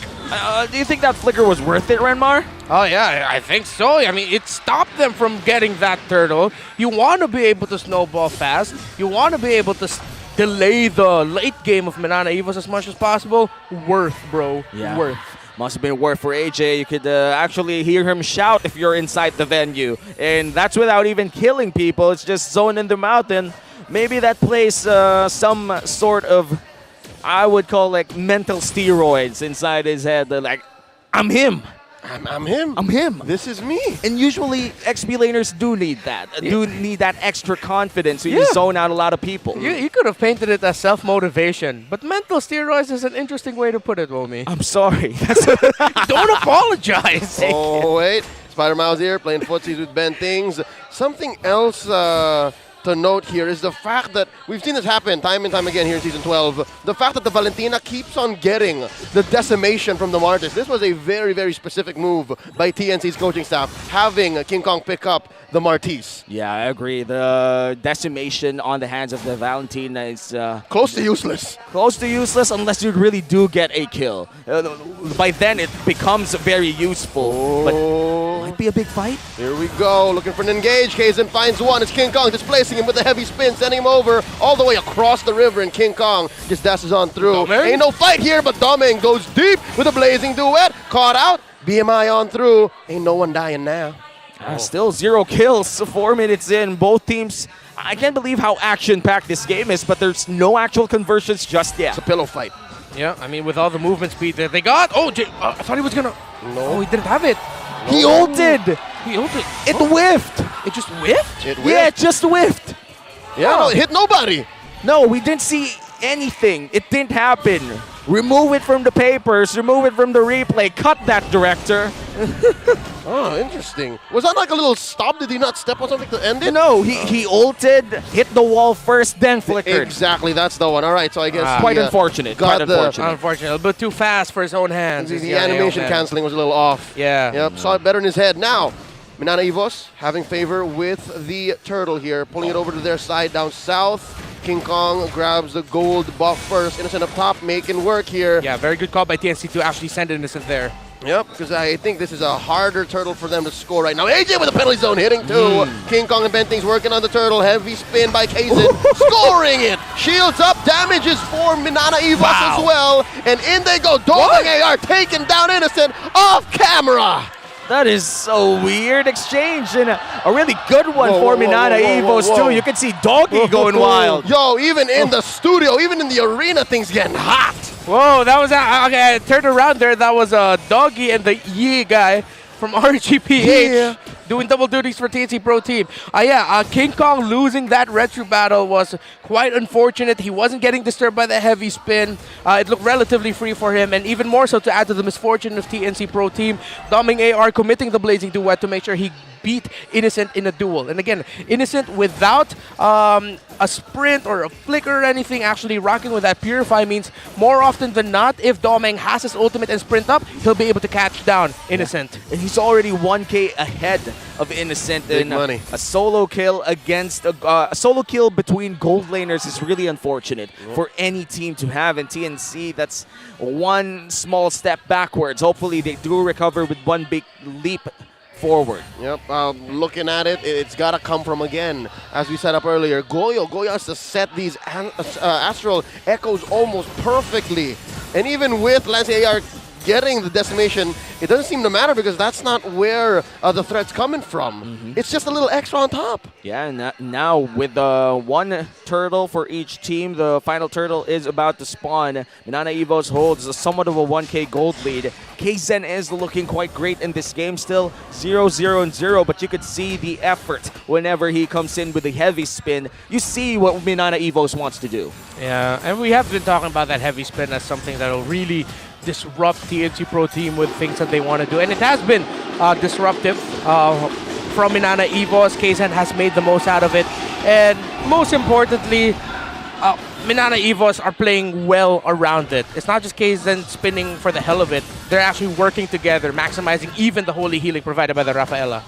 Do you think that flicker was worth it, Renmar? Oh yeah, I think so. I mean, it stopped them from getting that turtle. You want to be able to snowball fast. You want to be able to delay the late game of MNNE Evos as much as possible. Worth, bro. Yeah. Worth. Must have been worth for AJ. You could actually hear him shout if you're inside the venue. And that's without even killing people. It's just zoning them out. And maybe that plays some sort of, I would call like mental steroids inside his head. They're like, I'm him. I'm him. I'm him. This is me. And usually XP laners do need that. Do need that extra confidence so you zone out a lot of people. You could have painted it as self-motivation, but mental steroids is an interesting way to put it, Womi. I'm sorry. Don't apologize. Oh, wait. Spider Mouse here playing footsies with Ben Things. Something else to note here is the fact that we've seen this happen time and time again here in Season 12. The fact that the Valentina keeps on getting the decimation from the Martis. This was a very, very specific move by TNC's coaching staff, having King Kong pick up the Martis. Yeah, I agree. The decimation on the hands of the Valentina is close to useless. Close to useless unless you really do get a kill. By then, it becomes very useful. But might be a big fight. Here we go. Looking for an engage. Kaizen finds one. It's King Kong displacing him with a heavy spin, sending him over all the way across the river, and King Kong just dashes on through. Doming? Ain't no fight here, but Doming goes deep with a blazing duet. Caught out. BMI on through. Ain't no one dying now. Still 0 kills, 4 minutes in. Both teams, I can't believe how action-packed this game is, but there's no actual conversions just yet. It's a pillow fight. Yeah, I mean, with all the movement speed that they got. Oh, I thought he was gonna. No, he didn't have it. He ulted. He ulted. It whiffed. It just whiffed? It whiffed. Yeah, it just whiffed. Yeah, no, it hit nobody. No, we didn't see anything. It didn't happen. Remove it from the papers. Remove it from the replay. Cut that, director. Oh, interesting. Was that like a little stop? Did he not step on something to end it? No, he ulted, hit the wall first, then flickered. Exactly, that's the one. All right, so I guess quite unfortunate. Quite unfortunate. Unfortunate, a bit too fast for his own hands. The animation canceling was a little off. Yeah. Yep, saw it better in his head. Now, MNNE EVOS having favor with the turtle here, pulling it over to their side down south. King Kong grabs the gold buff first. Innocent up top, making work here. Yeah, very good call by TNC to actually send Innocent there. Yep, because I think this is a harder turtle for them to score right now. AJ with the penalty zone hitting too. King Kong and Benting's working on the turtle. Heavy spin by Kaizen, scoring it. Shields up, damages for MNNE EVOS as well. And in they go. Doming AR taking down Innocent off camera. That is a weird exchange and a really good one for MNNE EVOS too. You can see Doggy going wild. Yo, even in the studio, even in the arena, things getting hot. Whoa, that was okay. I turned around there. That was Doggy and the Yi guy from RGPH doing double duties for TNC Pro Team. King Kong losing that retro battle was quite unfortunate. He wasn't getting disturbed by the heavy spin. It looked relatively free for him, and even more so to add to the misfortune of TNC Pro Team, Doming AR committing the blazing duet to make sure he beat Innocent in a duel. And again, Innocent without a sprint or a flicker or anything, actually rocking with that Purify means more often than not, if Doming has his ultimate and sprint up, he'll be able to catch down Innocent. And he's already 1K ahead of Innocent. Big and money. A solo kill against a solo kill between gold laners is really unfortunate for any team to have. And TNC, that's one small step backwards. Hopefully they do recover with one big leap forward. Yep, looking at it, it's got to come from, again, as we set up earlier, Goyo has to set these Astral Echoes almost perfectly. And even with Lance AR getting the decimation, it doesn't seem to matter because that's not where the threat's coming from. It's just a little extra on top. Yeah, and now with one turtle for each team, the final turtle is about to spawn. MNNE EVOS holds somewhat of a 1K gold lead. Kaizen is looking quite great in this game still, 0-0-0, but you could see the effort whenever he comes in with a heavy spin. You see what MNNE EVOS wants to do. Yeah, and we have been talking about that heavy spin as something that will really disrupt TNC Pro Team with things that they want to do. And it has been disruptive from MNNE EVOS. Kaizen has made the most out of it. And most importantly, MNNE EVOS are playing well around it. It's not just Kaizen spinning for the hell of it. They're actually working together, maximizing even the holy healing provided by the Rafaela.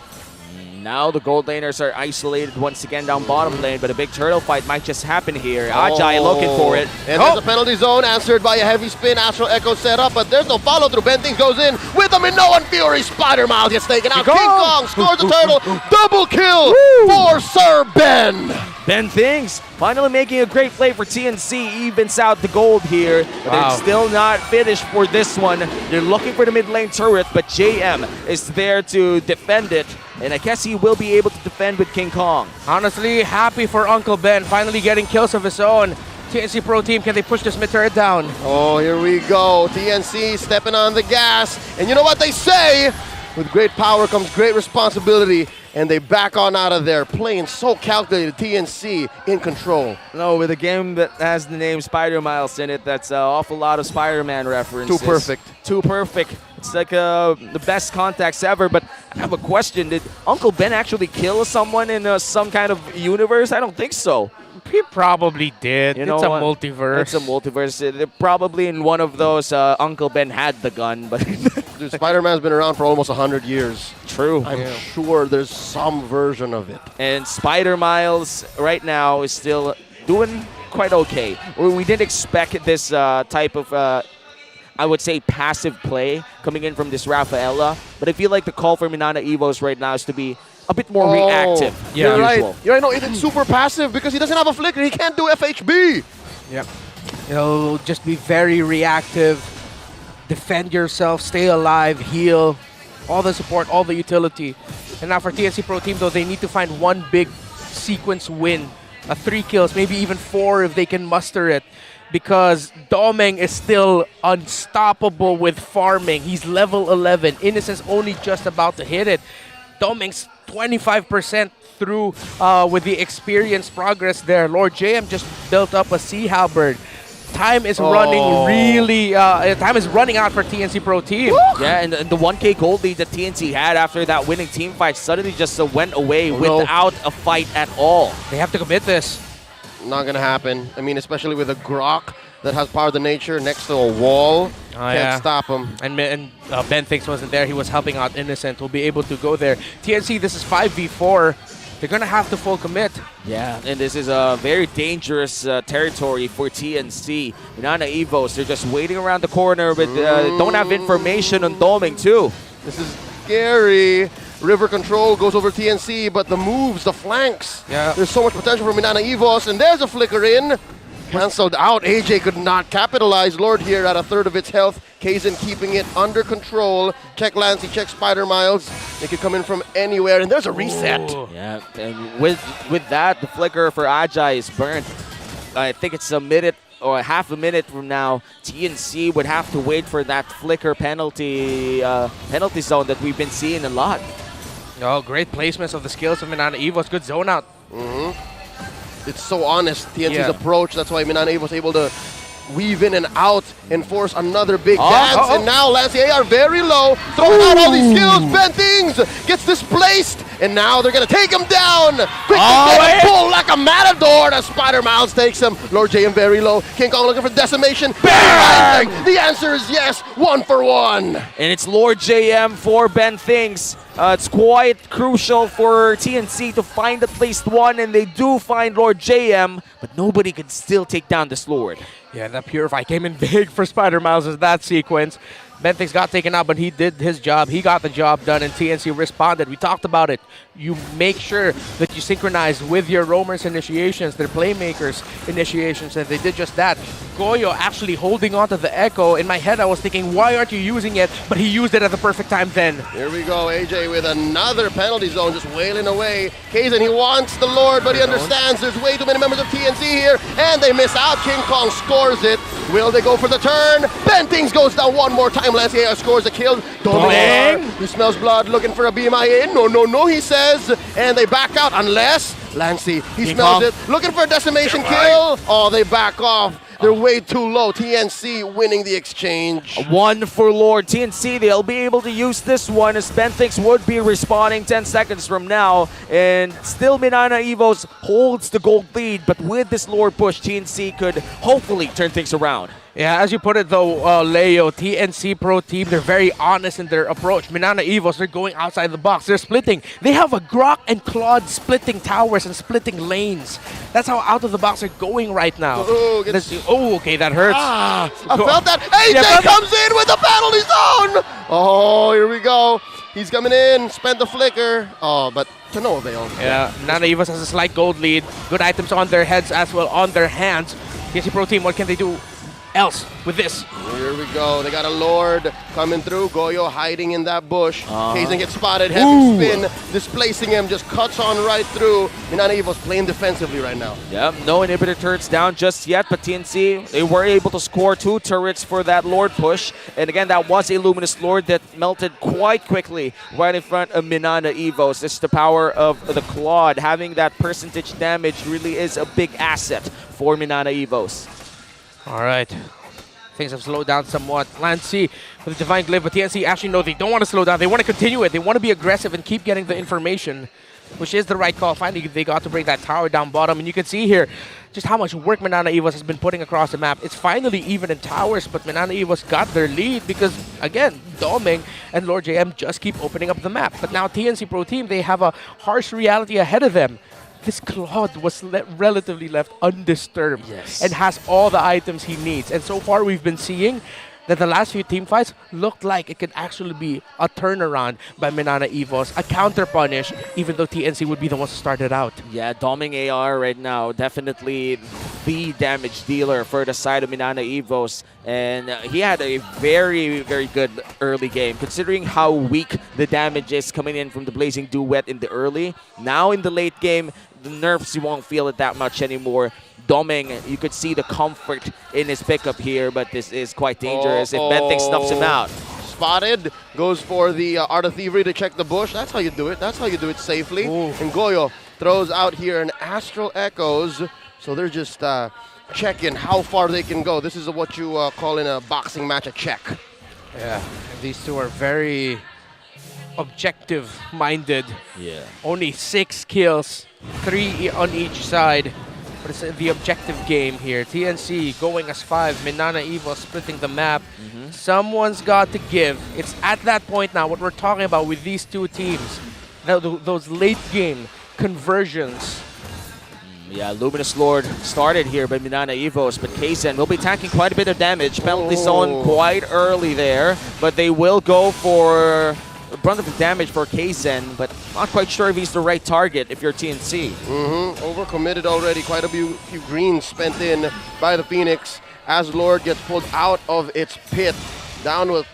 Now the gold laners are isolated once again down bottom lane, but a big turtle fight might just happen here. Ajay looking for it. And there's a penalty zone answered by a heavy spin. Astral Echo set up, but there's no follow through. Bentings goes in with a Minoan Fury. Spider Miles gets taken out. King Kong scores the turtle. Double kill for Sir Ben. Ben Things finally making a great play for TNC, evens out the gold here, but they're still not finished for this one. They're looking for the mid lane turret, but JM is there to defend it, and I guess he will be able to defend with King Kong. Honestly, happy for Uncle Ben finally getting kills of his own. TNC Pro Team, can they push this mid-turret down? Oh, here we go. TNC stepping on the gas. And you know what they say? With great power comes great responsibility. And they back on out of there, playing so calculated. TNC in control. No, with a game that has the name Spider Miles in it, that's an awful lot of Spider-Man references. Too perfect. Too perfect. It's like the best contacts ever. But I have a question. Did Uncle Ben actually kill someone in some kind of universe? I don't think so. He probably did. You know it's a what? multiverse. It's a multiverse. Probably in one of those, Uncle Ben had the gun, but Dude, Spider-Man's been around for almost 100 years. True. I'm sure there's some version of it. And Spider Miles right now is still doing quite okay. We didn't expect this type of, I would say, passive play coming in from this Rafaela, but I feel like the call for Minana Evos right now is to be a bit more reactive. You're right. You're right. No, it's super passive because he doesn't have a flicker. He can't do FHB. Yep. You'll just be very reactive. Defend yourself, stay alive, heal, all the support, all the utility. And now for TNC Pro Team, though, they need to find one big sequence win. 3 kills, maybe even 4 if they can muster it. Because Domeng is still unstoppable with farming. He's level 11. Innocence only just about to hit it. Domeng's 25% through with the experience progress there. Lord JM just built up a Sea Halberd. Time is running really, time is running out for TNC Pro Team. Yeah, and the 1K gold lead that TNC had after that winning team fight suddenly just went away without a fight at all. They have to commit this. Not going to happen. I mean, especially with a Grok that has Power of the Nature next to a wall. Can't stop him. And Ben Thinks wasn't there. He was helping out Innocent. Will be able to go there. TNC, this is 5v4. They're going to have to full commit. Yeah, and this is a very dangerous territory for TNC. Minana Evos, they're just waiting around the corner, but don't have information on Domeng too. This is scary. River control goes over TNC, but the moves, the flanks. Yeah. There's so much potential for Minana Evos, and there's a flicker in. Cancelled out. AJ could not capitalize. Lord here at 1/3 of its health. Kaizen keeping it under control. Check Lancey, check Spider Miles. They could come in from anywhere, and there's a reset. Yeah, and with that, the flicker for Ajay is burnt. I think it's a minute or half a minute from now. TNC would have to wait for that flicker penalty zone that we've been seeing a lot. Oh, great placements of the skills of Minana Evos. Good zone out. It's so honest, TNC's approach. That's why Minana was able to weave in and out and force another big dance. And now Lancey AR very low, throwing out all these skills. Ben Things gets displaced, and now they're going to take him down. Quick pull like a matador. The Spider Miles takes him. Lord JM very low. King Kong looking for decimation. Bang! The answer is yes, 1 for 1. And it's Lord JM for Ben Things. It's quite crucial for TNC to find at least one, and they do find Lord JM, but nobody can still take down this Lord. Yeah, that Purify came in big for Spider Miles as that sequence. Benthics got taken out, but he did his job. He got the job done, and TNC responded. We talked about it. You make sure that you synchronize with your roamers initiations, their playmakers initiations, and they did just that. Goyo actually holding on to the Echo. In my head, I was thinking, why aren't you using it? But he used it at the perfect time then. Here we go, AJ with another penalty zone, just wailing away. Kaizen, he wants the Lord, but he understands there's way too many members of TNC here, and they miss out. King Kong scores it. Will they go for the turn? Bentings goes down one more time. Lancey scores a kill. Domeng, he smells blood, looking for a BMIA. No, no, no, he says. And they back out unless Lancey, he smells it. Looking for a decimation kill. Oh, they back off. They're way too low. TNC winning the exchange. 1 for Lord. TNC, they'll be able to use this one as Benthics would be respawning 10 seconds from now. And still Minana Evos holds the gold lead, but with this Lord push, TNC could hopefully turn things around. Yeah, as you put it though, Leo, TNC Pro Team, they're very honest in their approach. Minana Evos, they're going outside the box. They're splitting. They have a Grok and Claude splitting towers and splitting lanes. That's how out of the box they're going right now. Oh, okay, that hurts. I felt that. AJ comes in with the penalty zone. Oh, here we go. He's coming in, spent the flicker. Oh, but to no avail. Yeah, Minana Evos has a slight gold lead. Good items on their heads as well on their hands. TNC Pro Team, what can they do? else with this. Here we go. They got a Lord coming through. Goyo hiding in that bush. Kaizen gets spotted. Heavy spin. Displacing him. Just cuts on right through. MNNE EVO's playing defensively right now. Yep, no inhibitor turrets down just yet, but TNC, they were able to score 2 turrets for that Lord push. And again, that was a Luminous Lord that melted quite quickly right in front of MNNE EVOs. It's the power of the Claude. Having that percentage damage really is a big asset for MNNE EVOs. All right. Things have slowed down somewhat. Lancy with the Divine Glyph, but TNC actually, no, they don't want to slow down. They want to continue it. They want to be aggressive and keep getting the information, which is the right call. Finally, they got to bring that tower down bottom, and you can see here just how much work MNNE EVOs has been putting across the map. It's finally even in towers, but MNNE EVOs got their lead because, again, Doming and Lord JM just keep opening up the map. But now TNC Pro Team, they have a harsh reality ahead of them. This Claude was relatively left undisturbed and has all the items he needs. And so far, we've been seeing that the last few team fights looked like it could actually be a turnaround by MNNE EVOs, a counter punish, even though TNC would be the ones to start it out. Yeah, Doming AR right now, definitely the damage dealer for the side of MNNE EVOs. And he had a very, very good early game, considering how weak the damage is coming in from the Blazing Duet in the early. Now in the late game, the nerfs, you won't feel it that much anymore. Doming, you could see the comfort in his pickup here, but this is quite dangerous if Benteng snuffs him out. Spotted, goes for the Art of Thievery to check the bush. That's how you do it. That's how you do it safely. And Goyo throws out here an Astral Echoes. So they're just checking how far they can go. This is what you call in a boxing match a check. Yeah, these two are very objective-minded. Yeah. Only 6 kills, 3 on each side. But it's the objective game here. TNC going as 5. MNNE EVO splitting the map. Someone's got to give. It's at that point now, what we're talking about with these two teams. Those late-game conversions. Yeah, Luminous Lord started here by MNNE EVOs, but Kaizen will be tanking quite a bit of damage. Penalty zone quite early there, but they will go for a brunt of the damage for Kaizen, but not quite sure if he's the right target if you're TNC. Overcommitted already. Quite a few greens spent in by the Phoenix as Lord gets pulled out of its pit. Down with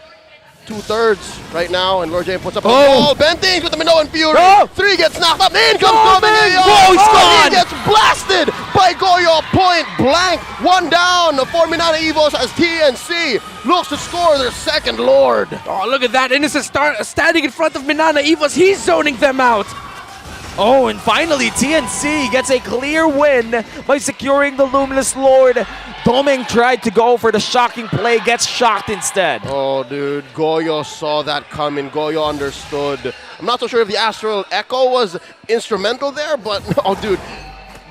2/3 right now, and Lord J puts up a ball. Benteng with the Minoan Fury. 3 gets knocked up. In comes Doming. He's gone. He gets blasted by Goyo. Point blank. 1 down for MNNE EVOs as TNC looks to score their second Lord. Oh, look at that. Innocent standing in front of MNNE EVOs. He's zoning them out. Oh, and finally TNC gets a clear win by securing the Luminous Lord. Doming tried to go for the shocking play, gets shocked instead. Oh, dude, Goyo saw that coming. Goyo understood. I'm not so sure if the Astral Echo was instrumental there, but oh, dude,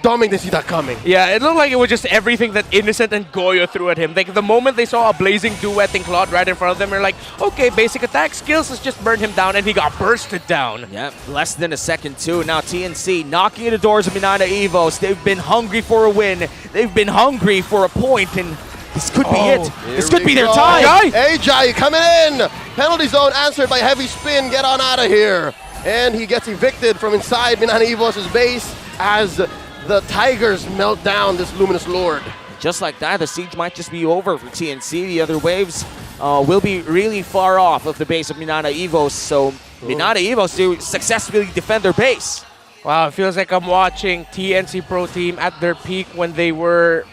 Doming didn't see that coming. Yeah, it looked like it was just everything that Innocent and Goyo threw at him. Like, the moment they saw a Blazing Duet and Claude right in front of them, they're like, okay, basic attack skills, let's just burn him down, and he got bursted down. Yeah, less than a second too. Now TNC knocking at the doors of MNNE EVOs. They've been hungry for a win. They've been hungry for a point, and this could be it. This could be their time. AJ coming in. Penalty zone answered by heavy spin. Get on out of here. And he gets evicted from inside MNNE EVOs' base as the Tigers melt down this Luminous Lord. Just like that, the siege might just be over for TNC. The other waves will be really far off of the base of MNNE EVOs, so MNNE EVOs do successfully defend their base. Wow, it feels like I'm watching TNC Pro Team at their peak when they were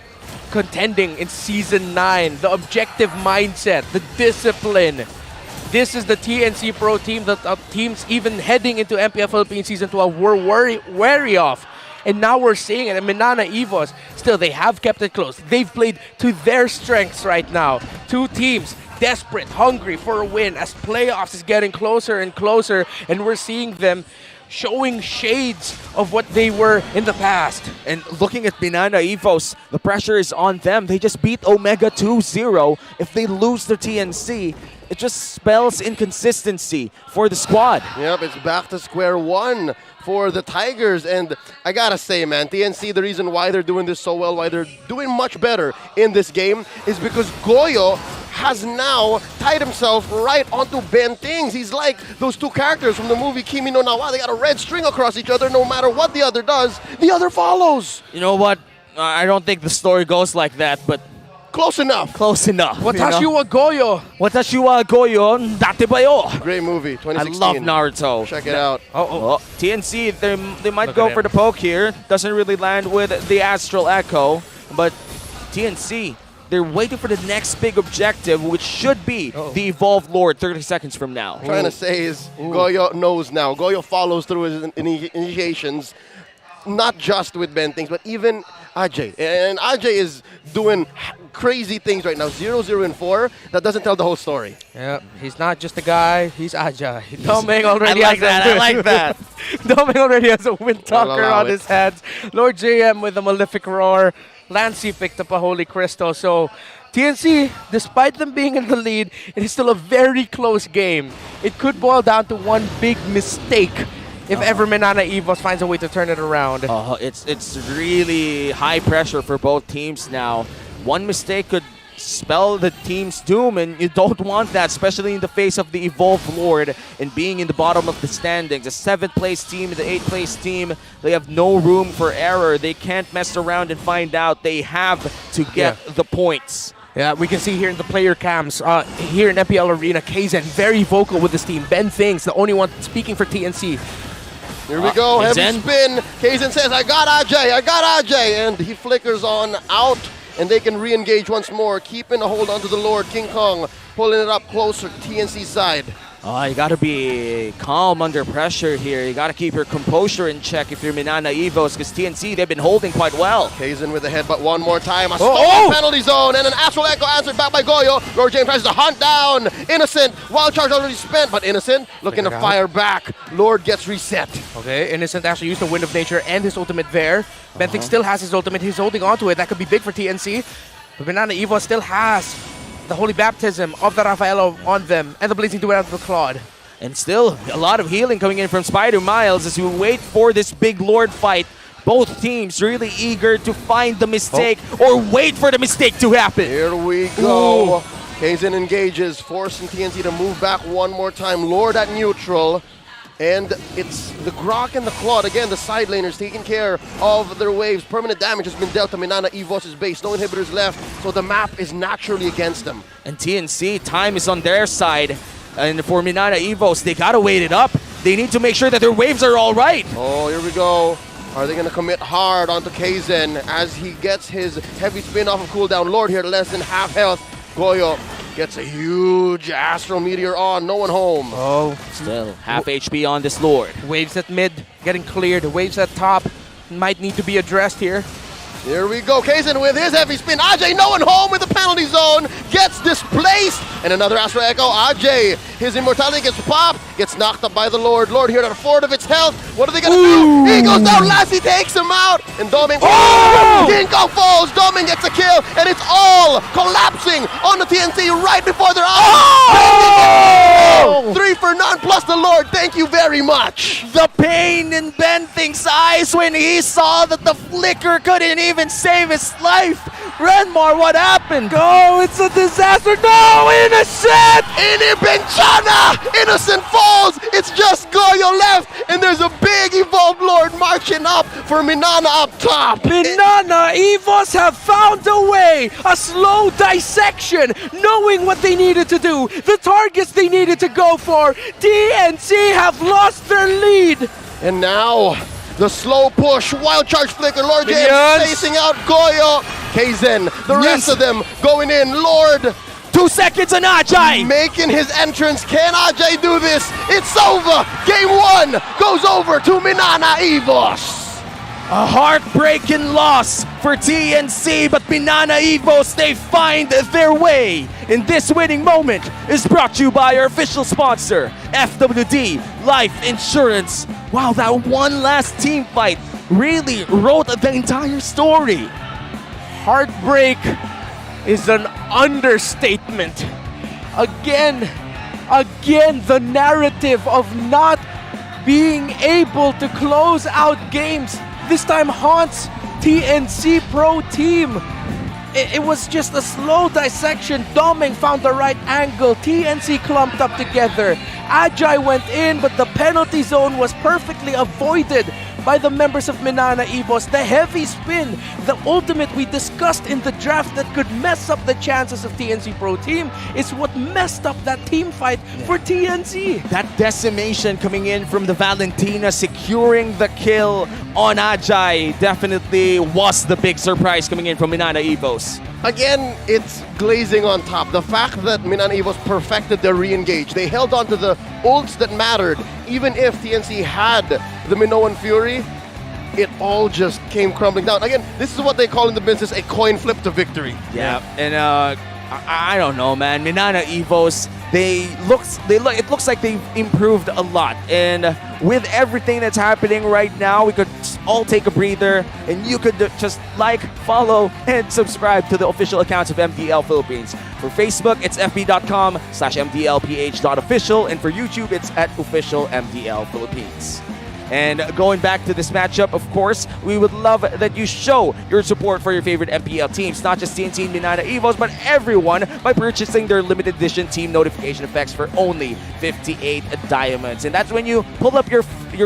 contending in Season 9. The objective mindset, the discipline. This is the TNC Pro Team that teams even heading into MPL Philippines Season 12 were wary of. And now we're seeing it. And MNNE EVOs, still, they have kept it close. They've played to their strengths right now. Two teams desperate, hungry for a win as playoffs is getting closer and closer. And we're seeing them showing shades of what they were in the past. And looking at MNNE EVOs, the pressure is on them. They just beat Omega 2-0. If they lose their TNC, it just spells inconsistency for the squad. Yep, it's back to square one for the Tigers. And I gotta say, man, TNC, the reason why they're doing this so well, why they're doing much better in this game, is because Goyo has now tied himself right onto Benteng. He's like those two characters from the movie Kimi no Na wa. They got a red string across each other. No matter what the other does, the other follows. You know what? I don't think the story goes like that, but Close enough. Close enough. Watashi wa Goyo. Watashi wa Goyo, date ba yo? Great movie, 2016. I love Naruto. Check it out. TNC, they might go for the poke here. Doesn't really land with the Astral Echo, but TNC, they're waiting for the next big objective, which should be the Evolved Lord 30 seconds from now. Trying to say is Goyo knows now. Goyo follows through his initiations, not just with Ben things, but even Ajay. And Ajay is doing crazy things right now. 0-0-4. That doesn't tell the whole story. Yeah, he's not just a guy. He's Ajay. Doming already I like that. Doming already has a Wind Talker on his hands. Lord JM with a Malefic Roar. Lancy picked up a Holy Crystal. So TNC, despite them being in the lead, it is still a very close game. It could boil down to one big mistake if ever MNNE EVOS finds a way to turn it around. It's really high pressure for both teams now. One mistake could spell the team's doom, and you don't want that, especially in the face of the Evolved Lord and being in the bottom of the standings. The 7th place team and the 8th place team, they have no room for error. They can't mess around and find out. They have to get the points. Yeah, we can see here in the player cams, here in MPL Arena, Kaizen very vocal with his team. Ben Things, the only one speaking for TNC. Here we go, heavy spin. Kaizen says, I got Ajay, and he flickers on out, and they can re-engage once more, keeping a hold onto the Lord. King Kong pulling it up closer to TNC's side. You gotta be calm under pressure here. You gotta keep your composure in check if you're MNNE EVOS, because TNC, they've been holding quite well. Kaizen with the headbutt one more time. A stolen penalty zone, and an Astral Echo answered back by Goyo. Lord James tries to hunt down Innocent. Wild Charge already spent, but Innocent looking to fire back. Lord gets reset. Okay, Innocent actually used the Wind of Nature and his ultimate there. Benthing still has his ultimate. He's holding on to it. That could be big for TNC. But MNNE EVOS still has the Holy Baptism of the Rafaelo on them, and the Blazing Duet out of the Claude. And still, a lot of healing coming in from Spider Miles as we wait for this big Lord fight. Both teams really eager to find the mistake or wait for the mistake to happen. Here we go. Kaizen engages, forcing TNC to move back one more time. Lord at neutral. And it's the Grok and the Claude, again, the side laners taking care of their waves. Permanent damage has been dealt to MNNE EVOS' base. No inhibitors left, so the map is naturally against them. And TNC, time is on their side. And for MNNE EVOS, they gotta wait it up. They need to make sure that their waves are all right. Oh, here we go. Are they gonna commit hard onto Kaizen as he gets his heavy spin off of cooldown? Lord here, less than half health. Goyo gets a huge Astral Meteor on, no one home. Still, half HP on this Lord. Waves at mid, getting cleared. Waves at top might need to be addressed here. Here we go, Kaizen with his heavy spin. Ajay, no one home with the penalty zone, gets displaced. And another Astral Echo. Ajay, his immortality gets popped, gets knocked up by the Lord. Lord here at a fourth of its health. What are they gonna do? He goes down, Lassie takes him out. And Doming, King Kong falls. Doming gets a kill, and it's all collapsing on the TNC right before their eyes. 3 for none plus the Lord, thank you very much. The pain in Benthing's eyes when he saw that the flicker couldn't even save his life. Renmar, what happened? It's a disaster. No, Innocent! Inibenchana! Innocent falls. It's just Goyo left, and there's a big Evolved Lord marching up for MNNE up top. MNNE EVOS have found a way, a slow dissection, knowing what they needed to do, the targets they needed to go for. TNC have lost their lead. And now, the slow push, Wild Charge Flicker, Lord James facing out Goyo. Kaizen, the rest of them going in. Lord, 2 seconds and Ajay making his entrance. Can Ajay do this? It's over. Game 1 goes over to MNNE EVOS. A heartbreaking loss for TNC, but MNNE EVOS, they find their way. And this winning moment is brought to you by our official sponsor, FWD Life Insurance. Wow, that one last team fight really wrote the entire story. Heartbreak is an understatement. Again, the narrative of not being able to close out games this time haunts TNC Pro Team. It was just a slow dissection. Doming found the right angle. TNC clumped up together. Ajay went in, but the penalty zone was perfectly avoided by the members of MNNE EVOS. The heavy spin, the ultimate we discussed in the draft that could mess up the chances of TNC Pro Team is what messed up that team fight for TNC. That decimation coming in from the Valentina, securing the kill on Ajay, definitely was the big surprise coming in from MNNE EVOS. Again, it's glazing on top. The fact that MNNE EVOS perfected their re-engage. They held on to the ults that mattered. Even if TNC had the Minoan Fury, it all just came crumbling down. Again, this is what they call in the business a coin flip to victory. Yeah, and I don't know, man. MNNE EVOS, it looks like they've improved a lot. And with everything that's happening right now, we could all take a breather, and you could just like, follow, and subscribe to the official accounts of MPL Philippines. For Facebook, it's fb.com/mplph.official, and for YouTube, it's at official MPL Philippines. And going back to this matchup, of course, we would love that you show your support for your favorite MPL teams, not just TNC and MNNE EVOS, but everyone by purchasing their limited edition team notification effects for only 58 diamonds. And that's when you pull up your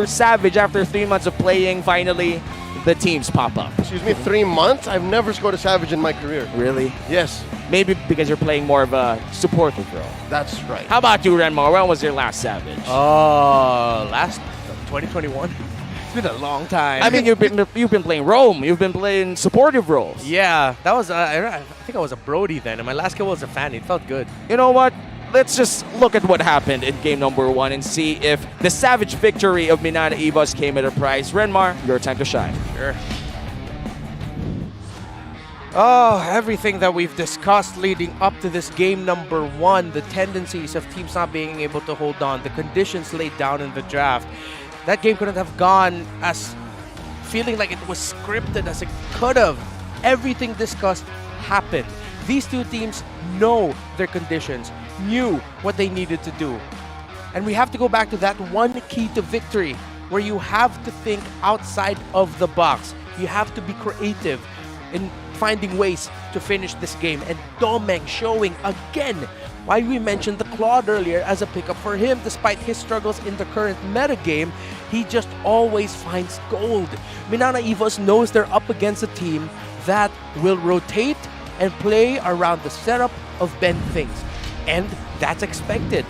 Savage after 3 months of playing, finally, the teams pop up. Excuse me, 3 months? I've never scored a Savage in my career. Really? Yes. Maybe because you're playing more of a supportive role. That's right. How about you, Renmar? When was your last Savage? Last 2021. It's been a long time. I mean, you've been playing Rome. You've been playing supportive roles. Yeah, that was. I think I was a Brody then, and my last kill was a Fanny. It felt good. You know what? Let's just look at what happened in game number 1 and see if the savage victory of MNNE EVOS came at a price. Renmar, your time to shine. Sure. Oh, everything that we've discussed leading up to this game number 1, the tendencies of teams not being able to hold on, the conditions laid down in the draft. That game couldn't have gone as feeling like it was scripted as it could have. Everything discussed happened. These two teams know their conditions, knew what they needed to do. And we have to go back to that one key to victory, where you have to think outside of the box. You have to be creative in finding ways to finish this game. And Domeng showing again why we mentioned the Claude earlier as a pickup for him. Despite his struggles in the current meta game, he just always finds gold. MNNE EVOS knows they're up against a team that will rotate and play around the setup of Ben things. And that's expected.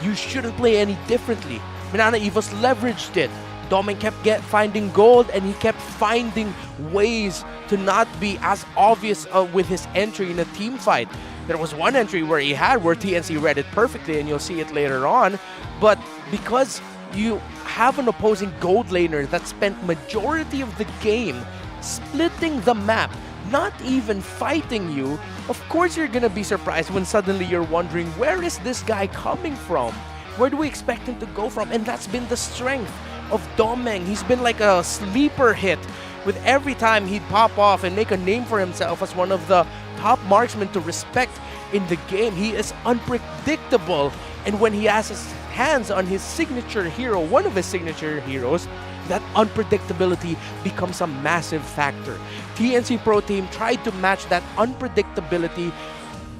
You shouldn't play any differently. MNNE EVOS leveraged it. Domeng kept finding gold, and he kept finding ways to not be as obvious with his entry in a team fight. There was one entry where TNC read it perfectly, and you'll see it later on. But because you have an opposing gold laner that spent majority of the game splitting the map, not even fighting you, of course you're gonna be surprised when suddenly you're wondering, where is this guy coming from? Where do we expect him to go from? And that's been the strength of Domeng. He's been like a sleeper hit, with every time he'd pop off and make a name for himself as one of the top marksmen to respect in the game. He is unpredictable, and when he has his hands on his signature hero, one of his signature heroes, that unpredictability becomes a massive factor. TNC Pro Team tried to match that unpredictability,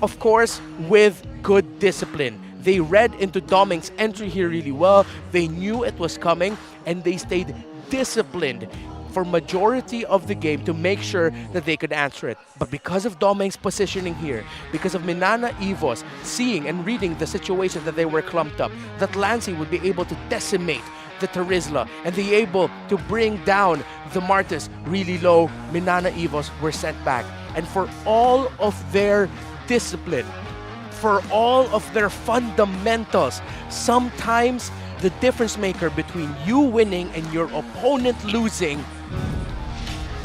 of course, with good discipline. They read into Domeng's entry here really well. They knew it was coming, and they stayed disciplined for majority of the game to make sure that they could answer it. But because of Domeng's positioning here, because of MNNE EVOS seeing and reading the situation that they were clumped up, that Lancy would be able to decimate the Terizla and be able to bring down the Martis really low, MNNE EVOS were sent back. And for all of their discipline, for all of their fundamentals, sometimes the difference maker between you winning and your opponent losing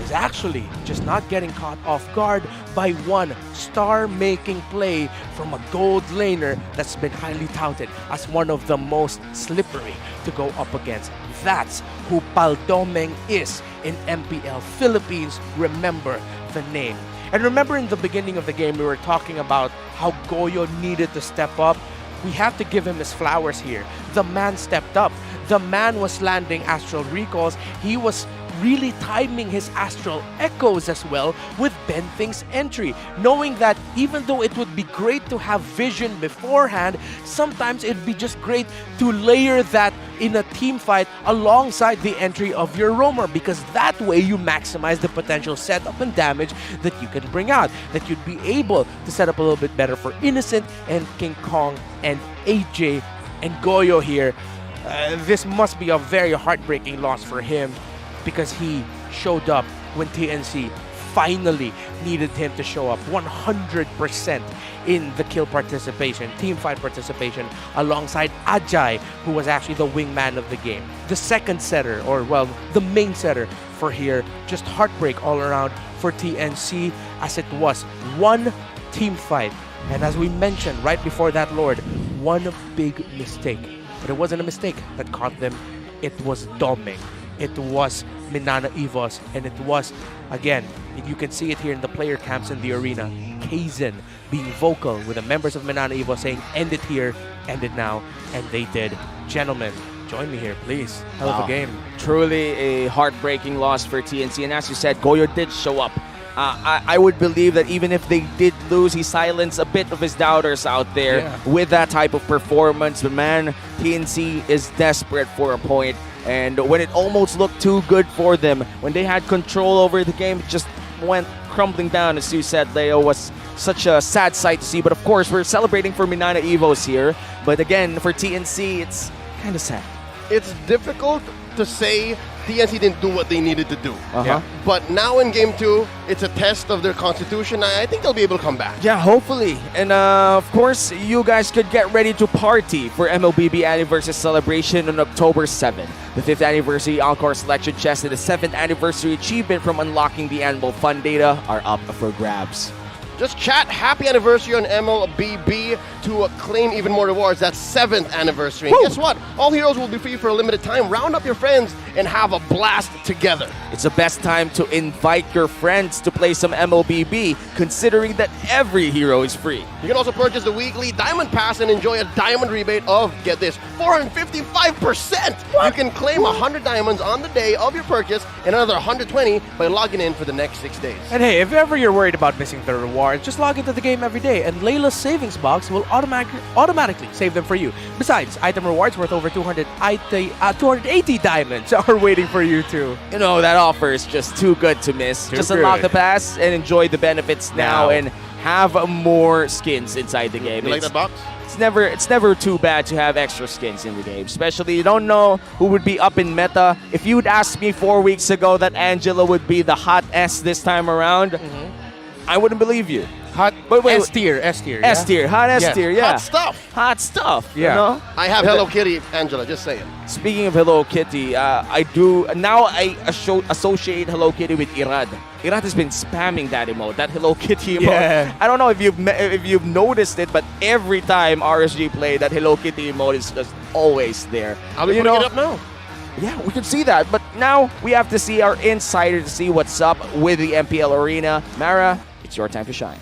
is actually just not getting caught off guard by one star-making play from a gold laner that's been highly touted as one of the most slippery to go up against. That's who Domeng is in MPL Philippines. Remember the name. And remember in the beginning of the game, we were talking about how Goyo needed to step up. We have to give him his flowers here. The man stepped up. The man was landing astral recalls. He was really timing his astral echoes as well with Benthing's entry, knowing that even though it would be great to have vision beforehand, sometimes it'd be just great to layer that in a team fight alongside the entry of your roamer, because that way you maximize the potential setup and damage that you can bring out, that you'd be able to set up a little bit better for Innocent and King Kong and AJ and Goyo here. This must be a very heartbreaking loss for him, because he showed up when TNC finally needed him to show up 100% in the kill participation, team fight participation, alongside Ajay, who was actually the wingman of the game. The second setter, or well, the main setter for here. Just heartbreak all around for TNC, as it was one team fight. And as we mentioned right before that, Lord, one big mistake. But it wasn't a mistake that caught them. It was Doming. It was MNNE EVOS, and it was, again, you can see it here in the player camps in the arena, Kaizen being vocal with the members of MNNE EVOS saying, end it here, end it now, and they did. Gentlemen, join me here, please. Hell of a game. Truly a heartbreaking loss for TNC, and as you said, Goyo did show up. I would believe that even if they did lose, he silenced a bit of his doubters out there with that type of performance. But man, TNC is desperate for a point. And when it almost looked too good for them, when they had control over the game, it just went crumbling down. As you said, Leo, was such a sad sight to see. But of course, we're celebrating for MNNE EVOS here. But again, for TNC, it's kind of sad. It's difficult to say TNC didn't do what they needed to do. But now in Game 2, it's a test of their constitution. I think they'll be able to come back. Yeah, hopefully. And of course, you guys could get ready to party for MLBB Anniversary Celebration on October 7th. The 5th Anniversary Encore Selection Chest and the 7th Anniversary Achievement from unlocking the Animal Fund data are up for grabs. Just chat happy anniversary on MLBB to claim even more rewards. That's 7th anniversary. And guess what? All heroes will be free for a limited time. Round up your friends and have a blast together. It's the best time to invite your friends to play some MLBB, considering that every hero is free. You can also purchase the weekly Diamond Pass and enjoy a diamond rebate of, get this, 455%. You can claim 100 diamonds on the day of your purchase and another 120 by logging in for the next 6 days. And hey, if ever you're worried about missing the reward, just log into the game every day and Layla's savings box will automatically save them for you. Besides, item rewards worth over 280 diamonds are waiting for you too. You know, that offer is just too good to miss. Just unlock the pass and enjoy the benefits now and have more skins inside the game. You like that box? It's never too bad to have extra skins in the game, especially you don't know who would be up in meta. If you'd asked me 4 weeks ago that Angela would be the hot S this time around, I wouldn't believe you. Hot S tier. Hot S tier, yeah. Hot stuff. You know? I have Hello Kitty, Angela, just saying. Speaking of Hello Kitty, I associate Hello Kitty with Irad. Irad has been spamming that emote, that Hello Kitty emote. Yeah. I don't know if you've noticed it, but every time RSG play, that Hello Kitty emote is just always there. I'll be putting it up now. Yeah, we can see that. But now we have to see our insider to see what's up with the MPL Arena. Mara, it's your time to shine.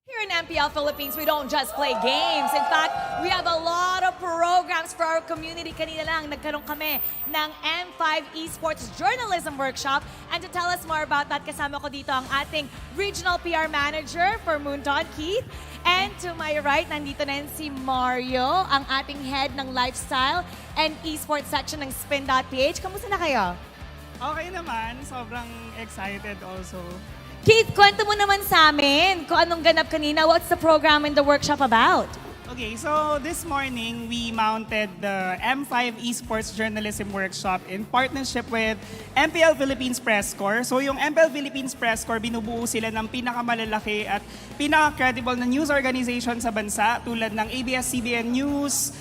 Here in MPL Philippines, we don't just play games. In fact, we have a lot of programs for our community. Kanina lang, nagkaroon kami ng M5 Esports Journalism Workshop. And to tell us more about that, kasama ko dito ang ating Regional PR Manager for Moonton, Keith. And to my right, nandito na si Mario, ang ating head ng lifestyle and esports section ng Spin.ph. Kamusta na kayo? Okay naman. Sobrang excited also. Keith, kwento mo naman sa amin kung anong ganap kanina. What's the program and the workshop about? Okay, so this morning, we mounted the M5 Esports Journalism Workshop in partnership with MPL Philippines Press Corps. So yung MPL Philippines Press Corps, binubuo sila ng pinakamalalaki at pinaka-credible na news organization sa bansa tulad ng ABS-CBN News,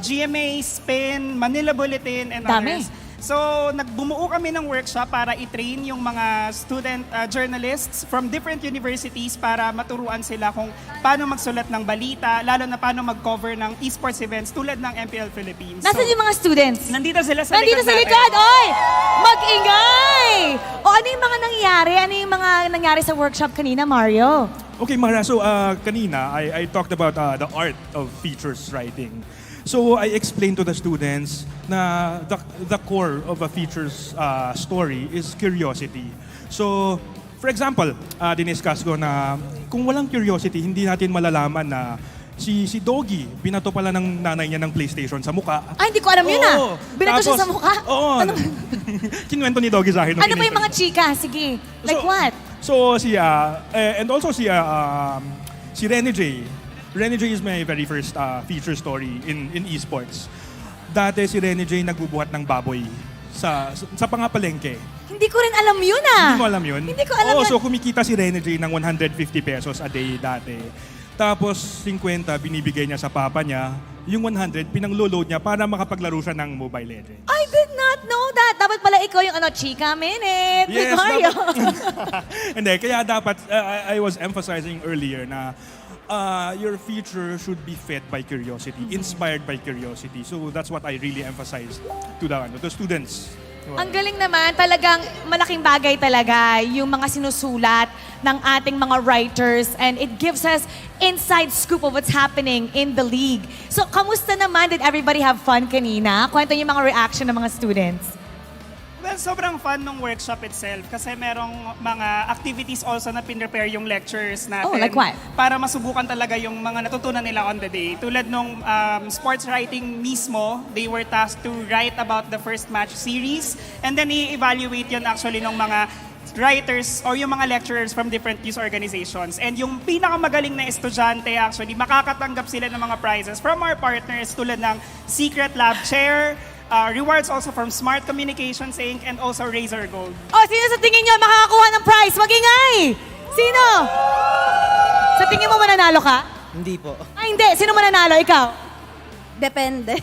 GMA, Spin, Manila Bulletin, and others. So, nagbumuo kami ng workshop para i-train yung mga student journalists from different universities para maturuan sila kung paano magsulat ng balita, lalo na paano mag-cover ng esports events tulad ng MPL Philippines. Nasaan yung mga students? Nandito sila sa likod natin. Oy! Mag-ingay! O ano yung mga nangyari? Ano yung mga nangyari sa workshop kanina, Mario? Okay, Mara. So, kanina, I talked about the art of features writing. So I explained to the students na the core of a feature's story is curiosity. So, for example, diniscuss ko na kung walang curiosity, hindi natin malalaman na si Doggy, binato pala ng nanay niya ng PlayStation sa mukha. Ay, hindi ko alam yun Binato siya sa mukha? Oo. Ano? Kinuwento ni Doggy sa akin. Ano ba yung mga chika? Sige. Like what? So, and also si Rene J. Rene J is my very first feature story in esports. Dati si Rene J nagbubuhat ng baboy sa pangapalengke. Hindi ko rin alam yun Hindi mo alam yun? Hindi ko alam yan. So kumikita si Rene J ng 150 pesos a day dati. Tapos 50 binibigay niya sa papa niya. Yung 100 pinang-load niya para makapaglaro siya ng Mobile Legends. I did not know that. Dapat pala ikaw yung Chika Minute with Mario. Hindi, kaya dapat, I was emphasizing earlier na your future should be fed by curiosity, inspired by curiosity. So that's what I really emphasize to the students. Ang galing naman, talagang malaking bagay talaga yung mga sinusulat ng ating mga writers and it gives us inside scoop of what's happening in the league. So, kamusta naman? Did everybody have fun kanina? Kwento yung mga reaction ng mga students. Well, sobrang fun ng workshop itself kasi merong mga activities also na pinrepare yung lectures natin. Oh, like what? Para masubukan talaga yung mga natutunan nila on the day. Tulad nung sports writing mismo, they were tasked to write about the first match series and then i-evaluate yun actually ng mga writers or yung mga lecturers from different youth organizations. And yung pinakamagaling na estudyante actually, makakatanggap sila ng mga prizes from our partners tulad ng Secret Lab Chair, rewards also from Smart Communications Inc. and also Razor Gold. Oh, sino sa tingin nyo makakakuha ng prize? Magingay! Sino? Sa tingin mo mananalo ka? Hindi po. Ay, hindi. Sino mananalo? Ikaw? Depende.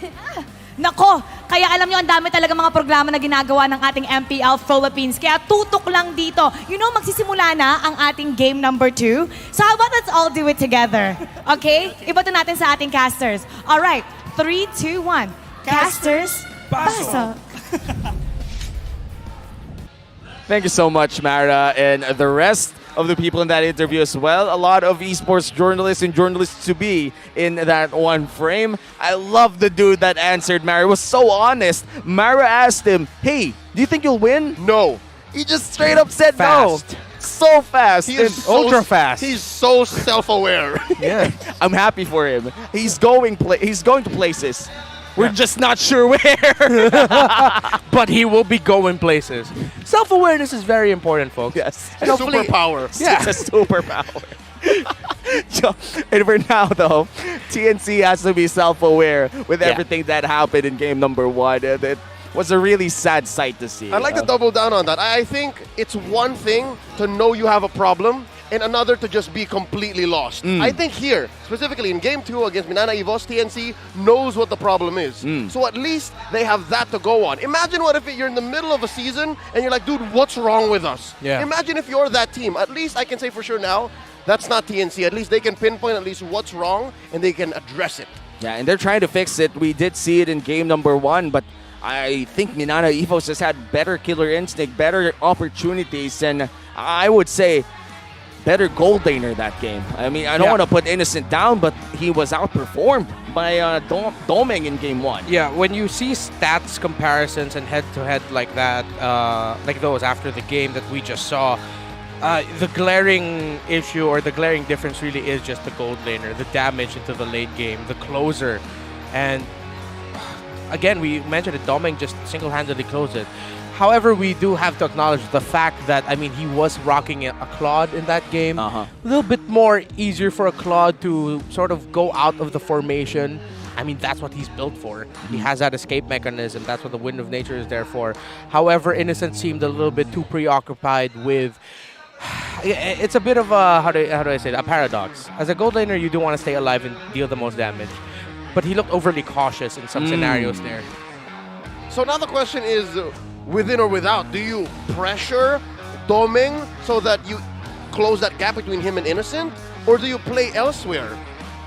Nako, kaya alam nyo, ang dami talaga mga programa na ginagawa ng ating MPL Philippines. Kaya tutok lang dito. You know, magsisimula na ang ating game number 2. So how about let's all do it together? Okay? Ibato natin sa ating casters. Alright, 3, 2, 1. Casters, pasok! Thank you so much, Mara, and the rest of the people in that interview as well. A lot of esports journalists and journalists to be in that one frame. I love the dude that answered Mara. It was so honest. Mara asked him, hey, do you think you'll win? No. He just straight up said Fast. no. So fast. He is ultra fast. He's so self-aware. Yeah, I'm happy for him. He's going to places. We're just not sure where. But he will be going places. Self-awareness is very important, folks. Yes. And hopefully- Superpower. Yeah. It's a superpower. And for now, though, TNC has to be self-aware with everything that happened in game number 1. And it was a really sad sight to see. I'd like to double down on that. I think it's one thing to know you have a problem and another to just be completely lost. I think here, specifically in Game 2 against Minana Evos, TNC knows what the problem is. So at least they have that to go on. Imagine what if you're in the middle of a season and you're like, dude, what's wrong with us? Yeah. Imagine if you're that team. At least I can say for sure now, that's not TNC. At least they can pinpoint at least what's wrong and they can address it. Yeah, and they're trying to fix it. We did see it in game number 1, but I think Minana Evos has had better killer instinct, better opportunities, and I would say better goal laner that game. I mean, I don't want to put Innocent down, but he was outperformed by Domeng in game 1. Yeah, when you see stats comparisons and head-to-head like that, like those after the game that we just saw, the glaring issue or the glaring difference really is just the gold laner, the damage into the late game, the closer. And again, we mentioned it, Domeng just single-handedly closed it. However, we do have to acknowledge the fact that, I mean, he was rocking a Claude in that game. A little bit more easier for a Claude to sort of go out of the formation. I mean, that's what he's built for. He has that escape mechanism. That's what the Wind of Nature is there for. However, Innocent seemed a little bit too preoccupied with... It's a bit of a, how do I say it, a paradox. As a gold laner, you do want to stay alive and deal the most damage. But he looked overly cautious in some scenarios there. So now the question is, within or without, do you pressure Domeng so that you close that gap between him and Innocent? Or do you play elsewhere?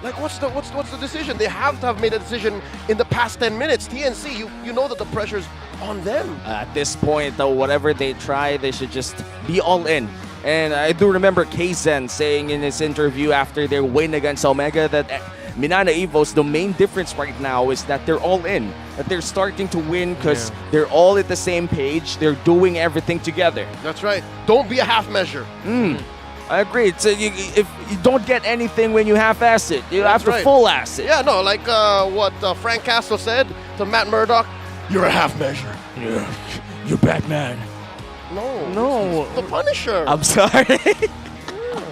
Like, what's the decision? They have to have made a decision in the past 10 minutes. TNC, you know that the pressure's on them. At this point, though, whatever they try, they should just be all in. And I do remember Kaizen saying in his interview after their win against Omega that MNNE Evos, the main difference right now is that they're all in. That they're starting to win because they're all at the same page. They're doing everything together. That's right. Don't be a half measure. I agree. So if you don't get anything when you half-ass it, you have to full-ass it. Yeah, no, like what Frank Castle said to Matt Murdock, you're a half measure. You're Batman. No. The Punisher. I'm sorry.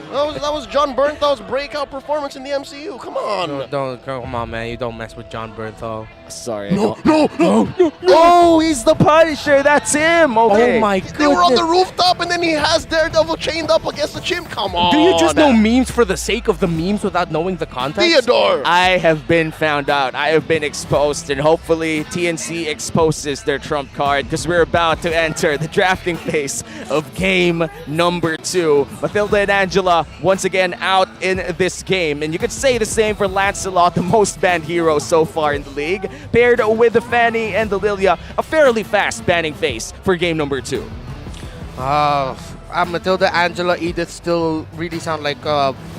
That was John Bernthal's breakout performance in the MCU. Come on. Come on, man. You don't mess with John Bernthal. Sorry. No. Oh, he's the Punisher. That's him. Okay. Oh my goodness. They were on the rooftop and then he has Daredevil chained up against the chimp. Come on. Do you just know memes for the sake of the memes without knowing the context? Theodore. I have been found out. I have been exposed, and hopefully TNC exposes their trump card because we're about to enter the drafting phase of game number 2. Matilda and Angela once again out in this game, and you could say the same for Lancelot, the most banned hero so far in the league, paired with the Fanny and the Lilia, a fairly fast banning phase for game number 2. Matilda, Angela, Edith still really sound like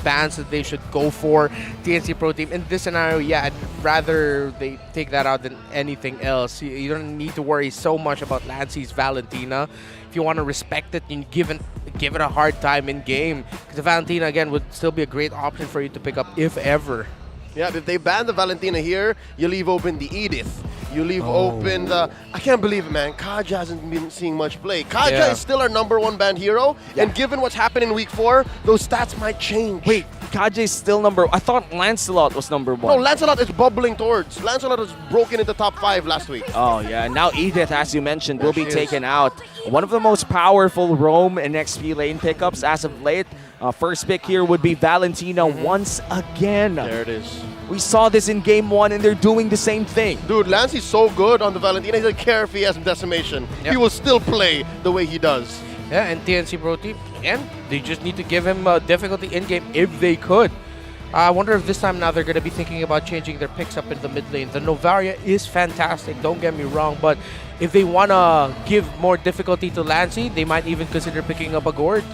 bans that they should go for. TNC Pro Team in this scenario, I'd rather they take that out than anything else. You don't need to worry so much about Lancey's Valentina. If you want to respect it, you give it a hard time in game, because the Valentina again would still be a great option for you to pick up if ever. Yeah, if they ban the Valentina here, you leave open the Edith. You leave open the... I can't believe it, man. Kaja hasn't been seeing much play. Kaja is still our #1 banned hero, and given what's happened in Week 4, those stats might change. Wait, Kaja is still I thought Lancelot was #1. No, Lancelot is bubbling towards. Lancelot was broken into top 5 last week. Oh, yeah. Now Edith, as you mentioned, will be taken out. One of the most powerful roam and XP lane pickups as of late. First pick here would be Valentina once again. There it is. We saw this in game 1, and they're doing the same thing. Dude, Lancey's so good on the Valentina. He doesn't care if he has decimation. He will still play the way he does. Yeah, and TNC Pro Team, again, they just need to give him difficulty in-game if they could. I wonder if this time now they're going to be thinking about changing their picks up in the mid lane. The Novaria is fantastic, don't get me wrong, but if they want to give more difficulty to Lancey, they might even consider picking up a Gord.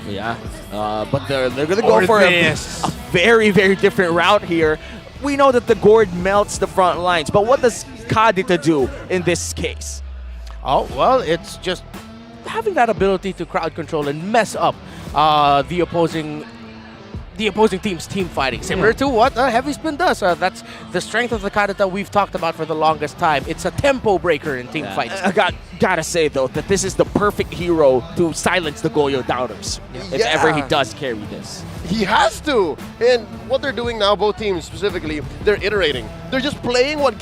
Yeah, but they're going to go for a very, very different route here. We know that the Gord melts the front lines, but what does Kadita do in this case? Oh, well, it's just having that ability to crowd control and mess up the opposing team's team fighting. Similar to what Heavy Spin does. That's the strength of the Kadita we've talked about for the longest time. It's a tempo breaker in team fights. I gotta say, though, that this is the perfect hero to silence the Goyo doubters. If ever he does carry this. He has to. And what they're doing now, both teams specifically, they're iterating. They're just playing what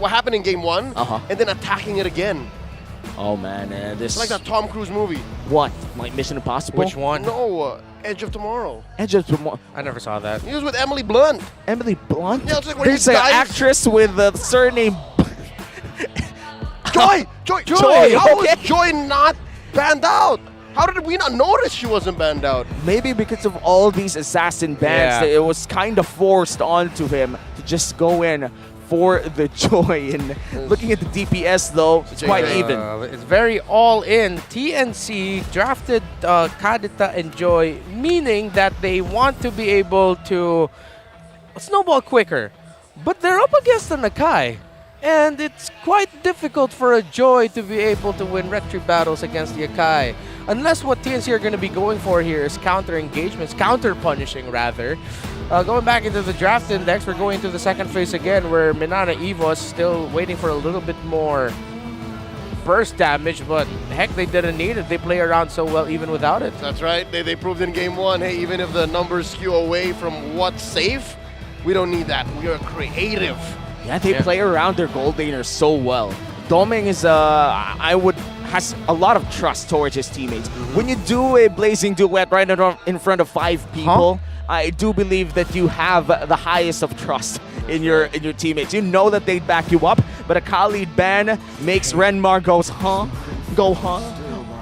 happened in game 1, and then attacking it again. Oh, man. This It's like that Tom Cruise movie. What? Like Mission Impossible? Which one? No, Edge of Tomorrow. Edge of Tomorrow. I never saw that. He was with Emily Blunt. Emily Blunt? Yeah, it's like when There's he an dies. actress with the surname... Joy! How was Joy not banned out? How did we not notice she wasn't banned out? Maybe because of all these assassin bans, that it was kind of forced onto him to just go in for the Joy. And looking at the DPS, though, it's quite even. It's very all-in. TNC drafted Kadita and Joy, meaning that they want to be able to snowball quicker. But they're up against the Nakai. And it's quite difficult for a Joy to be able to win retry battles against the Akai. Unless what TNC are going to be going for here is counter engagements, counter punishing rather. Going back into the draft index, we're going to the second phase again where MNNE Evo is still waiting for a little bit more burst damage, but heck, they didn't need it. They play around so well even without it. That's right. They proved in game 1, hey, even if the numbers skew away from what's safe, we don't need that. We are creative. Yeah, they play around their gold laners so well. Doming is, has a lot of trust towards his teammates. When you do a blazing duet right in front of 5 people, I do believe that you have the highest of trust in your teammates. You know that they'd back you up, but a Khalid ban makes Renmar goes, go,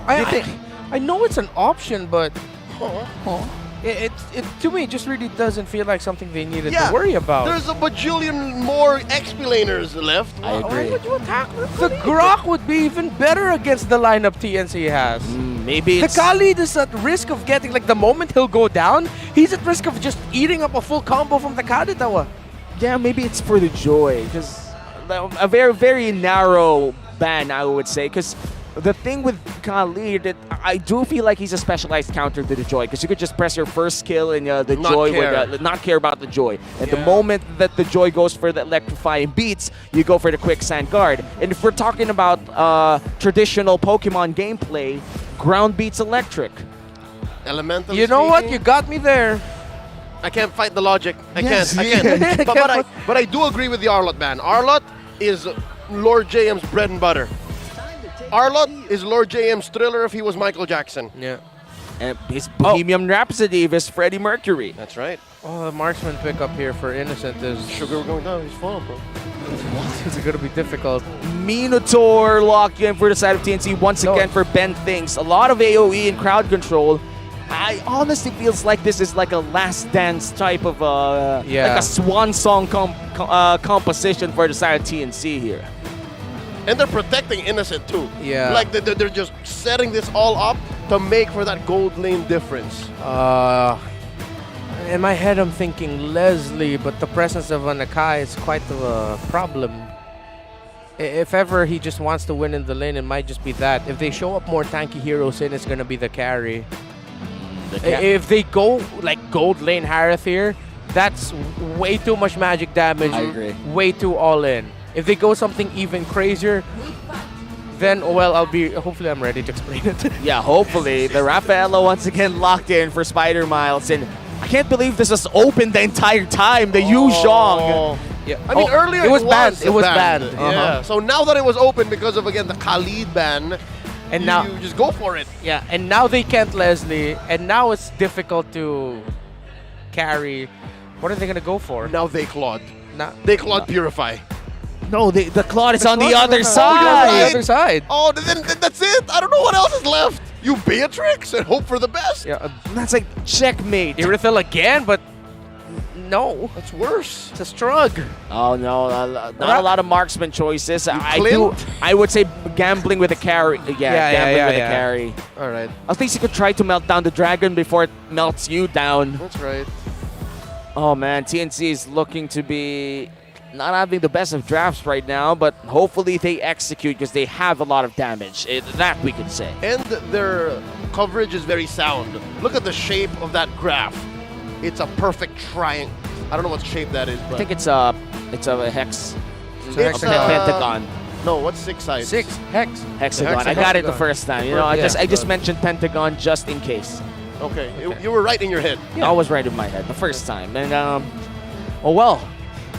I know it's an option, but it to me just really doesn't feel like something they needed to worry about. There's a bajillion more XP laners left. I agree. Why would you attack them? The Grok would be even better against the lineup TNC has. maybe the Khalid is at risk of getting, like, the moment he'll go down, he's at risk of just eating up a full combo from the Kaditawa. Yeah, maybe it's for the joy. Because a very, very narrow ban, I would say. Because the thing with Khalid, I do feel like he's a specialized counter to the joy. Because you could just press your first kill and the joy would not care about the joy. And the moment that the joy goes for the electrifying beats, you go for the quicksand guard. And if we're talking about traditional Pokemon gameplay, ground beats electric. Elemental. You know what? You got me there. I can't fight the logic. I can't. But I do agree with the Arlott ban. Arlott is Lord JM's bread and butter. Arlott is Lord JM's Thriller if he was Michael Jackson. Yeah. And his Bohemian Rhapsody is Freddie Mercury. That's right. Oh, the marksman pickup here for Innocent is... Sugar, we're going down. He's falling, bro. It's going to be difficult. Minotaur locked in for the side of TNC once again for Ben Things. A lot of AoE and crowd control. I honestly feels like this is like a last dance type of like a swan song composition for the side of TNC here. And they're protecting Innocent too. Yeah. Like they're just setting this all up to make for that gold lane difference. In my head, I'm thinking Leslie, but the presence of an Akai is quite a problem. If ever he just wants to win in the lane, it might just be that. If they show up more tanky heroes in, it's going to be the carry. If they go like gold lane Harith here, that's way too much magic damage. I agree. Way too all in. If they go something even crazier, then, well, hopefully I'm ready to explain it. Yeah, hopefully. The Rafaela once again locked in for Spider Miles. And I can't believe this was open the entire time. The Yu Zhong. Yeah. I mean, earlier it was banned. It was banned. Yeah. So now that it was open because of, again, the Khalid ban, and now you just go for it. Yeah, and now they can't Leslie, and now it's difficult to carry. What are they going to go for? Now they Claude. They Claude Purify. No, the Claude is on the other side. side. The other side. Oh, then that's it. I don't know what else is left. You Beatrix and hope for the best. Yeah, that's like checkmate. Irithel again, but no. That's worse. It's a strug. Oh no, not a lot of marksman choices. I would say gambling with a carry. Gambling with a carry. All right. At least you could try to melt down the dragon before it melts you down. That's right. Oh man, TNC is looking to be not having the best of drafts right now, but hopefully they execute because they have a lot of damage. That we can say. And their coverage is very sound. Look at the shape of that graph. It's a perfect triangle. I don't know what shape that is, but I think it's a hex. It's a pentagon. No, what's 6 sides? 6 hex. Hexagon. I got it the first time. You know, I just mentioned pentagon just in case. Okay, you were right in your head. Yeah. I was right in my head the first time. And well,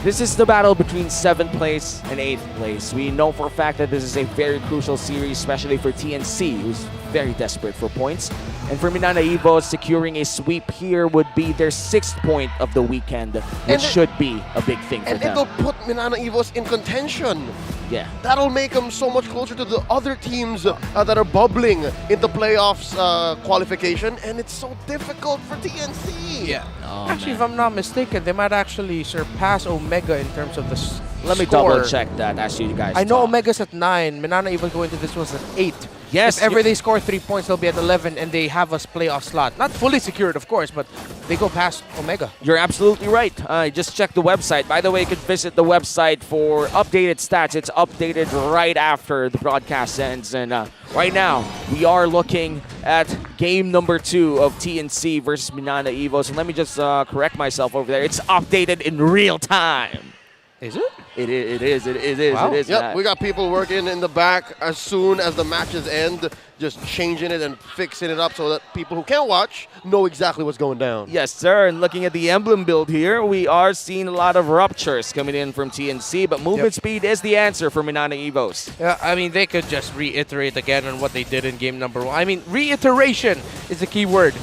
this is the battle between 7th place and 8th place. We know for a fact that this is a very crucial series, especially for TNC, who's very desperate for points. And for MNNE Evo, securing a sweep here would be their 6th point of the weekend, which should be a big thing for them. And it'll put MNNE Evos in contention. Yeah. That'll make them so much closer to the other teams that are bubbling into playoffs qualification, and it's so difficult for TNC. Yeah. Actually, if I'm not mistaken, they might actually surpass Omega in terms of the Let me score. double check that as you guys I know talk. Omega's at 9. MNNE even going to this was at 8. Yes. If ever they score 3 points, they'll be at 11, and they have a playoff slot. Not fully secured, of course, but they go past Omega. You're absolutely right. Just check the website. By the way, you can visit the website for updated stats. It's updated right after the broadcast ends. And right now, we are looking at game number 2 of TNC versus MNNE Evo. So let me just correct myself over there. It's updated in real time. Is it? It is. Wow. It is. Yep, we got people working in the back as soon as the matches end, just changing it and fixing it up so that people who can't watch know exactly what's going down. Yes, sir. And looking at the emblem build here, we are seeing a lot of ruptures coming in from TNC, but movement speed is the answer for MNNE Evos. Yeah, I mean, they could just reiterate again on what they did in game number 1. I mean, reiteration is the key word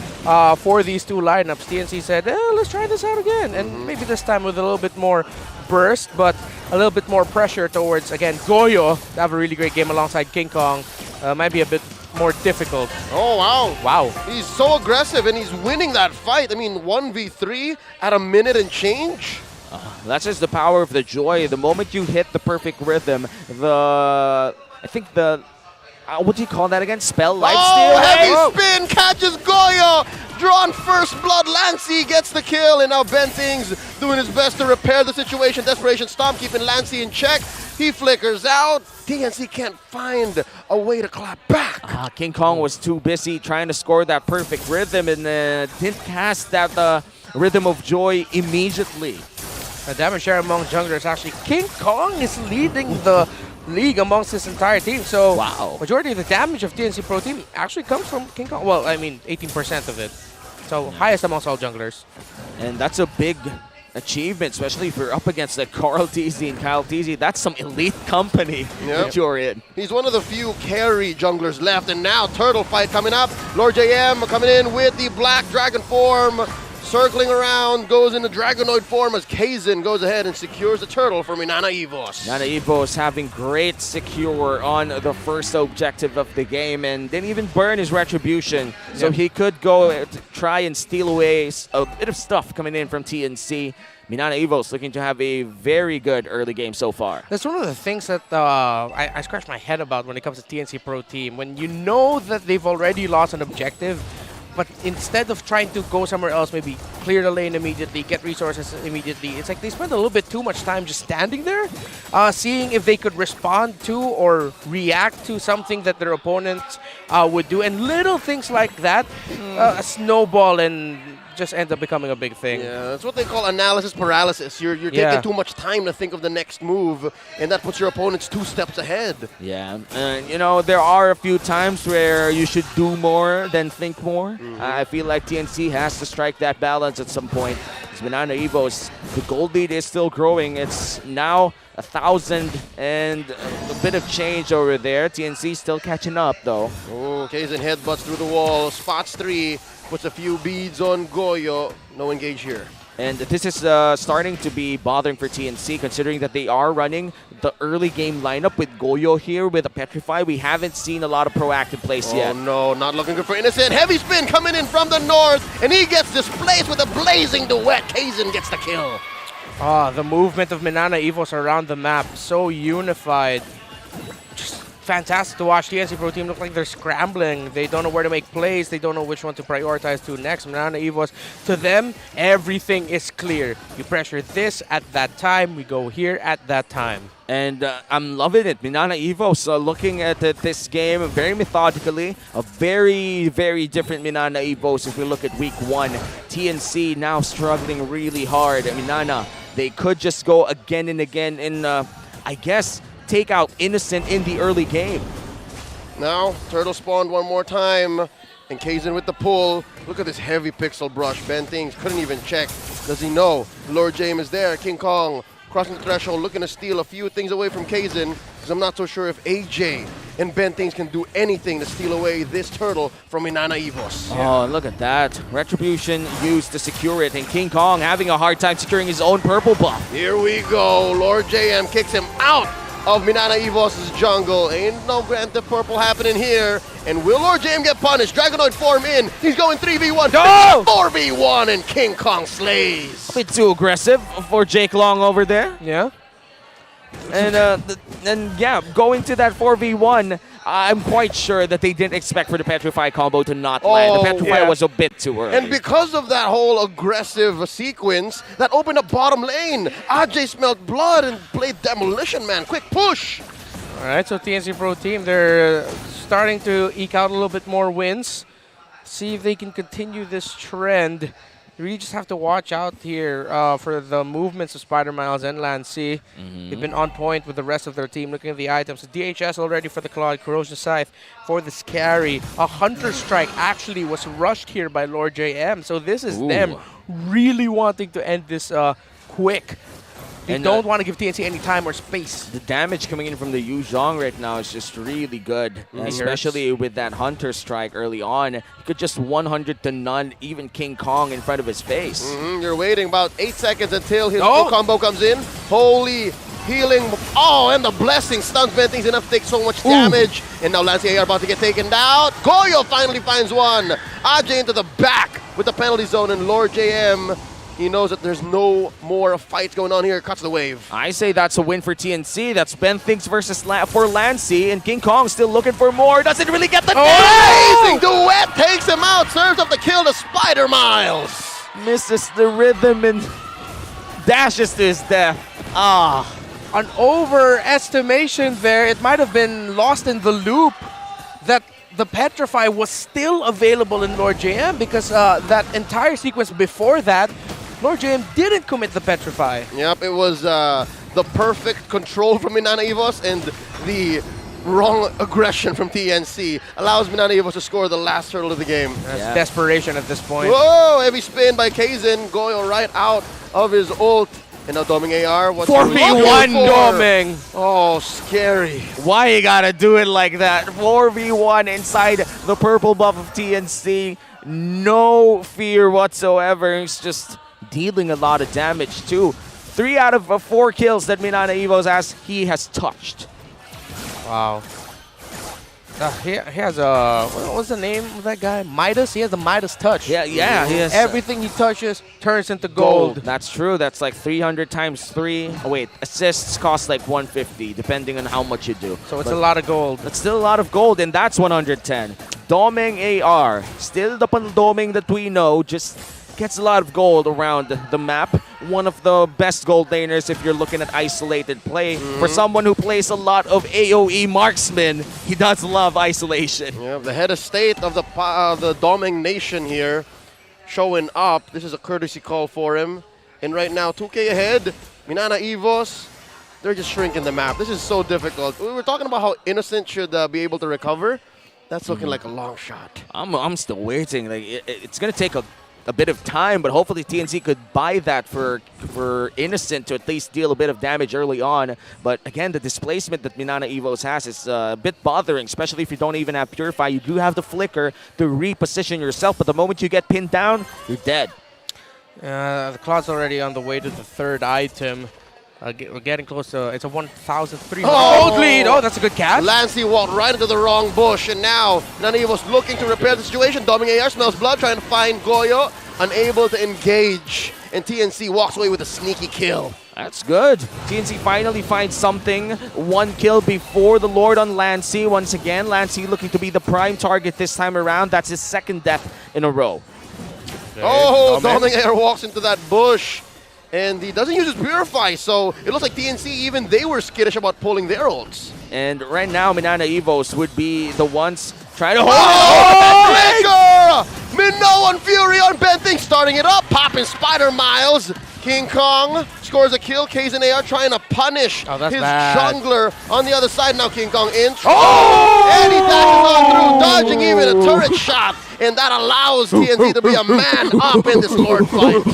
for these two lineups. TNC said, let's try this out again. And maybe this time with a little bit more burst, but a little bit more pressure towards, again, Goyo to have a really great game alongside King Kong. Might be a bit more difficult. Oh, wow. Wow. He's so aggressive, and he's winning that fight. I mean, 1v3 at a minute and change. That's just the power of the joy. The moment you hit the perfect rhythm, I think the what do you call that again? Spell life Oh, steal? heavy spin, catches Goyo. Drawn first blood, Lancey gets the kill, and now Bentings doing his best to repair the situation. Desperation Stomp keeping Lancey in check. He flickers out. TNC can't find a way to clap back. King Kong was too busy trying to score that perfect rhythm and didn't cast that Rhythm of Joy immediately. The damage share among junglers, actually, King Kong is leading the league amongst this entire team. So, majority of the damage of TNC Pro Team actually comes from King Kong. Well, I mean, 18% of it. So, highest amongst all junglers. And that's a big achievement, especially if you're up against Carl TZ and Kyle TZ. That's some elite company that you're in. He's one of the few carry junglers left, and now turtle fight coming up. Lord JM coming in with the black dragon form, circling around, goes into Dragonoid form as Kaizen goes ahead and secures the turtle for MNNE EVOS. MNNE EVOS having great secure on the first objective of the game and didn't even burn his retribution. So he could go to try and steal away a bit of stuff coming in from TNC. MNNE EVOS looking to have a very good early game so far. That's one of the things that I scratch my head about when it comes to TNC Pro Team. When you know that they've already lost an objective, but instead of trying to go somewhere else, maybe clear the lane immediately, get resources immediately, it's like they spend a little bit too much time just standing there, seeing if they could respond to or react to something that their opponents would do. And little things like that snowball and just ends up becoming a big thing. Yeah, that's what they call analysis paralysis. You're taking too much time to think of the next move, and that puts your opponents 2 steps ahead. Yeah, and you know, there are a few times where you should do more than think more. I feel like TNC has to strike that balance at some point. As MNNE EVOS, the gold lead is still growing. It's now 1,000 and a bit of change over there. TNC still catching up though. Oh, Kaizen headbutts through the wall, spots 3, puts a few beads on Goyo. No engage here. And this is starting to be bothering for TNC, considering that they are running the early game lineup with Goyo here with a Petrify. We haven't seen a lot of proactive plays yet. Oh no, not looking good for Innocent. Heavy spin coming in from the north, and he gets displaced with a blazing duet. Kaizen gets the kill. The movement of MNNE EVOS around the map, so unified. Just fantastic to watch. TNC Pro Team look like they're scrambling. They don't know where to make plays. They don't know which one to prioritize to next. MNNE EVOS, to them, everything is clear. You pressure this at that time, we go here at that time. And I'm loving it. MNNE EVOS looking at this game very methodically. A very, very different MNNE EVOS if we look at week 1. TNC now struggling really hard. MNNE, they could just go again and again and, I guess, take out Innocent in the early game. Now, turtle spawned one more time, and Kaizen with the pull. Look at this heavy pixel brush. Bentings couldn't even check. Does he know? Lord James is there. King Kong crossing the threshold, looking to steal a few things away from Kaizen, because I'm not so sure if AJ and Bentings can do anything to steal away this turtle from MNNE EVOS. Oh, look at that. Retribution used to secure it, and King Kong having a hard time securing his own purple buff. Here we go. Lord JM kicks him out of MNNE EVOS' jungle. Ain't no Grand Theft Purple happening here. And will Lord JM get punished? Dragonoid form in. He's going 3v1. Go! 4v1, and King Kong slays. A bit too aggressive for Jake Long over there. Yeah. And yeah, going to that 4v1, I'm quite sure that they didn't expect for the Petrify combo to not land. The Petrify was a bit too early. And because of that whole aggressive sequence, that opened up bottom lane. Ajay smelled blood and played Demolition Man. Quick push. All right, so TNC Pro Team, they're starting to eke out a little bit more wins. See if they can continue this trend. You really just have to watch out here for the movements of Spider Miles and Lancey. They've been on point with the rest of their team. Looking at the items, the DHS already for the Claw, Corrosion Scythe for the Scary. A Hunter Strike actually was rushed here by Lord JM. So this is them really wanting to end this quick. They don't want to give TNC any time or space. The damage coming in from the Yu Zhong right now is just really good, especially with that Hunter Strike early on. He could just 100 to none even King Kong in front of his face. You're waiting about 8 seconds until his full combo comes in. Holy healing. Oh, and the blessing stuns Bentings enough to take so much damage. And now Lancey AR about to get taken out. Goyo finally finds one. Ajay into the back with the penalty zone, and Lord JM He knows that there's no more fights going on here. Cuts the wave. I say that's a win for TNC. That's Ben Thinks versus for Lancy, and King Kong still looking for more. Doesn't really get the amazing duet takes him out. Serves up the kill to Spider Miles. Misses the rhythm and dashes to his death. An overestimation there. It might have been lost in the loop that the Petrify was still available in Lord JM because that entire sequence before that, Lord JM didn't commit the Petrify. Yep, it was the perfect control from Minana Evos and the wrong aggression from TNC allows Minana Evos to score the last turtle of the game. That's desperation at this point. Whoa, heavy spin by Kaizen, going right out of his ult. And now Doming AR, what's 4v1 Doming. Oh, scary. Why you gotta do it like that? 4v1 inside the purple buff of TNC. No fear whatsoever. He's just dealing a lot of damage too. 3 out of 4 kills that Minana Evos has touched. Wow. He has a, what's the name of that guy? Midas? He has the Midas touch. Yeah, he has. Everything he touches turns into gold. That's true. That's like 300 times 3. Oh, wait. Assists cost like 150, depending on how much you do. So it's a lot of gold. That's still a lot of gold, and that's 110. Doming AR. Still the Doming that we know, just gets a lot of gold around the map. One of the best gold laners if you're looking at isolated play. For someone who plays a lot of AoE marksman, he does love isolation. Yeah, the head of state of the Doming Nation here showing up. This is a courtesy call for him. And right now, 2K ahead. Minana Evos, they're just shrinking the map. This is so difficult. We were talking about how Innocent should be able to recover. That's looking like a long shot. I'm still waiting. Like it's gonna take a bit of time, but hopefully TNC could buy that for Innocent to at least deal a bit of damage early on. But again, the displacement that Minana Evos has is a bit bothering, especially if you don't even have Purify. You do have the Flicker to reposition yourself, but the moment you get pinned down, you're dead. The Cloud's already on the way to the 3rd item. We're getting close to, it's a 1,300 gold lead. Oh, that's a good catch. Lancy walked right into the wrong bush, and now Minana Evos looking to repair the situation. Doming AR smells blood, trying to find Goyo, unable to engage, and TNC walks away with a sneaky kill. That's good. TNC finally finds something. 1 kill before the Lord on Lancy. Once again, Lancy looking to be the prime target this time around. That's his 2nd death in a row. Okay. Oh, Doming AR walks into that bush. And he doesn't use his Purify, so it looks like TNC, even they were skittish about pulling their ults. And right now, Minana Evos would be the ones trying to hold Flicker! Minoan Fury on Benting, starting it up, popping Spider Miles. King Kong scores a kill. Kaizen AR trying to punish his jungler on the other side. Now King Kong in. And he dashes on through, dodging even a turret shot. And that allows TNC to be a man up in this Lord fight.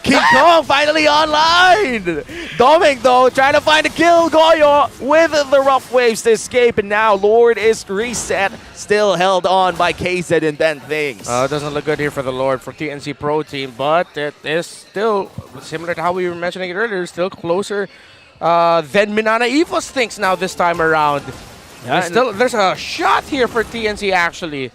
King Kong finally online! Doming, though, trying to find a kill. Goyo with the rough waves to escape. And now Lord is reset. Still held on by KZ and Ben Things. It doesn't look good here for the Lord, for TNC Pro Team, but it is still similar to how we were mentioning it earlier, still closer than Minana Evos thinks now this time around. There's a shot here for TNC actually.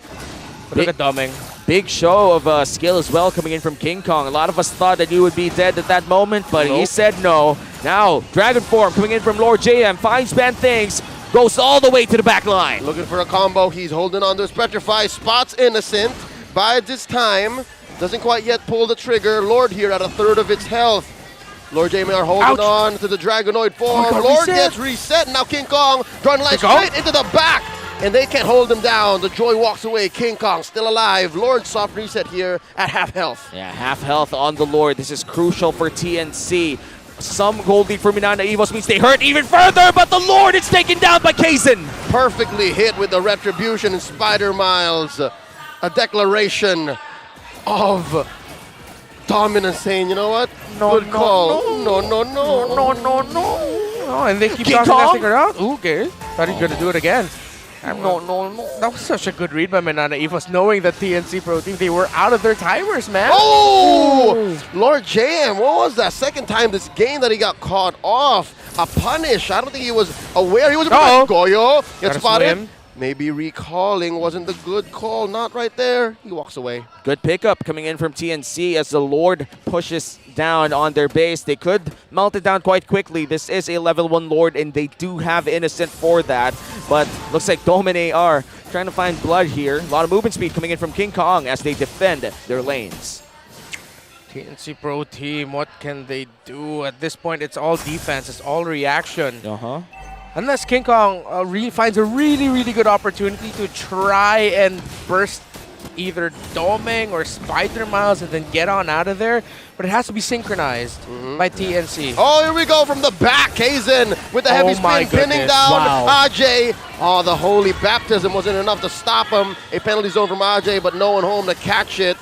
But look at Doming. Big show of skill as well coming in from King Kong. A lot of us thought that he would be dead at that moment, but he said no. Now, Dragon Form coming in from Lord JM, finds Ben Things, goes all the way to the back line. Looking for a combo. He's holding on to his Petrify, spots Innocent, bides his time, doesn't quite yet pull the trigger. Lord here at 1/3 of its health. Lord JM are holding on to the Dragonoid form. Lord gets reset. Now King Kong drawing line straight into the back. And they can't hold him down. The Joy walks away. King Kong still alive. Lord soft reset here at half health. Yeah, half health on the Lord. This is crucial for TNC. Some gold lead for Minana Evos means they hurt even further, but the Lord is taken down by Kaizen. Perfectly hit with the Retribution and Spider Miles. A declaration of dominance, saying, you know what? Good call. No. Oh, and they keep tossing her out. Ooh, okay. Thought he's going to do it again. No. That was such a good read by Minana Evos, knowing that TNC Pro Team, they were out of their timers, man. Oh! Lord JM, what was that? 2nd time this game that he got caught off. A punish. I don't think he was aware. He was about Goyo. Gets spotted. Maybe recalling wasn't the good call. Not right there. He walks away. Good pickup coming in from TNC as the Lord pushes down on their base. They could melt it down quite quickly. This is a level 1 Lord, and they do have Innocent for that. But looks like Domine are trying to find blood here. A lot of movement speed coming in from King Kong as they defend their lanes. TNC Pro Team, what can they do? At this point, it's all defense. It's all reaction. Unless King Kong finds a really, really good opportunity to try and burst either Doming or Spider Miles and then get on out of there. But it has to be synchronized by TNC. Oh, here we go from the back. Kaizen with the heavy spin, pinning down Ajay. Oh, the holy baptism wasn't enough to stop him. A penalty zone from Ajay, but no one home to catch it.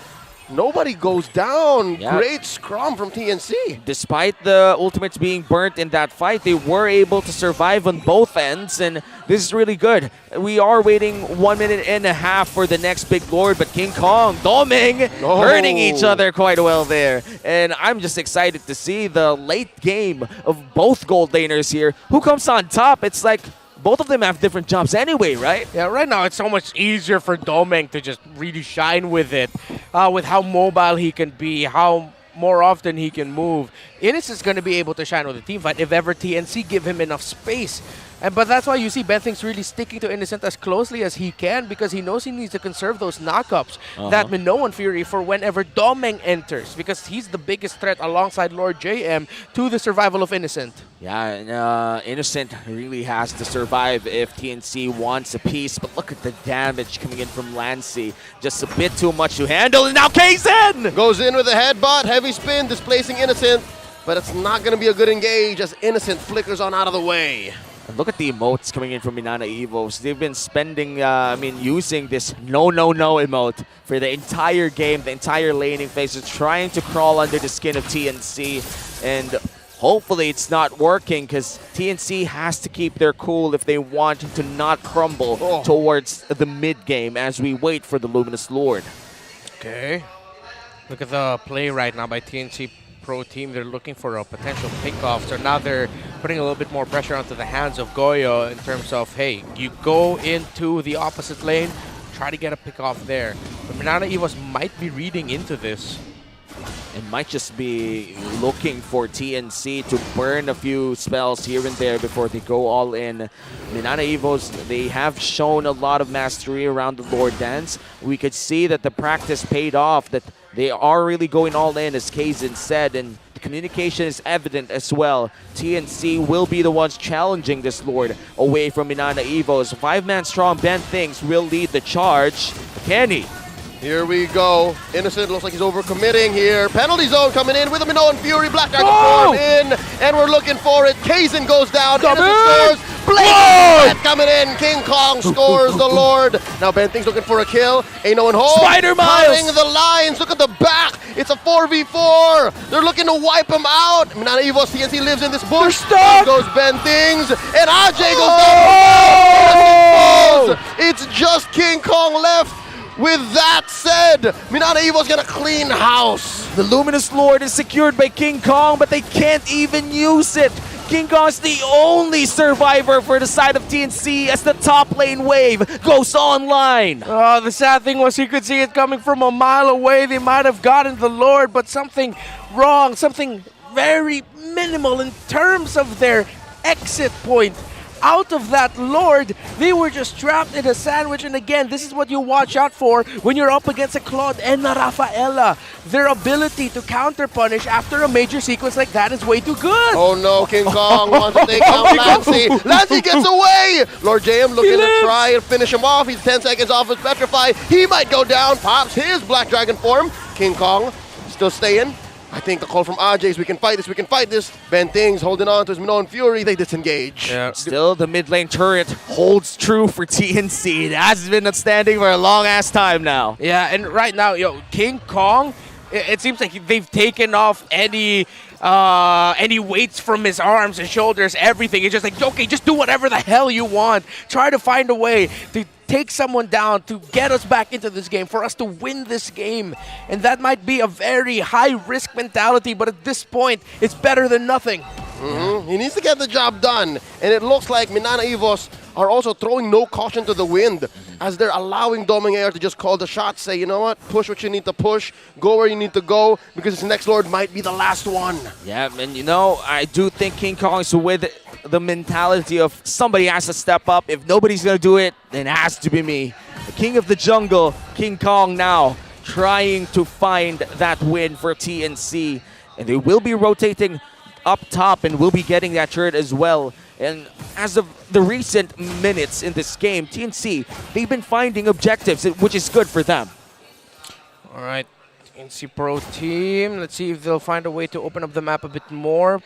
Nobody goes down. Yeah. Great scrum from TNC. Despite the ultimates being burnt in that fight, they were able to survive on both ends, and this is really good. We are waiting 1.5 minutes for the next big Lord, but King Kong, Doming, hurting each other quite well there. And I'm just excited to see the late game of both gold laners here. Who comes on top? It's like both of them have different jobs anyway, right? Yeah, right now it's so much easier for Doming to just really shine with it, with how mobile he can be, how more often he can move. Innocent's going to be able to shine with the team fight if ever TNC give him enough space. But that's why you see Benthink's really sticking to Innocent as closely as he can because he knows he needs to conserve those knockups, that Minoan Fury, for whenever Doming enters, because he's the biggest threat alongside Lord JM to the survival of Innocent. Yeah, and Innocent really has to survive if TNC wants a piece, but look at the damage coming in from Lancy. Just a bit too much to handle, and now Kaizen! Goes in with a headbutt, heavy spin, displacing Innocent, but it's not going to be a good engage as Innocent flickers on out of the way. And look at the emotes coming in from Minana Evos. They've been spending, using this no emote for the entire game, the entire laning phase, trying to crawl under the skin of TNC. And hopefully it's not working because TNC has to keep their cool if they want to not crumble towards the mid game as we wait for the Luminous Lord. Okay. Look at the play right now by TNC Pro Team. They're looking for a potential pickoff. So now they're putting a little bit more pressure onto the hands of Goyo in terms of, hey, you go into the opposite lane, try to get a pickoff there. But Minana Evos might be reading into this. And might just be looking for TNC to burn a few spells here and there before they go all in. Minana Evos, they have shown a lot of mastery around the Lord Dance. We could see that the practice paid off, that they are really going all in, as Kaizen said, and the communication is evident as well. TNC will be the ones challenging this Lord away from Minana Evos. 5-man strong Benthinks will lead the charge. Can he? Here we go. Innocent looks like he's overcommitting here. Penalty zone coming in with a Minoan Fury. Black Dragon form in, and we're looking for it. Kaizen goes down. Innocent scores. Blade coming in. King Kong scores the Lord. Now Benthink's looking for a kill. Ain't no one home. Spider Miles! Cutting the lines. Look at the back. It's a 4v4. They're looking to wipe him out. Minana Evos TNC lives in this bush. There goes Benthinks. And Ajay goes down. It's just King Kong left. With that said, Minana Evo's gonna clean house. The Luminous Lord is secured by King Kong, but they can't even use it. King Kong's the only survivor for the side of TNC as the top lane wave goes online. The sad thing was you could see it coming from a mile away. They might have gotten the Lord, but something wrong, something very minimal in terms of their exit point. Out of that Lord, they were just trapped in a sandwich. And again, this is what you watch out for when you're up against a Claude and a Rafaela. Their ability to counter-punish after a major sequence like that is way too good. Oh no, King Kong wants to take out Lancy. Lancy gets away! Lord JM looking to try and finish him off. He's 10 seconds off his Petrify. He might go down, pops his Black Dragon form. King Kong still staying. I think the call from Ajay is we can fight this, we can fight this. Benthink's holding on to his Minoan Fury. They disengage. Yeah. Still, the mid lane turret holds true for TNC. It has been outstanding for a long-ass time now. Yeah, and right now, King Kong, it seems like they've taken off any weights from his arms and shoulders, everything. It's just like, okay, just do whatever the hell you want. Try to find a way to take someone down to get us back into this game, for us to win this game. And that might be a very high-risk mentality, but at this point, it's better than nothing. He needs to get the job done. And it looks like Minana Evos are also throwing no caution to the wind as they're allowing Doming AR to just call the shots, say, you know what, push what you need to push, go where you need to go, because this next Lord might be the last one. Yeah, and you know, I do think King Kong's with the mentality of somebody has to step up. If nobody's going to do it, then it has to be me. The king of the jungle, King Kong now trying to find that win for TNC. And they will be rotating up top and will be getting that turret as well. And as of the recent minutes in this game, TNC, they've been finding objectives, which is good for them. All right, TNC Pro Team. Let's see if they'll find a way to open up the map a bit more.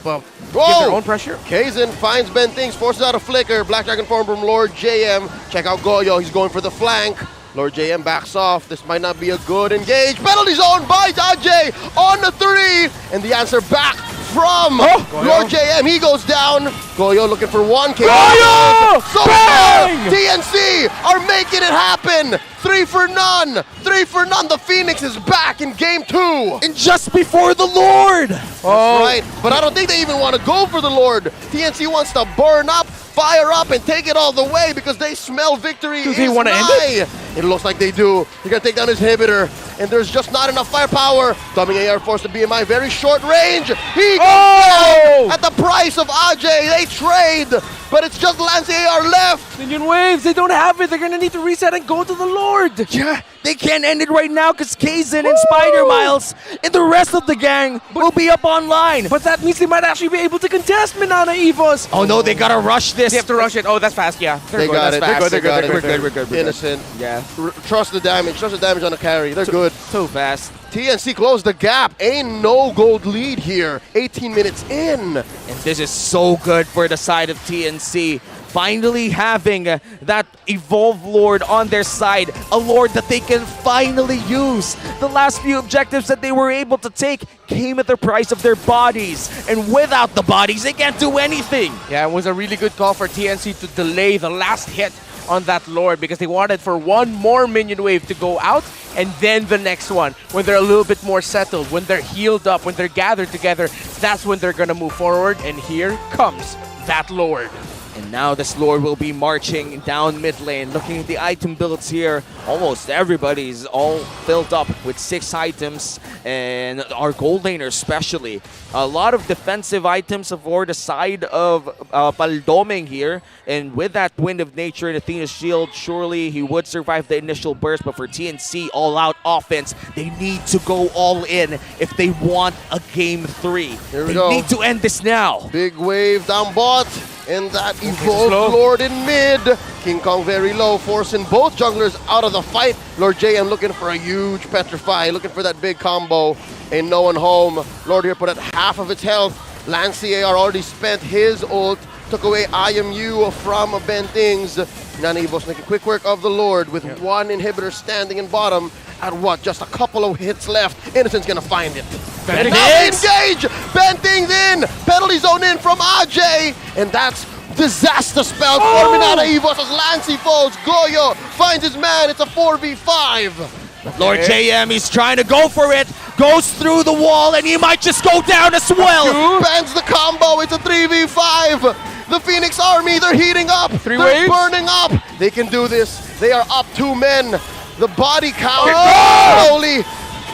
But give their own pressure. Kaizen finds Ben Things, forces out a flicker. Black Dragon form from Lord JM. Check out Goyo, he's going for the flank. Lord JM backs off. This might not be a good engage. Penalty zone by Ajay on the 3. And the answer back from Lord JM. He goes down. Goyo looking for 1. Goyo! So Bang! TNC are making it happen. 3 for none. 3 for none. The Phoenix is back in game 2. And just before the Lord. That's right. But I don't think they even want to go for the Lord. TNC wants to burn up, fire up, and take it all the way because they smell victory. Do they want to end it? It looks like they do. They're going to take down his inhibitor, and there's just not enough firepower. Dumbing AR forced to be in my very short range. He goes down at the price of Ajay. They trade, but it's just Lancey AR left. Minion waves, they don't have it. They're going to need to reset and go to the Lord. Yeah, they can't end it right now because Kaizen and Spider Miles and the rest of the gang will be up online. But that means they might actually be able to contest Manana Evos. Oh no, they gotta rush this. They have to rush it. Oh, that's fast, yeah. They got it. They're good. We're good. Innocent. Yeah. Trust the damage. Trust the damage on the carry. They're good. So fast. TNC closed the gap. A no gold lead here. 18 minutes in. And this is so good for the side of TNC. Finally having that Evolve Lord on their side. A Lord that they can finally use. The last few objectives that they were able to take came at the price of their bodies. And without the bodies, they can't do anything. Yeah, it was a really good call for TNC to delay the last hit on that Lord because they wanted for one more minion wave to go out and then the next one when they're a little bit more settled, when they're healed up, when they're gathered together. That's when they're going to move forward, and here comes that Lord. And now this Lord will be marching down mid lane. Looking at the item builds here, almost everybody's all filled up with 6 items, and our gold laner especially. A lot of defensive items for the side of Paldoming here, and with that Wind of Nature and Athena's Shield, surely he would survive the initial burst, but for TNC, all-out offense, they need to go all in if they want a Game 3. Here we they go. need to end this now. Big wave down bot. And that Evolved Lord in mid. King Kong very low, forcing both junglers out of the fight. Lord JM looking for a huge Petrify, looking for that big combo. Ain't no one home. Lord here put at half of its health. Lancey AR already spent his ult. Took away IMU from Ben Things. Nanivos making quick work of the Lord with 1 inhibitor standing in bottom. At what? Just a couple of hits left. Innocent's gonna find it. Ben And now they engage! Ben Things in! Penalty zone in from Ajay! And that's disaster spell for Minana Evos as Lancey falls. Goyo finds his man. It's a 4v5. Lord JM, he's trying to go for it. Goes through the wall, and he might just go down as well. Bans the combo. It's a 3v5. The Phoenix Army, they're heating up. They're waves? burning up. They can do this. They are up 2 men. The body count slowly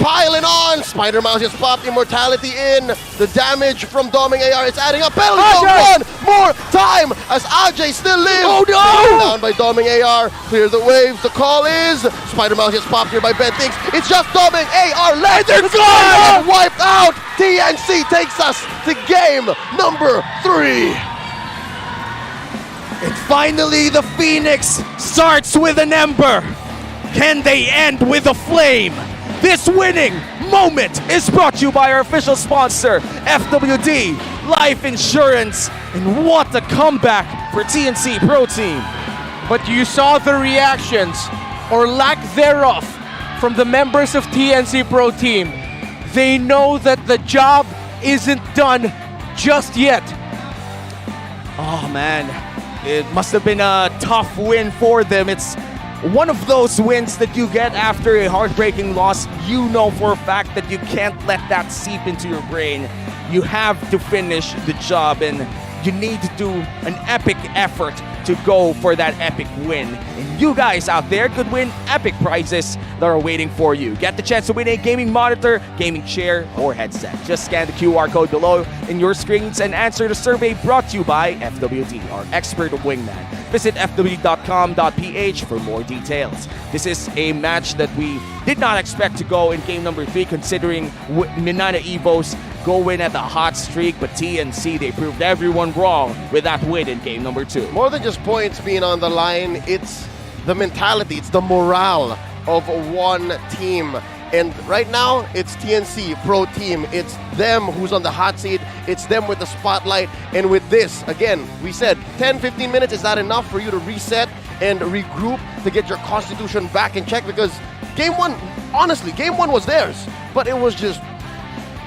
piling on. Spider Mouse just popped Immortality in. The damage from Doming AR, it's adding up. Penalty zone 1 more time as Ajay still lives. Oh no! Taken down by Doming AR. Clear the waves. The call is Spider Mouse gets popped here by Ben Things. It's just Doming AR left. They're gone! Wiped out. TNC takes us to game number 3. And finally, the Phoenix starts with an ember. Can they end with a flame? This winning moment is brought to you by our official sponsor, FWD Life Insurance. And what a comeback for TNC Pro Team. But you saw the reactions, or lack thereof, from the members of TNC Pro Team. They know that the job isn't done just yet. Oh man, it must have been a tough win for them. It's one of those wins that you get after a heartbreaking loss. You know for a fact that you can't let that seep into your brain. You have to finish the job, and you need to do an epic effort to go for that epic win. And you guys out there could win epic prizes that are waiting for you. Get the chance to win a gaming monitor, gaming chair, or headset. Just scan the QR code below in your screens and answer the survey brought to you by FWD, our expert wingman. Visit fwd.com.ph for more details. This is a match that we did not expect to go in game number 3, considering MNNE Evos go in at the hot streak, but TNC, they proved everyone wrong with that win in game number 2. More than just points being on the line, it's the mentality, it's the morale of one team. And right now, it's TNC Pro Team. It's them who's on the hot seat. It's them with the spotlight. And with this, again, we said 10-15 minutes is not enough for you to reset and regroup to get your constitution back in check, because game 1, honestly, game 1 was theirs, but it was just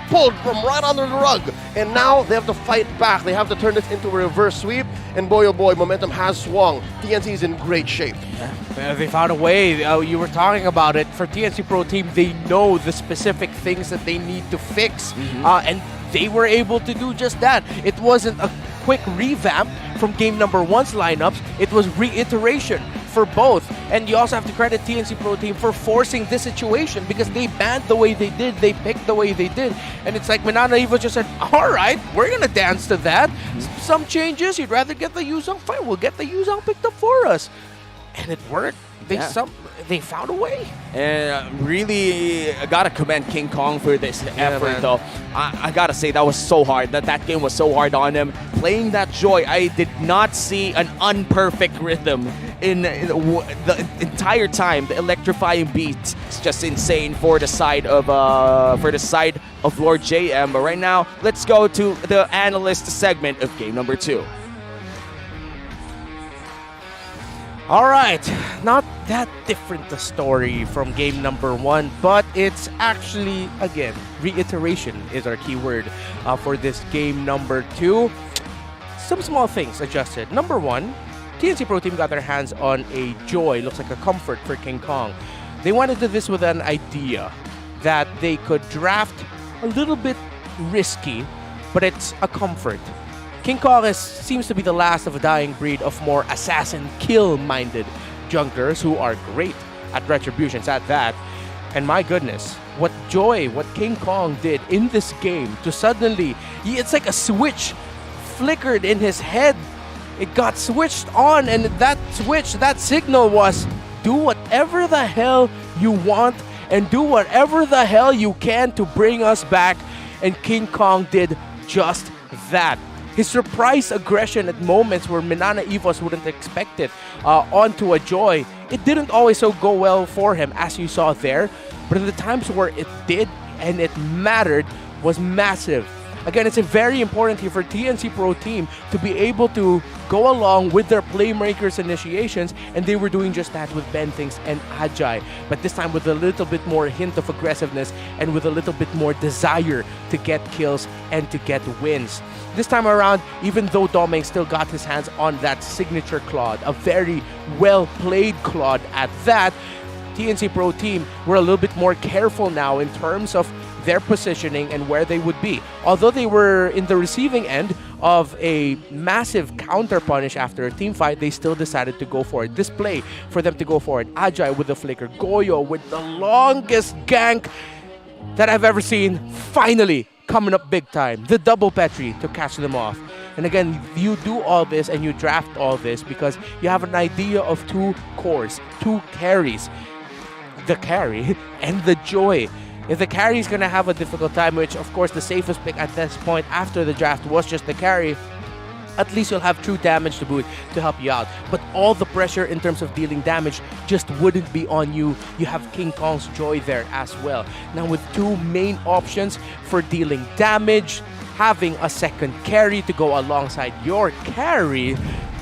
pulled from right under the rug. And now they have to fight back. They have to turn this into a reverse sweep. And boy, oh boy, momentum has swung. TNC is in great shape. They found a way. You were talking about it. For TNC Pro Team, they know the specific things that they need to fix. And they were able to do just that. It wasn't a quick revamp from game number 1's lineups. It was reiteration for both. And you also have to credit TNC Pro Team for forcing this situation, because they banned the way they did, they picked the way they did. And it's like MNNE Evo just said, all right, we're going to dance to that. Some changes, you'd rather get the Yuzong, fine, we'll get the Yuzong picked up for us. And it worked. They found a way. And really, I gotta commend King Kong for this effort, though. I gotta say, that was so hard. That game was so hard on him. Playing that Joy, I did not see an unperfect rhythm in the entire time. The electrifying beat is just insane for the side of Lord JM. But right now, let's go to the analyst segment of game number 2. All right, not that different a story from game number 1, but it's actually, again, reiteration is our key word for this game number 2. Some small things adjusted. Number 1, TNC Pro Team got their hands on a Joy, looks like a comfort for King Kong. They went into this with an idea that they could draft a little bit risky, but it's a comfort. King Kong seems to be the last of a dying breed of more assassin kill-minded junglers who are great at retributions at that. And my goodness, what King Kong did in this game to suddenly, it's like a switch flickered in his head. It got switched on, and that switch, that signal was, do whatever the hell you want and do whatever the hell you can to bring us back. And King Kong did just that. His surprise aggression at moments where MNNE Evos wouldn't expect it onto a Joy, it didn't always so go well for him, as you saw there. But in the times where it did and it mattered, was massive. Again, it's very important here for TNC Pro Team to be able to go along with their playmakers' initiations, and they were doing just that with Bentings and Ajay. But this time with a little bit more hint of aggressiveness and with a little bit more desire to get kills and to get wins. This time around, even though Domeng still got his hands on that signature Claude, a very well-played Claude at that, TNC Pro Team were a little bit more careful now in terms of their positioning and where they would be. Although they were in the receiving end of a massive counter punish after a team fight, they still decided to go for it. This play for them to go for it. Ajay with the flicker. Goyo with the longest gank that I've ever seen. Finally coming up big time. The double Petri to catch them off. And again, you do all this and you draft all this because you have an idea of 2 cores, 2 carries. The carry and the Joy. If the carry is going to have a difficult time, which of course the safest pick at this point after the draft was just the carry, at least you'll have true damage to boot to help you out. But all the pressure in terms of dealing damage just wouldn't be on you. You have King Kong's Joy there as well. Now with 2 main options for dealing damage, having a second carry to go alongside your carry,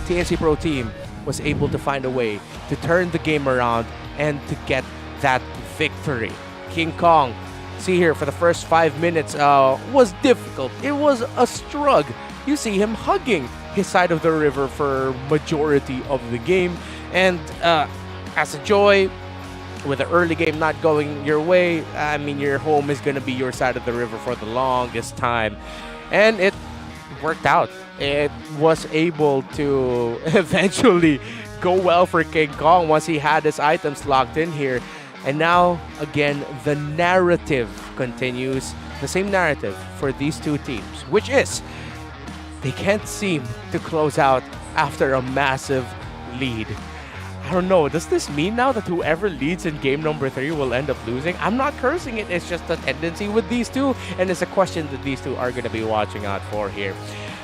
TNC Pro Team was able to find a way to turn the game around and to get that victory. King Kong, see here, for the first 5 minutes was difficult. It was a struggle. You see him hugging his side of the river for majority of the game. And as a Joy, with the early game not going your way, I mean, your home is going to be your side of the river for the longest time. And it worked out. It was able to eventually go well for King Kong once he had his items locked in here. And now, again, the narrative continues. The same narrative for these two teams, which is they can't seem to close out after a massive lead. I don't know, does this mean now that whoever leads in game number 3 will end up losing? I'm not cursing it, it's just a tendency with these two, and it's a question that these two are going to be watching out for here.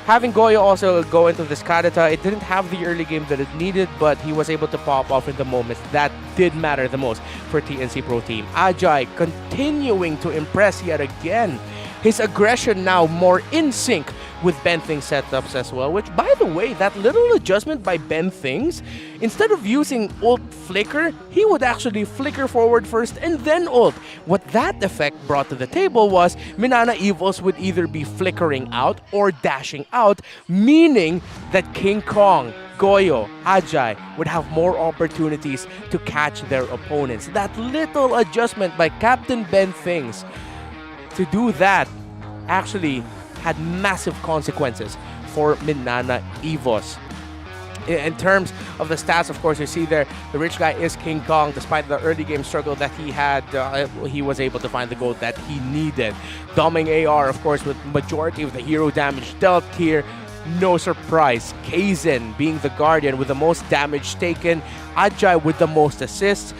Having Goyo also go into this Karata, it didn't have the early game that it needed, but he was able to pop off in the moments that did matter the most for TNC Pro Team. Ajay continuing to impress yet again. His aggression now more in sync with Ben Things setups as well, which, by the way, that little adjustment by Ben Things, instead of using ult flicker, he would actually flicker forward first and then ult. What that effect brought to the table was MNNE Evils would either be flickering out or dashing out, meaning that King Kong, Goyo, Ajay would have more opportunities to catch their opponents. That little adjustment by Captain Ben Things to do that actually had massive consequences for MNNE Evos. In terms of the stats, of course, you see there, the rich guy is King Kong. Despite the early game struggle that he had, he was able to find the gold that he needed. Doming AR, of course, with majority of the hero damage dealt here. No surprise. Kaizen being the Guardian with the most damage taken. Ajay with the most assists.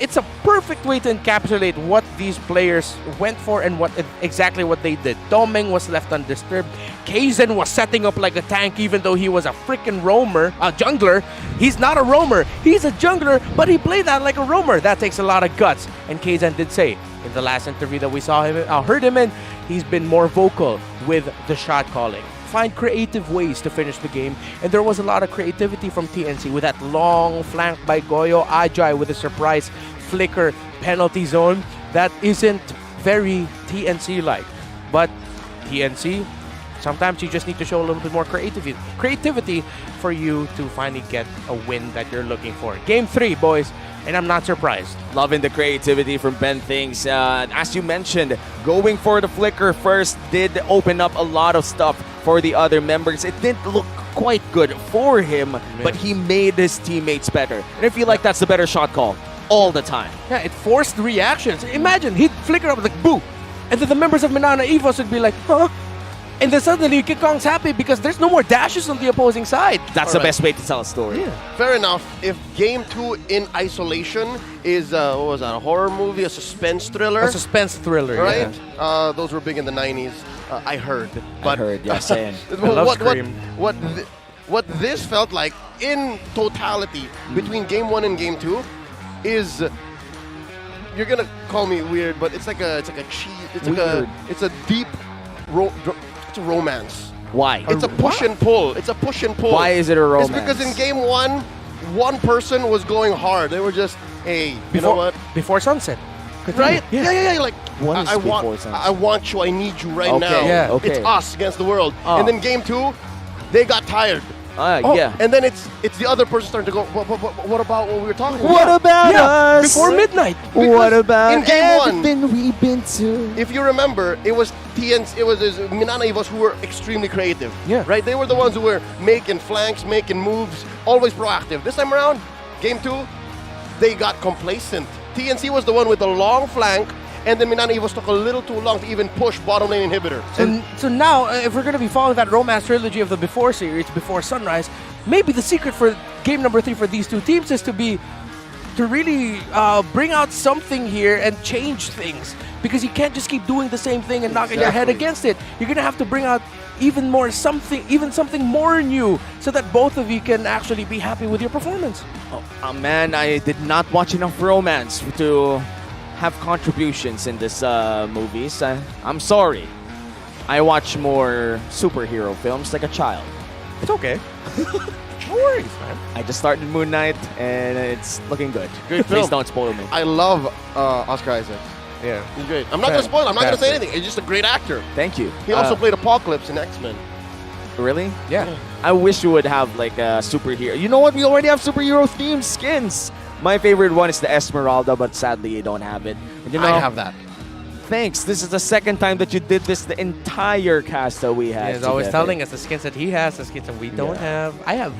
It's a perfect way to encapsulate what these players went for and exactly what they did. Doming was left undisturbed. Kaizen was setting up like a tank even though he was a freaking roamer, a jungler. He's not a roamer. He's a jungler, but he played that like a roamer. That takes a lot of guts. And Kaizen did say in the last interview that we saw him, heard him in, he's been more vocal with the shot calling. Find creative ways to finish the game, and there was a lot of creativity from TNC with that long flank by Goyo. Ajay with a surprise flicker penalty zone that isn't very TNC-like, but TNC, sometimes you just need to show a little bit more creativity for you to finally get a win that you're looking for. Game 3, boys, and I'm not surprised. Loving the creativity from Ben Things. As you mentioned, going for the flicker first did open up a lot of stuff for the other members. It didn't look quite good for him, but he made his teammates better. And I feel like that's the better shot call all the time. Yeah, it forced reactions. Imagine, he'd flicker up like, boo! And then the members of MNNE Evos would be like, huh? And then suddenly King Kong's happy because there's no more dashes on the opposing side. That's the best way to tell a story. Yeah. Fair enough. If game 2 in isolation is, what was that, a horror movie, a suspense thriller? A suspense thriller, right? Yeah. Those were big in the 90s. I heard. But I heard, yeah, same. What this felt like in totality between game 1 and game 2 is, you're gonna call me weird, but it's like a cheese. It's a deep it's a romance. Why? It's a push and pull. It's a push and pull. Why is it a romance? It's because in game 1, one person was going hard. They were just, hey, you know what? Before sunset. Right? Yeah. Like, what is I want you. I need you right now. Yeah. Okay. It's us against the world. And then game 2, they got tired. Yeah. And then it's the other person starting to go, what about what we were talking about? What about us? Before midnight. What about in game 1, everything we've been to? if you remember, it was MNNE Evos who were extremely creative. Yeah. Right? They were the ones who were making flanks, making moves, always proactive. This time around, game 2, they got complacent. TNC was the one with the long flank, and then MNNE Evos took a little too long to even push bottom lane inhibitor. So now, if we're going to be following that romance trilogy of the Before series, Before Sunrise, maybe the secret for game number 3 for these two teams is to really bring out something here and change things. Because you can't just keep doing the same thing and knocking your head against it. You're going to have to bring out even something more new, so that both of you can actually be happy with your performance. Oh man, I did not watch enough romance to have contributions in this movies. I'm sorry. I watch more superhero films like a child. It's okay. No worries, man. I just started Moon Knight and it's looking good. Great Please film. don't spoil me. I love Oscar Isaac. Yeah. He's great. I'm not going to spoil him. I'm not going to say anything. He's just a great actor. Thank you. He also played Apocalypse in X-Men. Really? Yeah. I wish you would have like a superhero. You know what? We already have superhero themed skins. My favorite one is the Esmeralda, but sadly you don't have it. And, you know, I have that. thanks. This is the second time that you did this the entire cast that we had. He's always together. telling us the skins that he has, the skins that we don't have. I have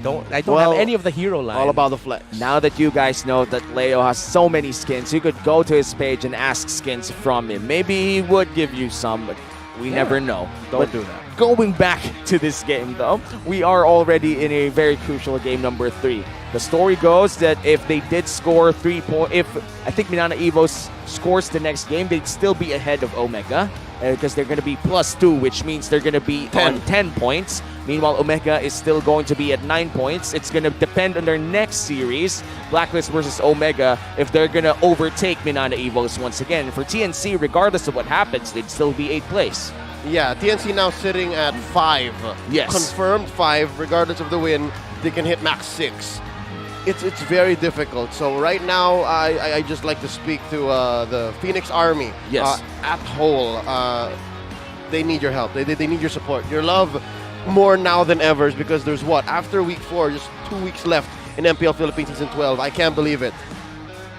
don't have Well, any of the hero line. All about the flex. Now that you guys know that Leo has so many skins, you could go to his page and ask skins from him. Maybe he would give you some, but we never know. Don't do that. Going back to this game, though, we are already in a very crucial game number 3. The story goes that if they did score 3 points, if I think Minana Evos scores the next game, they'd still be ahead of Omega because they're going to be +2, which means they're going to be on 10 points. Meanwhile, Omega is still going to be at 9 points. It's going to depend on their next series, Blacklist versus Omega, if they're going to overtake Minana Evos once again. For TNC, regardless of what happens, they'd still be 8th place. Yeah, TNC now sitting at 5. Yes. Confirmed 5, regardless of the win, they can hit max 6. It's very difficult. So right now, I just like to speak to the Phoenix Army. Yes. At whole, they need your help. They need your support. Your love more now than ever is because there's what? After week 4, just 2 weeks left in MPL Philippines Season 12. I can't believe it.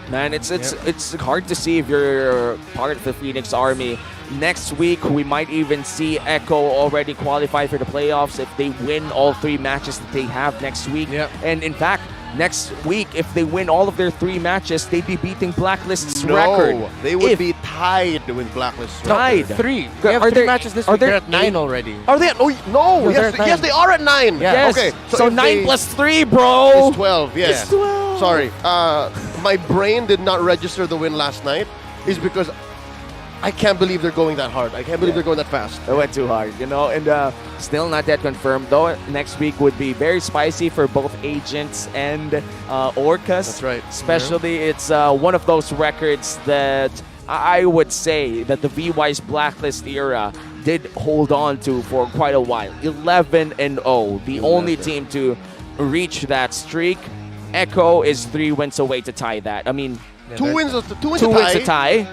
Man, it's hard to see if you're part of the Phoenix Army. Next week, we might even see Echo already qualify for the playoffs if they win all 3 matches that they have next week. And in fact, next week, if they win all of their 3 matches, they'd be beating Blacklist's record. They would be tied with Blacklist's tied. record. 3. They have 3 matches this week. They're at 9 already. Are they at, no, yes, they are at 9. Yeah. Yes. Okay. So 9 plus 3, bro. It's 12, yes. It's 12. Sorry. My brain did not register the win last night is because I can't believe they're going that hard. I can't believe they're going that fast. It went too hard, you know, and still not yet confirmed, though. Next week would be very spicy for both Agents and Orcas. That's right. Especially, it's one of those records that I would say that the VY's Blacklist era did hold on to for quite a while. 11-0, the only team to reach that streak. Echo is 3 wins away to tie that. I mean, 2 wins to tie.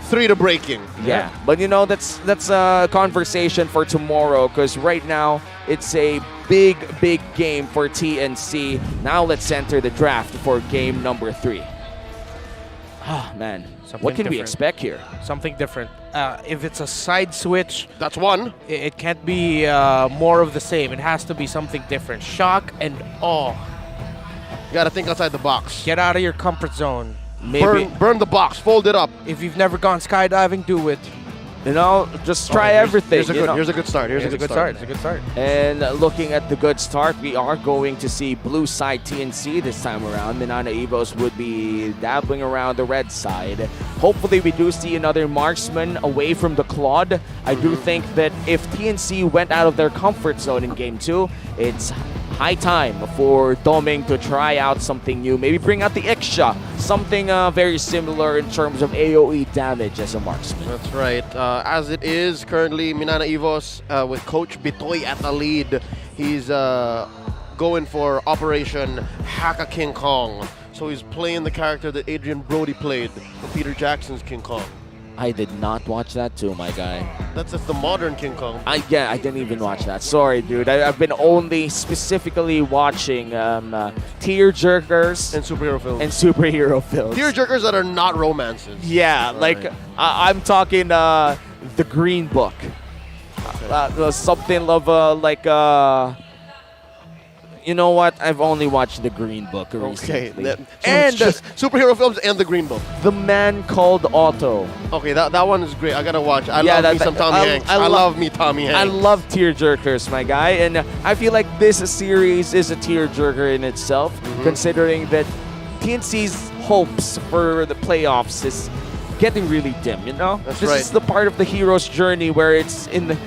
3 to breaking. Yeah, but you know, that's a conversation for tomorrow because right now it's a big game for TNC. Now let's enter the draft for game number 3. Ah, man. What can we expect here? Something different. If it's a side switch, that's one. It can't be more of the same. It has to be something different. Shock and awe. You gotta think outside the box. Get out of your comfort zone. Burn the box, fold it up. If you've never gone skydiving, do it. You know, just try everything. Here's a good start. Here's a good start. It's a good start. And looking at the good start, we are going to see blue side TNC this time around. Minana Evos would be dabbling around the red side. Hopefully, we do see another marksman away from the Claude. I do think that if TNC went out of their comfort zone in Game 2, it's high time for Doming to try out something new. Maybe bring out the Iksha, something very similar in terms of AoE damage as a marksman. That's right. As it is currently, Minana Evos with Coach Bitoy at the lead. He's going for Operation Haka King Kong. So he's playing the character that Adrian Brody played for Peter Jackson's King Kong. I did not watch that too, my guy. That's the modern King Kong. I didn't even watch that. Sorry, dude. I've been only specifically watching tearjerkers and superhero films. Tearjerkers that are not romances. Yeah, like I'm talking the Green Book. Something of you know what? I've only watched the Green Book recently. Okay, and just superhero films and the Green Book. The Man Called Otto. Okay, that one is great. I gotta watch. I love me some Tommy Hanks. I love me Tommy Hanks. I love tearjerkers, my guy, and I feel like this series is a tearjerker in itself, considering that TNC's hopes for the playoffs is getting really dim. You know, That's this right. is the part of the hero's journey where it's in the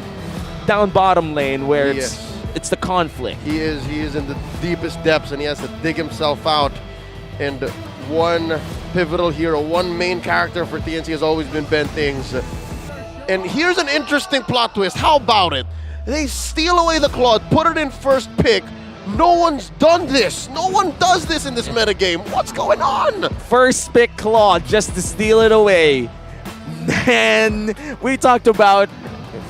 down bottom lane where it's the conflict. He is in the deepest depths, and he has to dig himself out. And one pivotal hero, one main character for TNC has always been Ben Things. And here's an interesting plot twist. How about it? They steal away the Claude, put it in first pick. No one's done this. No one does this in this metagame. What's going on? First pick Claude just to steal it away. And we talked about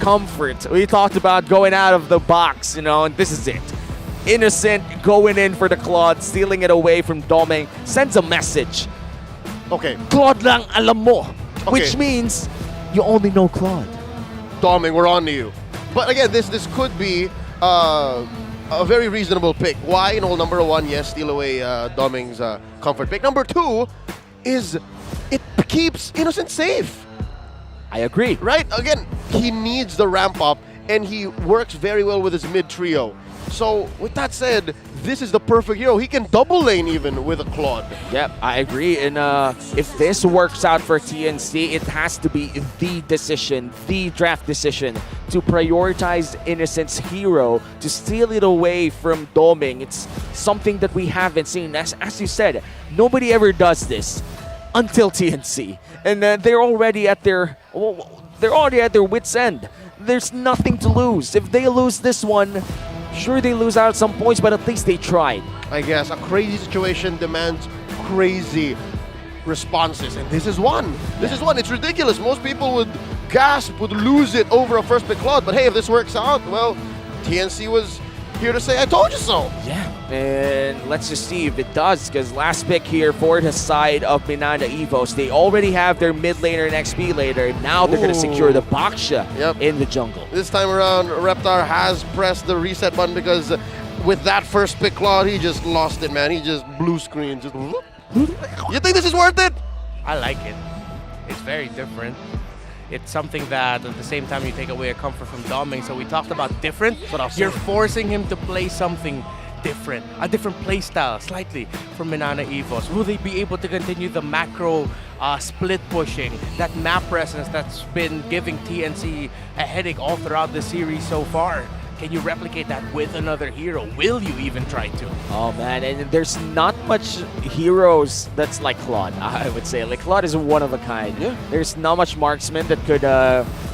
comfort. We talked about going out of the box, you know, and this is it. Innocent going in for the Claude, stealing it away from Doming, sends a message. Okay. Claude lang alam mo. which means you only know Claude. Doming, we're on to you. But again, this could be a very reasonable pick. Why? Number one, yes, steal away Doming's comfort pick. Number two is it keeps Innocent safe. I agree. Right? Again, he needs the ramp up, and he works very well with his mid trio. So, with that said, this is the perfect hero. He can double lane even with a Claude. Yep, I agree. And if this works out for TNC, it has to be the decision, the draft decision to prioritize Innocent's hero, to steal it away from Doming. It's something that we haven't seen. As you said, nobody ever does this until TNC. And they're already at their wits' end. There's nothing to lose. If they lose this one, sure, they lose out some points, but at least they tried. I guess a crazy situation demands crazy responses, and this is one. This is one. It's ridiculous. Most people would gasp, would lose it over a first pick Claude. But hey, if this works out, well, TNC was here to say, I told you so. Yeah, and let's just see if it does, because last pick here for the side of MNNE EVOS, they already have their mid laner and XP laner. Now they're going to secure the Baksha in the jungle. This time around, Reptar has pressed the reset button because with that first pick Claude, he just lost it, man. He just blue screen. Just you think this is worth it? I like it. It's very different. It's something that at the same time you take away a comfort from Doming. So we talked about different, but you're forcing him to play something different, a different play style slightly from MNNE EVOS. Will they be able to continue the macro split pushing, that map presence that's been giving TNC a headache all throughout the series so far? Can you replicate that with another hero? Will you even try to? Oh man, and there's not much heroes that's like Claude, I would say. Like, Claude is one of a kind. Yeah. There's not much marksman that could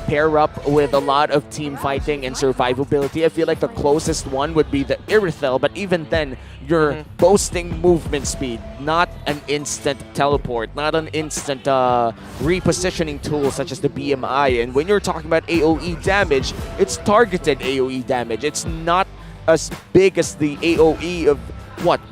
pair up with a lot of team fighting and survivability. I feel like the closest one would be the Irithel, but even then, you're boasting movement speed, not an instant teleport, not an instant repositioning tool such as the BMI. And when you're talking about AoE damage, it's targeted AoE damage. It's not as big as the AoE of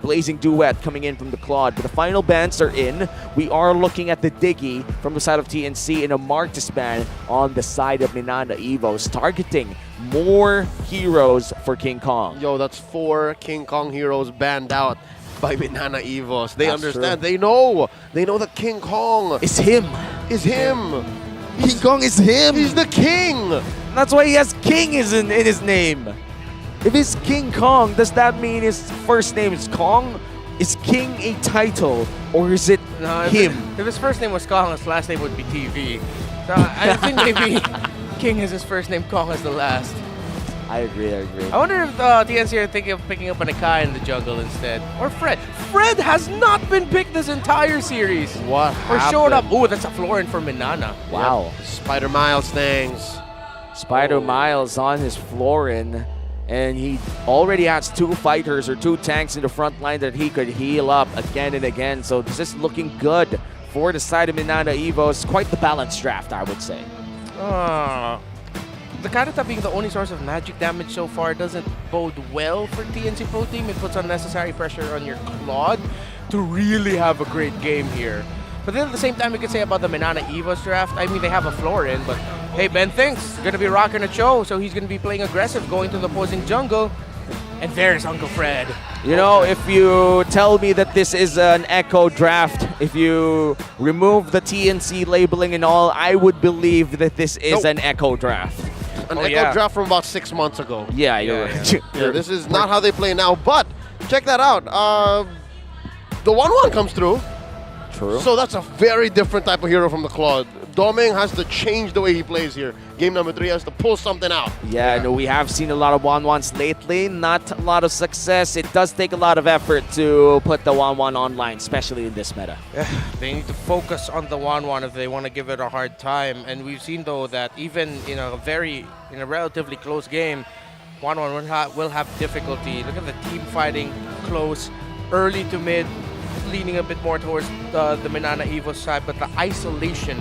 Blazing Duet coming in from the Claude. But the final bans are in. We are looking at the Diggy from the side of TNC in a Marcus ban on the side of MNNE EVOS, targeting more heroes for King Kong. Yo, that's 4 King Kong heroes banned out by MNNE EVOS. They That's understand. true. They know. They know that King Kong It's him. is him. King Kong is him. He's the king. That's why he has King in his name. If he's King Kong, does that mean his first name is Kong? Is King a title, or is it him? If his first name was Kong, his last name would be TV. So I think maybe King is his first name, Kong is the last. I agree. I wonder if TNC are thinking of picking up an Akai in the jungle instead. Or Fred. Fred has not been picked this entire series. What Or showed up. happened? Ooh, that's a Florin for Minana. Wow. Spider Miles things. Spider Miles on his Florin, and he already has 2 fighters or 2 tanks in the front line that he could heal up again and again. So this is looking good for the side of MNNE EVOS. Quite the balanced draft, I would say. The Karata being the only source of magic damage so far doesn't bode well for TNC Pro Team. It puts unnecessary pressure on your Claude to really have a great game here. But then at the same time, we could say about the MNNE EVOS draft, I mean, they have a Florin, but hey, Ben thinks going to be rocking a Cho, so he's going to be playing aggressive, going to the opposing jungle. And there's Uncle Fred. You know, if you tell me that this is an Echo draft, if you remove the TNC labeling and all, I would believe that this is an Echo draft. An Echo draft from about 6 months ago. Yeah, you're right. Yeah, this is not how they play now, but check that out. The 1-1 comes through. True. So that's a very different type of hero from the Claude. Doming has to change the way he plays here. Game number 3 has to pull something out. Yeah, no, we have seen a lot of 1-1s lately. Not a lot of success. It does take a lot of effort to put the 1-1 online, especially in this meta. They need to focus on the 1-1 if they want to give it a hard time. And we've seen, though, that even in a relatively close game, 1-1 will have difficulty. Look at the team fighting close, early to mid, leaning a bit more towards the MNNE EVOS side, but the isolation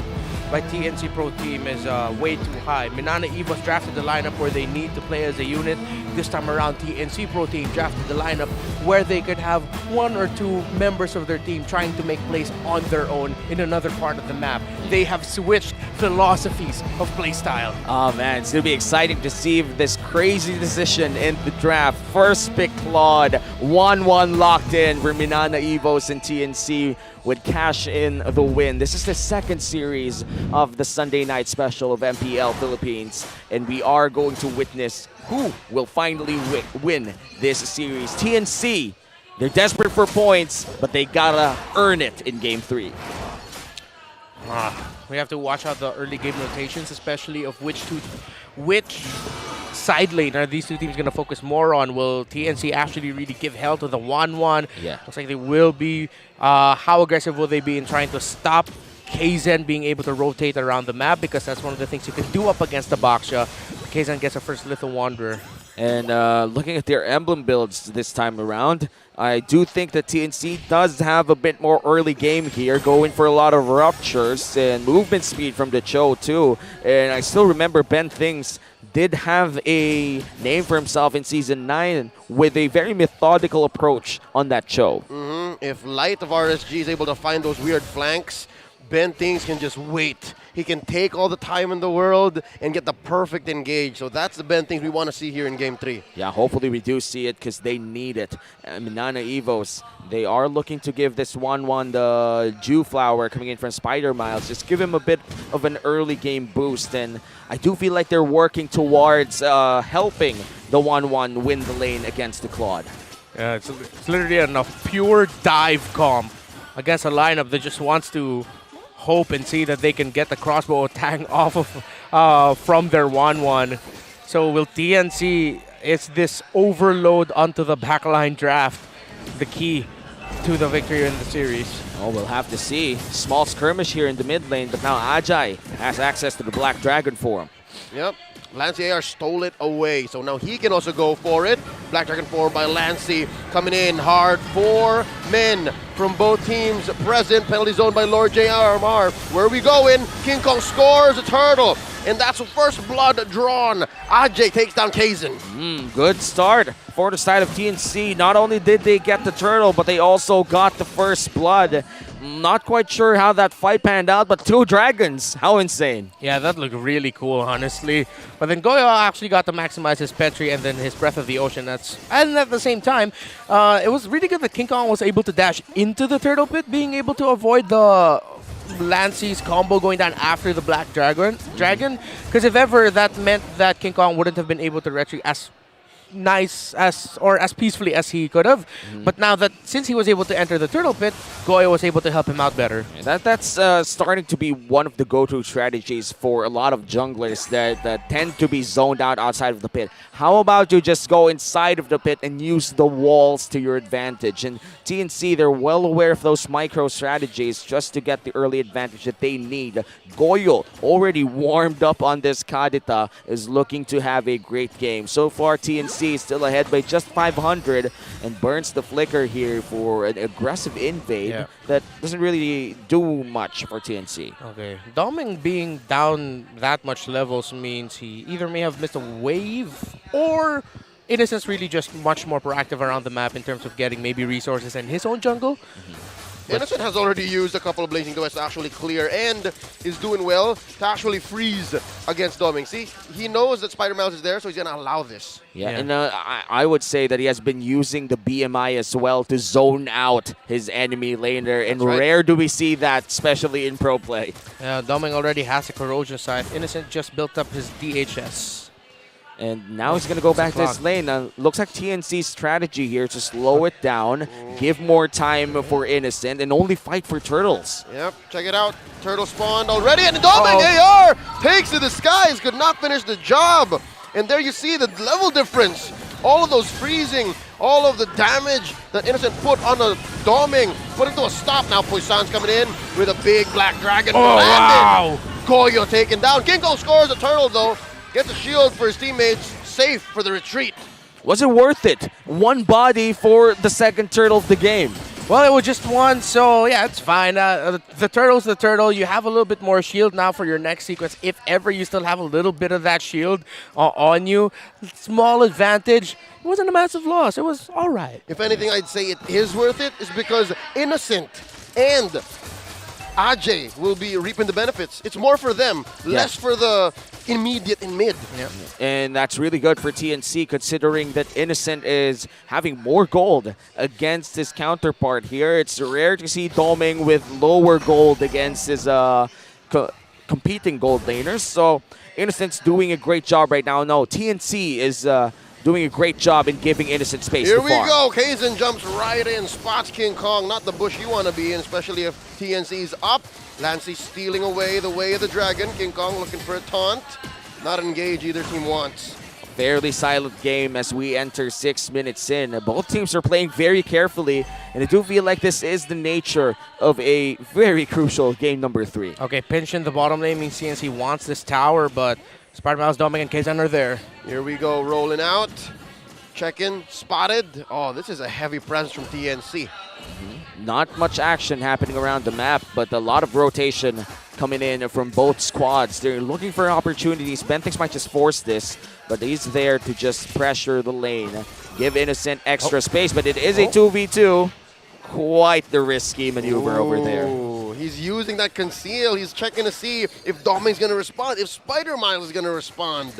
by TNC Pro Team is way too high. MNNE Evos drafted the lineup where they need to play as a unit. This time around, TNC Pro Team drafted the lineup where they could have one or two members of their team trying to make plays on their own in another part of the map. They have switched philosophies of playstyle. Oh man, it's going to be exciting to see this crazy decision in the draft. First pick Claude, 1-1 locked in for MNNE Evos and TNC would cash in the win. This is the second series of the Sunday night special of MPL Philippines, and we are going to witness who will finally win this series. TNC, they're desperate for points, but they gotta earn it in Game 3. We have to watch out the early game rotations, especially of which side lane are these two teams going to focus more on. Will TNC actually really give hell to the 1-1? Yeah. Looks like they will be. How aggressive will they be in trying to stop Kaizen being able to rotate around the map? Because that's one of the things you can do up against the Baksha. Kaizen gets a first Lethal Wanderer. And looking at their emblem builds this time around, I do think that TNC does have a bit more early game here, going for a lot of ruptures and movement speed from the Cho too. And I still remember Ben Things did have a name for himself in Season 9 with a very methodical approach on that Cho. If Light of RSG is able to find those weird flanks, Ben Things can just wait. He can take all the time in the world and get the perfect engage. So that's the Ben Things we want to see here in Game 3. Yeah, hopefully we do see it because they need it. MNNE Evos, they are looking to give this 1-1 the Dew Flower coming in from Spider Miles. Just give him a bit of an early game boost. And I do feel like they're working towards helping the 1-1 win the lane against the Claude. Yeah, it's literally a pure dive comp against a lineup that just wants to hope and see that they can get the crossbow tang off of from their 1-1. So will TNC, is this overload onto the backline draft the key to the victory in the series? Oh, we'll have to see. Small skirmish here in the mid lane, but now Ajay has access to the Black Dragon form. Yep. Lancey AR stole it away, so now he can also go for it. Black Dragon form by Lancey coming in hard. 4 men from both teams present. Penalty zone by Lord JRMR. Where are we going? King Kong scores a turtle, and that's the first blood drawn. Ajay takes down Kaizen. Good start for the side of TNC. Not only did they get the turtle, but they also got the first blood. Not quite sure how that fight panned out, but 2 dragons. How insane. Yeah, that looked really cool, honestly. But then Goyo actually got to maximize his Petri and then his Breath of the Ocean. And at the same time, it was really good that King Kong was able to dash into the turtle pit, being able to avoid the Lancey's combo going down after the Black Dragon. Because if ever, that meant that King Kong wouldn't have been able to retreat as nice as peacefully as he could have. But now that since he was able to enter the turtle pit, Goyo was able to help him out better. That's starting to be one of the go-to strategies for a lot of junglers that tend to be zoned out outside of the pit. How about you just go inside of the pit and use the walls to your advantage? And TNC, they're well aware of those micro strategies just to get the early advantage that they need. Goyo, already warmed up on this Kadita, is looking to have a great game. So far, TNC is still ahead by just 500 and burns the flicker here for an aggressive invade that doesn't really do much for TNC. Okay, Doming being down that much levels means he either may have missed a wave or Innocent's really just much more proactive around the map in terms of getting maybe resources in his own jungle. Innocent has already used a couple of Blazing Duets to actually clear and is doing well to actually freeze against Doming. See, he knows that Spider Mouse is there, so he's going to allow this. Yeah, and I would say that he has been using the BMI as well to zone out his enemy laner, and rare do we see that, especially in pro play. Yeah, Doming already has a Corrosion side. Innocent just built up his DHS. And now he's going to go back to his lane. Looks like TNC's strategy here to slow it down, give more time for Innocent, and only fight for turtles. Yep, check it out. Turtle spawned already, and Doming AR takes to the skies, could not finish the job. And there you see the level difference. All of those freezing, all of the damage that Innocent put on the Doming, put him to a stop. Now Poison's coming in with a big Black Dragon. Wow! Goyo taken down. King Kong scores a turtle, though. Gets a shield for his teammates, safe for the retreat. Was it worth it? 1 body for the second turtle of the game. Well, it was just one, so yeah, it's fine. The turtle's the turtle. You have a little bit more shield now for your next sequence. If ever you still have a little bit of that shield on you, small advantage. It wasn't a massive loss. It was all right. If anything, I'd say it is worth it, is because Innocent and Ajay will be reaping the benefits. It's more for them, less for the immediate in mid. And that's really good for TNC, considering that Innocent is having more gold against his counterpart here. It's rare to see Doming with lower gold against his competing gold laners. So Innocent's doing a great job right now. No, TNC is doing a great job in giving Innocent space Here to we farm. go. Kaizen jumps right in, spots King Kong. Not the bush you want to be in, especially if TNC's up. Lancey stealing away the way of the dragon. King Kong looking for a taunt. Not engage either team wants. Fairly silent game as we enter 6 minutes in. Both teams are playing very carefully, and I do feel like this is the nature of a very crucial game number 3. Okay, pinch in the bottom lane means CNC wants this tower, but Spider-Mouse, Doming, and Kaizen are there. Here we go, rolling out. Check-in, spotted. Oh, this is a heavy presence from TNC. Not much action happening around the map, but a lot of rotation coming in from both squads. They're looking for opportunities. Bentix might just force this, but he's there to just pressure the lane. Give Innocent extra space, but it is a 2v2. Quite the risky maneuver over there. He's using that conceal. He's checking to see if Doming's going to respond, if Spider-Miles is going to respond.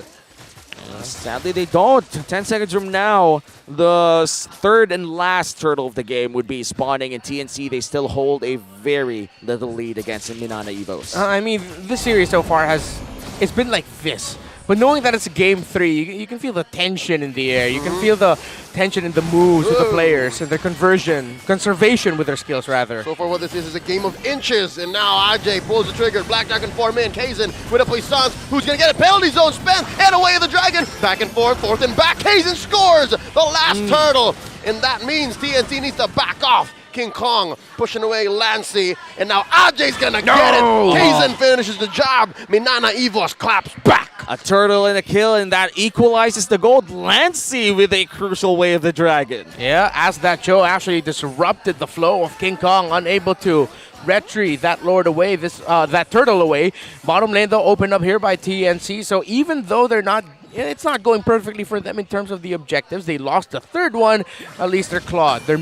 Sadly, they don't. 10 seconds from now, the third and last turtle of the game would be spawning, and TNC, they still hold a very little lead against MNNE EVOS. I mean, this series so far it's been like this. But knowing that it's game 3, you can feel the tension in the air. You can feel the tension in the moves with the players and their conservation with their skills, rather. So far what this is a game of inches, and now Ajay pulls the trigger. Black Dragon form in. Kaizen with a puissance. Who's going to get a penalty zone spent? And away the dragon. Back and forth and back. Kaizen scores the last turtle. And that means TNT needs to back off. King Kong pushing away Lancey, and now Ajay's gonna get it. Kaizen finishes the job. MNNE EVOS claps back. A turtle and a kill, and that equalizes the gold. Lancey with a crucial way of the dragon. Yeah, as that Joe actually disrupted the flow of King Kong, unable to retrieve that lord away, that turtle away. Bottom lane though opened up here by TNC, so even though it's not going perfectly for them in terms of the objectives, they lost the third one, at least they're clawed. Their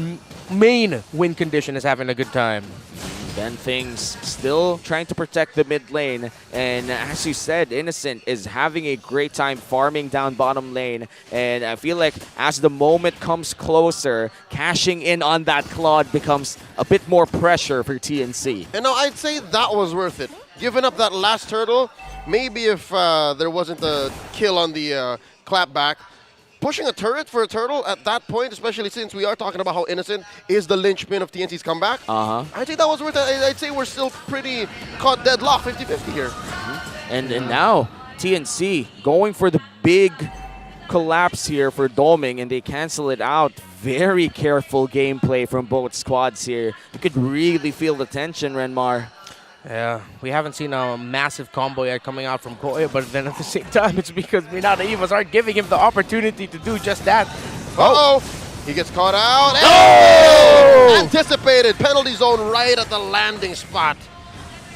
main win condition is having a good time. Then things still trying to protect the mid lane, and as you said, Innocent is having a great time farming down bottom lane, and I feel like as the moment comes closer, cashing in on that Claude becomes a bit more pressure for TNC. And now I'd say that was worth it. Giving up that last turtle, maybe if there wasn't a kill on the clapback, pushing a turret for a turtle at that point, especially since we are talking about how Innocent is the linchpin of TNC's comeback, I think that was worth it. I'd say we're still pretty caught deadlock, 50-50 here. And now TNC going for the big collapse here for Doming, and they cancel it out. Very careful gameplay from both squads here. You could really feel the tension, Renmar. Yeah, we haven't seen a massive combo yet coming out from Koya, but then at the same time, it's because MNNE EVOS aren't giving him the opportunity to do just that. Uh-oh! He gets caught out. Oh! Anticipated penalty zone right at the landing spot.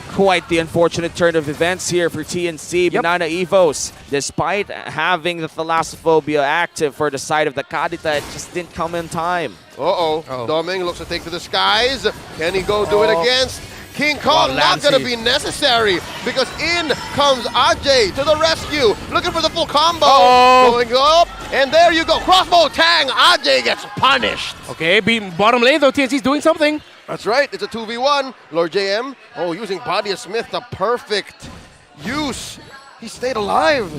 Quite the unfortunate turn of events here for TNC. MNNE EVOS, despite having the Thalassophobia active for the side of the Kadita, it just didn't come in time. Doming looks to take to the skies. Can he go do it against King Kong? Not going to be necessary, because in comes Ajay to the rescue, looking for the full combo. Going up, and there you go. Crossbow tang. Ajay gets punished. Okay, bottom lane though, TNC's doing something. That's right, it's a 2v1. Lord JM, using Body of Smith, the perfect use. He stayed alive.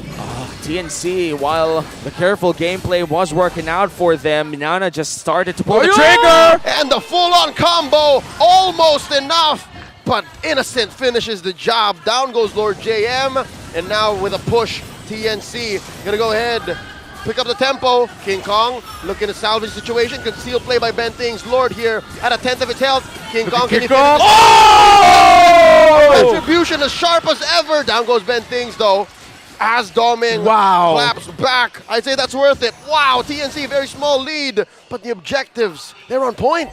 TNC, while the careful gameplay was working out for them, Nana just started to pull the trigger. And the full-on combo, almost enough. But Innocent finishes the job. Down goes Lord JM. And now with a push, TNC gonna go ahead, pick up the tempo. King Kong looking to salvage the situation. Concealed play by Bentings. Lord here at a tenth of its health. King Kong, can he finish? Retribution as sharp as ever. Down goes Bentings though. as Doming Wow. claps back. I'd say that's worth it. Wow, TNC, very small lead, but the objectives, they're on point.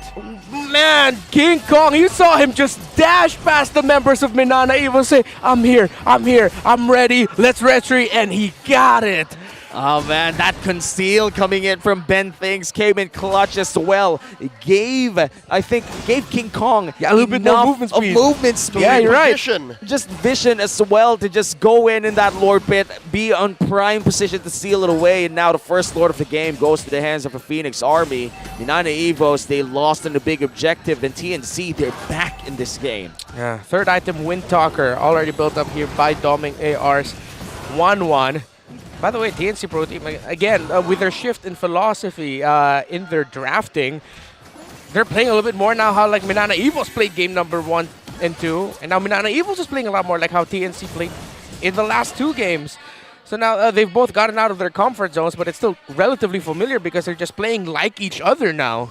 Man, King Kong, you saw him just dash past the members of MNNE, even say, I'm here, I'm ready, let's retreat, and he got it. Oh man, that conceal coming in from Ben Things came in clutch as well. It gave King Kong a little bit more movement speed. Movement speed. Yeah, you're right. Vision. Just vision as well to just go in that Lord pit, be on prime position to seal it away. And now the first Lord of the game goes to the hands of the Phoenix Army. MNNE Evos, they lost on the big objective. And TNC, they're back in this game. Yeah, third item, Wind Talker, already built up here by Doming ARs. 1-1. By the way, TNC Pro Team, again, with their shift in philosophy in their drafting, they're playing a little bit more now how like MNNE Evos played game number 1 and 2. And now MNNE Evos is playing a lot more like how TNC played in the last 2 games. So now they've both gotten out of their comfort zones, but it's still relatively familiar because they're just playing like each other now.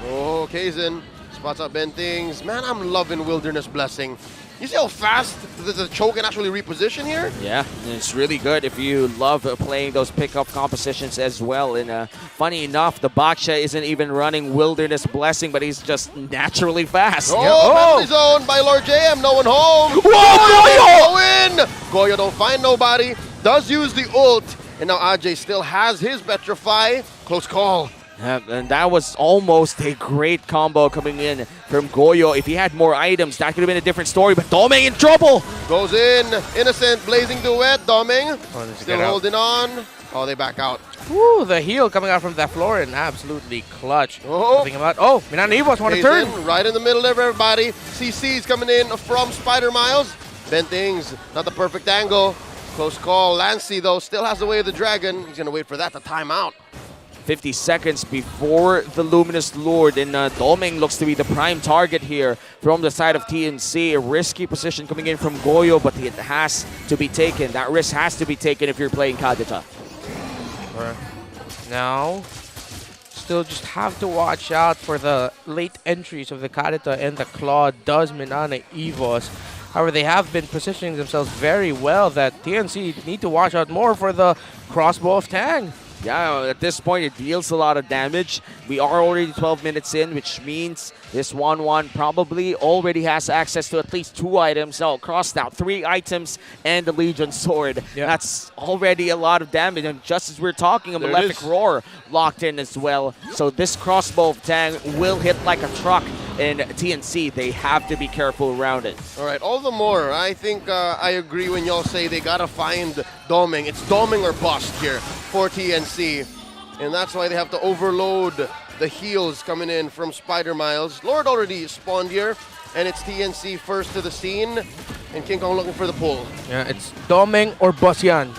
Oh, Kaizen spots out Ben Things. Man, I'm loving Wilderness Blessing. You see how fast the choke can actually reposition here? Yeah, it's really good if you love playing those pickup compositions as well. And funny enough, the Baksha isn't even running Wilderness Blessing, but he's just naturally fast. Penalty zone by Lord JM, no one home. Whoa, Goyo! Go in! Goyo don't find nobody, does use the ult, and now Ajay still has his Petrify. Close call. Yeah, and that was almost a great combo coming in from Goyo. If he had more items, that could have been a different story, but Doming in trouble! Goes in, Innocent, blazing duet, Doming, still holding on. Oh, they back out. Woo, the heal coming out from that Florin, absolutely clutch. Nothing about, MNNE Evos want to turn. Right in the middle of everybody. CC's coming in from Spider Miles. Ben Things, not the perfect angle. Close call. Lancy, though, still has the way of the dragon. He's going to wait for that to time out. 50 seconds before the Luminous Lord, and Doming looks to be the prime target here from the side of TNC. A risky position coming in from Goyo, but it has to be taken. That risk has to be taken if you're playing Kadita. Now, still just have to watch out for the late entries of the Kadita and the Claw. Does MNNE Evos. However, they have been positioning themselves very well that TNC need to watch out more for the crossbow of Tang. Yeah, at this point, it deals a lot of damage. We are already 12 minutes in, which means this 1-1 probably already has access to at least 2 items. No, crossed out 3 items and the Legion Sword. Yep. That's already a lot of damage. And just as we're talking, a Malefic Roar locked in as well. So this crossbow of Tang will hit like a truck. In TNC, they have to be careful around it. All right, all the more. I think I agree when y'all say they got to find Doming. It's Doming or bust here for TNC. And that's why they have to overload the heals coming in from Spider Miles. Lord already spawned here, and it's TNC first to the scene. And King Kong looking for the pull. Yeah, it's Doming or Bosyan.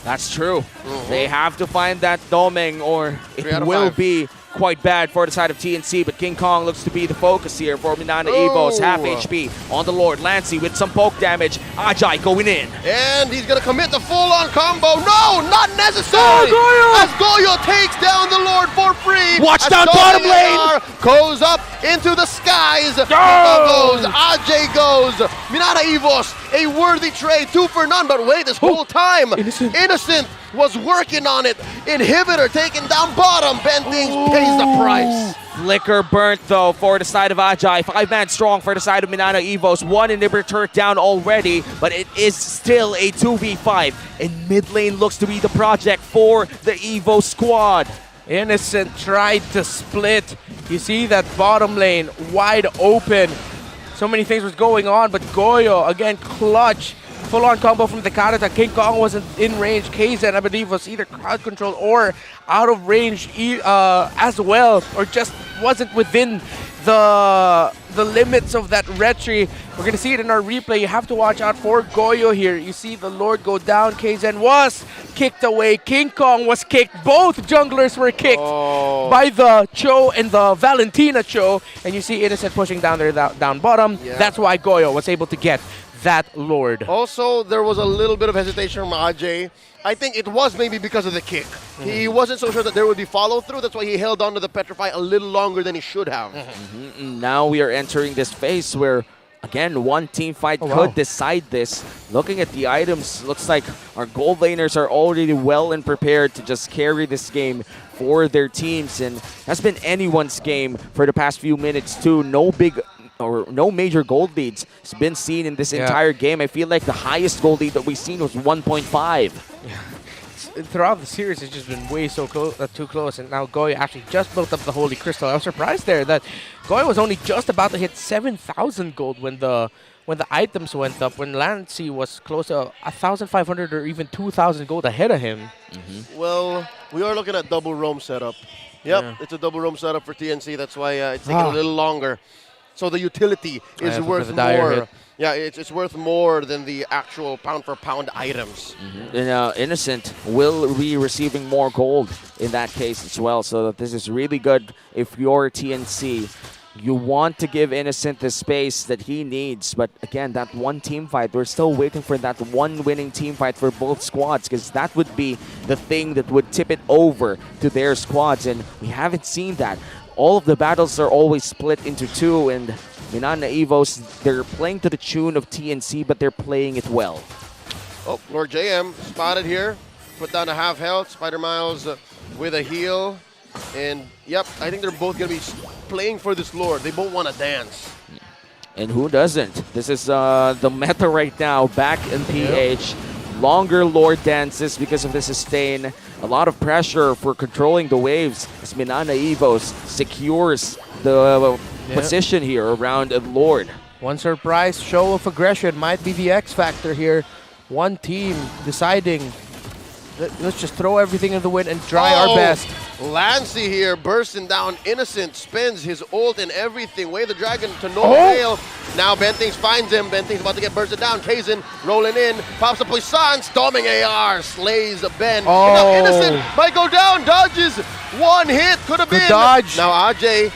That's true. They have to find that Doming or it will be quite bad for the side of TNC, but King Kong looks to be the focus here for MNNE Evos. Half HP on the Lord. Lancy with some poke damage. Ajay going in. And he's going to commit the full-on combo. No, not necessary. As Goyo takes down the Lord for free. Watch down bottom lane. Goes up into the skies. Goes. Ajay goes. MNNE Evos, a worthy trade. 2 for none, but wait, this whole time, Innocent was working on it. Inhibitor taken down bottom. Ben Things pays the price. Flicker burnt though for the side of Ajay. 5-man strong for the side of MNNE Evos. 1 inhibitor down already, but it is still a 2v5. And mid lane looks to be the project for the Evo squad. Innocent tried to split. You see that bottom lane wide open. So many things was going on, but Goyo again clutch. Full-on combo from the Kadita. King Kong wasn't in range. Kaizen, I believe, was either crowd control or out of range as well, or just wasn't within the limits of that retry. We're going to see it in our replay. You have to watch out for Goyo here. You see the Lord go down. Kaizen was kicked away. King Kong was kicked. Both junglers were kicked by the Cho and the Valentina Cho. And you see Innocent pushing down there, down bottom. Yeah. That's why Goyo was able to get that Lord. Also, there was a little bit of hesitation from Ajay. I think it was maybe because of the kick. He wasn't so sure that there would be follow-through. That's why he held on to the Petrify a little longer than he should have. Now we are entering this phase where Again, one team fight could decide this. Looking at the items, looks like our gold laners are already well and prepared to just carry this game for their teams, and has been anyone's game for the past few minutes too. No major gold leads has been seen in this entire game. I feel like the highest gold lead that we've seen was 1.5. Throughout the series, it's just been way too close, and now Goy actually just built up the Holy Crystal. I was surprised there that Goy was only just about to hit 7,000 gold when the items went up, when Lancy was close to 1,500 or even 2,000 gold ahead of him. Well, we are looking at double roam setup. Yep, it's a double roam setup for TNC. That's why it's taking a little longer. So the utility is worth more. Yeah, it's worth more than the actual pound-for-pound items. And Innocent will be receiving more gold in that case as well. So this is really good if you're TNC. You want to give Innocent the space that he needs. But again, that one team fight, we're still waiting for that one winning team fight for both squads, because that would be the thing that would tip it over to their squads. And we haven't seen that. All of the battles are always split into two, and MNNE EVOS, they're playing to the tune of TNC, but they're playing it well. Oh, Lord JM spotted here. Put down a half health. Spider Miles with a heal. And, yep, I think they're both going to be playing for this Lord. They both want to dance. And who doesn't? This is the meta right now, back in PH. Longer Lord dances because of the sustain. A lot of pressure for controlling the waves as MNNE EVOS secures the position here around Lord. One surprise show of aggression might be the X factor here. One team deciding, let's just throw everything in the wind and try our best. Lancy here bursting down. Innocent spends his ult and everything. Way the dragon to no avail. Now Bentings finds him. Bentings about to get bursted down. Kaizen rolling in. Pops the Poison. Storming AR. Slays Ben. And now Innocent might go down. Dodges. One hit. Could have been. Dodge. Now Ajay.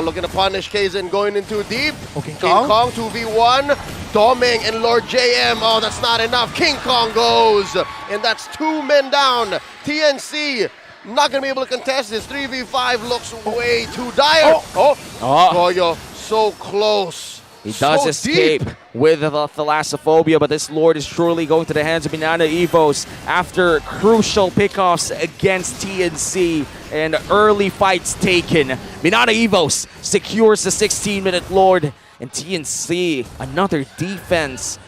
Looking to punish Kaizen, going in too deep. King Kong 2v1. Doming and Lord JM. Oh, that's not enough. King Kong goes. And that's 2 men down. TNC not going to be able to contest this. 3v5 looks way too dire. Goyo, so close. He does escape with the Thalassophobia, but this Lord is surely going to the hands of MNNE EVOS after crucial pickoffs against TNC and early fights taken. MNNE EVOS secures the 16-minute Lord, and TNC, another defense.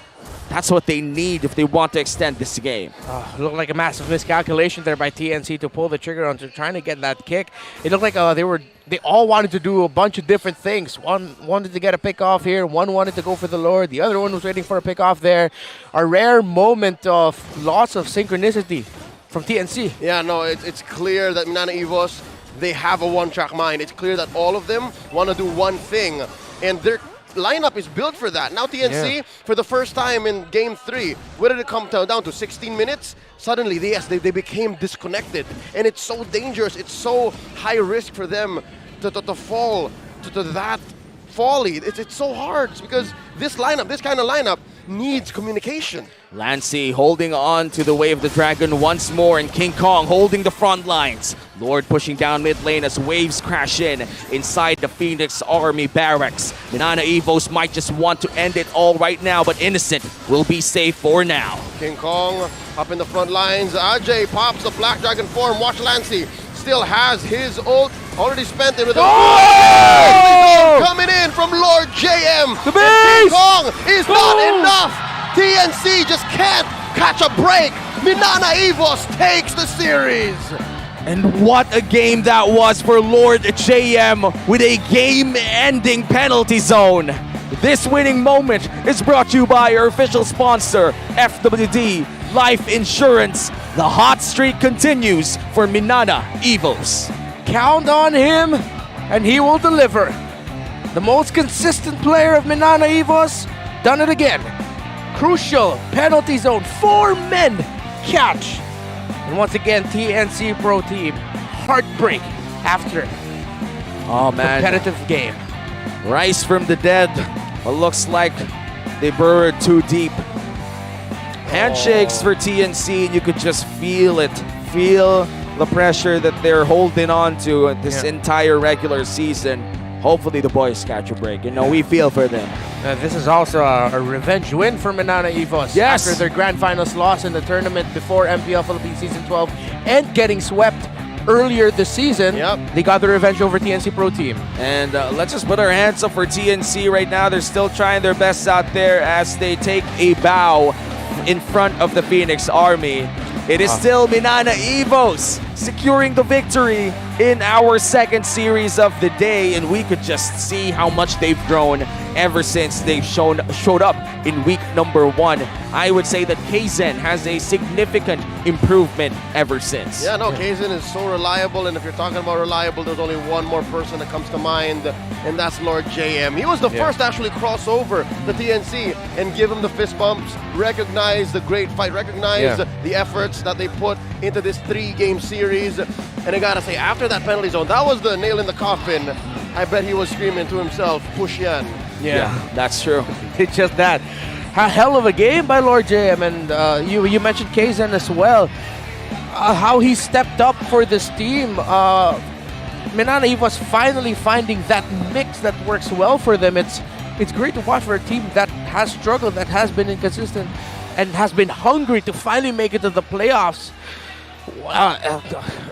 That's what they need if they want to extend this game. Looked like a massive miscalculation there by TNC to pull the trigger onto trying to get that kick. It looked like they all wanted to do a bunch of different things. One wanted to get a pick off here. One wanted to go for the Lord. The other one was waiting for a pick off there. A rare moment of loss of synchronicity from TNC. Yeah, no, it's clear that MNNE EVOS, they have a one-track mind. It's clear that all of them want to do one thing, and they're lineup is built for that. Now TNC, for the first time in Game 3, where did it come down to? 16 minutes? Suddenly, they became disconnected. And it's so dangerous. It's so high risk for them to fall to that folly. It's so hard because this kind of lineup needs communication. Lancy holding on to the way of the dragon once more, and King Kong holding the front lines. Lord pushing down mid lane as waves crash in inside the Phoenix Army barracks. MNNE EVOS might just want to end it all right now, but Innocent will be safe for now. King Kong up in the front lines. Ajay pops the Black Dragon form. Watch Lancy. Still has his ult. Already spent it with coming in from Lord JM. The base! King Kong is not enough. TNC just can't catch a break. MNNE EVOS takes the series. And what a game that was for Lord JM with a game-ending penalty zone. This winning moment is brought to you by our official sponsor, FWD Life Insurance. The hot streak continues for MNNE EVOS. Count on him, and he will deliver. The most consistent player of MNNE EVOS, done it again. Crucial penalty zone, 4 men catch. And once again, TNC Pro Team, heartbreak after competitive game. Rise from the dead. It looks like they burrowed too deep. Handshakes for TNC, and you could just feel it. Feel the pressure that they're holding on to this entire regular season. hopefully the boys catch a break. You know, we feel for them. This is also a revenge win for MNNE EVOS. Yes. After their grand finals loss in the tournament before MPL Philippines Season 12 and getting swept earlier this season, they got the revenge over TNC Pro Team. And let's just put our hands up for TNC right now. They're still trying their best out there as they take a bow in front of the Phoenix Army. It is still MNNE EVOS securing the victory in our second series of the day, and we could just see how much they've grown ever since they've showed up in week number 1. I would say that Kaizen has a significant improvement ever since. Yeah, no, Kaizen is so reliable, and if you're talking about reliable, there's only one more person that comes to mind, and that's Lord JM. He was the first to actually cross over the TNC and give him the fist bumps, recognize the great fight, recognize the efforts that they put into this 3-game series. And I gotta say, after that penalty zone, that was the nail in the coffin. I bet he was screaming to himself, push yan. Yeah, that's true. It's just that. A hell of a game by Lord JM, and you mentioned Kaizen as well. How he stepped up for this team. MNNE EVOS finally finding that mix that works well for them. It's great to watch for a team that has struggled, that has been inconsistent, and has been hungry to finally make it to the playoffs.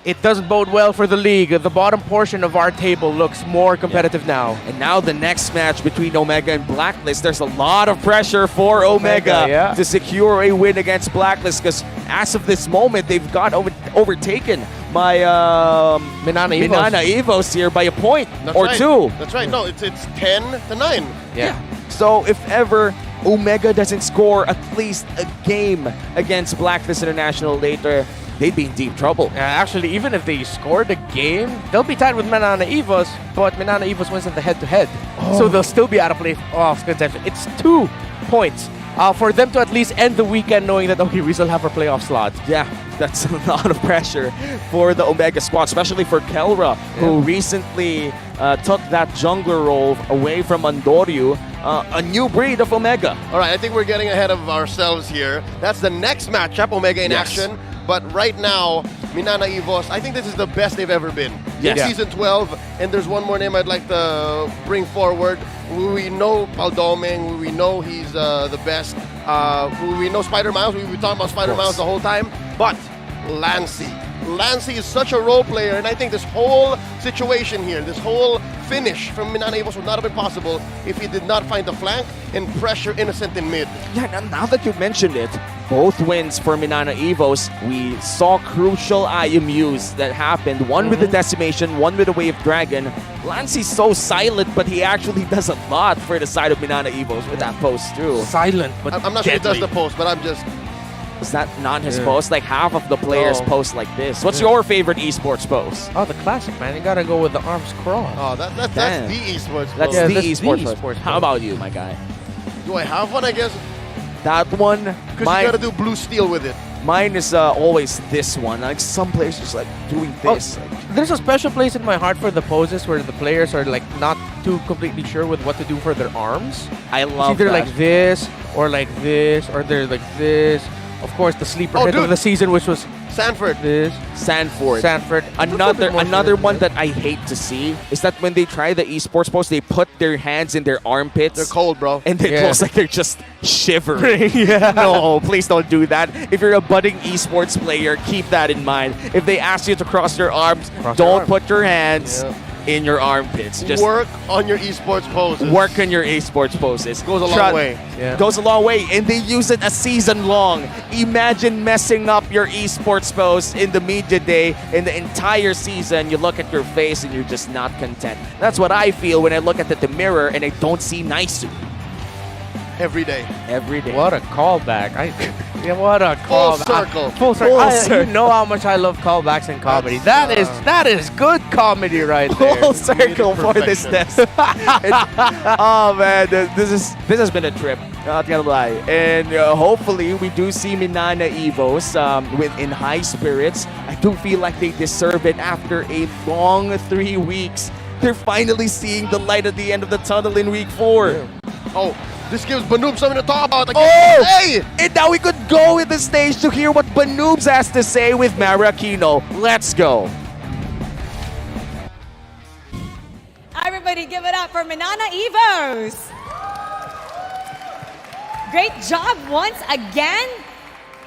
It doesn't bode well for the league. The bottom portion of our table looks more competitive now. And now the next match between Omega and Blacklist, there's a lot of pressure for Omega to secure a win against Blacklist, because as of this moment, they've got overtaken by MNNE EVOS here by a point or right. 2. That's right. No, it's 10-9. Yeah. So if ever Omega doesn't score at least a game against Blacklist International later, they'd be in deep trouble. Actually, even if they scored a game, they'll be tied with MNNE EVOS, but MNNE EVOS wins in the head-to-head. So they'll still be out of playoff contention. It's 2 points for them to at least end the weekend knowing that, okay, we still have our playoff slot. Yeah, that's a lot of pressure for the Omega squad, especially for Kelra, who recently took that jungler role away from Andoryu, a new breed of Omega. All right, I think we're getting ahead of ourselves here. That's the next matchup, Omega in action. But right now, MNNE EVOS, I think this is the best they've ever been. In Season 12, and there's one more name I'd like to bring forward. We know Paldoming, we know he's the best. We know Spider Miles, we've been talking about Spider Miles the whole time. But Lancy is such a role player, and I think this whole situation here, this whole finish from MNNE EVOS would not have been possible if he did not find the flank and pressure Innocent in mid. Yeah, now that you mentioned it, both wins for MNNE EVOS, we saw crucial IMUs that happened. One with the Decimation, one with the Wave Dragon. Lancy's so silent, but he actually does a lot for the side of MNNE EVOS with that post too. Silent, but I'm not sure he does the post, but I'm just... Is that not his post? Like half of the players post like this. What's your favorite esports post? Oh, the classic, man. You gotta go with the arms crossed. Oh, that's the esports post. That's the esports post. How about you, my guy? Do I have one, I guess? That one? Because you gotta do blue steel with it. Mine is always this one. Like some players just like doing this. There's a special place in my heart for the poses where the players are like not too completely sure with what to do for their arms. I love it's either that. like this, or they're like this. Of course, the sleeper hit of the season, which was Sanford. Sanford. Another one that I hate to see is that when they try the esports post, they put their hands in their armpits. They're cold, bro. And it looks like they're just shivering. No, please don't do that. If you're a budding esports player, keep that in mind. If they ask you to cross your arms, don't put your hands in your armpits. Just work on your esports poses. Work on your esports poses. Goes a long way. Goes a long way, and they use it a season long. Imagine messing up your esports pose in the media day in the entire season. You look at your face and you're just not content. That's what I feel when I look at the mirror and I don't see Naisu. Every day. What a callback. What a Full callback. circle. Full circle. You know how much I love callbacks in comedy. That is good comedy right there. Full circle for this test. Oh man, this has been a trip. Not gonna lie. And hopefully we do see MNNE EVOS in high spirits. I do feel like they deserve it after a long 3 weeks. They're finally seeing the light at the end of the tunnel in week 4. Oh. This gives Banoob something to talk about. Hey! And now we could go with the stage to hear what Banoobs has to say with Mara Aquino. Let's go. Everybody Everybody give it up for Manana Evos. Great job once again.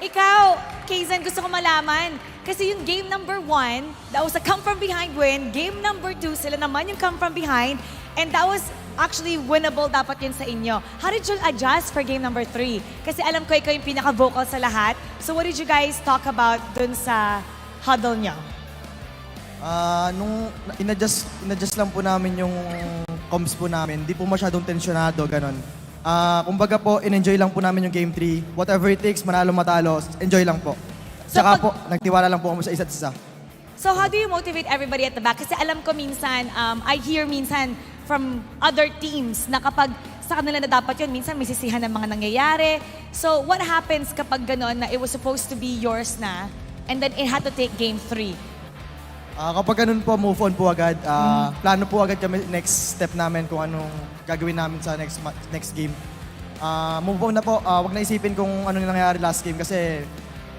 Ikaw, Kaysen, gusto ko malaman. Kasi yung game number 1, that was a come from behind win. Game number 2, sila naman yung come from behind. And that was actually winnable dapat yun sa inyo. How did you adjust for game number 3? Kasi alam ko ikaw yung pinaka-vocal sa lahat. So what did you guys talk about dun sa huddle nyo? Nung in-adjust lang po namin yung comms po namin, di po masyadong tensyonado, ganon. Kumbaga po, in-enjoy lang po namin yung game 3. Whatever it takes, manalo matalo, enjoy lang po. Tsaka po, nagtiwala lang po kami sa isa't isa. So how do you motivate everybody at the back? Kasi alam ko minsan, I hear minsan from other teams na kapag sa kanila na dapat yun, minsan may sisihan ng mga nangyayari. So what happens kapag gano'n na it was supposed to be yours na and then it had to take game 3? Kapag ganun po, move on po agad. Plano po agad kami next step namin kung anong gagawin namin sa next game. Move on na po. Wag na isipin kung ano yung nangyari last game kasi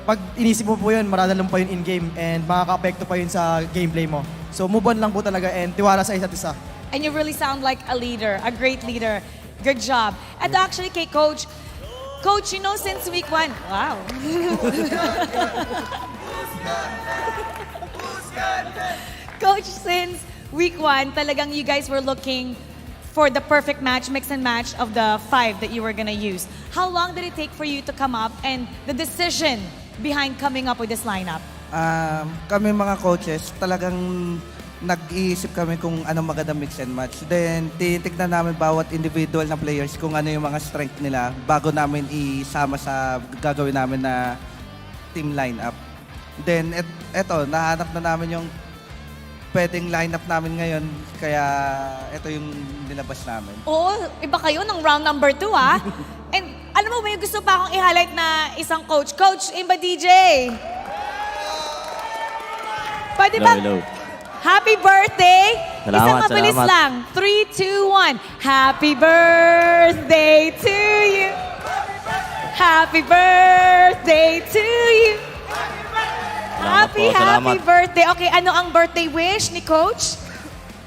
pag inisip mo po yun, maradalong pa yun in-game and makaka-apekto pa yun sa gameplay mo. So move on lang po talaga and tiwala sa isa't isa. And you really sound like a leader, a great leader. Good job. At actually kay Coach, Coach, you know since week 1, wow. Coach, since week 1, talagang you guys were looking for the perfect match, mix and match of the 5 that you were gonna use. How long did it take for you to come up and the decision behind coming up with this lineup? Kami mga coaches, talagang nag-iisip kami kung anong maganda mix and match. Then, titignan namin bawat individual na players kung ano yung mga strength nila bago namin isama sa gagawin namin na team lineup. Then, eto, nahanap na namin yung pwedeng lineup namin ngayon, kaya ito yung nilabas namin. Oo, iba kayo ng round number 2, ah. And alam mo, may gusto pa akong i-highlight na isang coach. Coach Imba DJ. Pwede ba? Hello. Happy birthday! Salamat, Isang mabilis salamat. lang. 3, 2, 1. Happy birthday to you. Happy birthday to you. Happy salamat. birthday. Okay, ano ang birthday wish ni Coach?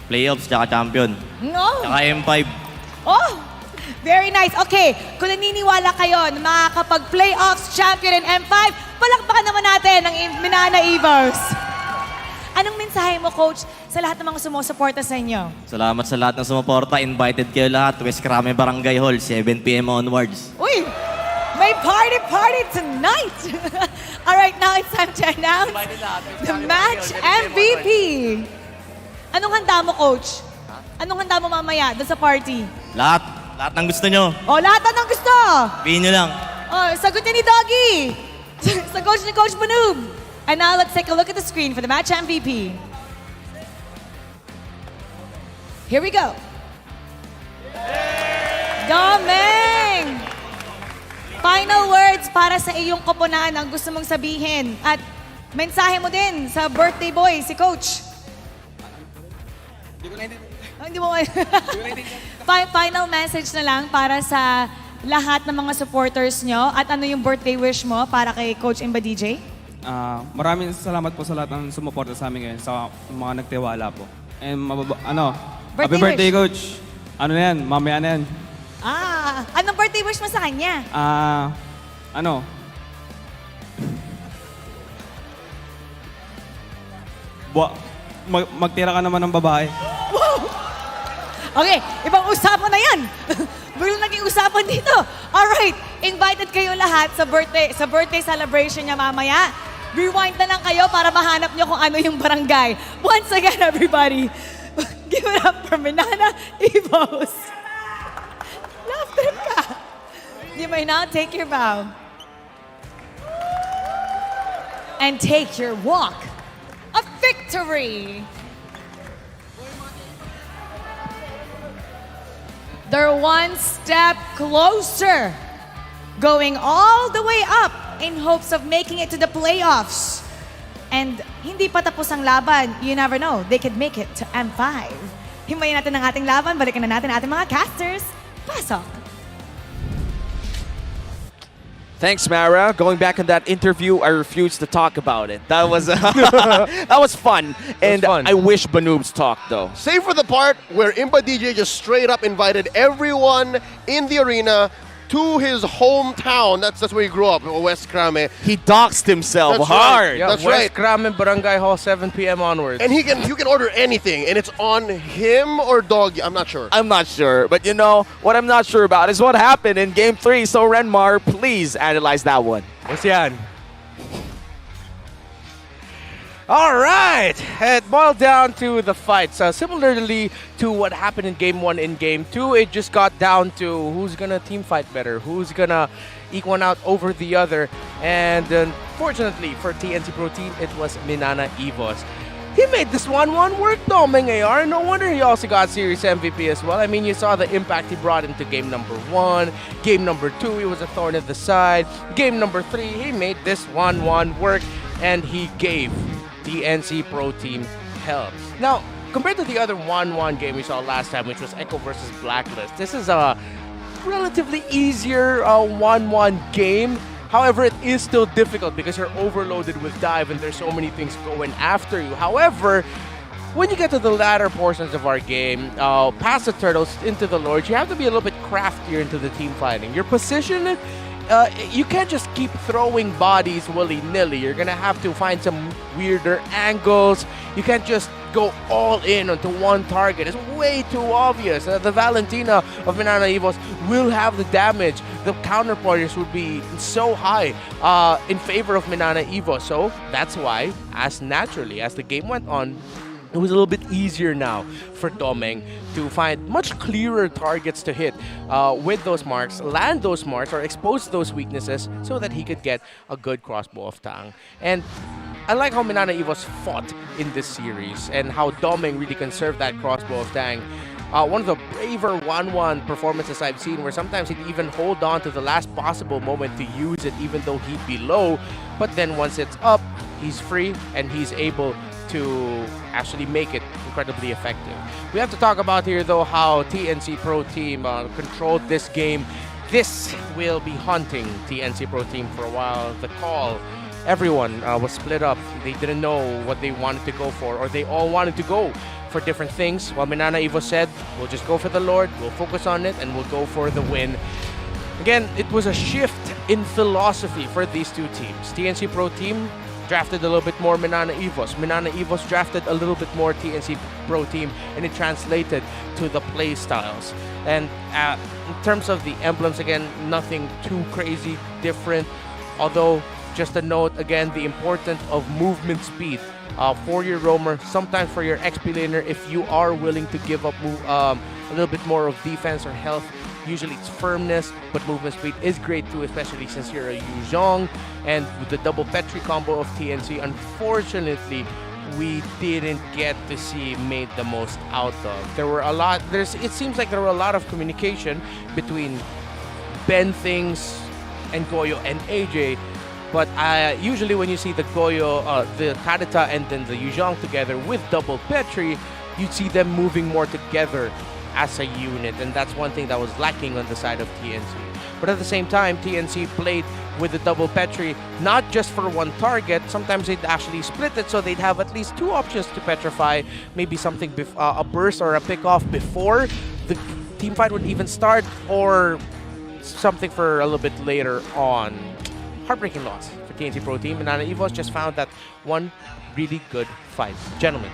Playoffs tsaka champion. No. Tsaka M5. Oh, very nice. Okay, kung naniniwala kayo na makakapag-playoffs, champion, and M5, palakpakan naman natin ang Manana Evos. Anong mensahe mo, Coach, sa lahat ng mga sumusuporta sa inyo? Salamat sa lahat ng sumuporta. Invited kayo lahat. West Krame Barangay Hall, 7 p.m. onwards. Uy, may party tonight! All right, now it's time to announce the match MVP. Anong handa mo, Coach? Anong handa mo mamaya doon sa party? Lahat. Lahat ng gusto nyo. Oh, lahat ng gusto! Sabihin nyo lang. Oh, sagot niya ni Doggy. Sagot ni Coach Banoob. And now let's take a look at the screen for the match MVP. Here we go. Domeng! Final words para sa iyong koponan ang gusto mong sabihin. At mensahe mo din sa birthday boy, si Coach. Hindi mo Final message na lang para sa lahat ng mga supporters nyo. At ano yung birthday wish mo para kay Coach Imba DJ? Maraming salamat po sa lahat ng sumuporta sa amin ngayon, sa mga nagtiwala po. And happy birthday, Coach. Ano na yan? Mamaya na yan. Anong birthday wish mo sa kanya? Magtira ka naman ng babae. Wow! Okay, ibang usapan na yan. Biglang naging usapan dito. Alright, invited kayo lahat sa birthday celebration niya mamaya. Rewind na lang kayo para mahanap nyo kung ano yung barangay. Once again, everybody, give it up for Manana Evos. Laugh trip ka. You may now take your bow. And take your walk of victory. They're one step closer, going all the way up in hopes of making it to the playoffs. And hindi pa tapos ang laban. You never know. They could make it to M5. Himayin natin ang ating laban. Balikan na natin ang ating mga casters. Pasok! Thanks, Mara. Going back on that interview, I refuse to talk about it. That was that was fun. And I wish Banoobs talked, though. Save for the part where Impa DJ just straight up invited everyone in the arena to his hometown. That's where he grew up, West Crame. He doxed himself hard. Yeah, That's West right. Crame Barangay Hall, 7 p.m. onwards. And you can order anything, and it's on him or Doggy. I'm not sure. I'm not sure. But you know, what I'm not sure about is what happened in Game 3. So Renmar, please analyze that one. What's yan? All right, it boiled down to the fights. Similarly to what happened in Game 1 in Game 2, it just got down to who's going to team fight better, who's going to eke one out over the other. And unfortunately for TNC Pro Team, it was Minana Evos. He made this 1-1 work, Doming AR. No wonder he also got Series MVP as well. I mean, you saw the impact he brought into Game number 1. Game number 2, he was a thorn in the side. Game number 3, he made this 1-1 work, and he gave the NC Pro Team help. Now, compared to the other 1-1 game we saw last time, which was Echo versus Blacklist, this is a relatively easier 1-1 game. However, it is still difficult because you're overloaded with dive and there's so many things going after you. However, when you get to the latter portions of our game, past the turtles into the lords, you have to be a little bit craftier into the team fighting. Your position, you can't just keep throwing bodies willy-nilly. You're gonna have to find some weirder angles. You can't just go all in onto one target. It's way too obvious. The Valentina of Minana Evos will have the damage. The counterparts would be so high in favor of Minana Evos. So that's why, as naturally as the game went on, it was a little bit easier now for Domeng to find much clearer targets to hit with those marks, land those marks, or expose those weaknesses so that he could get a good crossbow of Tang. And I like how Minana Evos fought in this series and how Domeng really conserved that crossbow of Tang. One of the braver 1-1 performances I've seen, where sometimes he'd even hold on to the last possible moment to use it even though he'd be low. But then once it's up, he's free and he's able to actually make it incredibly effective. We have to talk about here though how TNC Pro Team controlled this game. This will be haunting TNC Pro Team for a while. The call, everyone was split up. They didn't know what they wanted to go for, or they all wanted to go for different things. While Minana Evo said, we'll just go for the Lord, we'll focus on it, and we'll go for the win. Again, it was a shift in philosophy for these two teams. TNC Pro Team drafted a little bit more Minana Evos. Minana Evos drafted a little bit more TNC Pro Team, and it translated to the play styles. And in terms of the emblems, again, nothing too crazy different. Although, just a note, again, the importance of movement speed for your roamer, sometimes for your XP laner, if you are willing to give up a little bit more of defense or health. Usually it's firmness, but movement speed is great too, especially since you're a Yu Zhong. And with the double Petri combo of TNC, unfortunately, we didn't get to see made the most out of. There were a lot, it seems like there were a lot of communication between Ben Things and Goyo and AJ, but usually when you see the Goyo, the Kadita and then the Yu Zhong together with double Petri, you'd see them moving more together as a unit, and that's one thing that was lacking on the side of TNC. But at the same time, TNC played with the double Petri, not just for one target. Sometimes they'd actually split it, so they'd have at least two options to petrify, maybe something, a burst or a pick-off before the team fight would even start, or something for a little bit later on. Heartbreaking loss for TNC Pro Team, and Minana Evos just found that one really good fight. Gentlemen.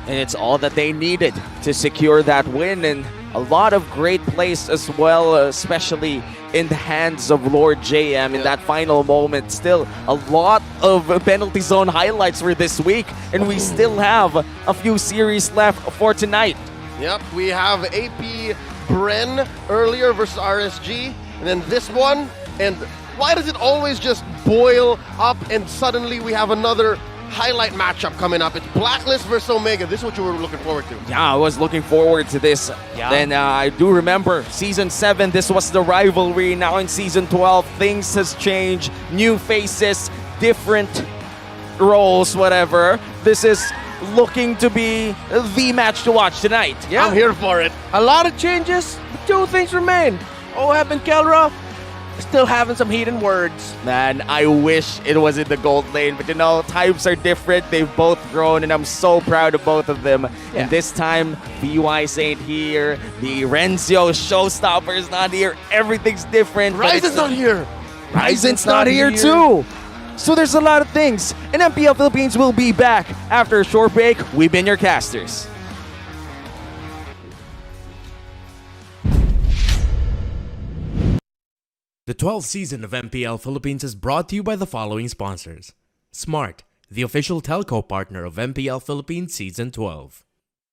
And it's all that they needed to secure that win, and a lot of great plays as well, especially in the hands of Lord JM in that final moment. Still, a lot of penalty zone highlights for this week, and we still have a few series left for tonight. Yep, we have AP Bren earlier versus RSG, and then this one, and why does it always just boil up and suddenly we have another highlight matchup coming up? It's Blacklist versus Omega. This is what you were looking forward to. Yeah, I was looking forward to this. Yeah. Then I do remember Season 7, this was the rivalry. Now in Season 12, things has changed. New faces, different roles, whatever. This is looking to be the match to watch tonight. Yeah, I'm here for it. A lot of changes, but two things remain. Oheb and Kelra, Still having some heat and words. Man, I wish it was in the gold lane, but you know, times are different. They've both grown, and I'm so proud of both of them. Yeah. And this time, BY's ain't here. The Renzio showstopper is not here. Everything's different. Ryzen's not here. Ryzen's not here too. So there's a lot of things. And MPL Philippines will be back after a short break. We've been your casters. The 12th season of MPL Philippines is brought to you by the following sponsors. Smart, the official telco partner of MPL Philippines Season 12.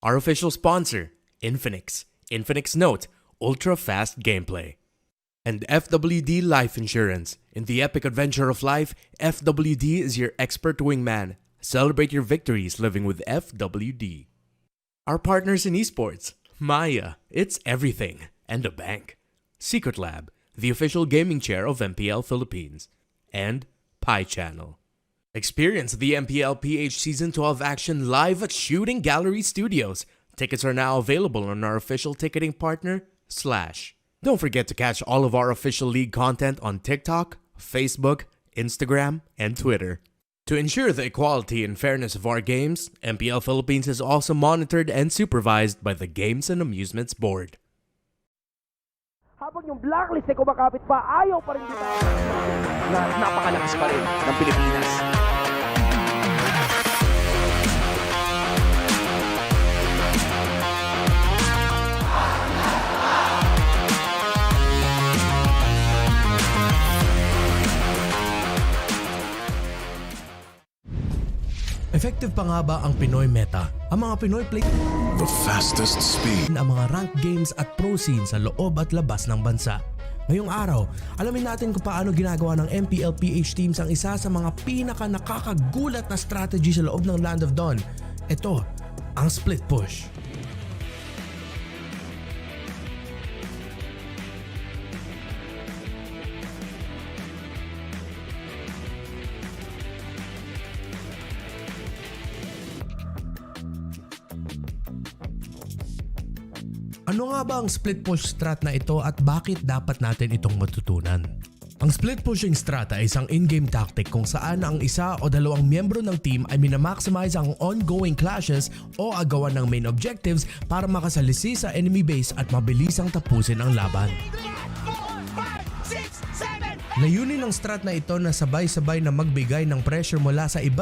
Our official sponsor, Infinix. Infinix Note, ultra-fast gameplay. And FWD Life Insurance. In the epic adventure of life, FWD is your expert wingman. Celebrate your victories living with FWD. Our partners in esports, Maya, it's everything, and a bank. Secret Lab, the official gaming chair of MPL Philippines, and Pi Channel. Experience the MPL-PH Season 12 action live at Shooting Gallery Studios. Tickets are now available on our official ticketing partner, Slash. Don't forget to catch all of our official league content on TikTok, Facebook, Instagram, and Twitter. To ensure the equality and fairness of our games, MPL Philippines is also monitored and supervised by the Games and Amusements Board. Habang yung blacklist ay kumakapit pa, ayaw pa rin kita. Napakalakas pa rin ng Pilipinas. Effective pa nga ba ang Pinoy Meta? Ang mga Pinoy Play... The fastest speed. Ang mga ranked games at pro scene sa loob at labas ng bansa. Ngayong araw, alamin natin kung paano ginagawa ng MPL-PH teams ang isa sa mga pinaka nakakagulat na strategy sa loob ng Land of Dawn. Ito, ang split push. Ano nga ba ang split push strat na ito at bakit dapat natin itong matutunan? Ang split pushing strat ay isang in-game tactic kung saan ang isa o dalawang miyembro ng team ay minamaximize ang ongoing clashes o agawan ng main objectives para makasalisi sa enemy base at mabilisang tapusin ang laban. Layunin ng strat na ito na sabay-sabay na magbigay ng pressure mula sa iba.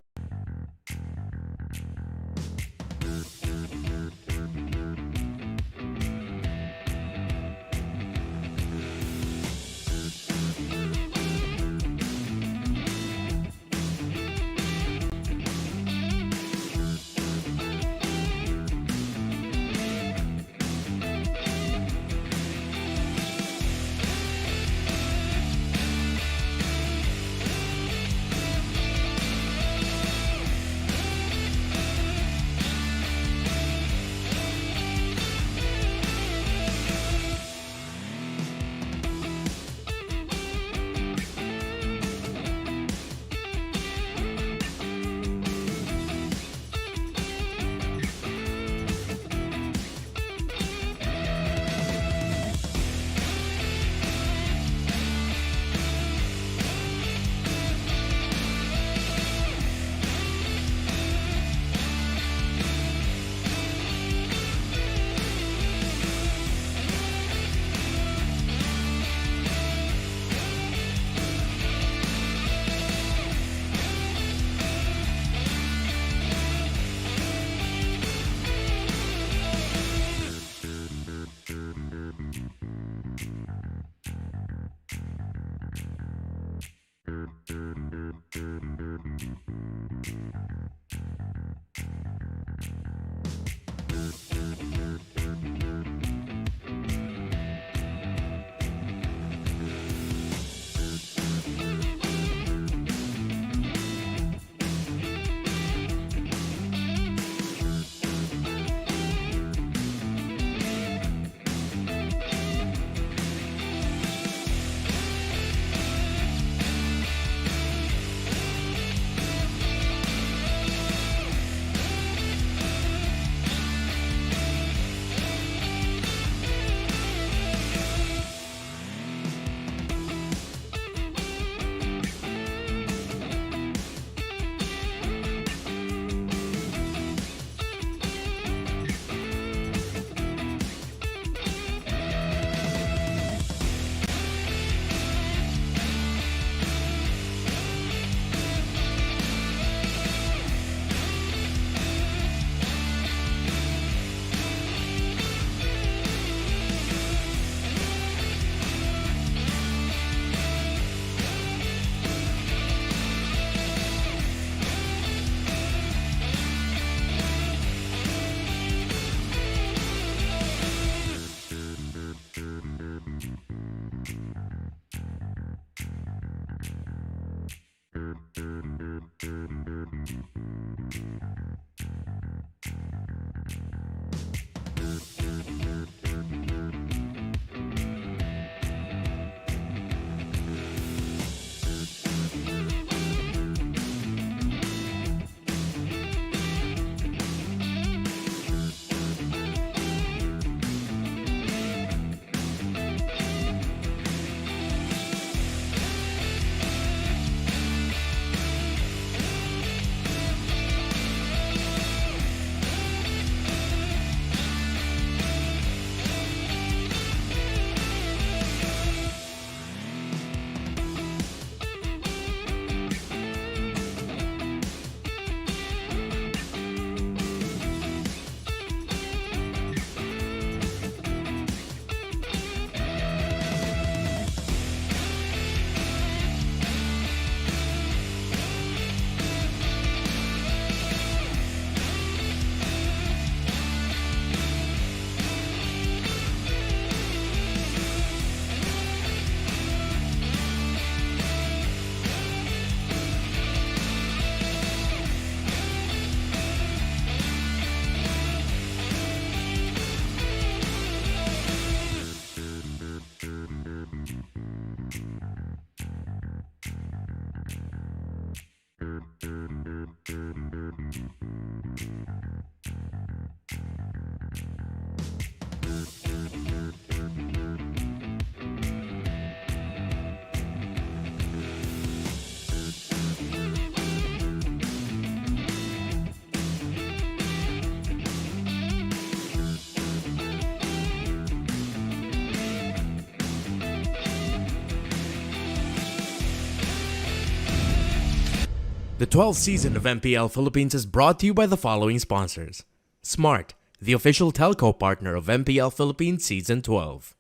The 12th season of MPL Philippines is brought to you by the following sponsors. Smart, the official telco partner of MPL Philippines Season 12.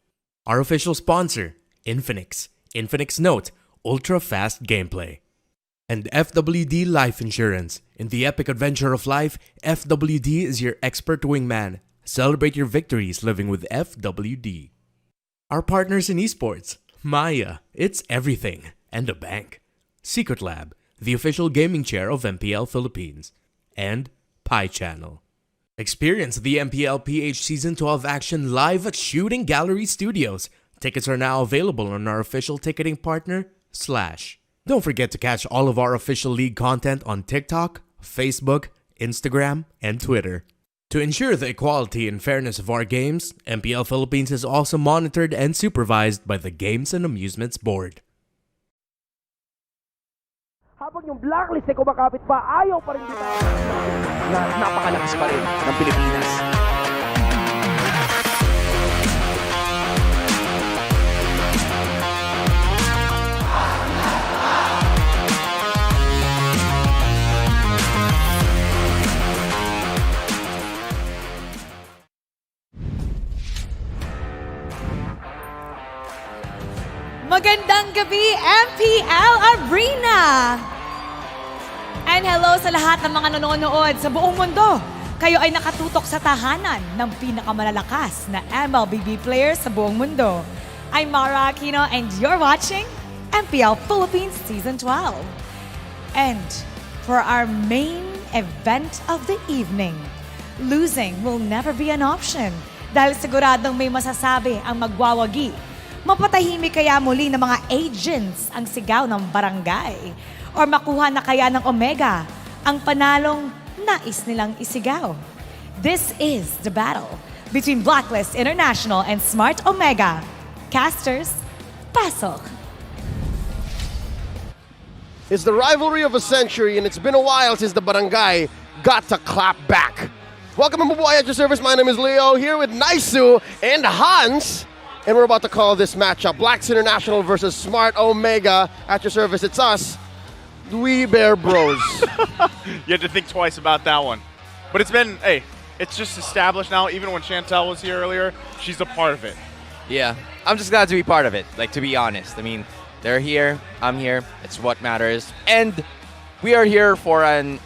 Our official sponsor, Infinix. Infinix Note, ultra-fast gameplay. And FWD Life Insurance. In the epic adventure of life, FWD is your expert wingman. Celebrate your victories living with FWD. Our partners in esports, Maya, it's everything, and a bank. Secret Lab, the official gaming chair of MPL Philippines. And Pi Channel. Experience the MPL-PH Season 12 action live at Shooting Gallery Studios. Tickets are now available on our official ticketing partner, Slash. Don't forget to catch all of our official league content on TikTok, Facebook, Instagram, and Twitter. To ensure the equality and fairness of our games, MPL Philippines is also monitored and supervised by the Games and Amusements Board. Habang yung blacklist ay kumakapit pa, ayaw pa rin na napakalakas pa rin ng Pilipinas. Magandang gabi, MPL Arena! And hello sa lahat ng mga nanonood sa buong mundo. Kayo ay nakatutok sa tahanan ng pinakamalalakas na MLBB players sa buong mundo. I'm Mara Aquino and you're watching MPL Philippines Season 12. And for our main event of the evening, losing will never be an option dahil siguradong may masasabi ang magwawagi. Mapatahimik kaya muli ng mga agents ang sigaw ng barangay? Or makuha na kaya ng Omega ang panalong nais nilang isigaw? This is the battle between Blacklist International and Smart Omega. Casters, pasok! It's the rivalry of a century, and it's been a while since the barangay got to clap back. Welcome to Mabuhay at your service. My name is Leo, here with Naisu and Hans. And we're about to call this matchup. Blacks International versus Smart Omega. At your service, it's us, We Bear Bros. You had to think twice about that one. But it's been, hey, it's just established now. Even when Chantel was here earlier, she's a part of it. Yeah, I'm just glad to be part of it, like, to be honest. I mean, they're here, I'm here, it's what matters. And we are here for an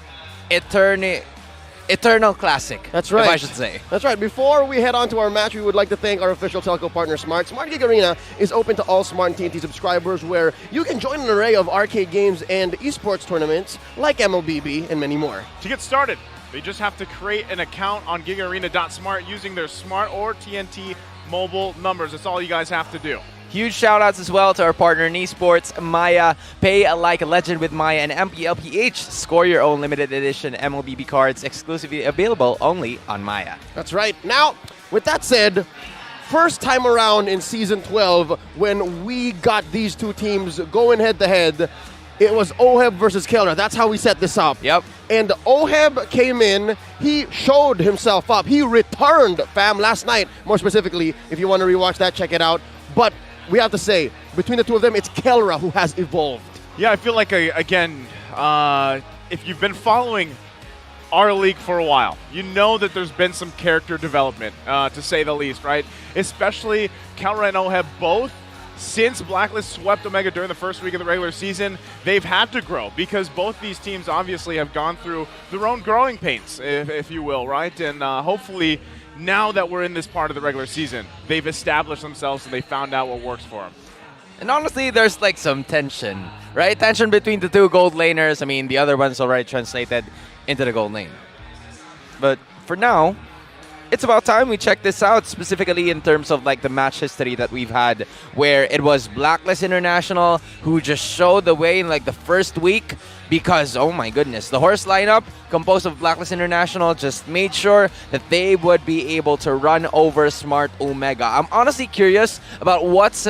eternal classic. That's right. If I should say. That's right. Before we head on to our match, we would like to thank our official telco partner, Smart. Smart Gig Arena is open to all Smart and TNT subscribers, where you can join an array of arcade games and esports tournaments like MLBB and many more. To get started, they just have to create an account on gigarena.smart using their Smart or TNT mobile numbers. That's all you guys have to do. Huge shout-outs as well to our partner in esports, Maya. Pay like a legend with Maya and MPL-PH. Score your own limited edition MLBB cards exclusively available only on Maya. That's right. Now, with that said, first time around in Season 12, when we got these two teams going head-to-head, it was Oheb versus Kelra. That's how we set this up. Yep. And Oheb came in. He showed himself up. He returned, fam, last night. More specifically, if you want to rewatch that, check it out. But we have to say, between the two of them, it's Kelra who has evolved. Yeah, I feel like, again, if you've been following our league for a while, you know that there's been some character development, to say the least, right? Especially Kelra and Oheb both. Since Blacklist swept Omega during the first week of the regular season, they've had to grow because both these teams obviously have gone through their own growing pains, if you will, right? And hopefully, now that we're in this part of the regular season, they've established themselves and they found out what works for them. And honestly, there's like some tension, right? Tension between the two gold laners. I mean, the other one's already translated into the gold lane. But for now, it's about time we check this out, specifically in terms of like the match history that we've had, where it was Blacklist International who just showed the way in like the first week, because, oh my goodness, the horse lineup composed of Blacklist International just made sure that they would be able to run over Smart Omega. I'm honestly curious about what's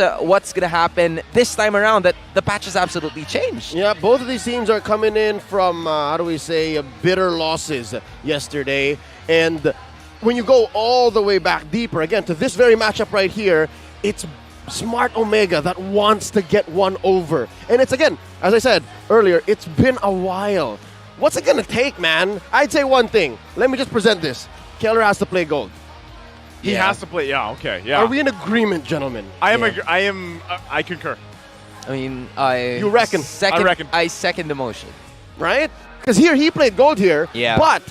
gonna happen this time around, that the patch has absolutely changed. Yeah, both of these teams are coming in from, bitter losses yesterday. And when you go all the way back deeper, again, to this very matchup right here, it's smart Omega that wants to get one over. And it's, again, as I said earlier, it's been a while. What's it gonna take, man? I'd say one thing. Let me just present this. Keller has to play gold. He has to play. Yeah. Okay. Yeah. Are we in agreement, gentlemen? I concur. I mean, You reckon? I reckon. I second the motion. Right? Because here, he played gold here. Yeah. But,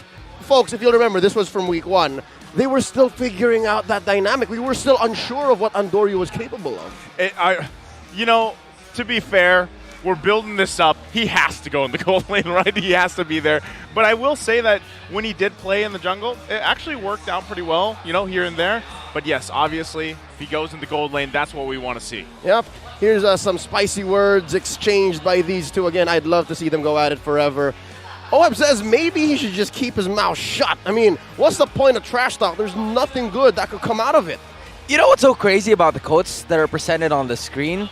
folks, if you'll remember, this was from week 1. They were still figuring out that dynamic. We were still unsure of what Andorio was capable of. To be fair, we're building this up. He has to go in the gold lane, right? He has to be there. But I will say that when he did play in the jungle, it actually worked out pretty well, here and there. But yes, obviously, if he goes in the gold lane, that's what we want to see. Yep. Here's some spicy words exchanged by these two. Again, I'd love to see them go at it forever. Oheb says maybe he should just keep his mouth shut. I mean, what's the point of trash talk? There's nothing good that could come out of it. You know what's so crazy about the quotes that are presented on the screen?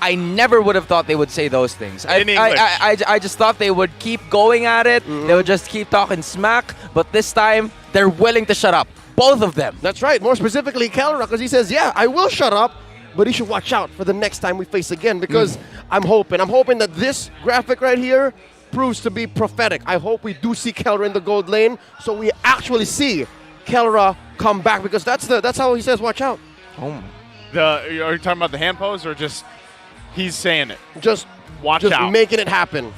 I never would have thought they would say those things. I just thought they would keep going at it. They would just keep talking smack. But this time, they're willing to shut up. Both of them. That's right. More specifically, Kelra, because he says, yeah, I will shut up, but he should watch out for the next time we face again. Because I'm hoping that this graphic right here proves to be prophetic. I hope we do see Kelra in the gold lane, so we actually see Kelra come back. Because that's how he says, watch out. Oh. Are you talking about the hand pose or just... He's saying it. Just watch out. Just making it happen.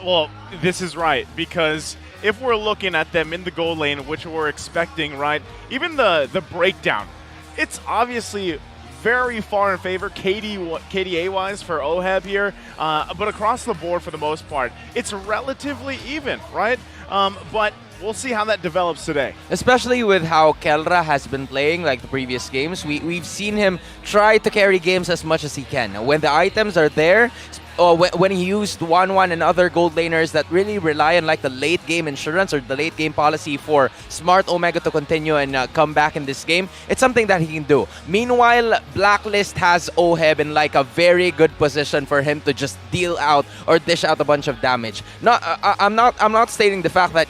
Well, this is right, because if we're looking at them in the gold lane, which we're expecting, right, even the breakdown, it's obviously very far in favor, KDA-wise for Oheb here, but across the board for the most part, it's relatively even, right? But we'll see how that develops today. Especially with how Kelra has been playing like the previous games. We've seen him try to carry games as much as he can. When the items are there, when he used 1-1 and other gold laners that really rely on like the late game insurance or the late game policy for smart Omega to continue and come back in this game, it's something that he can do. Meanwhile, Blacklist has Oheb in like a very good position for him to just deal out or dish out a bunch of damage. I'm not stating the fact that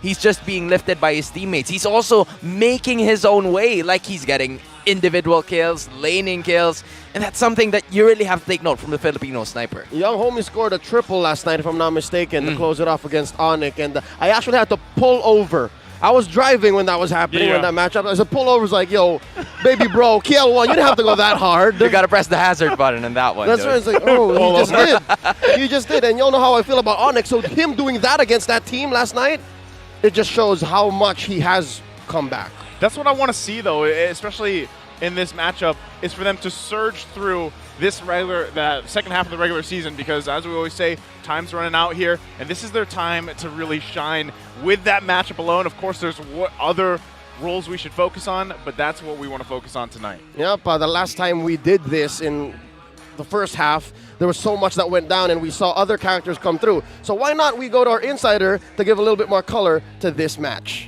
he's just being lifted by his teammates. He's also making his own way, like he's getting individual kills, laning kills, and that's something that you really have to take note from the Filipino sniper. Young Homie scored a triple last night, if I'm not mistaken, to close it off against Onyx, and I actually had to pull over. I was driving when that was happening, when that matchup. I said, pull over was like, yo, baby bro, KL1, you didn't have to go that hard. You got to press the hazard button in that one. That's right. It's like, oh, you just did. You just did. And y'all know how I feel about Onyx. So him doing that against that team last night, it just shows how much he has come back. That's what I want to see, though, especially in this matchup, is for them to surge through the second half of the regular season, because as we always say, time's running out here, and this is their time to really shine with that matchup alone. Of course, there's other roles we should focus on, but that's what we want to focus on tonight. Yep, the last time we did this in the first half, there was so much that went down, and we saw other characters come through. So why not we go to our insider to give a little bit more color to this match?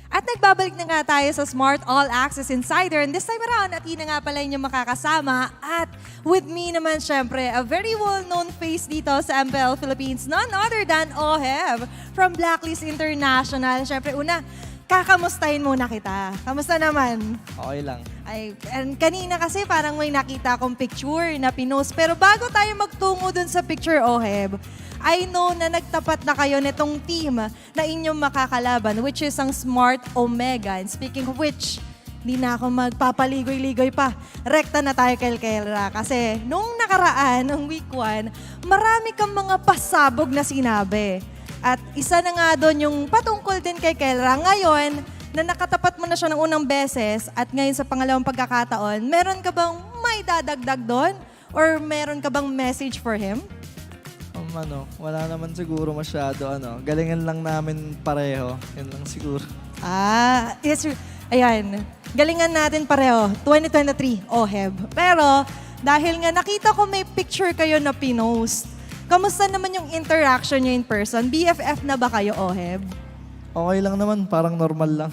At nagbabalik na nga tayo sa Smart All Access Insider. And this time around, Athena nga pala inyong makakasama. At with me naman, syempre, a very well-known face dito sa MPL Philippines, none other than Oheb from Blacklist International. Syempre, una, kakamustahin muna kita. Kamusta naman? Okay lang. And kanina kasi parang may nakita akong picture na pinost. Pero bago tayo magtungo dun sa picture, Oheb, I know na nagtapat na kayo nitong team na inyong makakalaban, which is ang Smart Omega. And speaking of which, di na ako magpapaligoy-ligoy pa. Rekta na tayo kay Kelra. Kasi nung nakaraan, ng week 1, marami kang mga pasabog na sinabi. At isa na nga doon yung patungkol din kay Kelra. Ngayon, na nakatapat mo na siya ng unang beses at ngayon sa pangalawang pagkakataon, meron ka bang may dadagdag doon? Or meron ka bang message for him? Wala naman siguro masyado. Galingan lang namin pareho. Yan lang siguro. Yes, ayan. Galingan natin pareho. 2023, Oheb. Pero, dahil nga nakita ko may picture kayo na pinost, kamusta naman yung interaction nyo in person? BFF na ba kayo, Oheb? Okay lang naman. Parang normal lang.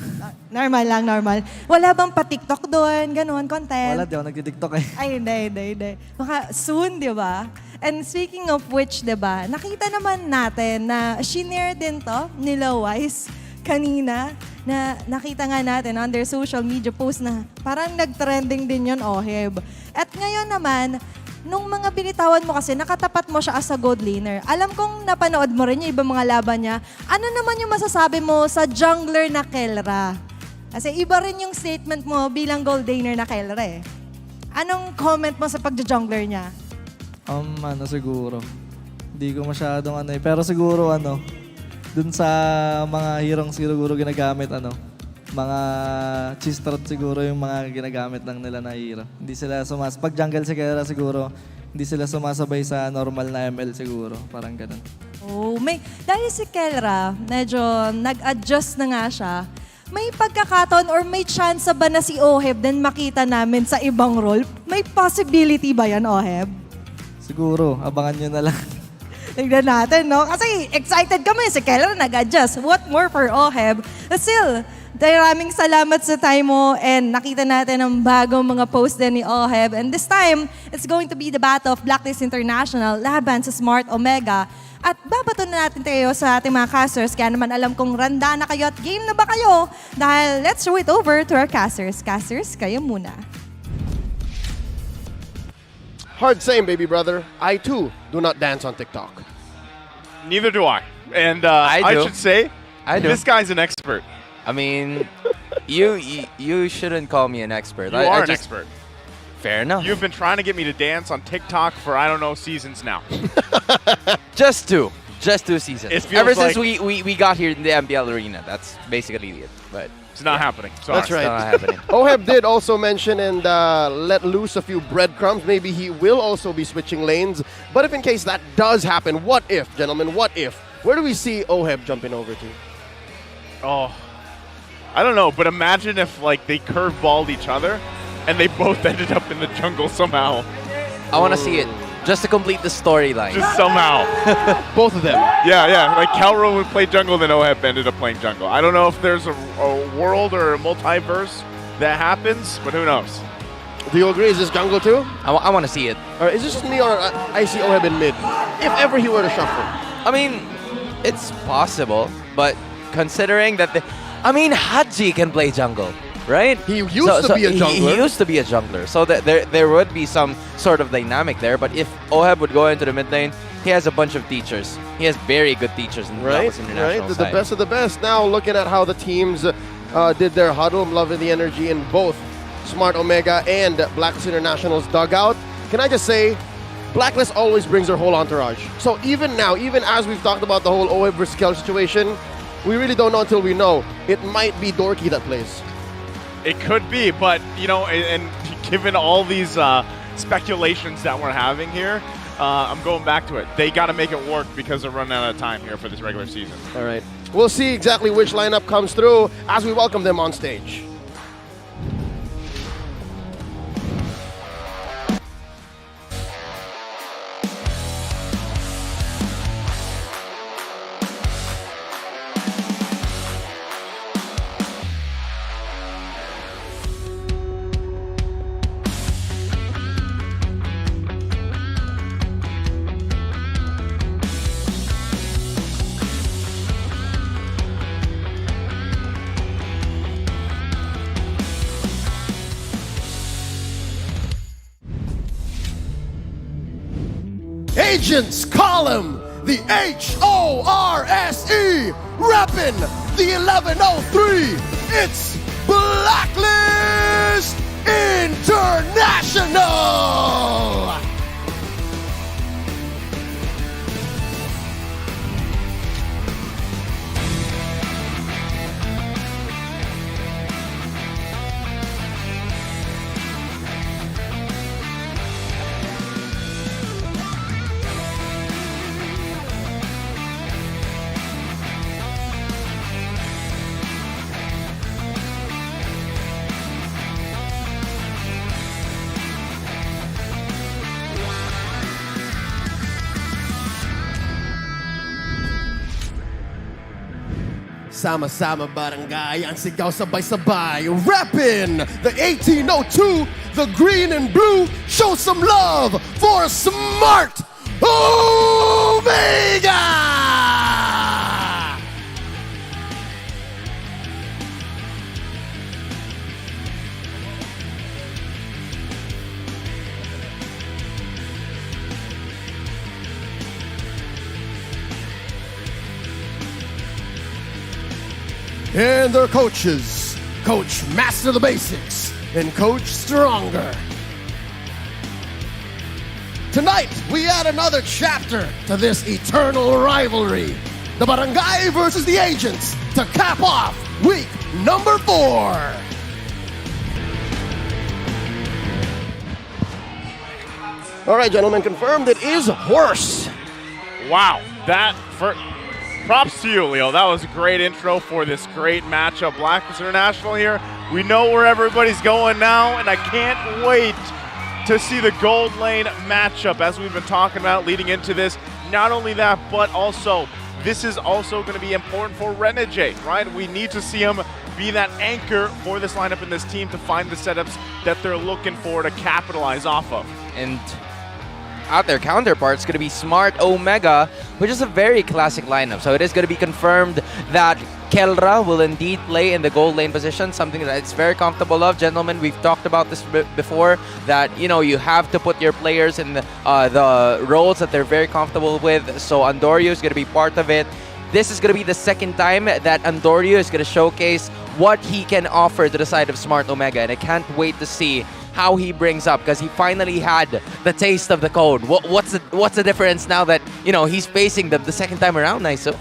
Normal. Wala bang pa-TikTok doon? Ganon, content? Wala, di ako nagtitiktok eh. Ay, hindi. Baka soon, di ba? And speaking of which, di ba, nakita naman natin na shinare din to nila Wise kanina. na nakita nga natin on their social media post na parang nag-trending din yun, Oheb. At ngayon naman, nung mga binitawan mo kasi, nakatapat mo siya as a gold laner. Alam kong napanood mo rin yung ibang mga laban niya. Ano naman yung masasabi mo sa jungler na Kelra? Kasi iba rin yung statement mo bilang gold laner na Kelra eh. Anong comment mo sa pagja-jungler niya? Siguro. Hindi ko masyadong pero siguro dun sa mga hirong siguro ginagamit mga cheese strat siguro yung mga ginagamit lang nila na hero. Hindi sila pag jungle si Kera siguro, hindi sila sumasabay sa normal na ML siguro. Parang ganun. Oh, dahil si Kelra, medyo nag-adjust na nga siya. May pagkakataon or may chance ba na si Oheb din makita namin sa ibang role? May possibility ba yan, Oheb? Siguro, abangan nyo na lang. Tignan natin, no? Kasi excited kami. Si Kelra nag-adjust. What more for Oheb? Still, maraming salamat sa time mo and nakita natin ang bagong mga post din ni Oheb. And this time, it's going to be the battle of Blacklist International laban sa Smart Omega. At babato na natin kayo sa ating mga casters. Kaya naman alam kong randa na kayo at game na ba kayo? Dahil let's throw it over to our casters. Casters, kayo muna. Hard same, baby brother. I too do not dance on TikTok. Neither do I. And I should say, this guy's an expert. I mean, you shouldn't call me an expert. You are an expert. Fair enough. You've been trying to get me to dance on TikTok for, I don't know, seasons now. Just two seasons. Ever since like we got here in the MPL arena. That's basically it. But it's not happening. That's right. It's not happening. Oheb did also mention and let loose a few breadcrumbs. Maybe he will also be switching lanes. But if in case that does happen, what if, gentlemen, what if? Where do we see Oheb jumping over to? Oh, I don't know, but imagine if they curveballed each other and they both ended up in the jungle somehow. I want to see it. Just to complete the storyline. Just somehow. Both of them. Yeah. Like Calro would play jungle, then Oheb ended up playing jungle. I don't know if there's a world or a multiverse that happens, but who knows? Do you agree? Is this jungle too? I want to see it. Or is this just me or I see Oheb in mid? If ever he were to shuffle. I mean, it's possible, but considering that Haji can play jungle. Right? He used to be a jungler. He used to be a jungler. So that there would be some sort of dynamic there. But if Oheb would go into the mid lane, he has a bunch of teachers. He has very good teachers in the Blacklist International side. The best of the best. Now looking at how the teams did their huddle, I'm loving the energy in both Smart Omega and Blacklist International's dugout. Can I just say, Blacklist always brings their whole entourage. So even now, even as we've talked about the whole Oheb versus Kel situation, we really don't know until we know. It might be Dorky that plays. It could be, but, and given all these speculations that we're having here, I'm going back to it. They got to make it work because they're running out of time here for this regular season. All right. We'll see exactly which lineup comes through as we welcome them on stage. Agents call him the HORSE, repping the 1103. It's Blacklist International. Sama-sama barangay, ang sigaw sabay-sabay. Reppin' the 1802, the green and blue. Show some love for Smart Omega! and their coaches, Coach Master the Basics and Coach Stronger. Tonight, we add another chapter to this eternal rivalry. The Barangay versus the Agents to cap off week number 4. All right, gentlemen, confirmed it is Horse. Wow, props to you, Leo. That was a great intro for this great matchup. Blacklist International here. We know where everybody's going now, and I can't wait to see the gold lane matchup as we've been talking about leading into this. Not only that, but also this is also going to be important for Renegade, right? We need to see him be that anchor for this lineup and this team to find the setups that they're looking for to capitalize off of. And out their counterpart's going to be Smart Omega, which is a very classic lineup. So it is going to be confirmed that Kelra will indeed play in the gold lane position, something that it's very comfortable of. Gentlemen, we've talked about this before, that, you know, you have to put your players in the roles that they're very comfortable with. So Andorio is going to be part of it. This is going to be the second time that Andorio is going to showcase what he can offer to the side of Smart Omega, and I can't wait to see how he brings up, because he finally had the taste of the code. What's the difference now that, you know, he's facing them the second time around, Naiso?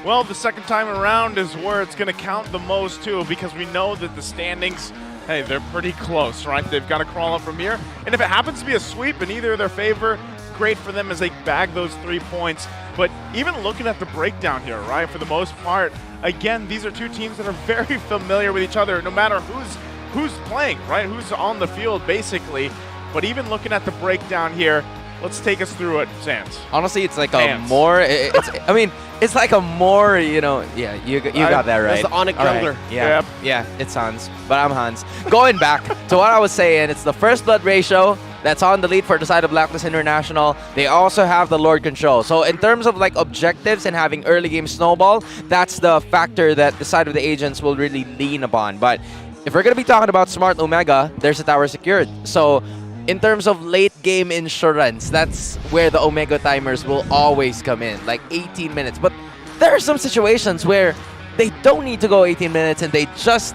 Well, the second time around is where it's going to count the most, too, because we know that the standings, hey, they're pretty close, right? They've got to crawl up from here. And if it happens to be a sweep in either of their favor, great for them as they bag those 3 points. But even looking at the breakdown here, right, for the most part, again, these are two teams that are very familiar with each other, no matter who's playing, right? Who's on the field, basically. But even looking at the breakdown here, let's take us through it, Sans. Honestly, it's like a more, it's like a more, you know, yeah, you got that right. That's the Onyx jungler. Yeah, yeah, it's Hans, but I'm Hans. Going back to what I was saying, it's the first blood ratio that's on the lead for the side of Blacklist International. They also have the Lord Control. So in terms of like objectives and having early game snowball, that's the factor that the side of the Agents will really lean upon. But if we're going to be talking about Smart Omega, there's a tower secured. So in terms of late game insurance, that's where the Omega timers will always come in, like 18 minutes. But there are some situations where they don't need to go 18 minutes and they just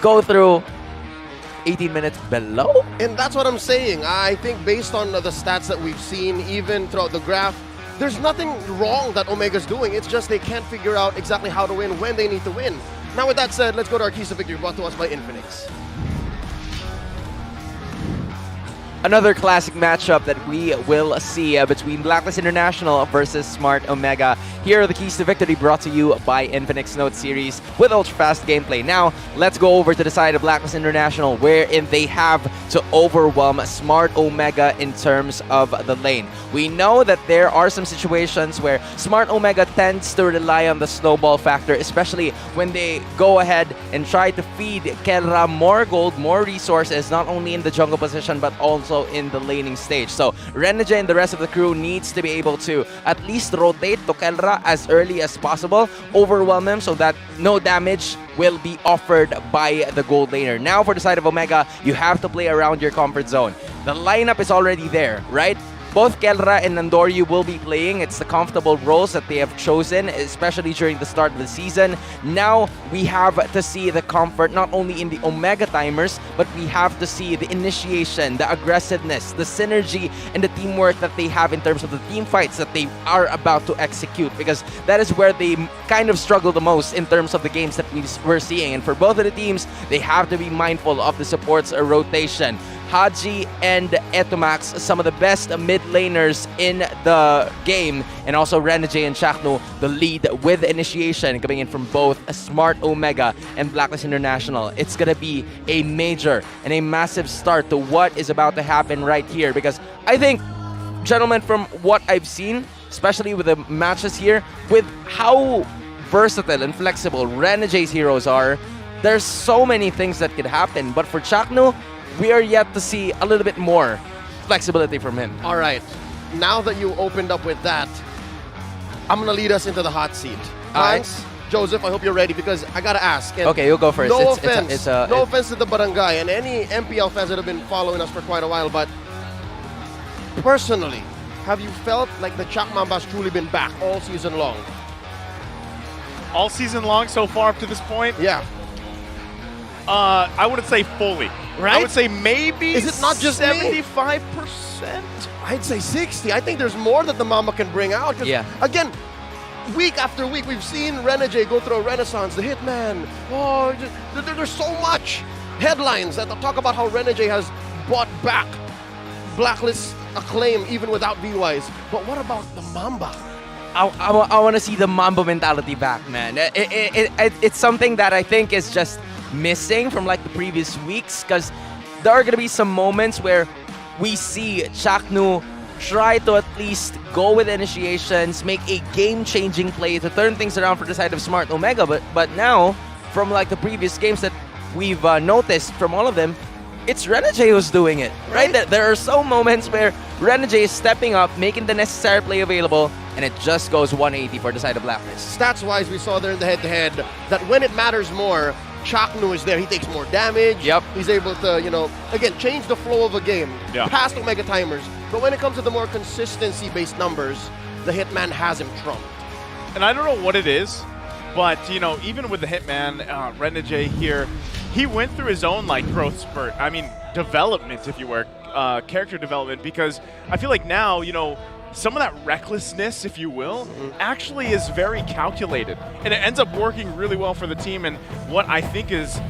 go through 18 minutes below. And that's what I'm saying. I think based on the stats that we've seen, even throughout the graph, there's nothing wrong that Omega's doing. It's just they can't figure out exactly how to win when they need to win. Now with that said, let's go to our keys to victory brought to us by Infinix. Another classic matchup that we will see between Blacklist International versus Smart Omega. Here are the keys to victory brought to you by Infinix Note Series with ultra-fast gameplay. Now, let's go over to the side of Blacklist International, wherein they have to overwhelm Smart Omega in terms of the lane. We know that there are some situations where Smart Omega tends to rely on the snowball factor, especially when they go ahead and try to feed Kelra more gold, more resources, not only in the jungle position, but also in the laning stage. So Renegade and the rest of the crew needs to be able to at least rotate to Kelra as early as possible, overwhelm him so that no damage will be offered by the gold laner. Now for the side of Omega, you have to play around your comfort zone. The lineup is already there, right? Both Kelra and Nandoryu will be playing. It's the comfortable roles that they have chosen, especially during the start of the season. Now, we have to see the comfort not only in the Omega timers, but we have to see the initiation, the aggressiveness, the synergy, and the teamwork that they have in terms of the team fights that they are about to execute, because that is where they kind of struggle the most in terms of the games that we're seeing. And for both of the teams, they have to be mindful of the supports rotation. Haji and Etomax, some of the best mid laners in the game, and also Renegade and Shaknu, the lead with initiation coming in from both Smart Omega and Blacklist International. It's gonna be a major and a massive start to what is about to happen right here, because I think, gentlemen, from what I've seen, especially with the matches here, with how versatile and flexible Renegade's heroes are, there's so many things that could happen. But for Chaknu, we are yet to see a little bit more flexibility from him. All right. Now that you opened up with that, I'm going to lead us into the hot seat. Hans, Joseph, I hope you're ready, because I got to ask. Okay, you'll go first. No offense to the Barangay and any MPL fans that have been following us for quite a while, but personally, have you felt like the Chak Mamba has truly been back all season long? all season long so far up to this point? Yeah. I wouldn't say fully. Right? I would say maybe Is it not just 75%? I'd say 60. I think there's more that the Mamba can bring out. 'Cause, again, week after week, we've seen Renegade go through a renaissance. The Hitman. Oh, there's so much headlines that talk about how Renegade has bought back Blacklist acclaim even without VYs. But what about the Mamba? I want to see the Mamba mentality back, man. It's something that I think is just missing from like the previous weeks, because there are going to be some moments where we see Chaknu try to at least go with initiations, make a game-changing play to turn things around for the side of Smart Omega. But now, from like the previous games that we've noticed from all of them, it's Renegade who's doing it, right? There are some moments where Renegade is stepping up, making the necessary play available, and it just goes 180 for the side of Blacklist. Stats-wise, we saw there in the head-to-head that when it matters more, Chaknu is there. He takes more damage. Yep. He's able to, again, change the flow of a game past Omega timers. But when it comes to the more consistency-based numbers, the Hitman has him trumped. And I don't know what it is, but, even with the Hitman, Renegade here, he went through his own, growth spurt. I mean, development, if you were, character development, because I feel like now, some of that recklessness, if you will, actually is very calculated. And it ends up working really well for the team. And what I think has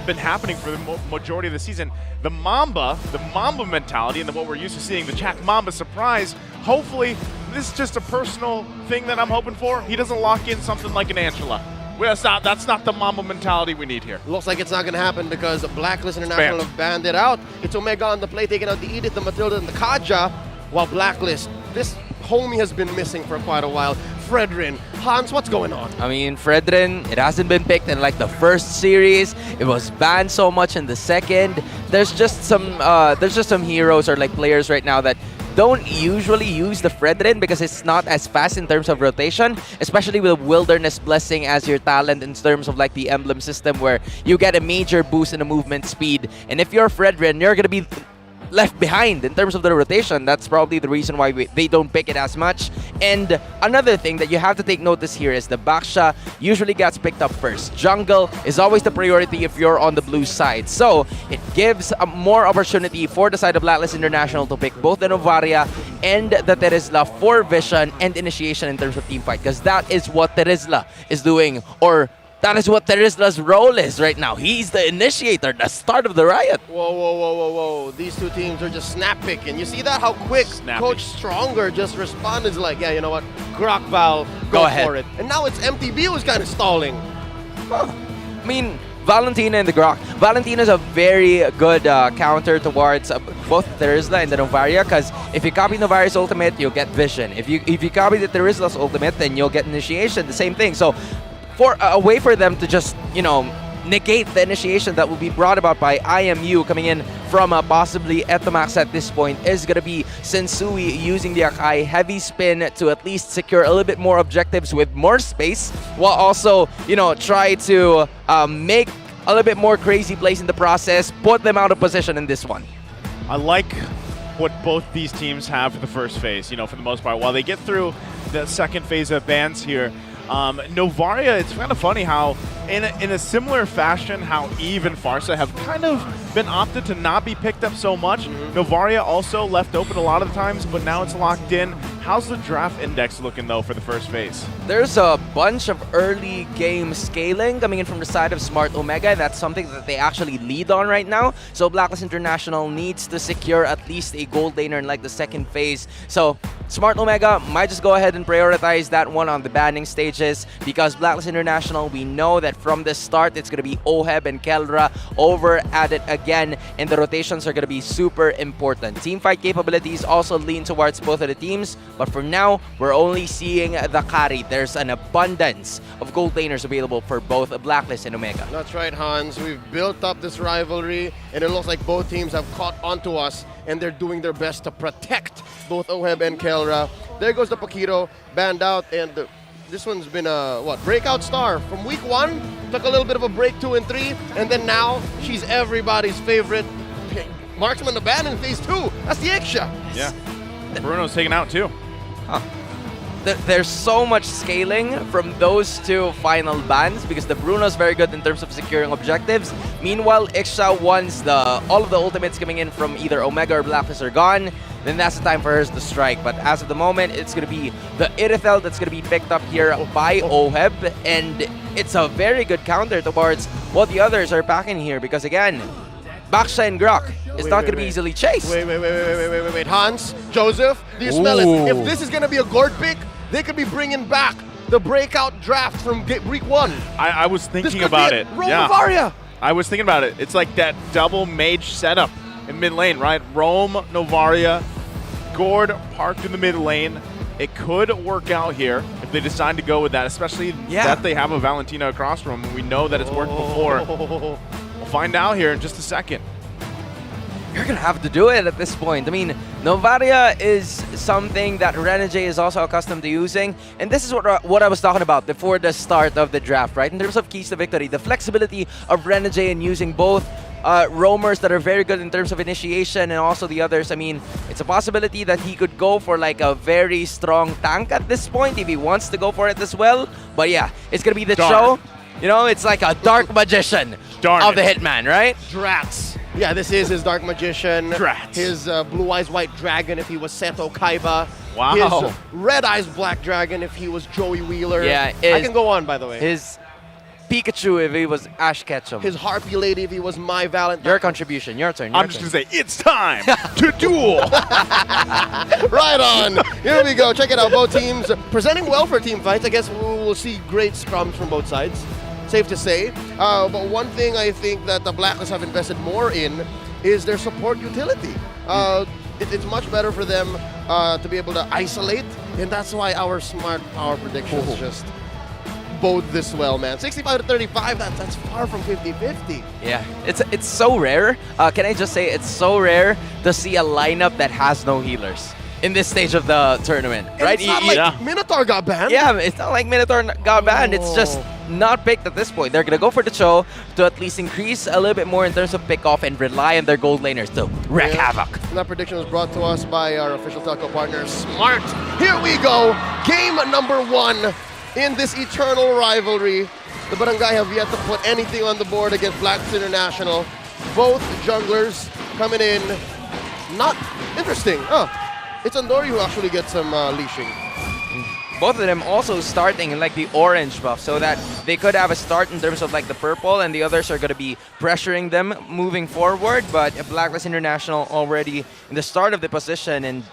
been happening for the majority of the season, the Mamba mentality, and what we're used to seeing, the Chak Mamba surprise, hopefully this is just a personal thing that I'm hoping for. He doesn't lock in something like an Angela. Well, that's not the Mamba mentality we need here. Looks like it's not going to happen because Blacklist International have banned it out. It's Omega on the play, taking out the Edith, the Matilda, and the Kaja, while Blacklist, this homie has been missing for quite a while. Fredrin, Hans, what's going on? I mean, Fredrin, it hasn't been picked in like the first series. It was banned so much in the second. There's just some heroes or like players right now that don't usually use the Fredrin because it's not as fast in terms of rotation, especially with Wilderness Blessing as your talent in terms of like the emblem system where you get a major boost in the movement speed. And if you're Fredrin, you're going to be left behind in terms of the rotation. That's probably the reason why they don't pick it as much. And another thing that you have to take notice here is the Baksha usually gets picked up first. Jungle is always the priority if you're on the blue side. So it gives a more opportunity for the side of Blacklist International to pick both the Novaria and the Terizla for vision and initiation in terms of team fight, because that is what Terizla is doing, or that is what Terizla's role is right now. He's the initiator, the start of the riot. Whoa. These two teams are just snap picking. You see that? How quick Coach Stronger just responded like, yeah, you know what? Grok Val, go ahead for it. And now it's MTB who's kind of stalling. I mean, Valentina and the Grok. Valentina is a very good counter towards both Terizla and the Novaria, because if you copy Novaria's ultimate, you'll get vision. If you copy the Terizla's ultimate, then you'll get initiation, the same thing. So for a way for them to just, negate the initiation that will be brought about by IMU coming in from possibly Etomax at this point is going to be Sensui using the Akai heavy spin to at least secure a little bit more objectives with more space, while also, try to make a little bit more crazy plays in the process, put them out of position in this one. I like what both these teams have for the first phase, for the most part. While they get through the second phase of bans here, Novaria, it's kind of funny how in a similar fashion how Eve and Farsa have kind of been opted to not be picked up so much. Novaria also left open a lot of the times, but now it's locked in. How's the draft index looking, though, for the first phase? There's a bunch of early game scaling coming in from the side of Smart Omega. That's something that they actually lead on right now. So Blacklist International needs to secure at least a gold laner in like the second phase. So Smart Omega might just go ahead and prioritize that one on the banning stages, because Blacklist International, we know that from the start, it's going to be Oheb and Kelra over at it again, and the rotations are going to be super important. Teamfight capabilities also lean towards both of the teams, but for now, we're only seeing the carry. There's an abundance of gold laners available for both Blacklist and Omega. That's right, Hans. We've built up this rivalry, and it looks like both teams have caught onto us, and they're doing their best to protect both Oheb and Kelra. There goes the Paquito, banned out, and this one's been a, breakout star. From week 1, took a little bit of a break 2 and 3, and then now she's everybody's favorite marksman to ban in phase 2. That's the Iksha. Yeah. Bruno's taken out too. Huh. there's so much scaling from those two final bans because the Bruno's very good in terms of securing objectives. Meanwhile, Ixia, once all of the ultimates coming in from either Omega or Blacklist are gone, then that's the time for her to strike. But as of the moment, it's going to be the Irithel that's going to be picked up here by OHEB, and it's a very good counter towards what the others are packing here because, again, Baksha and Grok is not going to be easily chased. Wait. Hans, Joseph, do you smell it? If this is going to be a gourd pick, they could be bringing back the breakout draft from Week 1. I was thinking about it. Rome Novaria. I was thinking about it. It's like that double mage setup in mid lane, right? Rome, Novaria, Gord parked in the mid lane. It could work out here if they decide to go with that, especially that they have a Valentina across from them. We know that it's worked before. We'll find out here in just a second. You're going to have to do it at this point. I mean, Novaria is something that Renegade is also accustomed to using. And this is what I was talking about before the start of the draft, right? In terms of keys to victory, the flexibility of Renegade in using both roamers that are very good in terms of initiation and also the others. I mean, it's a possibility that he could go for like a very strong tank at this point if he wants to go for it as well. But yeah, it's going to be the show. You know, it's like a dark magician of the Hitman, right? Drats. Yeah, this is his Dark Magician. Drats. His Blue Eyes White Dragon if he was Seto Kaiba. Wow. His Red Eyes Black Dragon if he was Joey Wheeler. Yeah, I can go on, by the way. His Pikachu if he was Ash Ketchum. His Harpy Lady if he was My Valentine. Your contribution, your turn. I'm just going to say, it's time to duel. Right on. Here we go. Check it out. Both teams presenting well for team fights. I guess we'll see great scrums from both sides. Safe to say. But one thing I think that the Blacklist have invested more in is their support utility. It's much better for them to be able to isolate, and that's why our smart power predictions just bode this well, man. 65-35, that's far from 50-50. Yeah, it's so rare. Can I just say it's so rare to see a lineup that has no healers in this stage of the tournament, And right? it's not like Minotaur got banned. Yeah, it's not like Minotaur got banned. It's just not picked at this point. They're going to go for the Cho to at least increase a little bit more in terms of pick-off and rely on their gold laners to wreak havoc. And that prediction was brought to us by our official telco partner, Smart. Here we go. Game number 1 in this eternal rivalry. The Barangay have yet to put anything on the board against Blacks International. Both junglers coming in not interesting. It's Andori who actually gets some leashing. Both of them also starting in like the orange buff so that they could have a start in terms of like the purple, and the others are going to be pressuring them moving forward. But Blacklist International already in the start of the position, and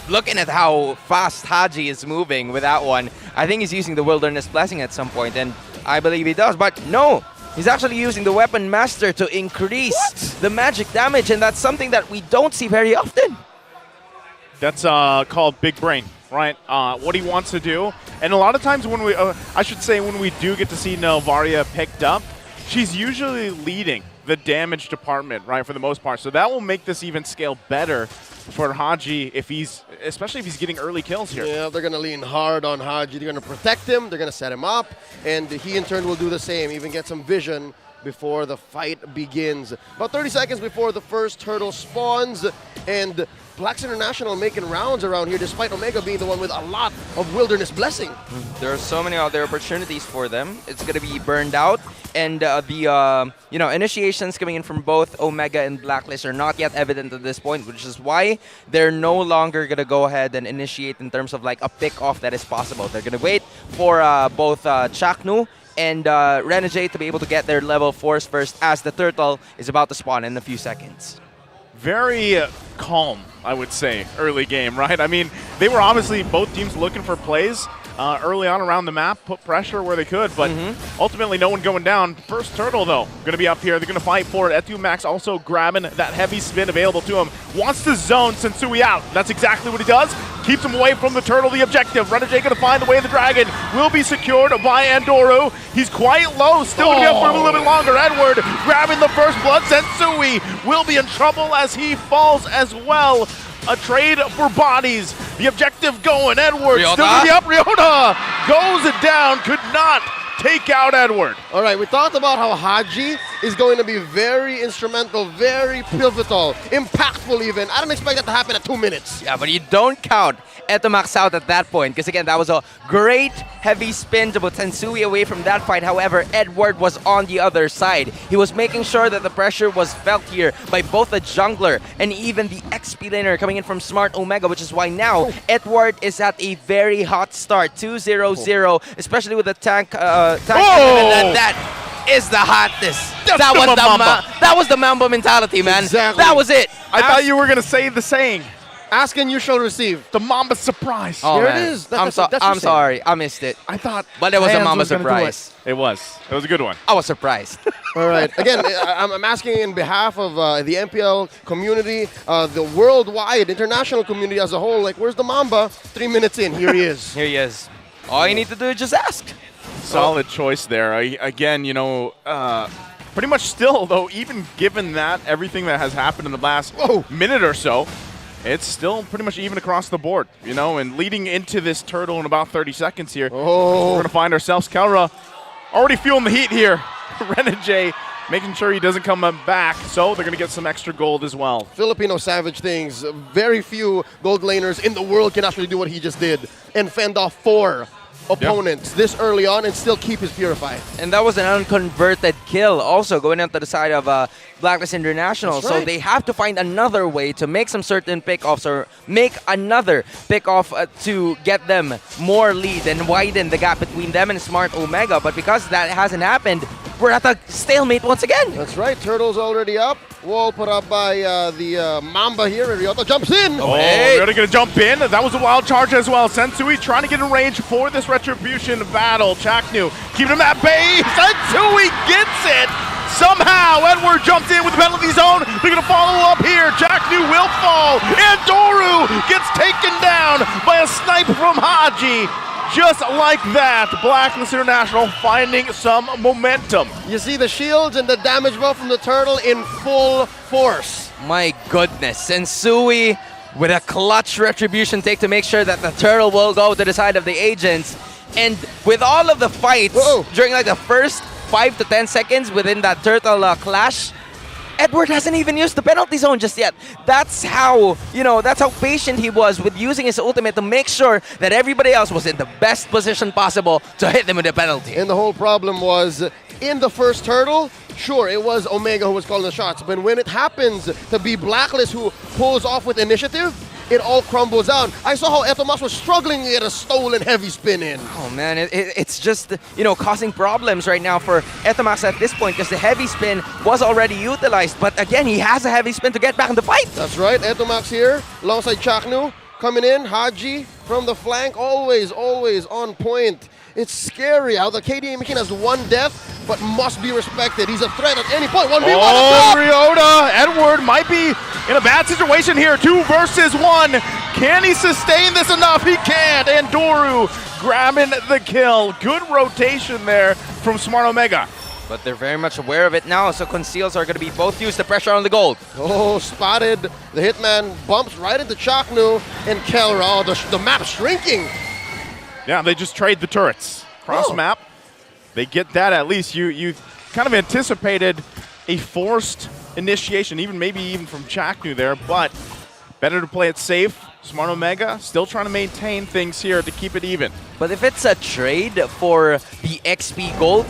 looking at how fast Haji is moving with that one, I think he's using the Wilderness Blessing at some point, and I believe he does. But no, he's actually using the Weapon Master to increase the magic damage, and that's something that we don't see very often. That's called Big Brain, right? What he wants to do. And a lot of times when we, I should say when we do get to see Novaria picked up, she's usually leading the damage department, right, for the most part. So that will make this even scale better for Haji especially if he's getting early kills here. Yeah, they're going to lean hard on Haji. They're going to protect him. They're going to set him up. And he in turn will do the same, even get some vision before the fight begins. About 30 seconds before the first turtle spawns, and Blacks International making rounds around here despite Omega being the one with a lot of Wilderness Blessing. There are so many other opportunities for them. It's going to be burned out, and the initiations coming in from both Omega and Blacklist are not yet evident at this point, which is why they're no longer going to go ahead and initiate in terms of like a pick-off that is possible. They're going to wait for both Chaknu and Renegade to be able to get their level 4s first, as the turtle is about to spawn in a few seconds. Very calm, I would say, early game, right? I mean, they were obviously both teams looking for plays early on around the map, put pressure where they could, but ultimately no one going down. First turtle, though, going to be up here. They're going to fight for it. Etu Max also grabbing that heavy spin available to him. Wants to zone Sensui out. That's exactly what he does. Keeps him away from the turtle, the objective. Renegade going to find the way of the dragon. Will be secured by Andoru. He's quite low, still going to be up for a little bit longer. Edward grabbing the first blood. Sensui will be in trouble as he falls as well. A trade for bodies. The objective going. Edward still going to be up. Ryota goes it down. Could not take out Edward. All right, we talked about how Haji is going to be very instrumental, very pivotal, impactful even. I don't expect that to happen at 2 minutes. Yeah, but you don't count Etomax out at that point. Because again, that was a great heavy spin to put Sensui away from that fight. However, Edward was on the other side. He was making sure that the pressure was felt here by both the jungler and even the XP laner coming in from Smart Omega, which is why now Edward is at a very hot start. 2-0-0, especially with the tank. That is the hotness. That was the Mamba mentality, man. Exactly. That was it. I thought you were going to say the saying. Ask and you shall receive. The Mamba surprise. Oh, Here man. it is. I'm sorry. I missed it. I thought. But it was a Hands Mamba was gonna do surprise. It was. It was a good one. I was surprised. All right. Again, I'm asking in behalf of the MPL community, the worldwide, international community as a whole, like, where's the Mamba? 3 minutes in, here he is. Here he is. All you need to do is just ask. Solid choice there. Again, you know, pretty much still, though, even given that, everything that has happened in the last minute or so, it's still pretty much even across the board, you know, and leading into this turtle in about 30 seconds here, we're going to find ourselves Kelra already feeling the heat here. Renegade making sure he doesn't come back, so they're going to get some extra gold as well. Filipino savage things. Very few gold laners in the world can actually do what he just did and fend off 4 opponents this early on and still keep his purified. And that was an unconverted kill also going out to the side of Blacklist International. That's So right. they have to find another way to make some certain pickoffs or make another pickoff to get them more lead and widen the gap between them and Smart Omega. But because that hasn't happened, we're at a stalemate once again. That's right. Turtle's already up. Wall put up by the Mamba here. Ryota jumps in. Oh, Ryota going to jump in. That was a wild charge as well. Sensui trying to get in range for this Retribution battle. Chaknu keeping him at bay. Sensui gets it. Somehow, Edward jumps in with the penalty zone. They're going to follow up here. Chaknu will fall. And Doru gets taken down by a snipe from Haji. Just like that, Blacklist International finding some momentum. You see the shields and the damage buff from the turtle in full force. My goodness, Sensui with a clutch retribution take to make sure that the turtle will go to the side of the agents. And with all of the fights during like the first 5 to 10 seconds within that turtle clash, Edward hasn't even used the penalty zone just yet. That's how, that's how patient he was with using his ultimate to make sure that everybody else was in the best position possible to hit them with the penalty. And the whole problem was, in the first turtle, sure, it was Omega who was calling the shots, but when it happens to be Blacklist who pulls off with initiative, it all crumbles down. I saw how Etomax was struggling to get a stolen heavy spin in. Oh man, it's just, causing problems right now for Etomax at this point because the heavy spin was already utilized. But again, he has a heavy spin to get back in the fight. That's right, Etomax here, alongside Chaknu, coming in, Haji from the flank, always on point. It's scary how the KDA Machine has 1 death, but must be respected. He's a threat at any point. 1v1 Ryota, Edward might be in a bad situation here. 2 versus 1. Can he sustain this enough? He can't. And Doru grabbing the kill. Good rotation there from Smart Omega. But they're very much aware of it now, so conceals are going to be both used to pressure on the gold. Oh, spotted. The Hitman bumps right into Chaknu and Kelra. Oh, the map shrinking. Yeah, they just trade the turrets. Cross map. They get that at least. You kind of anticipated a forced initiation, maybe even from Chaknu there, but better to play it safe. Smart Omega still trying to maintain things here to keep it even. But if it's a trade for the XP gold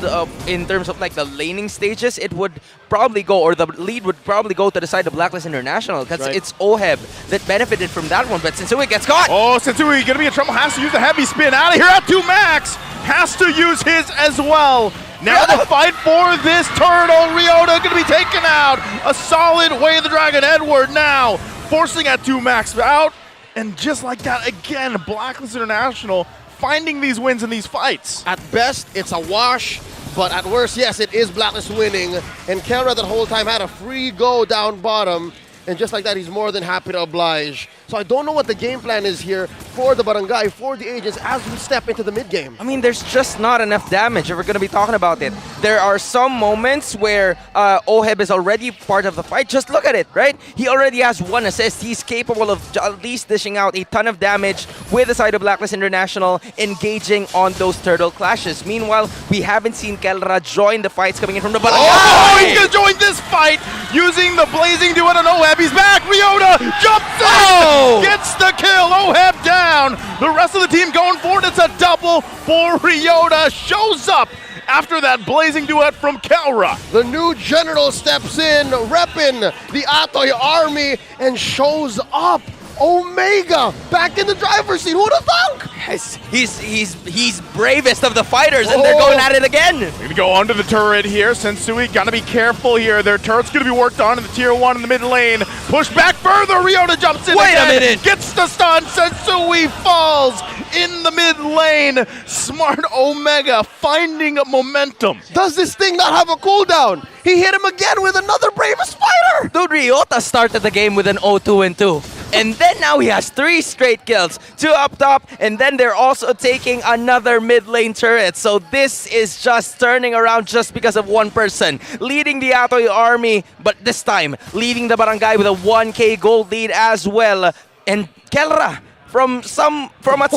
in terms of like the laning stages, it would probably go, or the lead would probably go to the side of Blacklist International because it's Oheb that benefited from that one. But Sensui gets caught. Oh, Sensui going to be in trouble. Has to use the heavy spin out of here at 2 max. Has to use his as well. Now the fight for this turtle. Ryota going to be taken out. A solid Way of the Dragon. Edward now forcing at 2 max out. And just like that, again, Blacklist International finding these wins in these fights. At best, it's a wash, but at worst, yes, it is Blacklist winning. And Kelra that whole time had a free go down bottom. And just like that, he's more than happy to oblige. So I don't know what the game plan is here for the Barangay, for the agents, as we step into the mid-game. I mean, there's just not enough damage if we're going to be talking about it. There are some moments where Oheb is already part of the fight. Just look at it, right? He already has 1 assist. He's capable of at least dishing out a ton of damage with the side of Blacklist International, engaging on those turtle clashes. Meanwhile, we haven't seen Kelra join the fights coming in from the bottom. Oh, he's going to join this fight using the Blazing Duet on Oheb. He's back. Ryota jumps in. gets the kill. Oheb down. The rest of the team going forward. It's a double for Ryota. Shows up after that blazing duet from Kelra. The new general steps in, repping the Atoy army, and shows up. Omega back in the driver's seat. Who'd have thunk? Yes, he's bravest of the fighters, and they're going at it again. They're gonna go under the turret here. Sensui gotta be careful here. Their turret's gonna be worked on in the tier 1 in the mid lane. Push back further. Ryota jumps in. Wait again. a minute. Gets the stun. Sensui falls in the mid lane. Smart Omega finding momentum. Does this thing not have a cooldown? He hit him again with another bravest fighter. Dude, Ryota started the game with an 0-2-2. And then now he has 3 straight kills. 2 up top, and then they're also taking another mid lane turret. So this is just turning around just because of one person. Leading the Atoy army, but this time, leading the barangay with a 1k gold lead as well. And Kelra, from at some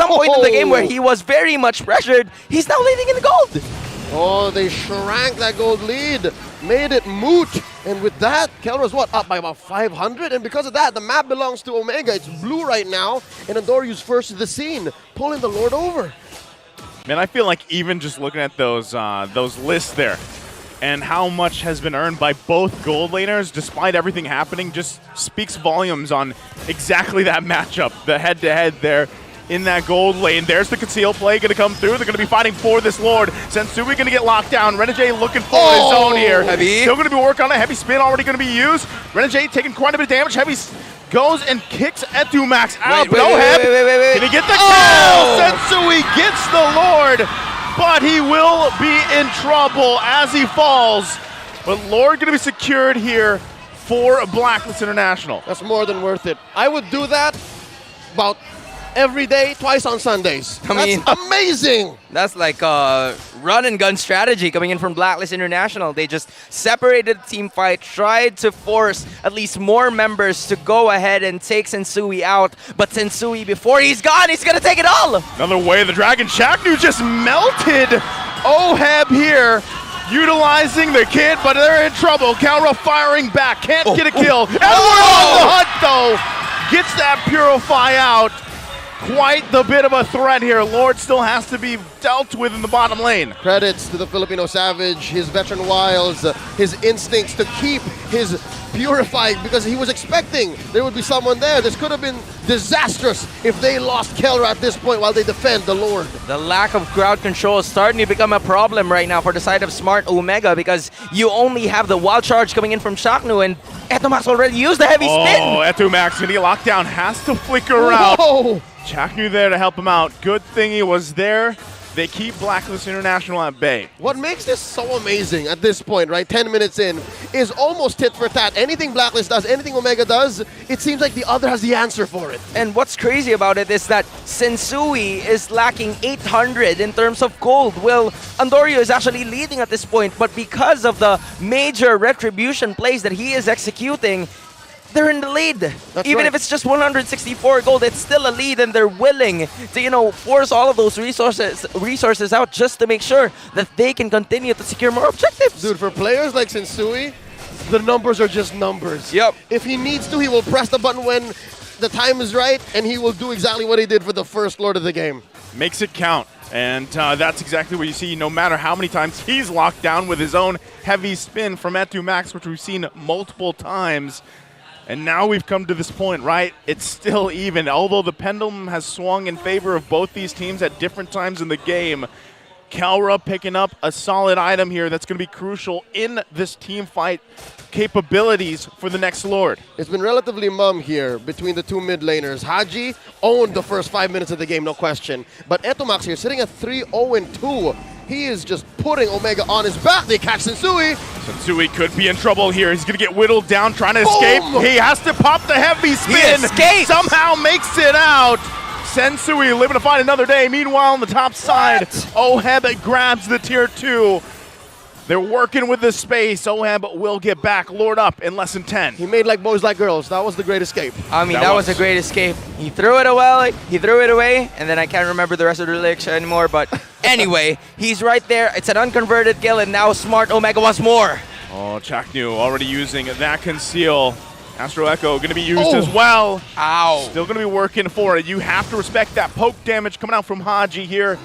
point in the game where he was very much pressured, he's now leading in the gold. Oh, they shrank that gold lead, made it moot. And with that, Kelra's up by about 500. And because of that, the map belongs to Omega. It's blue right now. And Andoryu's first to the scene, pulling the Lord over. Man, I feel like even just looking at those lists there and how much has been earned by both gold laners despite everything happening just speaks volumes on exactly that matchup, the head-to-head there in that gold lane. There's the conceal play going to come through. They're going to be fighting for this Lord. Sensui going to get locked down. Renegade looking for his own here. Heavy. Still going to be working on a heavy spin already going to be used. Renegade taking quite a bit of damage. Heavy goes and kicks Etumax out. Wait. Can he get the kill? Sensui gets the Lord, but he will be in trouble as he falls. But Lord going to be secured here for Blacklist International. That's more than worth it. I would do that about every day, twice on Sundays. That's amazing. That's like a run and gun strategy coming in from Blacklist International. They just separated the team fight, tried to force at least more members to go ahead and take Sensui out. But Sensui, before he's gone, he's gonna take it all. Another way of the Dragon. Chaknu just melted Oheb here, utilizing the kid, but they're in trouble. Kelra firing back, can't get a kill. Edward on the hunt though, gets that Purify out. Quite the bit of a threat here. Lord still has to be dealt with in the bottom lane. Credits to the Filipino Savage, his veteran wiles, his instincts to keep his Purify, because he was expecting there would be someone there. This could have been disastrous if they lost Kelra at this point while they defend the Lord. The lack of crowd control is starting to become a problem right now for the side of Smart Omega, because you only have the wild charge coming in from Chaknu, and Etumax already used the heavy spin. Oh, Etumax gonna get locked down, has to flicker out. Chaknu there to help him out. Good thing he was there. They keep Blacklist International at bay. What makes this so amazing at this point, right, 10 minutes in, is almost tit for tat. Anything Blacklist does, anything Omega does, it seems like the other has the answer for it. And what's crazy about it is that Sensui is lacking 800 in terms of gold. Well, Andorio is actually leading at this point, but because of the major retribution plays that he is executing, they're in the lead. Even if it's just 164 gold, it's still a lead, and they're willing to, force all of those resources out just to make sure that they can continue to secure more objectives. Dude, for players like Sensui, the numbers are just numbers. Yep. If he needs to, he will press the button when the time is right, and he will do exactly what he did for the first Lord of the game. Makes it count. And that's exactly what you see, no matter how many times he's locked down with his own heavy spin from Etumax, which we've seen multiple times. And now we've come to this point, right? It's still even. Although the pendulum has swung in favor of both these teams at different times in the game, Kelra picking up a solid item here that's going to be crucial in this team fight capabilities for the next Lord. It's been relatively mum here between the two mid laners. Haji owned the first 5 minutes of the game, no question. But Etumax here sitting at 3-0-2. He is just putting Omega on his back. They catch Sensui. Sensui could be in trouble here. He's going to get whittled down, trying to escape. He has to pop the heavy spin. Somehow makes it out. Sensui living to fight another day. Meanwhile, on the top side, Oheb grabs the tier 2. They're working with the space. Oheb will get back. Lord up in less than 10. He made like boys like girls. That was the great escape. I mean, that was a great escape. He threw it away, and then I can't remember the rest of the lyrics anymore, but anyway, he's right there. It's an unconverted kill, and now Smart Omega wants more. Oh, Chaknu already using that conceal. Astro Echo going to be used as well. Ow. Still going to be working for it. You have to respect that poke damage coming out from Haji here.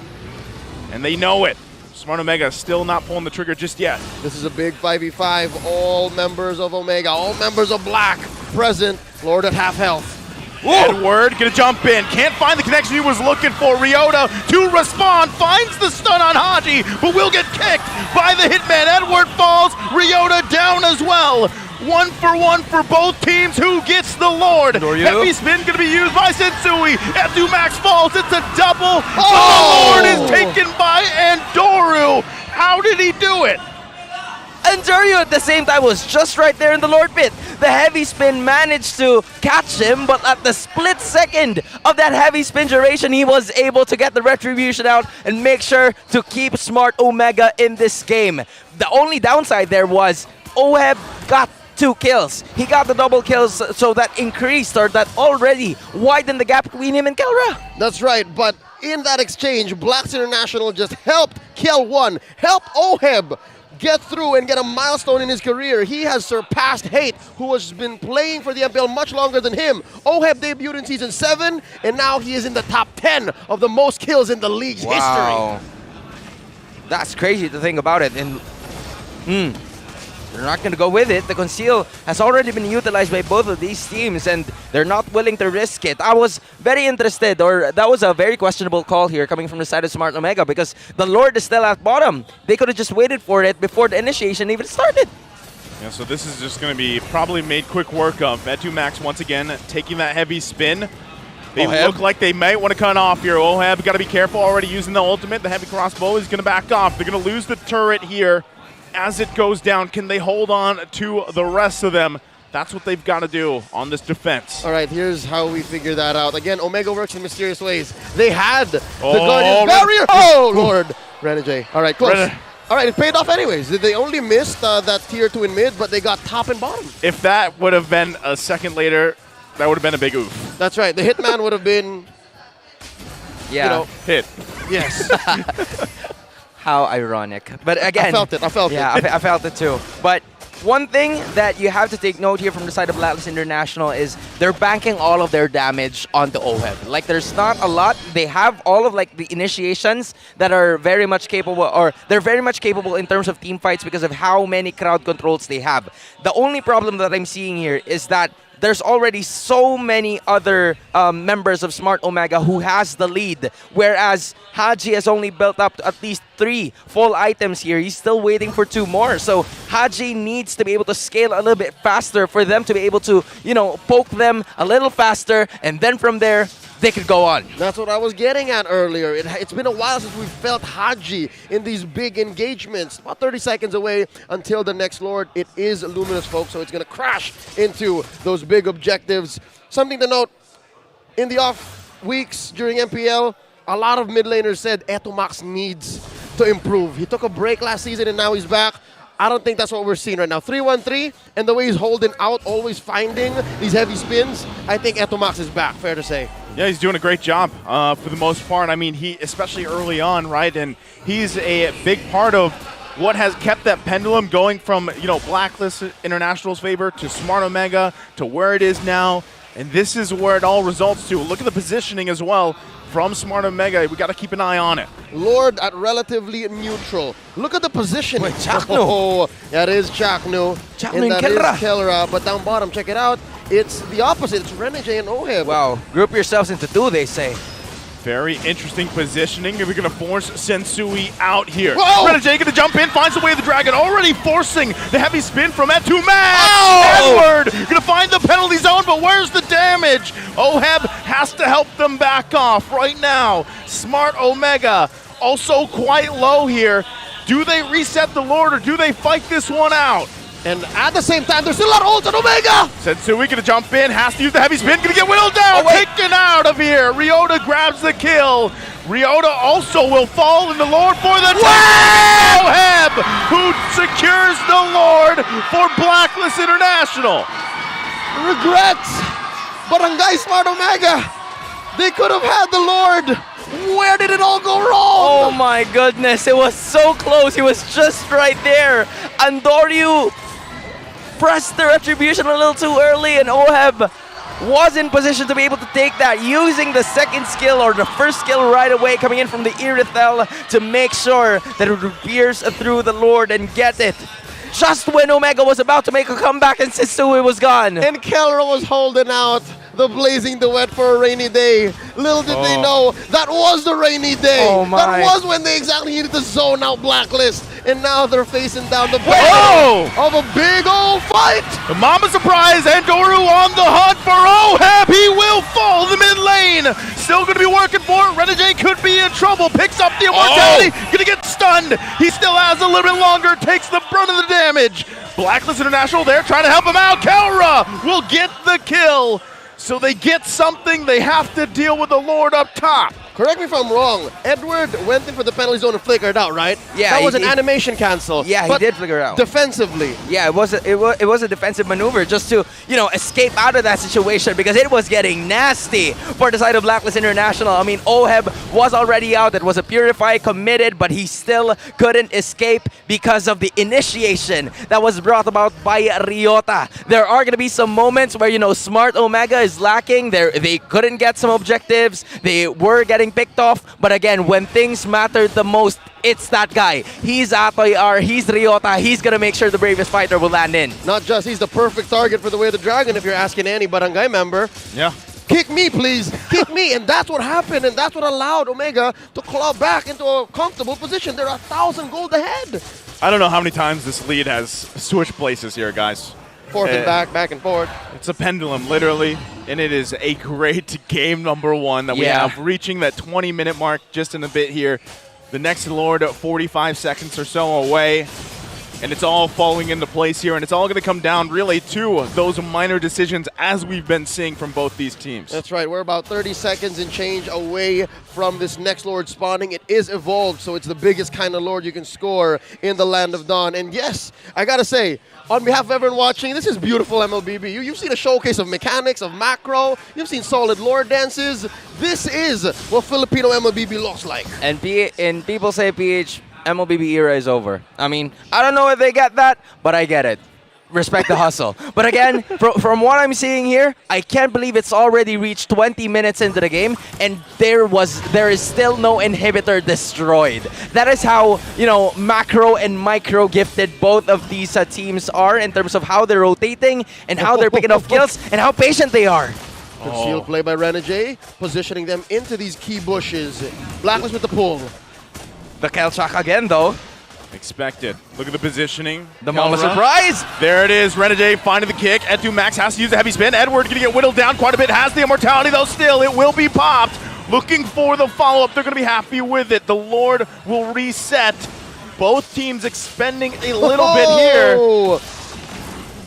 And they know it. Smart Omega still not pulling the trigger just yet. This is a big 5v5. All members of Omega, all members of Black present. Lord at half health. Edward gonna jump in. Can't find the connection he was looking for. Ryota to respond. Finds the stun on Haji, but will get kicked by the Hitman. Edward falls. Ryota down as well. 1-for-1 for both teams. Who gets the Lord? Heavy spin gonna be used by Sensui. F2 Max falls. It's a double. The Lord is taken by Andoru. How did he do it? And Dario at the same time was just right there in the Lord pit. The heavy spin managed to catch him, but at the split second of that heavy spin duration, he was able to get the retribution out and make sure to keep Smart Omega in this game. The only downside there was Oheb got 2 kills. He got the double kills, so that increased or that already widened the gap between him and Kelra. That's right, but in that exchange, Blacks International just helped Kel1, helped Oheb get through and get a milestone in his career. He has surpassed Hate, who has been playing for the MPL much longer than him. Oheb debuted in Season 7, and now he is in the top 10 of the most kills in the league's history. That's crazy to think about it. And they're not going to go with it. The conceal has already been utilized by both of these teams, and they're not willing to risk it. I was very interested, or that was a very questionable call here coming from the side of Smart Omega, because the Lord is still at bottom. They could have just waited for it before the initiation even started. Yeah, so this is just going to be probably made quick work of. Vetu Max once again taking that heavy spin. They look like they might want to cut off here. Oheb got to be careful, already using the ultimate. The heavy crossbow is going to back off. They're going to lose the turret here. As it goes down, can they hold on to the rest of them? That's what they've got to do on this defense. All right, here's how we figure that out. Again, Omega works in mysterious ways. They had the Guardian barrier. Oh, Lord. Renegade. All right, close. All right, it paid off anyways. They only missed that tier 2 in mid, but they got top and bottom. If that would have been a second later, that would have been a big oof. That's right. The Hitman would have been, hit. Yes. How ironic. But again, I felt it. Yeah, I felt it too. But one thing that you have to take note here from the side of Blacklist International is they're banking all of their damage onto Oheb. Like, there's not a lot. They have all of like the initiations that are very much capable, or they're very much capable in terms of team fights because of how many crowd controls they have. The only problem that I'm seeing here is that there's already so many other members of Smart Omega who has the lead, whereas Haji has only built up at least 3 full items here. He's still waiting for 2 more. So Haji needs to be able to scale a little bit faster for them to be able to, poke them a little faster, and then from there, they could go on. That's what I was getting at earlier. It's been a while since we felt Haji in these big engagements. About 30 seconds away until the next Lord. It is Luminous, folks, so it's going to crash into those big objectives. Something to note, in the off weeks during MPL, a lot of mid laners said Etomax needs to improve. He took a break last season and now he's back. I don't think that's what we're seeing right now. 3-1-3, and the way he's holding out, always finding these heavy spins, I think Etomax is back, fair to say. Yeah, he's doing a great job for the most part. I mean, he, especially early on, right? And he's a big part of what has kept that pendulum going from, Blacklist International's favor to Smart Omega to where it is now. And this is where it all results to. Look at the positioning as well from Smart Omega. We got to keep an eye on it. Lord at relatively neutral. Look at the positioning. Wait, Chaknu. Oh, that is Chaknu. Chaknu and that is Kelra. Kelra. But down bottom, check it out. It's the opposite. It's Renegade and Oheb. Wow, group yourselves into 2, they say. Very interesting positioning. We're going to force Sensui out here. Whoa! Renegade going to jump in, finds the way of the dragon, already forcing the heavy spin from Etu Max. Oh! Edward going to find the penalty zone, but where's the damage? Oheb has to help them back off right now. Smart Omega also quite low here. Do they reset the Lord or do they fight this one out? And at the same time, there's still a lot of ult on Omega! Sensui gonna jump in, has to use the heavy spin, gonna get whittled down, taken out of here. Ryota grabs the kill. Ryota also will fall in the Lord for the Oheb, who secures the Lord for Blacklist International. Regrets! Barangay Smart Omega! They could have had the Lord! Where did it all go wrong? Oh my goodness, it was so close. He was just right there. Andoryu pressed the retribution a little too early, and Oheb was in position to be able to take that, using the second skill or the first skill right away, coming in from the Irithel to make sure that it would pierce through the Lord and get it. Just when Omega was about to make a comeback and Sitsui was gone. And Kelra was holding out the blazing duet for a rainy day. Little did they know, that was the rainy day. Oh my. That was when they exactly needed to zone out Blacklist. And now they're facing down the barrel of a big old fight. The Mama Surprise and Doru on the hunt for Oheb. He will fall the mid lane. Still going to be working for it. Renegade could be in trouble. Picks up the immortality. Going to get stunned. He still has a little bit longer. Takes the brunt of the damage. Blacklist International there trying to help him out. Kelra will get the kill. So they get something. They have to deal with the Lord up top. Correct me if I'm wrong. Edward went in for the penalty zone and flickered out, right? Yeah, that was an he- animation cancel. Yeah, he did flicker out. Defensively. Yeah, it was a defensive maneuver just to, escape out of that situation, because it was getting nasty for the side of Blacklist International. I mean, Oheb was already out. It was a Purify committed, but he still couldn't escape because of the initiation that was brought about by Ryota. There are going to be some moments where, Smart Omega is lacking. They couldn't get some objectives. They were getting picked off. But again, when things matter the most, it's that guy. He's Atoy R, he's Ryota. He's going to make sure the bravest fighter will land in. Not just, he's the perfect target for the Way of the Dragon if you're asking any Barangay member. Yeah. Kick me, please. Kick me. And that's what happened. And that's what allowed Omega to claw back into a comfortable position. They're 1,000 gold ahead. I don't know how many times this lead has switched places here, guys. Forth and back and forth. It's a pendulum, literally, and it is a great game number one that we have, reaching that 20-minute mark just in a bit here. The next Lord 45 seconds or so away, and it's all falling into place here, and it's all going to come down really to those minor decisions as we've been seeing from both these teams. That's right. We're about 30 seconds and change away from this next Lord spawning. It is evolved, so it's the biggest kind of Lord you can score in the Land of Dawn. And yes, I got to say, on behalf of everyone watching, this is beautiful MLBB. You've seen a showcase of mechanics, of macro. You've seen solid Lord dances. This is what Filipino MLBB looks like. And people say PH, MLBB era is over. I mean, I don't know if they get that, but I get it. Respect the hustle. But again, from what I'm seeing here, I can't believe it's already reached 20 minutes into the game, and there is still no inhibitor destroyed. That is how, macro and micro gifted both of these teams are in terms of how they're rotating and how they're picking off kills and how patient they are. Concealed play by Renegade, positioning them into these key bushes. Blacklist with the pull. The Kelchak again, though. Expected. Look at the positioning. The Mama Surprise! There it is. Renegade finding the kick. Edu Max has to use the heavy spin. Edward going to get whittled down quite a bit. Has the immortality, though, still. It will be popped. Looking for the follow-up. They're going to be happy with it. The Lord will reset. Both teams expending a little bit here.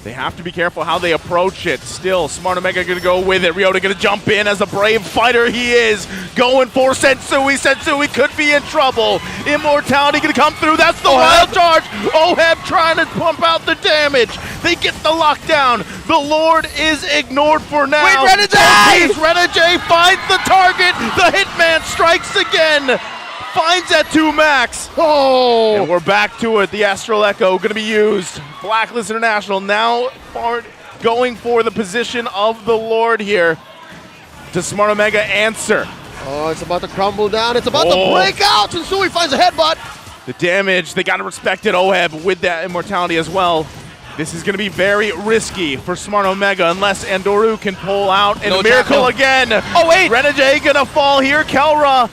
They have to be careful how they approach it. Still, Smart Omega going to go with it. Ryota going to jump in as a brave fighter he is. Going for Sensui. Sensui could be in trouble. Immortality going to come through. That's the wild charge. Oheb trying to pump out the damage. They get the lockdown. The Lord is ignored for now. Wait, Renegade! Renegade finds the target. The Hitman strikes again. Finds that 2 max. Oh! And we're back to it. The Astral Echo going to be used. Blacklist International now going for the position of the Lord here. Does Smart Omega answer? Oh, it's about to crumble down. It's about to break out. And Sui finds a headbutt. The damage, they got to respect it. Oheb with that immortality as well. This is going to be very risky for Smart Omega unless Andoru can pull out. And No a miracle tackle. again. Oh, wait. Renegade going to fall here. Kelra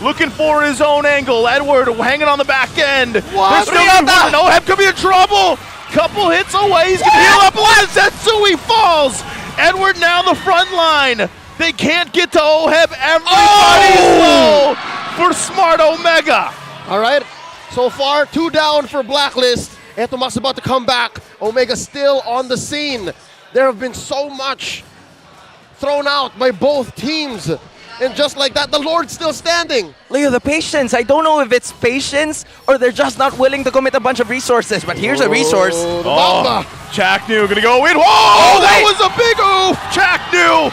looking for his own angle. Edward hanging on the back end. What? There's still Oheb could be in trouble. Couple hits away. He's going to heal up. Setsui falls. Edward now the front line. They can't get to Oheb. Everybody's low for Smart Omega. All right. So far, 2 down for Blacklist. Etoma's about to come back. Omega still on the scene. There have been so much thrown out by both teams. And just like that, the Lord's still standing. Leo, the patience. I don't know if it's patience or they're just not willing to commit a bunch of resources, but here's a resource. Chaknu gonna go in. Whoa, that was a big oof. Chaknu,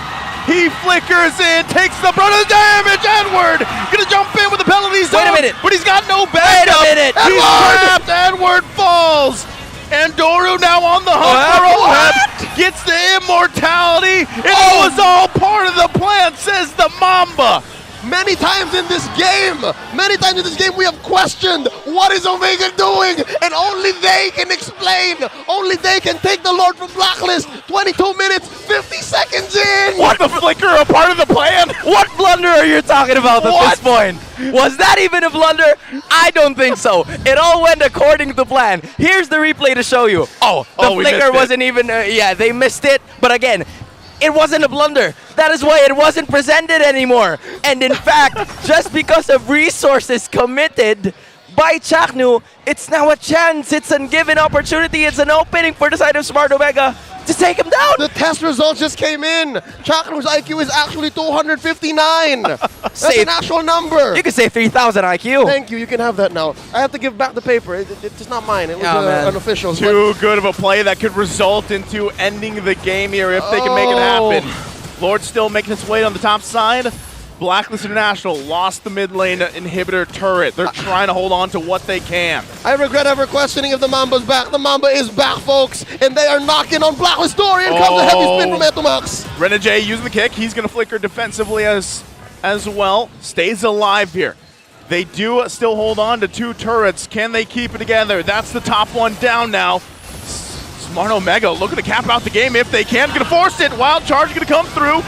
he flickers in, takes the brunt of the damage. Edward gonna jump in with the penalty zone. Wait a minute. But he's got no backup. Wait a minute. He's trapped. Edward falls. Andoru now on the hunt for Oheb. Gets the immortality. It was all part of the plan, says the Mamba. Many times in this game, we have questioned what is Omega doing, and only they can explain. Only they can take the Lord from Blacklist. 22 minutes, 50 seconds in. What the flicker? A part of the plan? What blunder are you talking about at this point? Was that even a blunder? I don't think so. It all went according to plan. Here's the replay to show you. The flicker wasn't even. They missed it. But again, it wasn't a blunder. That is why it wasn't presented anymore. And in fact, just because of resources committed by Chaknu, it's now a chance. It's a given opportunity. It's an opening for the side of Smart Omega to take him down. The test results just came in. Chaknu's IQ is actually 259. That's an actual number. You can say 3,000 IQ. Thank you. You can have that now. I have to give back the paper. It's not mine. It was unofficial. Too good of a play that could result into ending the game here if they can make it happen. Lord still making its way on the top side. Blacklist International lost the mid lane inhibitor turret. They're trying to hold on to what they can. I regret ever questioning if the Mamba's back. The Mamba is back, folks, and they are knocking on Blacklist door. Here comes the heavy spin from Etomax. Renegade using the kick. He's going to flicker defensively as well. Stays alive here. They do still hold on to two turrets. Can they keep it together? That's the top one down now. Smart Omega looking to cap out the game if they can. Going to force it. Wild charge going to come through.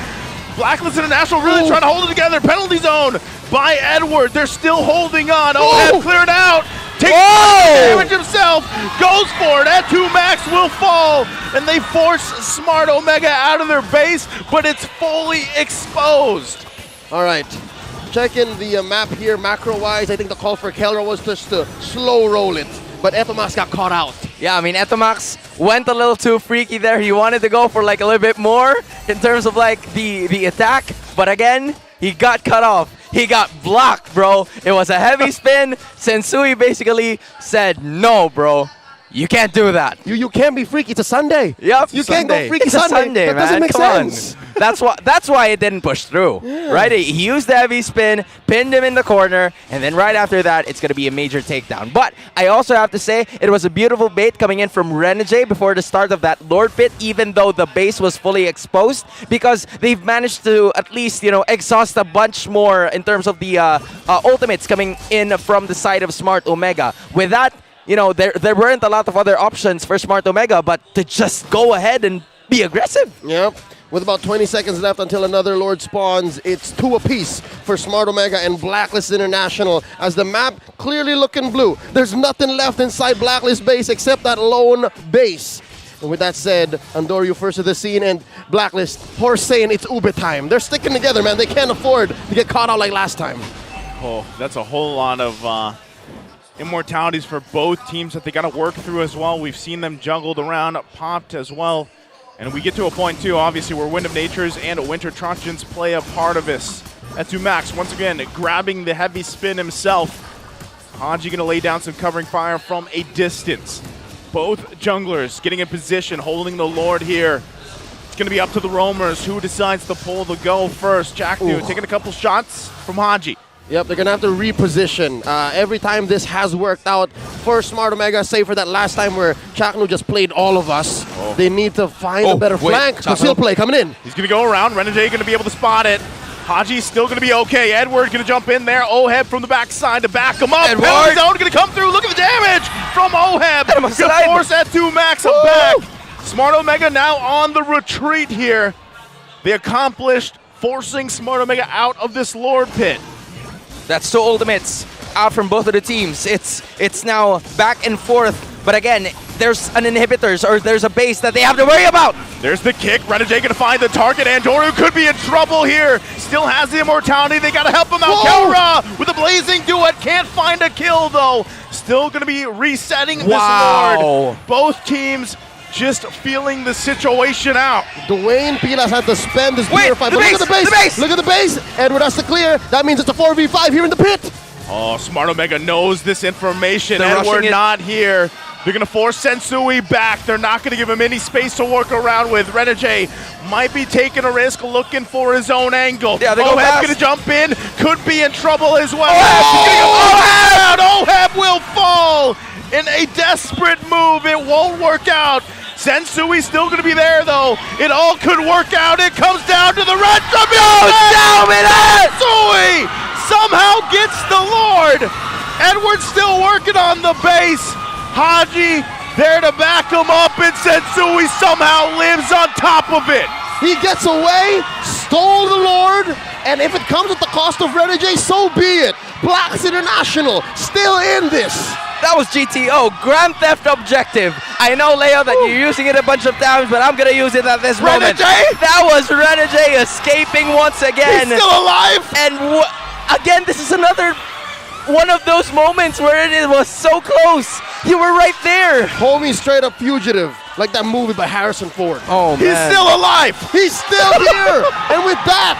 Blacklist International really trying to hold it together. Penalty zone by Edward. They're still holding on. Oheb cleared out. Takes damage himself. Goes for it. At 2 max will fall. And they force Smart Omega out of their base, but it's fully exposed. All right. Checking the map here macro-wise. I think the call for Kelra was just to slow roll it. But Etomax got caught out. Yeah, I mean, Etomax went a little too freaky there. He wanted to go for like a little bit more in terms of like the attack. But again, he got cut off. He got blocked, bro. It was a heavy spin. Sensui basically said, no, bro. You can't do that. You can't be freaky. It's a Sunday. Yep. You can't go freaky It's a Sunday, That man. doesn't make sense. That's why it didn't push through, right? He used the heavy spin, pinned him in the corner, and then right after that, it's going to be a major takedown. But I also have to say, it was a beautiful bait coming in from Renegade before the start of that Lord Pit, even though the base was fully exposed, because they've managed to at least, exhaust a bunch more in terms of the ultimates coming in from the side of Smart Omega. With that, there weren't a lot of other options for Smart Omega, but to just go ahead and be aggressive. Yep. With about 20 seconds left until another Lord spawns, it's 2 apiece for Smart Omega and Blacklist International as the map clearly looking blue. There's nothing left inside Blacklist base except that lone base. And with that said, Andoru first to the scene and Blacklist, horse saying it's Ube time. They're sticking together, man. They can't afford to get caught out like last time. Oh, that's a whole lot of immortalities for both teams that they got to work through as well. We've seen them juggled around, popped as well. And we get to a point, too, obviously, where Wind of Natures and Winter Trojans play a part of this. Etsu Max, once again, grabbing the heavy spin himself. Haji going to lay down some covering fire from a distance. Both junglers getting in position, holding the Lord here. It's going to be up to the roamers who decides to pull the go first. Chaknu taking a couple shots from Haji. Yep, they're going to have to reposition. Every time this has worked out for Smart Omega, save for that last time where Chaknu just played all of us. They need to find a better flank. Conceal play coming in. He's going to go around. Renegade going to be able to spot it. Haji's still going to be okay. Edward going to jump in there. Oheb from the backside to back him up. Penalty zone going to come through. Look at the damage from Oheb. Going to force that 2 max back. Smart Omega now on the retreat here. They accomplished forcing Smart Omega out of this Lord Pit. That's 2 ultimates out from both of the teams. It's now back and forth. But again, there's an inhibitors or there's a base that they have to worry about. There's the kick. Renegade going to find the target. Andoru could be in trouble here. Still has the immortality. They got to help him out. Kelra with a blazing duet. Can't find a kill though. Still going to be resetting this Lord. Both teams just feeling the situation out. Dwayne Pilas had to spend his gear fight. But look at the base. Look at the base. Edward has to clear. That means it's a 4v5 here in the pit. Oh, Smart Omega knows this information. Edward not here. They're going to force Sensui back. They're not going to give him any space to work around with. Renegade might be taking a risk, looking for his own angle. Yeah, Oheb's going to jump in. Could be in trouble as well. Oheb will fall in a desperate move. move. It won't work out. Sensui's still going to be there, though. It all could work out. It comes down to the retribution. Sensui somehow gets the Lord. Edward's still working on the base. Haji there to back him up, and Sensui somehow lives on top of it. He gets away, stole the Lord, and if it comes at the cost of Renegade, so be it. Blacks International still in this. That was GTO, Grand Theft Objective. I know, Leo, that you're using it a bunch of times, but I'm going to use it at this moment. That was Renegade escaping once again. He's still alive. And again, this is another one of those moments where it was so close. You were right there. Homie straight up fugitive. Like that movie by Harrison Ford. Oh, man. He's still alive. He's still here. And with that,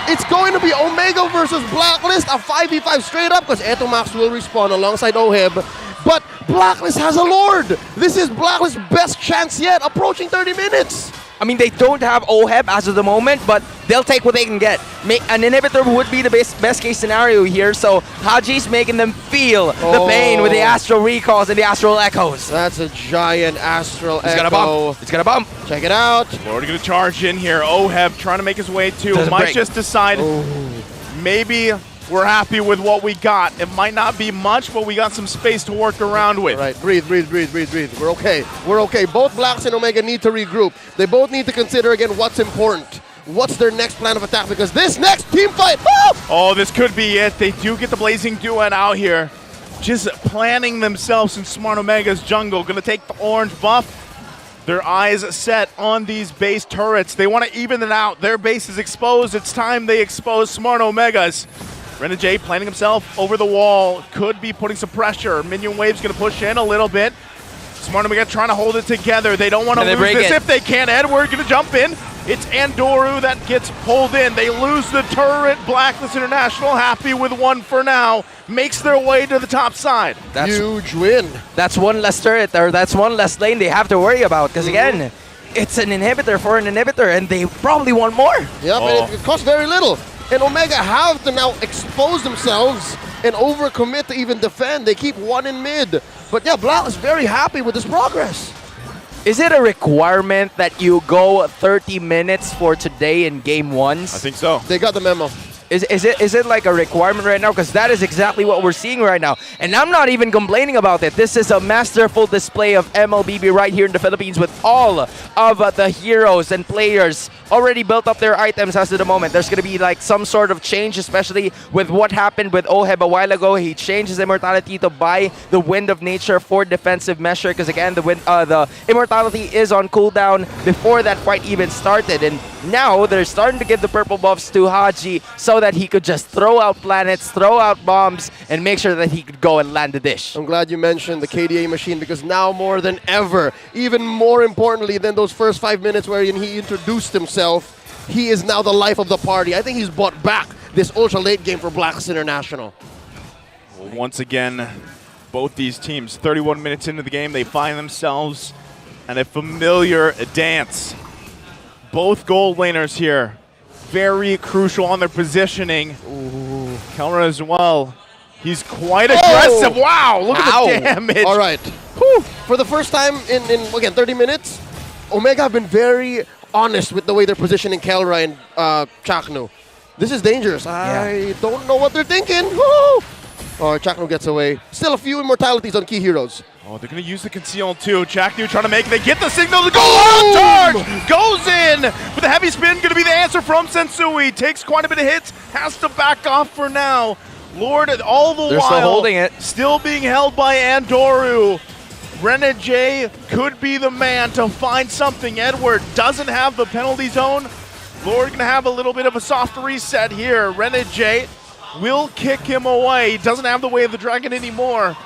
it's going to be Omega versus Blacklist, a 5v5 straight up, because Etomax will respawn alongside Oheb. But Blacklist has a Lord. This is Blacklist's best chance yet, approaching 30 minutes. I mean, they don't have Oheb as of the moment, but they'll take what they can get. An inhibitor would be the best case scenario here, so Haji's making them feel the pain with the Astral Recalls and the Astral Echoes. That's a giant Astral Echo. It's gonna bump. It's gonna bump. Check it out. Lord going to charge in here. Oheb trying to make his way too. Doesn't Might break. just decide maybe we're happy with what we got. It might not be much, but we got some space to work around with. All right, breathe. We're okay. We're okay. Both Blacks and Omega need to regroup. They both need to consider again what's important. What's their next plan of attack? Because this next team fight, oh, this could be it. They do get the Blazing Duet out here. Just planning themselves in Smart Omega's jungle. Gonna take the orange buff. Their eyes set on these base turrets. They want to even it out. Their base is exposed. It's time they expose Smart Omegas. Renegade planting himself over the wall. Could be putting some pressure. Minion Wave's going to push in a little bit. Smart Omega trying to hold it together. They don't want to lose this if they can. Edward going to jump in. It's Andoru that gets pulled in. They lose the turret. Blacklist International happy with one for now. Makes their way to the top side. That's huge win. That's one less turret, or that's one less lane they have to worry about. Because again, it's an inhibitor for an inhibitor, and they probably want more. Yep, and it costs very little. And Omega have to now expose themselves and overcommit to even defend. They keep one in mid. But yeah, Black is very happy with this progress. Is it a requirement that you go 30 minutes for today in game ones? I think so. They got the memo. Is it like a requirement right now? Because that is exactly what we're seeing right now. And I'm not even complaining about it. This is a masterful display of MLBB right here in the Philippines with all of the heroes and players already built up their items as of the moment. There's going to be like some sort of change, especially with what happened with Oheb a while ago. He changed his immortality to buy the Wind of Nature for defensive measure because again, the immortality is on cooldown before that fight even started. And now they're starting to give the purple buffs to Haji so that he could just throw out planets, throw out bombs, and make sure that he could go and land the dish. I'm glad you mentioned the KDA machine because now more than ever, even more importantly than those first 5 minutes wherein he introduced himself, he is now the life of the party. I think he's bought back this ultra late game for Blacks International. Well, once again, both these teams, 31 minutes into the game, they find themselves in a familiar dance. Both gold laners here. Very crucial on their positioning. Kelra as well. He's quite aggressive. Wow, look at the damage. All right. Whew. For the first time in again, 30 minutes, Omega have been very honest with the way they're positioning Kelra and Chaknu. This is dangerous. I don't know what they're thinking. Woo! Oh, Chaknu gets away. Still a few immortalities on key heroes. Oh, they're going to use the conceal too. Chaknu trying to make it. They get the signal to go on charge. Goes in. With a heavy spin, going to be the answer from Sensui. Takes quite a bit of hits. Has to back off for now. Lord, all the They're while, still holding it. Still being held by Andoru. Renegade could be the man to find something. Edward doesn't have the penalty zone. Lord going to have a little bit of a soft reset here. Renegade will kick him away. He doesn't have the way of the dragon anymore.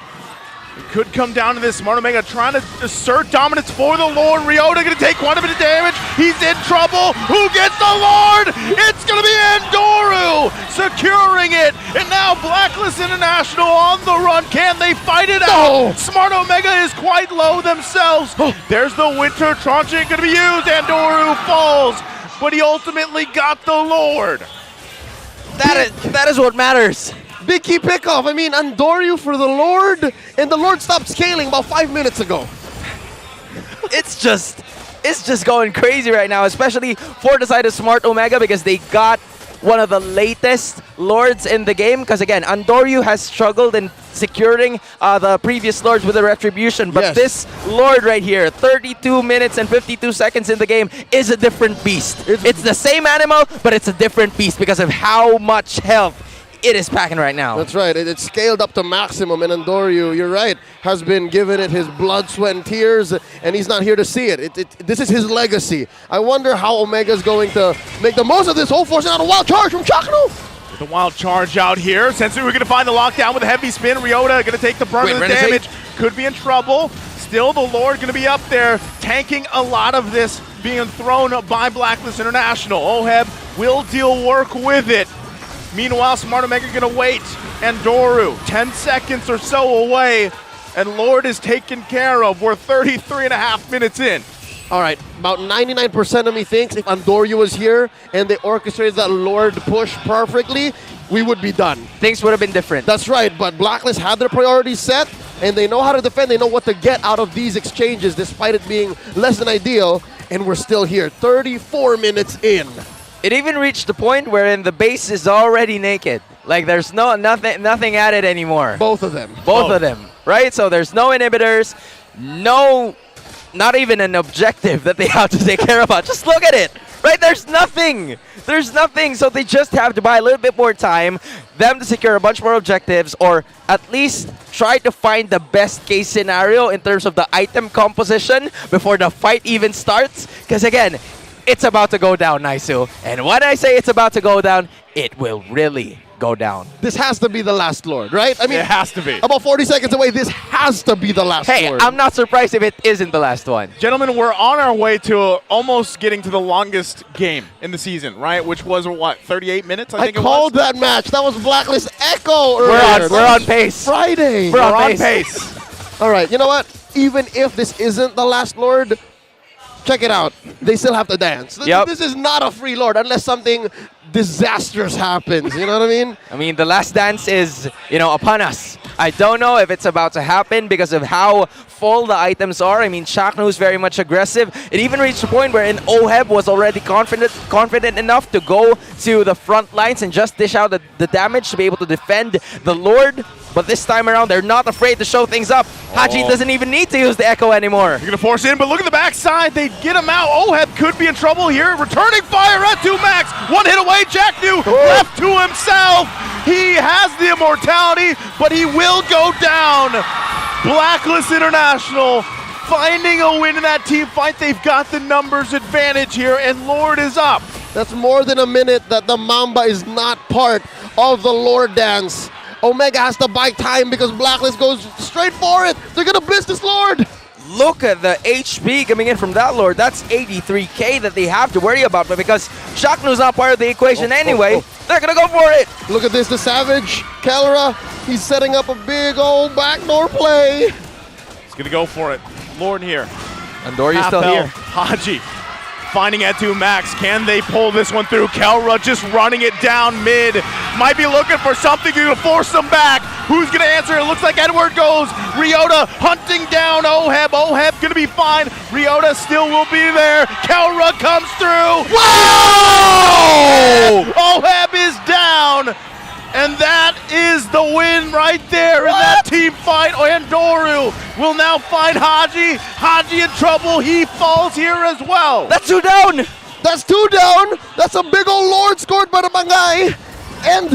It could come down to this. Smart Omega trying to assert dominance for the Lord. Ryota going to take quite a bit of damage. He's in trouble. Who gets the Lord? It's going to be Andoru securing it. And now Blacklist International on the run. Can they fight it out? Smart Omega is quite low themselves. There's the Winter Tranchant going to be used. Andoru falls, but he ultimately got the Lord. That is what matters. Big key pickoff. I mean, Andoryu for the Lord, and the Lord stopped scaling about 5 minutes ago. It's just going crazy right now, especially for the side of Smart Omega, because they got one of the latest Lords in the game. Because again, Andoryu has struggled in securing the previous Lords with the Retribution, but this Lord right here, 32 minutes and 52 seconds in the game, is a different beast. It's the same animal, but it's a different beast because of how much health it is packing right now. That's right. It's scaled up to maximum, and Andoryu, you're right, has been given it his blood, sweat, and tears, and he's not here to see it. This is his legacy. I wonder how Omega's going to make the most of this. Oh, forcing out a wild charge from Chaknu. The wild charge out here. Sensei, we're going to find the lockdown with a heavy spin. Ryota going to take the brunt of the damage. Could be in trouble. Still, the Lord going to be up there, tanking a lot of this being thrown by Blacklist International. Oheb will deal work with it. Meanwhile, Smart Omega going to wait. Andoryu, 10 seconds or so away, and Lord is taken care of. We're 33.5 minutes in. All right, about 99% of me thinks if Andoryu was here and they orchestrated that Lord push perfectly, we would be done. Things would have been different. That's right, but Blacklist had their priorities set, and they know how to defend. They know what to get out of these exchanges, despite it being less than ideal, and we're still here, 34 minutes in. It even reached the point wherein the base is already naked. Like there's nothing added anymore. Both of them. Both of them, right? So there's no inhibitors, not even an objective that they have to take care about. Just look at it, right? There's nothing. There's nothing. So they just have to buy a little bit more time, them to secure a bunch more objectives, or at least try to find the best case scenario in terms of the item composition before the fight even starts. Because again, it's about to go down, Naisu. And when I say it's about to go down, it will really go down. This has to be the last Lord, right? I mean, it has to be. About 40 seconds away, this has to be the last Lord. Hey, I'm not surprised if it isn't the last one. Gentlemen, we're on our way to almost getting to the longest game in the season, right? Which was, what, 38 minutes, I think it was? I called that match. That was Blacklist Echo earlier. We're on pace. Friday. We're on pace. All right, you know what? Even if this isn't the last Lord, check it out. They still have to dance. Yep. This is not a free Lord unless something disastrous happens. You know what I mean? I mean, the last dance is, upon us. I don't know if it's about to happen because of how full the items are. I mean, Chaknu is very much aggressive. It even reached a point where Oheb was already confident enough to go to the front lines and just dish out the damage to be able to defend the Lord. But this time around, they're not afraid to show things up. Haji doesn't even need to use the Echo anymore. You're going to force in, but look at the backside. They get him out. Oheb could be in trouble here. Returning fire at 2 max. One hit away. Chaknu left to himself. He has the immortality, but he will go down. Blacklist International finding a win in that team fight. They've got the numbers advantage here, and Lord is up. That's more than a minute that the Mamba is not part of the Lord dance. Omega has to buy time because Blacklist goes straight for it. They're going to blitz this Lord. Look at the HP coming in from that Lord. That's 83k that they have to worry about. But because Chaknu's not part of the equation anyway, they're going to go for it. Look at this, the Savage. Kelra, he's setting up a big old backdoor play. He's going to go for it. Lord here. Andoryu's still here. Haji finding at 2 max. Can they pull this one through? Kelra just running it down mid. Might be looking for something to force them back. Who's going to answer? It looks like Edward goes. Ryota hunting down Oheb. Oheb going to be fine. Ryota still will be there. Kelra comes through. Whoa! Oheb is down. And that is the win right there in that team fight. Andoryu will now find Haji. Haji in trouble. He falls here as well. That's 2 down. That's 2 down. That's a big old Lord scored by the Bangay. And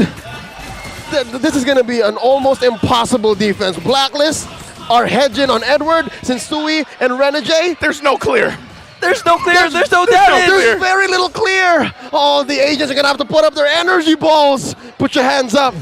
this is going to be an almost impossible defense. Blacklist are hedging on Edward, Sensui, and Renegade. There's no clear. There's no clear. There's no damage. There's very little clear. Oh, the agents are going to have to put up their energy balls. Put your hands up.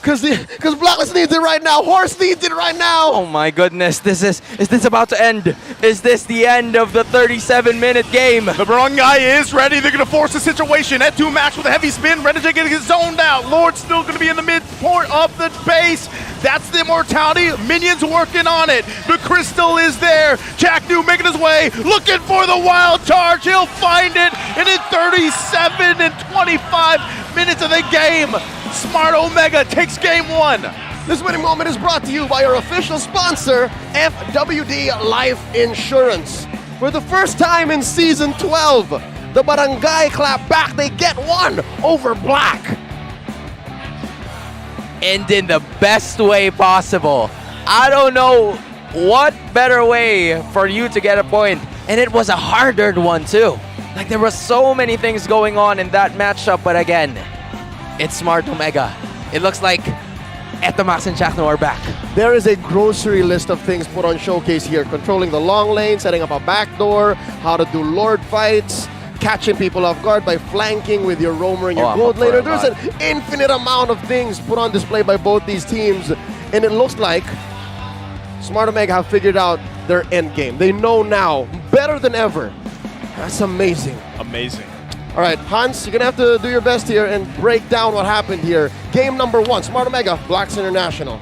Because Blacklist needs it right now. Horse needs it right now. Oh my goodness. Is this about to end? Is this the end of the 37-minute game? The Barangay is ready. They're going to force the situation at 2 max with a heavy spin. Renegade going to get zoned out. Lord's still going to be in the midpoint of the base. That's the immortality. Minions working on it. The crystal is there. Chaknu making his way, looking for the wild charge. He'll find it. And in 37 and 25 minutes of the game, Smart Omega takes game 1. This winning moment is brought to you by our official sponsor, FWD Life Insurance. For the first time in Season 12, the Barangay clap back. They get one over Black. And in the best way possible. I don't know what better way for you to get a point. And it was a hard-earned one too. Like there were so many things going on in that matchup, but again, it's Smart Omega. It looks like Etomax and Chakno are back. There is a grocery list of things put on showcase here. Controlling the long lane, setting up a backdoor, how to do Lord fights, catching people off guard by flanking with your roamer and your gold laner. There's an infinite amount of things put on display by both these teams. And it looks like Smart Omega have figured out their end game. They know now, better than ever. That's amazing. Amazing. All right, Hans, you're going to have to do your best here and break down what happened here. Game number 1, Smart Omega, Blacks International.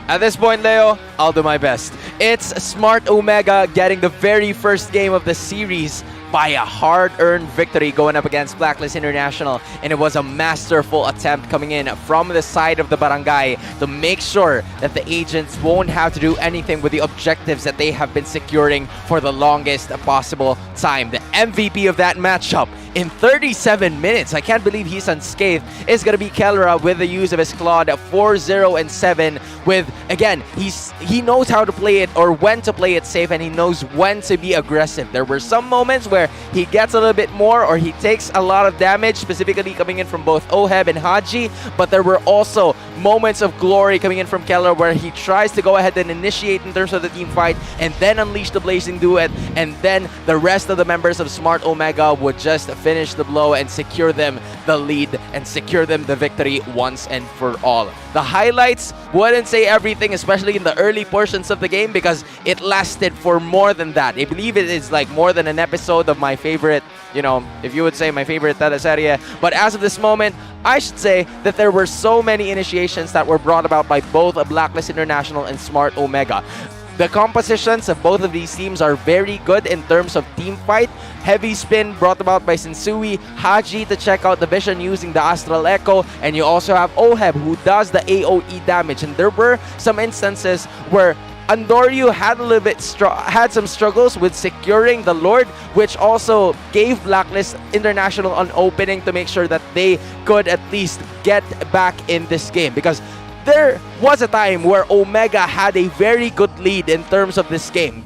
At this point, Leo, I'll do my best. It's Smart Omega getting the very first game of the series by a hard-earned victory going up against Blacklist International, and it was a masterful attempt coming in from the side of the Barangay to make sure that the agents won't have to do anything with the objectives that they have been securing for the longest possible time. The MVP of that matchup in 37 minutes, I can't believe he's unscathed, is going to be Kelra with the use of his Claude 4-0 and 7 with, again, he knows how to play it or when to play it safe, and he knows when to be aggressive. There were some moments where he gets a little bit more or he takes a lot of damage, specifically coming in from both Oheb and Haji, but there were also moments of glory coming in from Keller where he tries to go ahead and initiate in terms of the team fight and then unleash the Blazing Duet, and then the rest of the members of Smart Omega would just finish the blow and secure them the lead and secure them the victory once and for all. The highlights wouldn't say everything, especially in the early portions of the game, because it lasted for more than that. I believe it is like more than an episode of my favorite, you know, if you would say my favorite teleserie. But as of this moment, I should say that there were so many initiations that were brought about by both Blacklist International and Smart Omega. The compositions of both of these teams are very good in terms of team fight. Heavy spin brought about by Sensui, Haji to check out the vision using the Astral Echo, and you also have Oheb who does the AoE damage. And there were some instances where Andoryu had a little bit had some struggles with securing the Lord, which also gave Blacklist International an opening to make sure that they could at least get back in this game, because there was a time where Omega had a very good lead in terms of this game.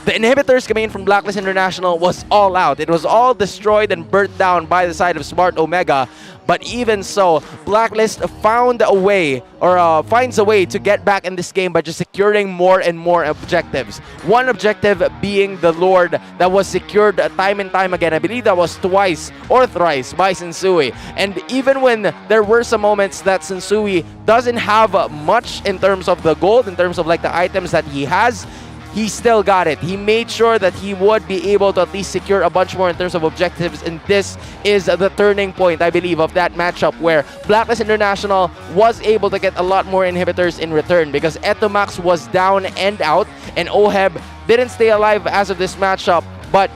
The inhibitors coming in from Blacklist International was all out. It was all destroyed and burnt down by the side of Smart Omega. But even so, Blacklist found a way, or finds a way to get back in this game by just securing more and more objectives. One objective being the Lord that was secured time and time again. I believe that was twice or thrice by Sensui. And even when there were some moments that Sensui doesn't have much in terms of the gold, in terms of like the items that he has, he still got it. He made sure that he would be able to at least secure a bunch more in terms of objectives, and this is the turning point, I believe, of that matchup where Blacklist International was able to get a lot more inhibitors in return, because Etomax was down and out, and Oheb didn't stay alive as of this matchup. But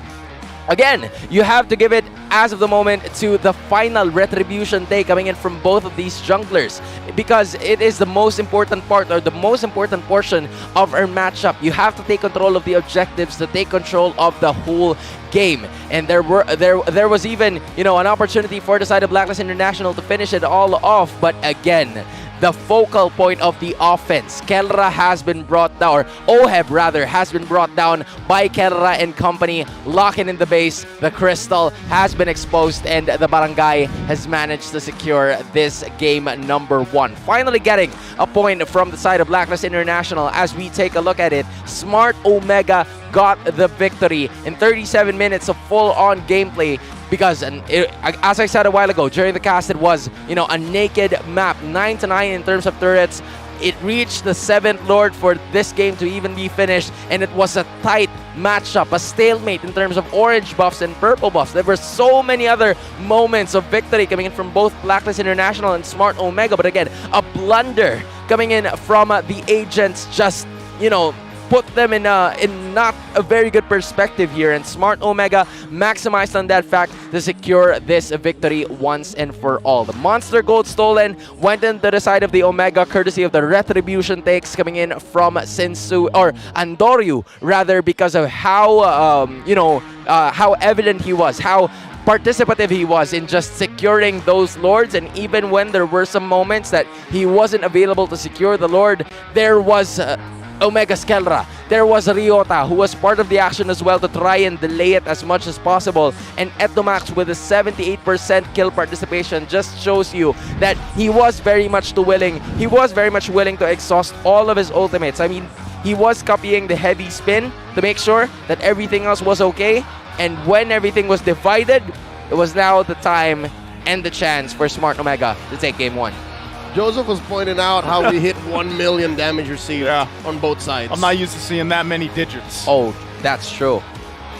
again, you have to give it, as of the moment, to the final retribution take coming in from both of these junglers, because it is the most important part, or the most important portion of our matchup. You have to take control of the objectives to take control of the whole game. And there was even, you know, an opportunity for the side of Blacklist International to finish it all off, but again, the focal point of the offense, Kelra has been brought down, or Oheb rather, has been brought down by Kelra and company, locking in the base. The crystal has been exposed, and the Barangay has managed to secure this game number 1. Finally getting a point from the side of Blacklist International. As we take a look at it, Smart Omega got the victory in 37 minutes of full-on gameplay. Because, as I said a while ago, during the cast, it was, you know, a naked map, 9-9 in terms of turrets. It reached the 7th Lord for this game to even be finished, and it was a tight matchup, a stalemate in terms of orange buffs and purple buffs. There were so many other moments of victory coming in from both Blacklist International and Smart Omega, but again, a blunder coming in from the agents, just, you know, put them in not a very good perspective here, and Smart Omega maximized on that fact to secure this victory once and for all. The Monster Gold stolen went into the side of the Omega courtesy of the Retribution takes coming in from Sensu, or Andoryu rather, because of how how evident he was, how participative he was in just securing those lords. And even when there were some moments that he wasn't available to secure the lord, there was Omega Skelra, there was Ryota, who was part of the action as well to try and delay it as much as possible. And Etnomax with a 78% kill participation just shows you that he was very much willing to exhaust all of his ultimates. I mean, he was copying the heavy spin to make sure that everything else was okay. And when everything was divided, it was now the time and the chance for Smart Omega to take game 1. Joseph was pointing out how we hit 1 million damage received on both sides. I'm not used to seeing that many digits. Oh, that's true.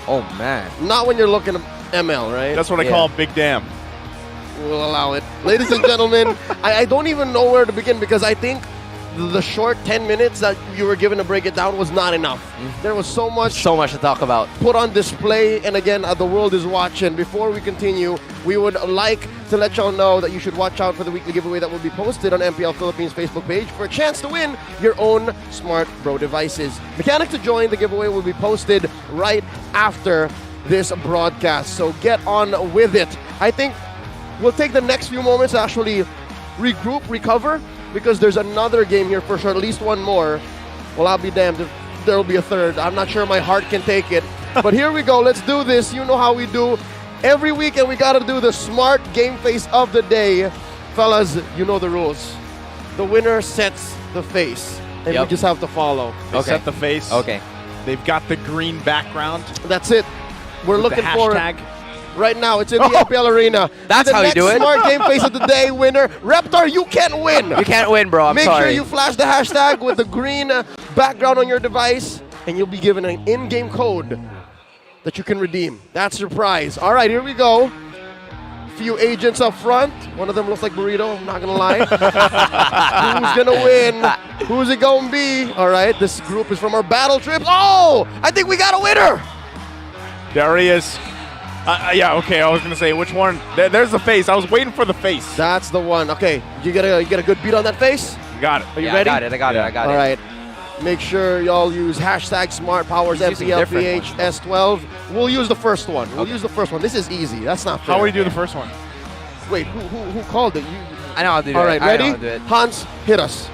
Oh, man. Not when you're looking at ML, right? That's what I call a big damn. We'll allow it. Ladies and gentlemen, I don't even know where to begin, because I think the short 10 minutes that you were given to break it down was not enough. There was so much to talk about, put on display, and again, the world is watching. Before we continue, we would like to let y'all know that you should watch out for the weekly giveaway that will be posted on MPL Philippines Facebook page for a chance to win your own Smart Bro devices. Mechanic to join the giveaway will be posted right after this broadcast, so get on with it. I think we'll take the next few moments to actually regroup, recover, because there's another game here for sure, at least one more. Well, I'll be damned if there will be a third. I'm not sure my heart can take it. But here we go. Let's do this. You know how we do. Every weekend we got to do the Smart Game Face of the day. Fellas, you know the rules. The winner sets the face. And we just have to follow. They set the face. Okay. They've got the green background. That's it. We're With looking the for hashtag. Right now, it's in the MPL Arena. That's the how you do it. Smart Game Face of the Day winner. Reptar, you can't win. You can't win, bro. I'm Make sorry. sure you flash the hashtag with the green background on your device, and you'll be given an in-game code that you can redeem. That's your prize. All right, here we go. Few agents up front. One of them looks like Burrito, I'm not going to lie. Who's going to win? Who's it going to be? All right, this group is from our battle trips. Oh, I think we got a winner. There he is. Yeah, okay, I was going to say, which one? There's the face. I was waiting for the face. That's the one. Okay, you get a good beat on that face? You got it. Are you ready? I got it. All right. Make sure y'all use hashtag SmartPowers MPL-PH S12. We'll use the first one. We'll use the first one. This is easy. That's not fair. How will you do the first one? Wait, who called it? I know how to do it. All right, ready? I know how to do it. Hans, hit us.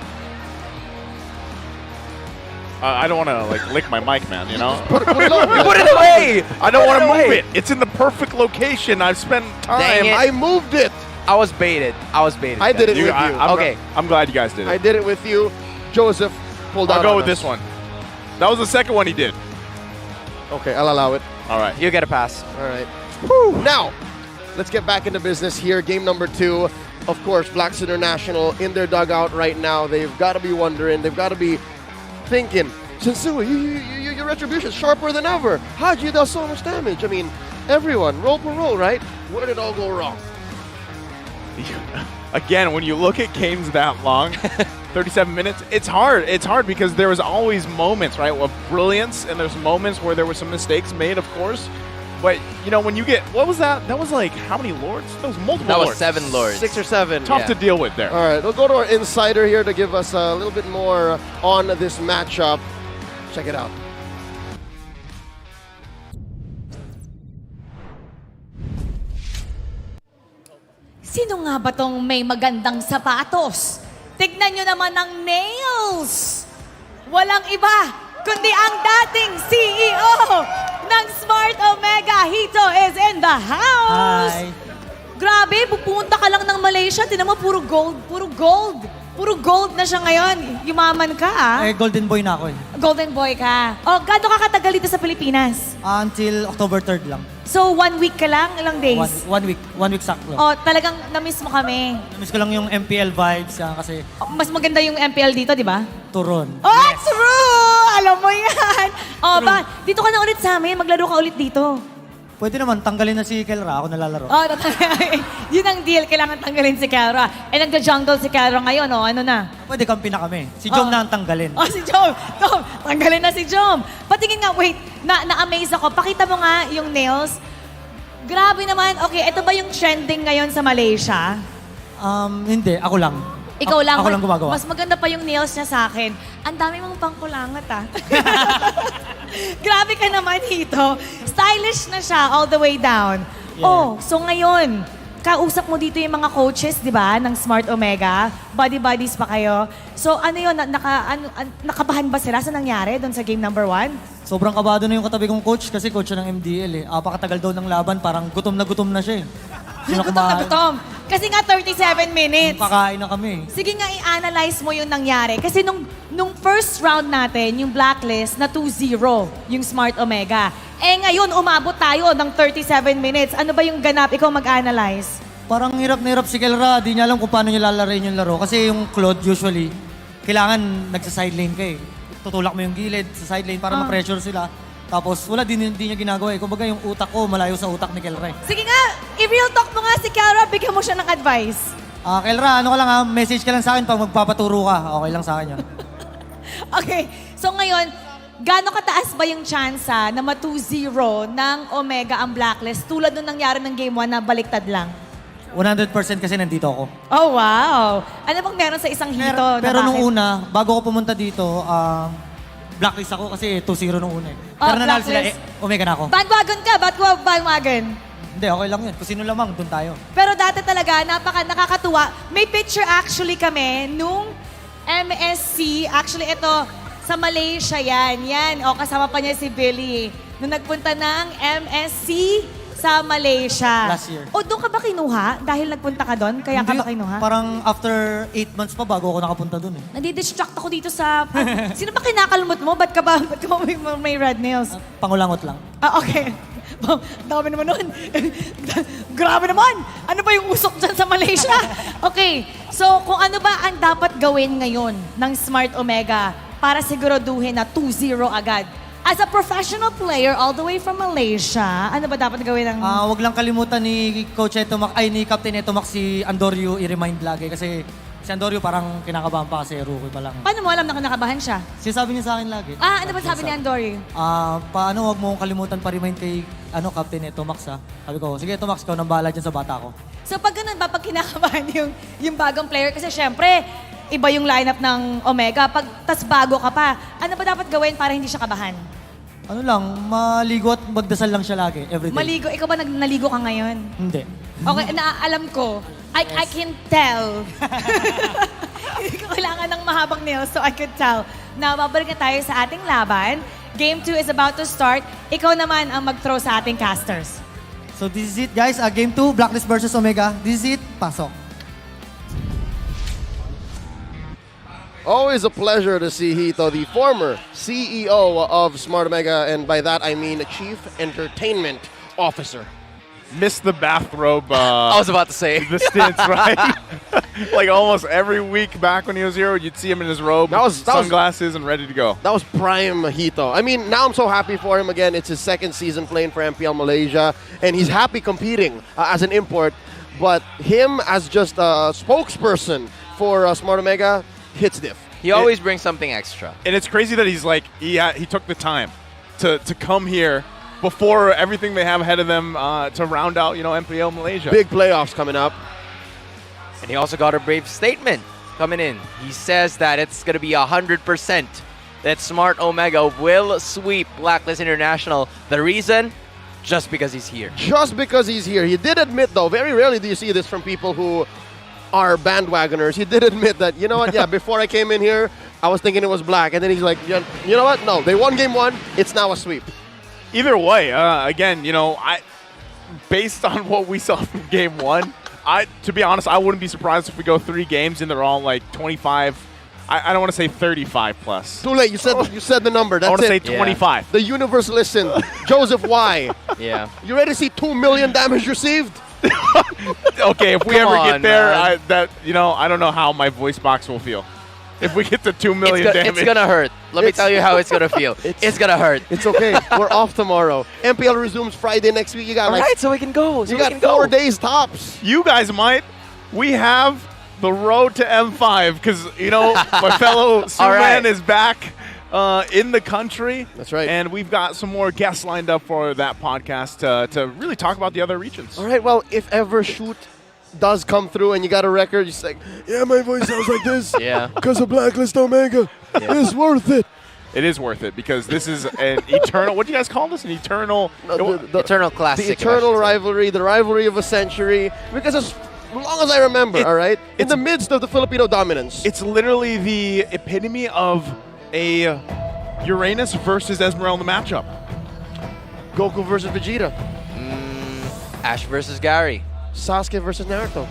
I don't want to lick my mic, man. You know. Put it over. Put it away. I don't want to move it. It's in the perfect location. I've spent time. Dang it. I moved it. I was baited. I did it with you. I'm glad you guys did it. I did it with you. Joseph pulled out. I'll go on with us. this one. That was the second one he did. Okay, I'll allow it. All right. You get a pass. All right. Whew. Now, let's get back into business here. Game number 2. Of course, Blacks International in their dugout right now. They've got to be wondering. They've got to be thinking, Sensu, your retribution is sharper than ever. How'd you do so much damage? I mean, everyone, roll per roll, right? Where did it all go wrong? Again, when you look at games that long, 37 minutes, it's hard. It's hard because there was always moments, right, of brilliance, and there's moments where there were some mistakes made, of course. But, you know, when you get, what was that? That was like, how many lords? That was multiple That was lords. 7 lords. 6 or 7. Tough to deal with there. All right, we'll go to our insider here to give us a little bit more on this matchup. Check it out. Sino nga ba tong may magandang sapatos? Tignan nyo naman ang nails! Walang iba, kundi ang dating CEO ng Smart Omega. Hito is in the house! Hi! Grabe, pupunta ka lang ng Malaysia. Tinan mo, puro gold, puro gold. Puro gold na siya ngayon. Yumaman ka, ah. Eh, golden boy na ako eh. Golden boy ka. O, gaano ka katagal dito sa Pilipinas? Until October 3rd lang. So, 1 week ka lang? Ilang days? One week sakto. O, talagang na-miss mo kami. Miss ko lang yung MPL vibes kasi Mas maganda yung MPL dito, di ba? turon. Oh, true! Alam mo yan! O, ba, dito ka na ulit sa amin. Maglaro ka ulit dito. Pwede naman, tanggalin na si Kelra. Ako nalalaro. Oh, yun ang deal. Kailangan tanggalin si Kelra. Eh, nagja-jungle si Kelra ngayon, oh. Ano na? Pwede kampi na kami. Si Jom na ang tanggalin. Oh, si Jom. Tom, tanggalin na si Jom. Patingin nga, wait. Na-amaze ako. Pakita mo nga yung nails. Grabe naman. Okay, ito ba yung trending ngayon sa Malaysia? Hindi. Ako lang. Ikaw lang. Ako lang gumagawa. Mas maganda pa yung nails niya sa akin. Ang dami mong pangkulangat, ah. Grabe ka naman, Hito. Stylish na siya all the way down. Yeah. Oh, so ngayon, kausap mo dito yung mga coaches, di ba, ng Smart Omega. Buddy-buddies pa kayo. So ano yun, nakabahan ba sila sa nangyari doon sa game number 1? Sobrang kabado na yung katabi kong coach kasi coach siya ng MDL eh. Apakatagal daw ng laban, parang gutom na siya eh. Sino Gutom na gutom. Kasi nga 37 minutes. Kakain na kami. Sige nga, i-analyze mo yung nangyari. Kasi nung first round natin, yung blacklist, na 2-0 yung Smart Omega. Eh ngayon, umabot tayo ng 37 minutes. Ano ba yung ganap? Ikaw mag-analyze. Parang hirap na hirap si Kelra. Di niya alam kung paano niya lalarain yung laro. Kasi yung Claude usually, kailangan nagsa-sidelane ka eh. Tutulak mo yung gilid sa sidelane para ma-pressure sila. Tapos wala din niya ginagawa eh. Kumbaga yung utak ko malayo sa utak ni Kelra eh. Sige nga, i-real talk mo nga si Kelra. Bigyan mo siya ng advice. Kelra, ano ka lang ha? Message ka lang sa akin pag magpapaturo ka. Okay lang sa akin yun. Okay, so ngayon, gaano kataas ba yung tsansa na ma-2-0 ng Omega ang blacklist tulad nung nangyari ng game 1 na baliktad lang? 100% kasi nandito ako. Oh, wow! Ano bang meron sa isang hito? Pero nung una, bago ako pumunta dito, blacklist ako kasi 2-0 nung una eh. Pero nanalo sila, Omega na ako. Bandwagon ka? Ba't ko bandwagon? Hindi, okay lang yun. Kung sino lamang, dun tayo. Pero dati talaga, nakakatuwa. May picture actually kami nung MSC. Actually, ito, sa Malaysia yan. O, kasama pa niya si Billy. Nung nagpunta ng MSC sa Malaysia. Last year. O, doon ka ba kinuha? Dahil nagpunta ka doon? Kaya ka ba kinuha? Parang after 8 months pa bago ako nakapunta dun eh. Nadidistract ako dito sa... Sino ba kinakalmot mo? Ba't ka ba may red nails? Pangulangot lang. Okay. Dami naman nun. Grabe naman! Ano ba yung usok dyan sa Malaysia? Okay, so kung ano ba ang dapat gawin ngayon ng Smart Omega para siguraduhin na 2-0 agad? As a professional player all the way from Malaysia, ano ba dapat gawin ng... Wag lang kalimutan ni Coach Etomac, ni Captain Etomac si Andorio i-remind lagi kasi si Andorio parang kinakabahan pa kasi rookie pa lang. Paano mo alam na kinakabahan siya? Sinasabi niya sa akin lagi. Ano ba sabi ni Andorio? Paano wag mo kalimutan pa-remind kay Captain Etomac ha? Sabi ko, sige Etomac, ikaw nang bahala dyan sa bata ko. So pag ganun ba, pag kinakabahan yung bagong player, kasi syempre, iba yung lineup ng Omega, tas bago ka pa, ano ba dapat gawin para hindi siya kabahan? Ano lang, maligo at magdasal lang siya lagi, everyday. Maligo? Ikaw ba naligo ka ngayon? Hindi. Okay, alam ko. I can tell. Hindi ko kailangan ng mahabang nails, so I could tell. Now, babalik na tayo sa ating laban. Game 2 is about to start. Ikaw naman ang mag-throw sa ating casters. So this is it guys, Game 2, Blacklist versus Omega. This is it, pasok. Always a pleasure to see Hito, the former CEO of Smart Omega, and by that I mean Chief Entertainment Officer. Missed the bathrobe. I was about to say. The stints, right? Like almost every week back when he was here, you'd see him in his robe, sunglasses, and ready to go. That was prime Hito. I mean, now I'm so happy for him again. It's his second season playing for MPL Malaysia, and he's happy competing as an import. But him as just a spokesperson for Smart Omega, hits diff. He always brings something extra. And it's crazy that he's like, he took the time to come here before everything they have ahead of them to round out, MPL Malaysia. Big playoffs coming up. And he also got a brave statement coming in. He says that it's going to be 100% that Smart Omega will sweep Blacklist International. The reason? Just because he's here. Just because he's here. He did admit, though, very rarely do you see this from people who are bandwagoners. He did admit that, you know what, before I came in here, I was thinking it was black. And then he's like, you know what? No, they won game 1. It's now a sweep. Either way, again, based on what we saw from game 1, to be honest, I wouldn't be surprised if we go 3 games and they're all like 25. I don't want to say 35 plus. Too late. You said the number. That's I want to say it. 25. The universe listened. Joseph, why? Yeah. You ready to see 2 million damage received? Okay, if we ever get there, I don't know how my voice box will feel. if we get to 2 million damage. It's gonna hurt. Let me tell you how it's gonna feel. It's gonna hurt. It's okay. We're off tomorrow. MPL resumes Friday next week. You got Alright, so we can go. you got 4 days tops. You guys might. We have the road to M5 because, you know, my fellow Superman is back in the country. That's right. And we've got some more guests lined up for that podcast to really talk about the other regions. All right, well, if ever Shoot does come through and you got a record, you're just like, yeah, my voice sounds like this. Yeah. Because of Blacklist Omega. It's worth it. It is worth it because this is an eternal, what do you guys call this? An eternal? Eternal classic. The eternal rivalry, the rivalry of a century. Because as long as I remember, all right? In the midst of the Filipino dominance. It's literally the epitome of a Uranus versus Esmeralda matchup. Goku versus Vegeta. Ash versus Gary. Sasuke versus Naruto.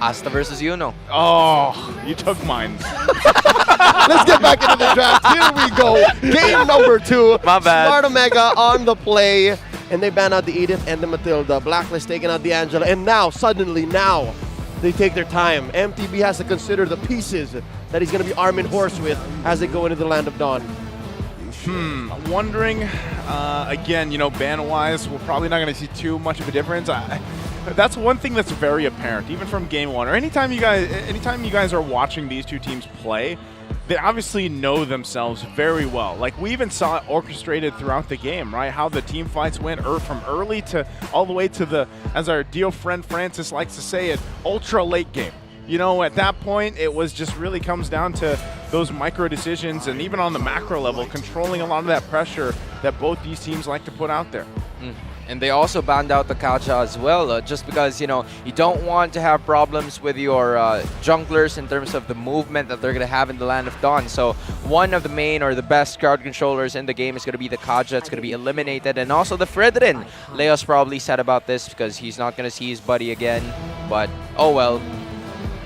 Asta versus Yuno. Oh, you took mine. Let's get back into the draft. Here we go. Game number 2. My bad. Smart Omega on the play. And they ban out the Edith and the Matilda. Blacklist taking out the Angela. And now, suddenly, they take their time. MTB has to consider the pieces that he's going to be arm and horse with as they go into the Land of Dawn. Wondering, again, you know, ban-wise, we're probably not going to see too much of a difference. That's one thing that's very apparent, even from game 1, or anytime you guys are watching these two teams play, they obviously know themselves very well. Like, we even saw it orchestrated throughout the game, right? How the team fights went from early to all the way to the, as our dear friend Francis likes to say it, ultra late game. You know, at that point, it was just really comes down to those micro decisions, and even on the macro level, controlling a lot of that pressure that both these teams like to put out there. And they also banned out the Kaja as well, just because, you know, you don't want to have problems with your junglers in terms of the movement that they're going to have in the Land of Dawn. So one of the main or the best crowd controllers in the game is going to be the Kaja. It's going to be eliminated. And also the Fredrin. Leo's probably sad about this because he's not going to see his buddy again. But, oh well.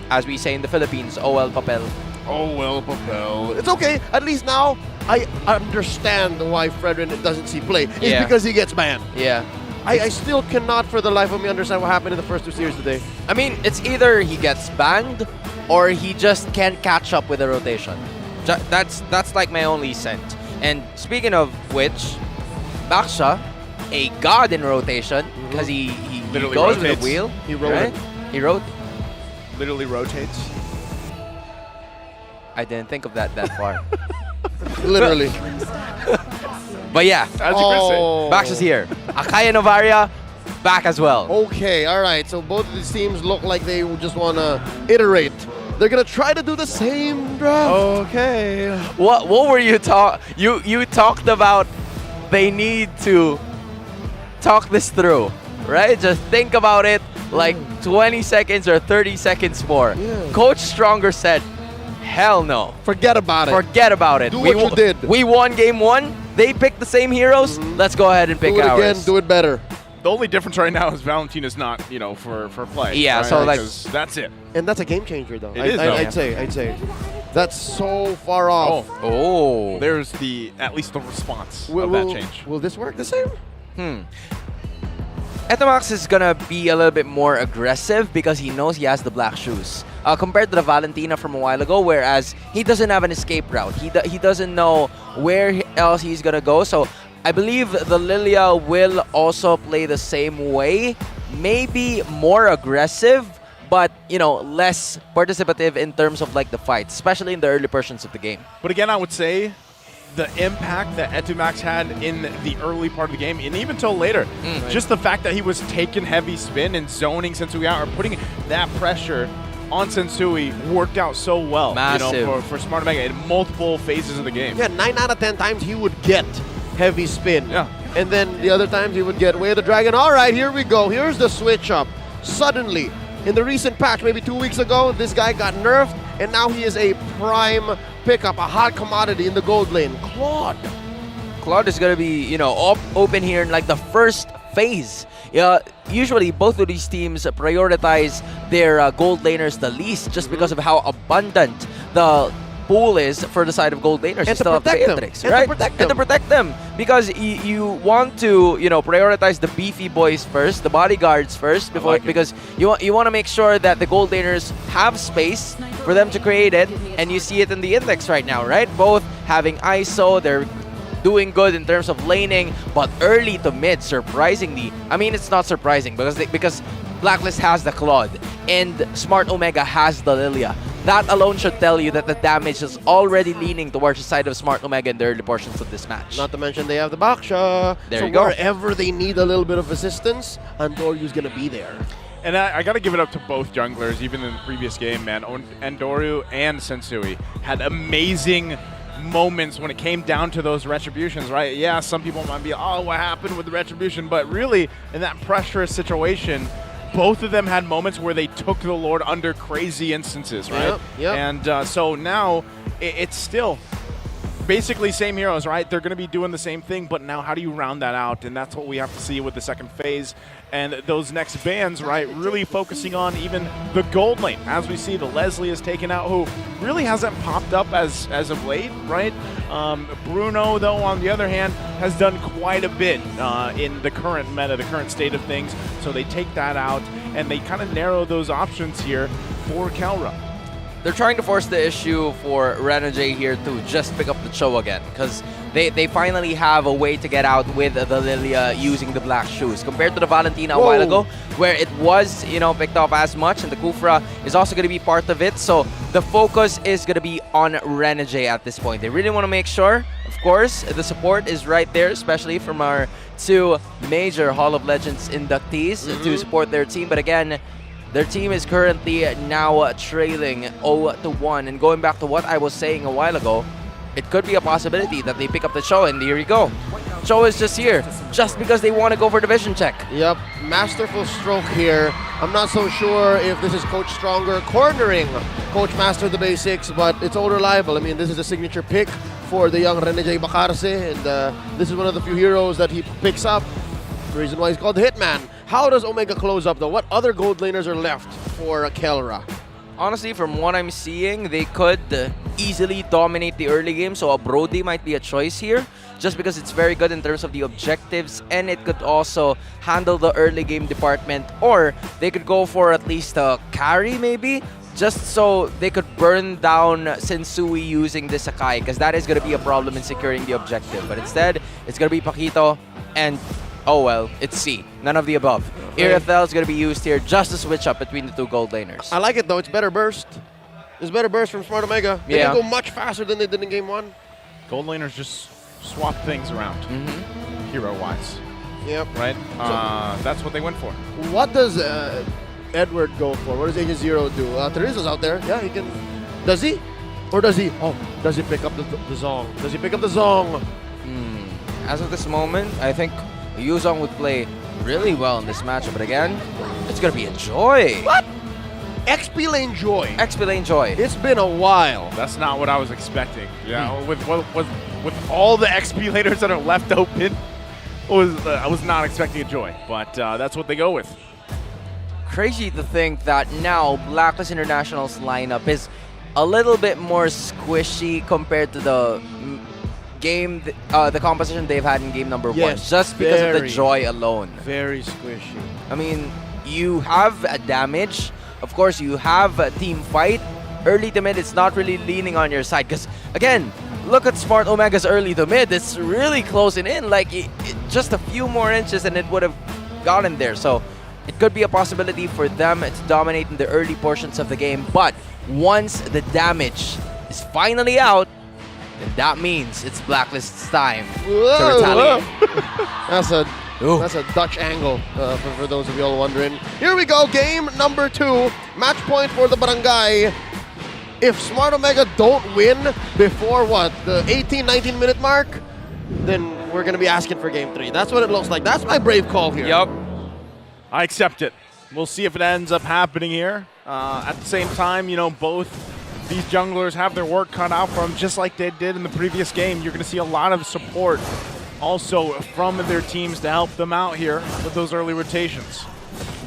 As we say in the Philippines, oh well, papel. Oh well, papel. It's okay. At least now I understand why Fredrin doesn't see play. It's because he gets banned. Yeah. I still cannot for the life of me understand what happened in the first 2 series today. I mean, it's either he gets banned or he just can't catch up with the rotation. That's like my only sense. And speaking of which, Baksha, a god in rotation, because he Literally goes rotates. with the wheel. He rode right? He rode. Literally rotates. I didn't think of that far. Literally. But yeah, as you could say. Baksha's here. Akaya Novaria, back as well. Okay, all right. So both of these teams look like they just want to iterate. They're gonna try to do the same draft. Okay. What were you you talked about? They need to talk this through, right? Just think about it like 20 seconds or 30 seconds more. Yeah. Coach Stronger said, hell no. Forget about it. Forget about it. Do what you did. We won game 1. They picked the same heroes. Let's go ahead and pick do it ours. again. Do it better. The only difference right now is Valentina's not, you know, for play. Yeah, right? so like that's it. And that's a game changer, though. It is, though. I'd say. That's so far off. Oh. There's at least the response of that change. Will this work the same? Etomax is gonna be a little bit more aggressive because he knows he has the black shoes. Compared to the Valentina from a while ago, whereas he doesn't have an escape route. He doesn't know where else he's gonna go. So I believe the Lilia will also play the same way. Maybe more aggressive, but, you know, less participative in terms of like the fights, especially in the early portions of the game. But again, I would say the impact that Etumax had in the early part of the game, and even till later, just the fact that he was taking heavy spin and zoning Sensui out, or putting that pressure on Sensui, worked out so well. Massive. You know, for Smart Omega in multiple phases of the game. Yeah, 9 out of 10 times he would get heavy spin. Yeah. And then the other times he would get Way of the Dragon. All right, here we go. Here's the switch up. Suddenly, in the recent patch, maybe 2 weeks ago, this guy got nerfed, and now he is a prime pickup, a hot commodity in the gold lane. Claude is going to be, you know, open here in like the first phase. Usually both of these teams prioritize their gold laners the least just because of how abundant the pool is for the side of gold laners. You still have the Atrix, right? And to protect them. Because you want to, prioritize the beefy boys first, the bodyguards first, because you want to make sure that the gold laners have space for them to create it, and you see it in the index right now, right? Both having ISO, they're doing good in terms of laning, but early to mid, surprisingly. I mean, it's not surprising because Blacklist has the Claude and Smart Omega has the Lilia. That alone should tell you that the damage is already leaning towards the side of Smart Omega in the early portions of this match. Not to mention they have the Baksha. There you go. Wherever they need a little bit of assistance, Andoryu's going to be there. And I got to give it up to both junglers, even in the previous game, man. Andoryu and Sensui had amazing moments when it came down to those retributions, right? Yeah, some people might be, oh, what happened with the retribution? But really, in that pressurous situation, both of them had moments where they took the Lord under crazy instances, right? Yep. And so now it's still basically same heroes, right? They're going to be doing the same thing, but now how do you round that out? And that's what we have to see with the second phase. And those next bans, right, really focusing on even the gold lane. As we see, the Leslie is taken out, who really hasn't popped up as of late, right? Bruno, though, on the other hand, has done quite a bit in the current meta, the current state of things. So they take that out, and they kind of narrow those options here for Kelra. They're trying to force the issue for Renajay here to just pick up the show again, because they finally have a way to get out with the Lilia using the black shoes, compared to the Valentina a while ago, where it was, picked up as much, and the Kufra is also going to be part of it. So the focus is going to be on Renajay at this point. They really want to make sure, of course, the support is right there, especially from our two major Hall of Legends inductees to support their team. But again, their team is currently now trailing 0-1. And going back to what I was saying a while ago, it could be a possibility that they pick up the show, and here you go. Show is just here, just because they want to go for division check. Yep, masterful stroke here. I'm not so sure if this is Coach Stronger cornering Coach Master the Basics, but it's all reliable. I mean, this is a signature pick for the young Renajay Bacarse, and this is one of the few heroes that he picks up. The reason why he's called the Hitman. How does Omega close up, though? What other gold laners are left for Kelra? Honestly, from what I'm seeing, they could easily dominate the early game, so a Brody might be a choice here, just because it's very good in terms of the objectives, and it could also handle the early game department, or they could go for at least a carry, maybe, just so they could burn down Sensui using the Sakai, because that is going to be a problem in securing the objective. But instead, it's going to be Paquito and... oh well, it's C. None of the above. Irithel is going to be used here just to switch up between the two gold laners. I like it though. It's better burst. It's better burst from Smart Omega. They can go much faster than they did in Game 1. Gold laners just swap things around, hero-wise. Yep. Right? That's what they went for. What does Edward go for? What does Agent Zero do? Teresa's out there. Yeah, he can. Does he? Or does he? Oh, does he pick up the Zong? Does he pick up the Zong? As of this moment, I think Yuzong would play really well in this matchup, but again, it's gonna be a Joy. What? XP Lane Joy. XP Lane Joy. It's been a while. That's not what I was expecting. Yeah, with all the XP laners that are left open, I was not expecting a Joy, but that's what they go with. Crazy to think that now Blacklist International's lineup is a little bit more squishy compared to the game, the composition they've had in game number 1, just because of the Joy alone. Very squishy. I mean, you have a damage, of course you have a team fight. Early to mid, it's not really leaning on your side, because again, look at Smart Omega's early to mid, it's really closing in, like just a few more inches and it would have gotten there. So it could be a possibility for them to dominate in the early portions of the game, but once the damage is finally out, then that means it's Blacklist's time to retaliate. That's a Dutch angle for those of you all wondering. Here we go, game number 2. Match point for the Barangay. If Smart Omega don't win before what, the 18-19 minute mark, then we're going to be asking for game 3. That's what it looks like. That's my brave call here. Yep. I accept it. We'll see if it ends up happening here. At the same time, both these junglers have their work cut out for them, just like they did in the previous game. You're going to see a lot of support also from their teams to help them out here with those early rotations.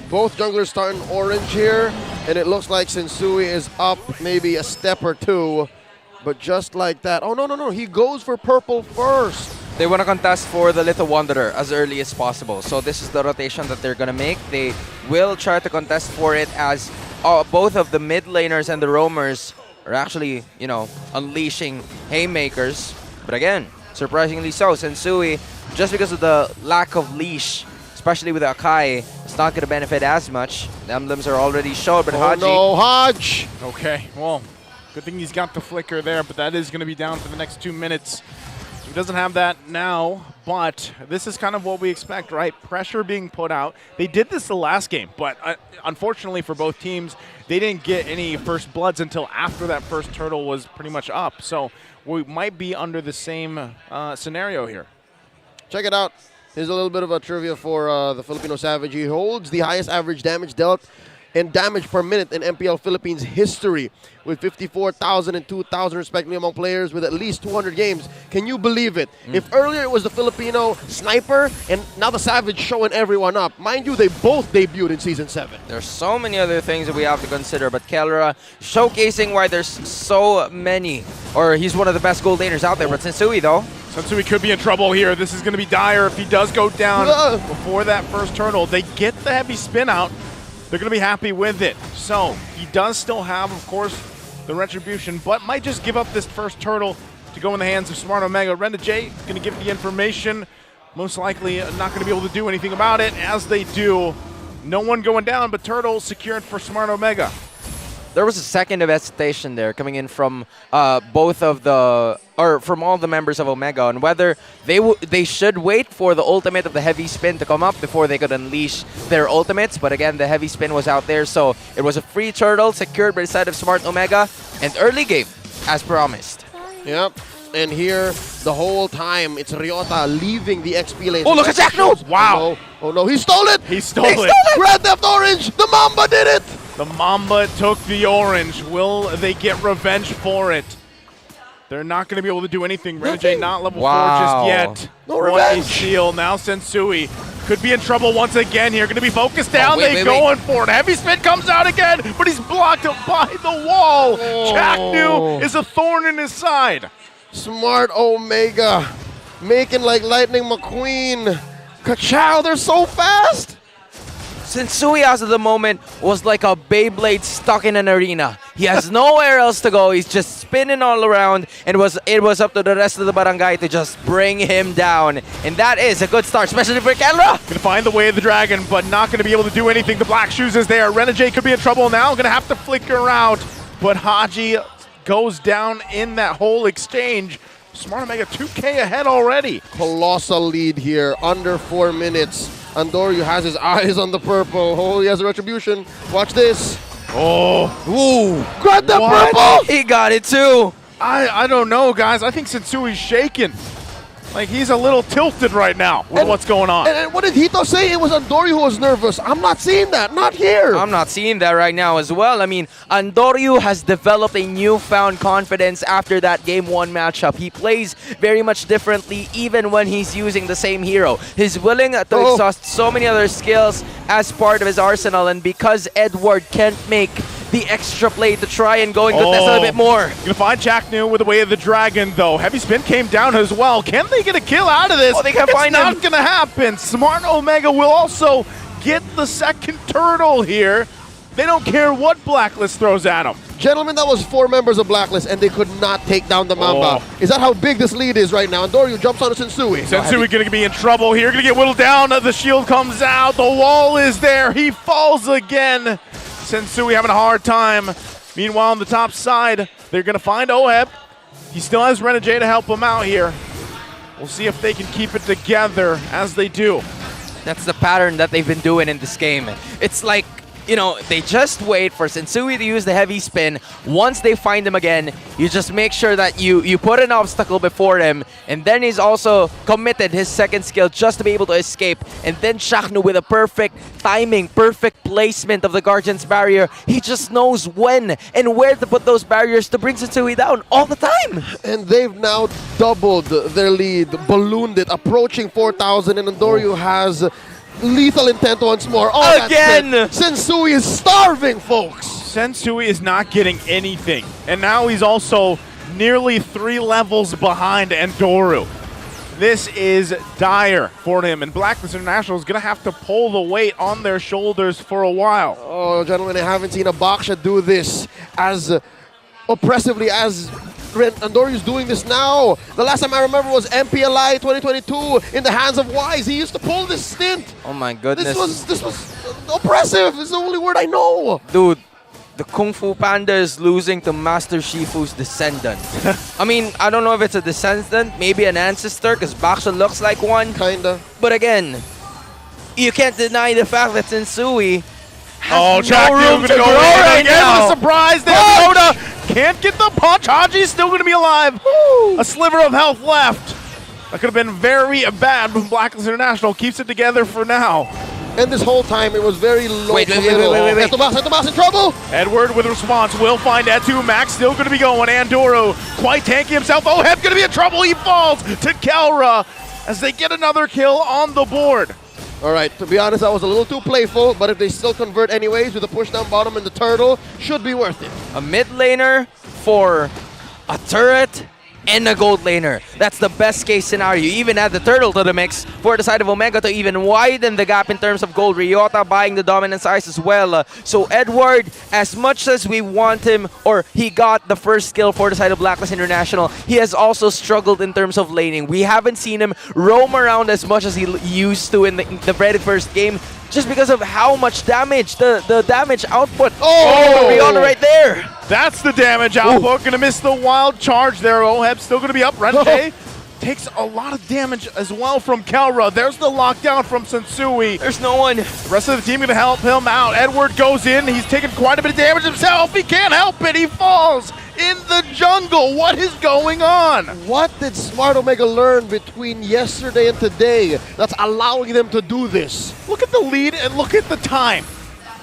Both junglers starting orange here, and it looks like Sensui is up maybe a step or two. But just like that, oh no, he goes for purple first. They want to contest for the Little Wanderer as early as possible. So this is the rotation that they're going to make. They will try to contest for it as both of the mid laners and the roamers are actually, unleashing haymakers. But again, surprisingly so, Sensui, just because of the lack of leash, especially with Akai, it's not going to benefit as much. The emblems are already shown, but Haji... no, Haj! Okay, well, good thing he's got the flicker there, but that is going to be down for the next 2 minutes. He doesn't have that now, but this is kind of what we expect, right? Pressure being put out. They did this the last game, but unfortunately for both teams, they didn't get any first bloods until after that first turtle was pretty much up. So we might be under the same scenario here. Check it out. Here's a little bit of a trivia for the Filipino Savage. He holds the highest average damage dealt and damage per minute in MPL Philippines history with 54,000 and 2,000 respectively among players with at least 200 games. Can you believe it? If earlier it was the Filipino sniper and now the Savage showing everyone up. Mind you, they both debuted in Season 7. There's so many other things that we have to consider, but Kelra showcasing why there's so many, or he's one of the best gold laners out there, but Sensui though. Sensui could be in trouble here. This is going to be dire if he does go down before that first turtle. They get the heavy spin out. They're going to be happy with it. So he does still have, of course, the retribution, but might just give up this first turtle to go in the hands of Smart Omega. Renegade going to give the information. Most likely not going to be able to do anything about it. As they do, no one going down, but turtle secured for Smart Omega. There was a second of hesitation there coming in from from all the members of Omega on whether they should wait for the ultimate of the heavy spin to come up before they could unleash their ultimates. But again, the heavy spin was out there, so it was a free turtle secured by the side of Smart Omega and early game as promised. Yep. And here, the whole time, it's Ryota leaving the XP lane. Oh, look at Jackno! Wow. Oh no, he stole it! He stole it! Grand Theft Orange! The Mamba did it! The Mamba took the orange. Will they get revenge for it? They're not going to be able to do anything. Renegade not level 4 just yet. No revenge. Seal. Now Sensui could be in trouble once again here. Going to be focused down. Wait, going for it. Heavy spin comes out again, but he's blocked by the wall. Chaknu is a thorn in his side. Smart Omega making like Lightning McQueen. Ka-chow, they're so fast. Sensui as of the moment was like a Beyblade stuck in an arena. He has nowhere else to go. He's just spinning all around, and it was up to the rest of the barangay to just bring him down. And that is a good start, especially for Kelra. Gonna find the way of the dragon, but not gonna be able to do anything. The Black Shoes is there. Renegade could be in trouble now. Gonna have to flicker out, but Haji goes down in that whole exchange. Smart Omega 2K ahead already. Colossal lead here, under 4 minutes. Andoryu has his eyes on the purple. Oh, he has a retribution. Watch this. Oh. Ooh. Grab that purple! He got it too. I don't know, guys. I think Sensui's shaking. Like, he's a little tilted right now with what's going on. And what did Hito say? It was Andoryu who was nervous. I'm not seeing that. Not here. I'm not seeing that right now as well. I mean, Andoryu has developed a newfound confidence after that Game 1 matchup. He plays very much differently even when he's using the same hero. He's willing to exhaust so many other skills as part of his arsenal, and because Edward can't make the extra play to try and go and contest a little bit more. Gonna find Chaknu with the way of the dragon, though. Heavy spin came down as well. Can they get a kill out of this? Oh, they can't find him. It's not gonna happen. Smart Omega will also get the second turtle here. They don't care what Blacklist throws at them. Gentlemen, that was 4 members of Blacklist, and they could not take down the Mamba. Is that how big this lead is right now? Andoryu jumps onto Sensui. Sensui gonna be in trouble here. Gonna get whittled down. The shield comes out. The wall is there. He falls again. Sensui having a hard time. Meanwhile, on the top side, they're going to find Oheb. He still has Renegade to help him out here. We'll see if they can keep it together as they do. That's the pattern that they've been doing in this game. It's like, they just wait for Sensui to use the heavy spin. Once they find him again, you just make sure that you put an obstacle before him, and then he's also committed his second skill just to be able to escape. And then Chaknu with a perfect timing, perfect placement of the Guardian's barrier. He just knows when and where to put those barriers to bring Sensui down all the time. And they've now doubled their lead, ballooned it, approaching 4,000, and Andoryu has lethal intent once more. Oh, again! Sensui is starving, folks. Sensui is not getting anything. And now he's also nearly 3 levels behind Endoru. This is dire for him, and Blacklist International is going to have to pull the weight on their shoulders for a while. Oh, gentlemen, I haven't seen a Baksha do this as oppressively as Endoru is doing this now. The last time I remember was MPL-PH 2022 in the hands of Wise. He used to pull this stint. Oh my goodness. This was oppressive. It's the only word I know. Dude, the Kung Fu Panda is losing to Master Shifu's descendant. I mean, I don't know if it's a descendant, maybe an ancestor, because Baksha looks like one. Kinda. But again, you can't deny the fact that Sensui Oh, has Jack no room going to to go grow in right again now. with a surprise there. Yoda can't get the punch. Haji's still going to be alive. A sliver of health left. That could have been very bad, but Blacklist International keeps it together for now. And this whole time it was very low. Wait. Tomas in trouble. Edward with a response will find Etu. Max still going to be going. Andoro quite tanky himself. Oheb going to be in trouble. He falls to Kelra as they get another kill on the board. All right, to be honest, I was a little too playful, but if they still convert anyways with the push down bottom and the turtle, should be worth it. A mid laner for a turret and a gold laner. That's the best case scenario. You even add the turtle to the mix for the side of Omega to even widen the gap in terms of gold. Ryota buying the dominant size as well. So Edward, as much as we want him, or he got the first skill for the side of Blacklist International, he has also struggled in terms of laning. We haven't seen him roam around as much as he used to in the very first game, just because of how much damage, the damage output. Oh! Rihanna right there. That's the damage output. Going to miss the wild charge there. Oheb still going to be up. Renjay takes a lot of damage as well from Kelra. There's the lockdown from Sensui. There's no one. The rest of the team going to help him out. Edward goes in. He's taking quite a bit of damage himself. He can't help it. He falls in the jungle. What is going on? What did Smart Omega learn between yesterday and today that's allowing them to do this? Look at the lead and look at the time.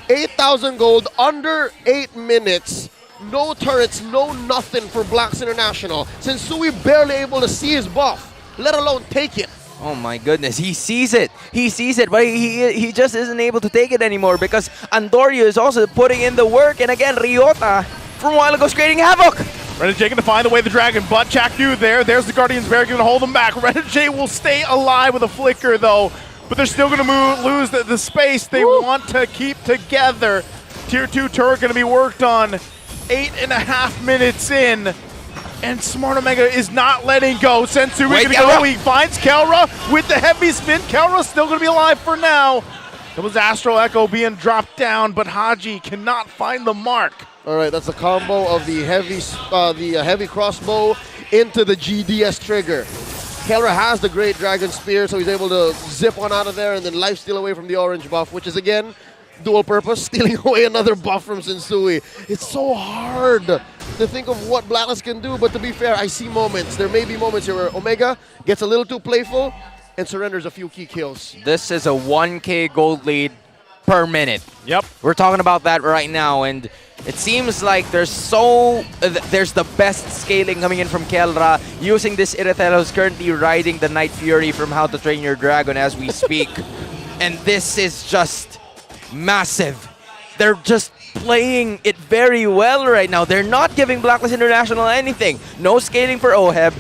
8,000 gold, under 8 minutes. No turrets, no nothing for Blacks International. Sensui barely able to see his buff, let alone take it. Oh my goodness, he sees it, but he just isn't able to take it anymore because Andorio is also putting in the work, and again, Ryota from a while ago is creating havoc. Renjay going to find the way the dragon, but Chakdu there. There's the Guardian's Bear going to hold him back. Renjay will stay alive with a flicker though, but they're still going to lose the space they want to keep together. Tier 2 turret going to be worked on. 8.5 minutes in, and Smart Omega is not letting go. Sensui going to go. He finds Kelra with the heavy spin. Kelra still going to be alive for now. It was Astro Echo being dropped down, but Haji cannot find the mark. All right, that's a combo of the heavy crossbow into the GDS trigger. Kelra has the great Dragon Spear, so he's able to zip one out of there and then lifesteal away from the orange buff, which is again dual purpose, stealing away another buff from Sensui. It's so hard to think of what Blacklist can do, but to be fair, I see moments. There may be moments here where Omega gets a little too playful and surrenders a few key kills. This is a 1k gold lead per minute. Yep. We're talking about that right now, and it seems like there's the best scaling coming in from Kelra, using this Irithel who's currently riding the Night Fury from How to Train Your Dragon as we speak. And this is just massive. They're just playing it very well right now. They're not giving Blacklist International anything. No scaling for Oheb,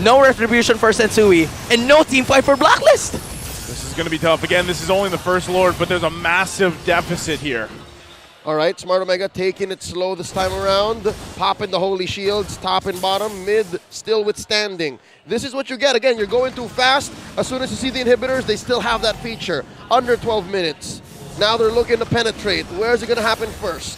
no retribution for Sensui, and no team fight for Blacklist. This is going to be tough. Again, this is only the first Lord, but there's a massive deficit here. All right, Smart Omega taking it slow this time around, popping the holy shields, top and bottom, mid still withstanding. This is what you get. Again, you're going too fast. As soon as you see the inhibitors, they still have that feature. Under 12 minutes. Now they're looking to penetrate. Where is it going to happen first?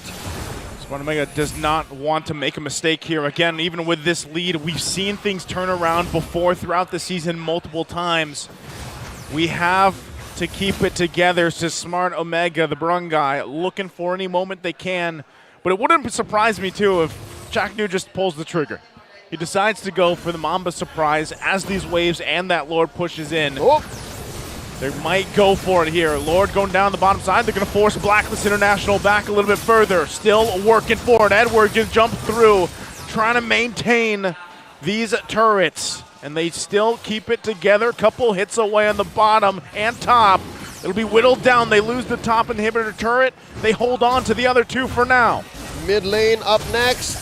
Smart Omega does not want to make a mistake here. Again, even with this lead, we've seen things turn around before throughout the season multiple times. We have to keep it together. So Smart Omega, the Brungai, looking for any moment they can. But it wouldn't surprise me, too, if Chaknu just pulls the trigger. He decides to go for the Mamba surprise as these waves and that Lord pushes in. Oh. They might go for it here. Lord going down the bottom side. They're going to force Blacklist International back a little bit further. Still working for it. Edward can jump through, trying to maintain these turrets. And they still keep it together. Couple hits away on the bottom and top. It'll be whittled down. They lose the top inhibitor turret. They hold on to the other two for now. Mid lane up next.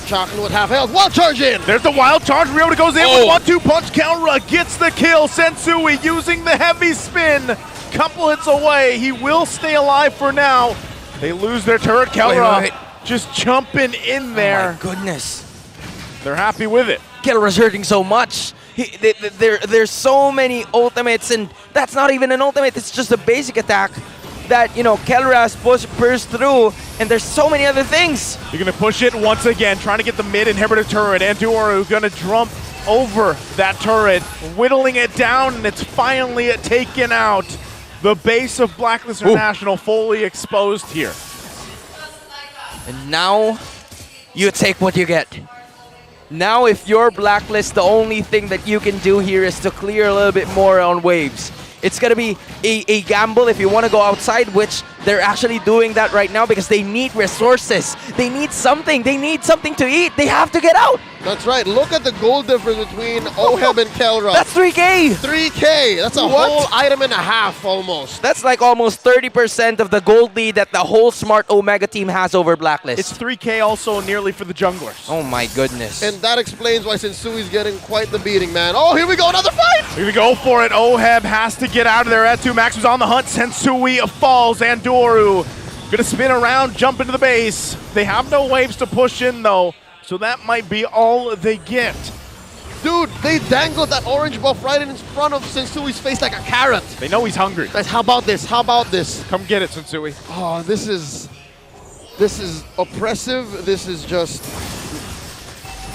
Chakan with half health. Wild charge in. There's the wild charge. Ryota goes in with 1-2 punch. Kelra gets the kill. Sensui using the heavy spin. Couple hits away. He will stay alive for now. They lose their turret. Kelra just jumping in there. Oh my goodness. They're happy with it. Kelra's hurting so much. There's so many ultimates, and that's not even an ultimate. It's just a basic attack that, you know, Kelra has pushed through, and there's so many other things. You're going to push it once again, trying to get the mid inhibitor turret. Anduaru going to jump over that turret, whittling it down, and it's finally taken out. The base of Blacklist International fully exposed here. And now you take what you get. Now if you're Blacklist, the only thing that you can do here is to clear a little bit more on waves. It's going to be a gamble if you want to go outside, which they're actually doing that right now because they need resources. They need something. They need something to eat. They have to get out. That's right. Look at the goal difference between Oheb and Kelra. That's 3K. 3K. That's a whole item and a half almost. That's like almost 30% of the gold lead that the whole Smart Omega team has over Blacklist. It's 3K also nearly for the junglers. Oh my goodness. And that explains why Sensui's getting quite the beating, man. Oh, here we go. Another fight. Here we go for it. Oheb has to get out of there. S2 Max was on the hunt. Sensui falls. Andoru gonna spin around, jump into the base. They have no waves to push in though, so that might be all they get. Dude, they dangled that orange buff right in front of Sensui's face like a carrot. They know he's hungry. Guys, how about this? How about this? Come get it, Sensui. Oh, this is oppressive. This is just...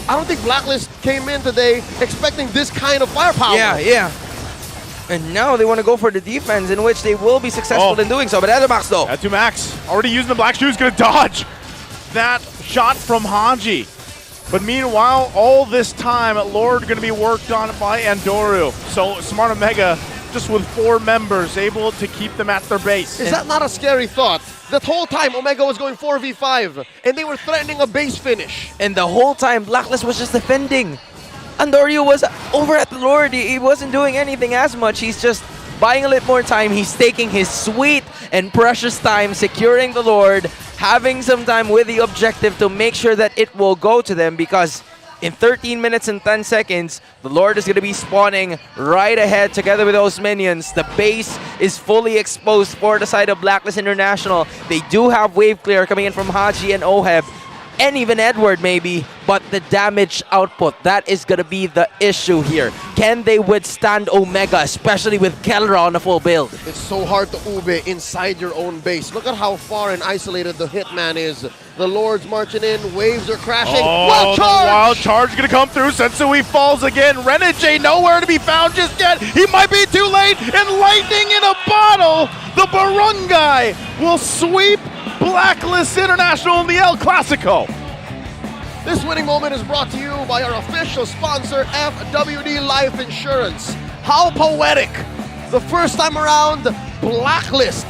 I don't think Blacklist came in today expecting this kind of firepower. Yeah. And now they want to go for the defense, in which they will be successful in doing so. But Max though. Max already using the black shoes, gonna dodge that shot from Haji. But meanwhile, all this time, Lord gonna be worked on by Andoru. So Smart Omega, just with 4 members, able to keep them at their base. Is that not a scary thought? That whole time, Omega was going 4v5, and they were threatening a base finish. And the whole time, Blacklist was just defending. Andoru was over at the Lord. He wasn't doing anything as much. He's just buying a little more time. He's taking his sweet and precious time, securing the Lord, having some time with the objective to make sure that it will go to them, because in 13 minutes and 10 seconds, the Lord is going to be spawning right ahead together with those minions. The base is fully exposed for the side of Blacklist International. They do have wave clear coming in from Haji and Oheb, and even Edward maybe, but the damage output, that is going to be the issue here. Can they withstand Omega, especially with Kelra on a full build? It's so hard to ube inside your own base. Look at how far and isolated the Hitman is. The Lord's marching in, waves are crashing. Oh, the wild charge gonna come through. Sensui falls again. Renegade nowhere to be found just yet. He might be too late, and lightning in a bottle. The Barangay will sweep Blacklist International in the El Clasico. This winning moment is brought to you by our official sponsor, FWD Life Insurance. How poetic! The first time around, Blacklist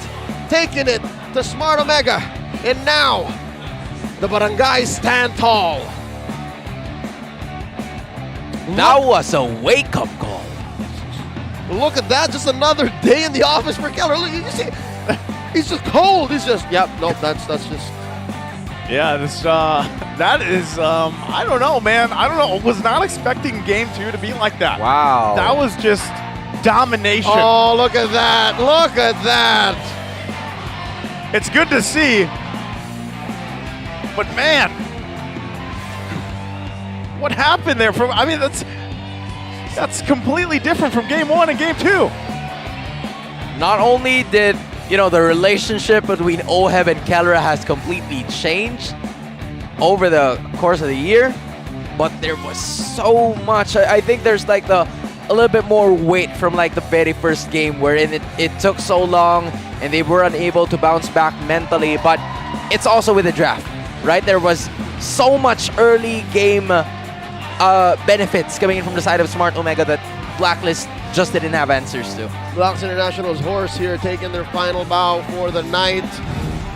taking it to Smart Omega, and now the Barangay stand tall. That was a wake-up call. Look at that! Just another day in the office for Keller. Look, you see. He's just cold. He's just, yep, nope, that's just. Yeah, that is, I don't know, man. I don't know. Was not expecting game 2 to be like that. Wow. That was just domination. Oh, look at that. Look at that. It's good to see. But man, what happened there? I mean, that's completely different from game 1 and game 2. Not only did, you know, the relationship between Oheb and Kelra has completely changed over the course of the year, but there was so much. I think there's like a little bit more weight from like the very first game, wherein it took so long and they were unable to bounce back mentally. But it's also with the draft, right? There was so much early game benefits coming in from the side of Smart Omega that Blacklist just didn't have answers to. Blacklist International's horse here taking their final bow for the night,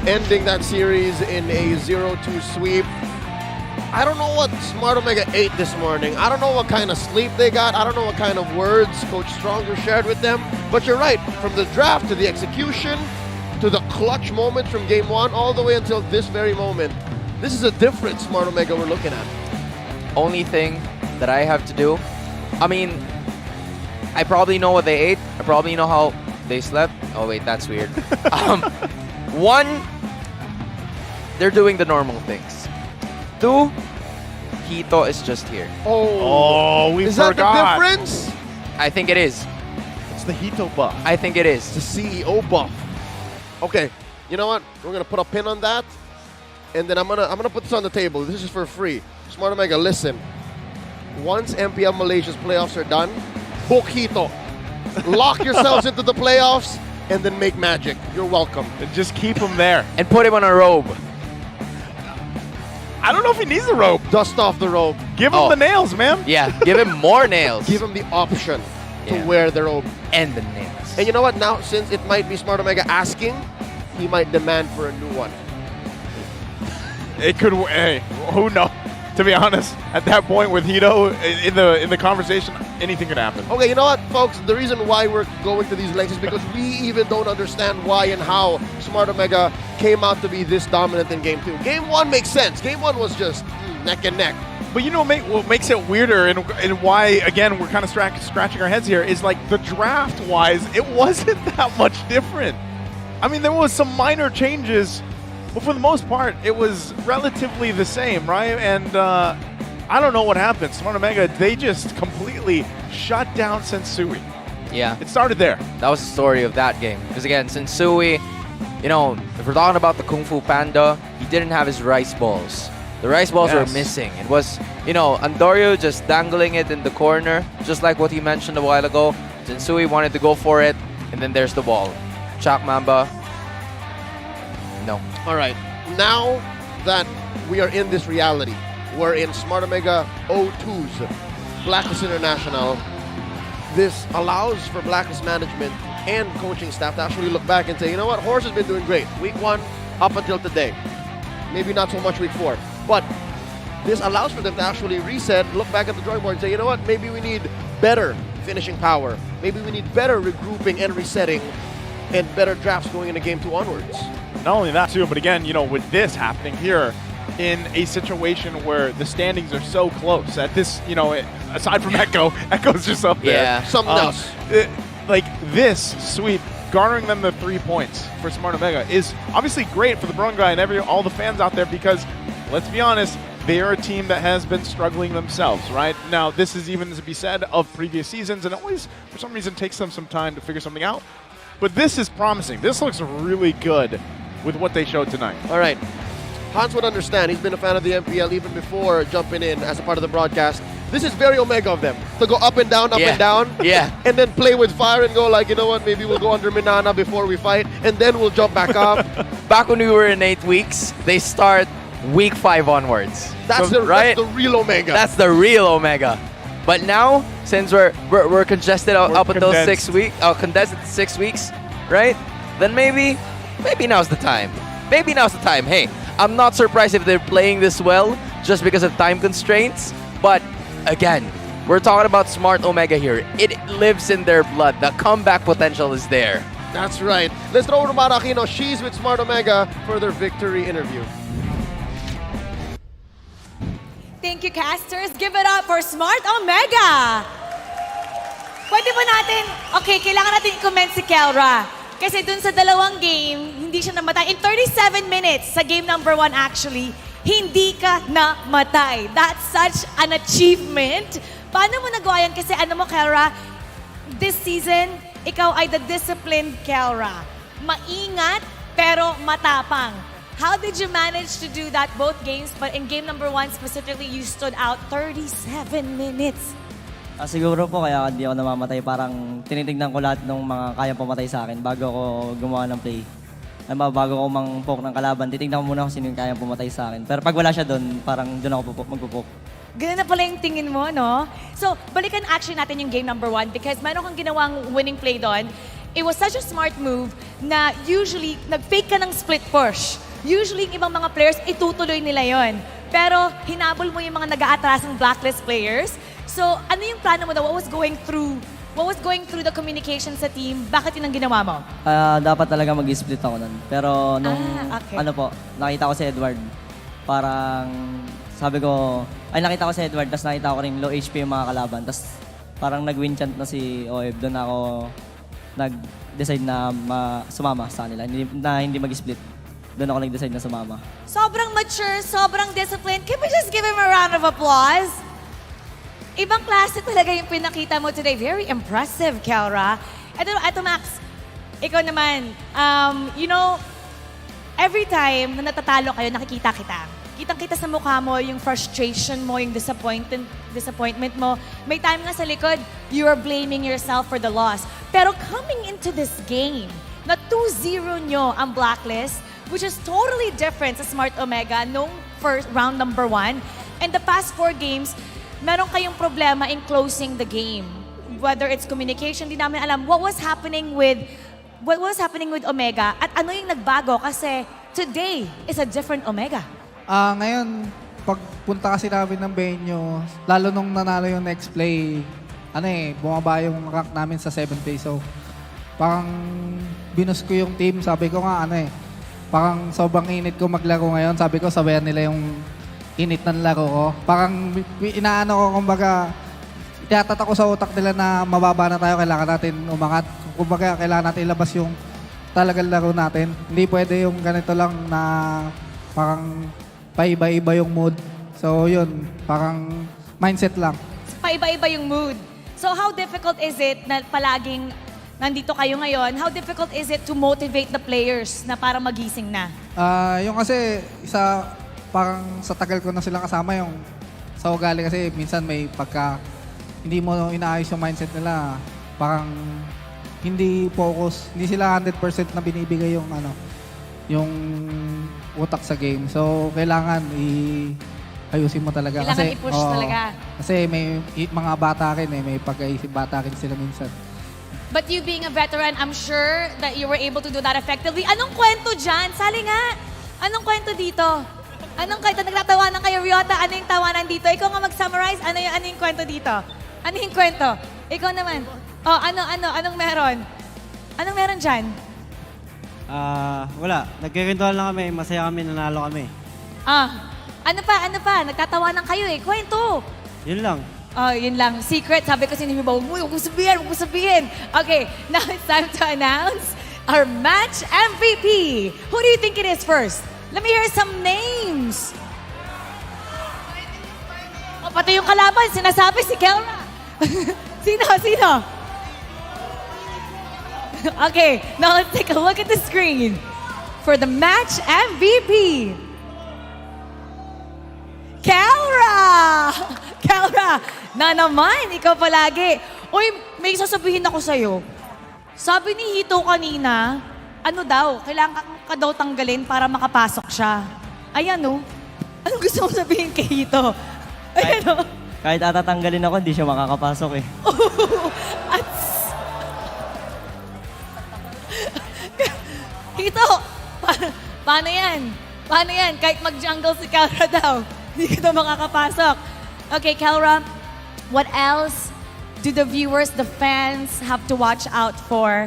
ending that series in a 0-2 sweep. I don't know what Smart Omega ate this morning. I don't know what kind of sleep they got. I don't know what kind of words Coach Stronger shared with them. But you're right, from the draft to the execution to the clutch moments from game 1 all the way until this very moment, This is a different Smart Omega we're looking at. Only thing that I have to do, I mean, I probably know what they ate. I probably know how they slept. Oh wait, that's weird. One, they're doing the normal things. Two, Hito is just here. Oh, we is forgot. Is that the difference? I think it is. It's the Hito buff. I think it is. It's the CEO buff. Okay, you know what? We're gonna put a pin on that, and then I'm gonna put this on the table. This is for free. Smart Omega, listen. Once MPL Malaysia's playoffs are done, book Hito. Lock yourselves into the playoffs, and then make magic. You're welcome. And just keep him there. And put him on a robe. I don't know if he needs a robe. Dust off the robe. Give him the nails, man. Yeah, give him more nails. Give him the option to wear the robe. And the nails. And you know what? Now, since it might be Smart Omega asking, he might demand for a new one. It could. Hey, who knows? To be honest, at that point with Hito in the conversation, anything could happen. Okay, you know what, folks? The reason why we're going to these lengths is because we even don't understand why and how Smart Omega came out to be this dominant in Game 2. Game 1 makes sense. Game 1 was just neck and neck. But you know what makes it weirder and why, again, we're kind of scratching our heads here is like the draft-wise, it wasn't that much different. I mean, there was some minor changes, but for the most part, it was relatively the same, right? And I don't know what happened. Smart Omega, they just completely shut down Sensui. Yeah. It started there. That was the story of that game. Because again, Sensui, you know, if we're talking about the Kung Fu Panda, he didn't have his rice balls. The rice balls were missing. It was, you know, Andorio just dangling it in the corner, just like what you mentioned a while ago. Sensui wanted to go for it, and then there's the ball. Chak Mamba, no. All right, now that we are in this reality, we're in Smart Omega 02's Blacklist International. This allows for Blacklist management and coaching staff to actually look back and say, you know what, Horse has been doing great. Week 1 up until today. Maybe not so much week 4. But this allows for them to actually reset, look back at the drawing board and say, you know what, maybe we need better finishing power. Maybe we need better regrouping and resetting and better drafts going into Game 2 onwards. Not only that, too, but again, you know, with this happening here in a situation where the standings are so close at this, you know, aside from Echo, Echo's just up there. Yeah. Something else. Like this sweep, garnering them the 3 points for Smart Omega is obviously great for the Barangay and all the fans out there because, let's be honest, they are a team that has been struggling themselves, right? Now, this is even to be said of previous seasons, and it always, for some reason, takes them some time to figure something out. But this is promising. This looks really good with what they showed tonight. All right. Hans would understand. He's been a fan of the MPL even before jumping in as a part of the broadcast. This is very Omega of them. To go up and down, Yeah. and then play with fire and go like, you know what, maybe we'll go under Minana before we fight, and then we'll jump back up. Back when we were in 8 weeks, they start week 5 onwards. That's the real Omega. That's the real Omega. But now, since we're congested up until 6 weeks, condensed to 6 weeks, right? Then maybe now's the time. Maybe now's the time. Hey, I'm not surprised if they're playing this well just because of time constraints. But again, we're talking about Smart Omega here. It lives in their blood. The comeback potential is there. That's right. Let's throw over to Mara Aquino. She's with Smart Omega for their victory interview. Thank you, casters. Give it up for Smart Omega. Pwede ba natin, okay, kailangan natin i-comment si Kelra. Kasi dun sa dalawang game, hindi siya namatay. In 37 minutes, sa game number 1 actually, hindi ka namatay. That's such an achievement. Paano mo nagawa yan? Kasi ano mo, Kelra, this season, ikaw ay the disciplined Kelra. Maingat, pero matapang. How did you manage to do that both games? But in game number 1 specifically, you stood out 37 minutes. Siguro po kaya hindi ako namamatay. Parang tinitignan ko lahat ng mga kayang pumatay sa akin bago ako gumawa ng play. Bago ako mang-poke ng kalaban, titignan ko muna kung sino yung kayang pumatay sa akin. Pero pag wala siya doon, parang doon ako magpo-poke. Ganun na pala yung tingin mo, no? So, balikan action natin yung game number 1 because meron kang ginawang winning play doon. It was such a smart move na usually, nag-fake ka ng split push. Usually, yung ibang mga players, itutuloy nila yon. Pero, hinabol mo yung mga nag-aatrasang blacklist players. So, ano yung plano mo daw? What was going through the communication sa team? Bakit yun ang ginawa mo? Dapat talaga mag-split ako nun. Pero nung, okay. nakita ko si Edward. parang sabi ko, ay nakita ko si Edward, tapos nakita ko rin low HP yung mga kalaban. Tapos parang nag-win chant na si Oeb. Doon ako nag-decide na sumama sa kanila, hindi mag-split. Doon ako nag-decide na sumama. Sobrang mature, sobrang disciplined. Can we just give him a round of applause? Ibang klase talaga yung pinakita mo today. Very impressive, Kelra. Eto Max, ikaw naman, every time na natatalo kayo, nakikita kita. Kitang-kita sa mukha mo yung frustration mo, yung disappointment mo. May time nga sa likod, you are blaming yourself for the loss. Pero coming into this game, na 2-0 nyo ang Blacklist, which is totally different sa Smart Omega nung first round number 1. And the past 4 games, meron kayong problema in closing the game. Whether it's communication, di namin alam what was happening with Omega at ano yung nagbago kasi today is a different Omega. Ngayon, pagpunta kasi namin ng venue, lalo nung nanalo yung next play, bumaba yung rank namin sa 7K. So, parang binus ko yung team. Sabi ko nga, parang sobrang init ko maglaro ngayon. Sabi ko, sabayan nila yung init ng laro ko. Parang inaano ko, kumbaga, itatatak ko sa utak nila na mababa na tayo, kailangan natin umangat. Kumbaga, kailangan natin ilabas yung talagang laro natin. Hindi pwede yung ganito lang na parang paiba-iba yung mood. So, yun, parang mindset lang. Paiba-iba yung mood. So, how difficult is it na palaging nandito kayo ngayon? How difficult is it to motivate the players na para magising na? Yung kasi, parang sa tagal ko na silang kasama, yung sa ugali kasi minsan may pagka hindi mo inaayos yung mindset nila, parang hindi focus, hindi sila 100% na binibigay yung utak sa game. So, kailangan ayusin mo talaga. Kailangan i-push talaga. Kasi may mga bata rin may pag-aisip bata rin sila minsan. But you being a veteran, I'm sure that you were able to do that effectively. Anong kwento dyan? Sali nga. Anong kwento dito? Anong kwento? Nagtatawanan kayo, Ryota. Ano yung tawanan dito? Ikaw nga mag-summarize. Ano yung kwento dito? Ano yung kwento? Ikaw naman. Anong meron? Anong meron dyan? Wala. Nagkikintuhan lang kami. Masaya kami, nanalo kami. Ano pa? Nagtatawanan kayo Kwento. Yun lang. Yun lang. Secret. Sabi ko sinihibaw mo. Huwag mo sabihin. Okay, now it's time to announce our match MVP. Who do you think it is first? Let me hear some names. Pati yung kalaban, sinasabi si Kelra. Sino? Okay, now let's take a look at the screen for the match MVP. Kelra! Na naman, ikaw palagi. Uy, may sasabihin ako sa'yo. Sabi ni Hito kanina, kailangan ka daw tanggalin para makapasok siya. Ayan Anong gusto mo sabihin kay Hito? Ayan Kahit atatanggalin ako, hindi siya makakapasok Hito, paano yan? Kahit mag-jungle si Kelra daw, hindi ka daw makakapasok. Okay, Kelra, what else do the viewers, the fans have to watch out for?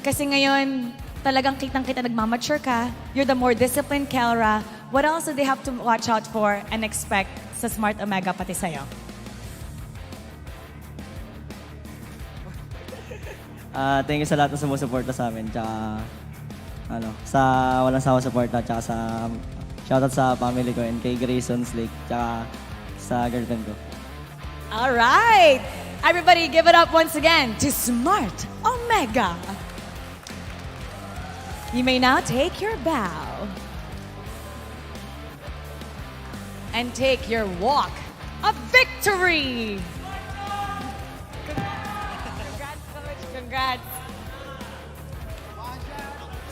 Kasi ngayon, talagang kitang-kita nagmamature ka. You're the more disciplined Kelra. What else do they have to watch out for and expect sa Smart Omega pati sa'yo? Thank you sa lahat na sumusuporta sa amin. Tsaka, sa walang sawa suporta. Tsaka sa shoutout sa family ko and kay Grayson Slick. Tsaka sa girlfriend ko. All right. Everybody give it up once again to Smart Omega. You may now take your bow and take your walk of victory. Congrats, Coach. Congrats.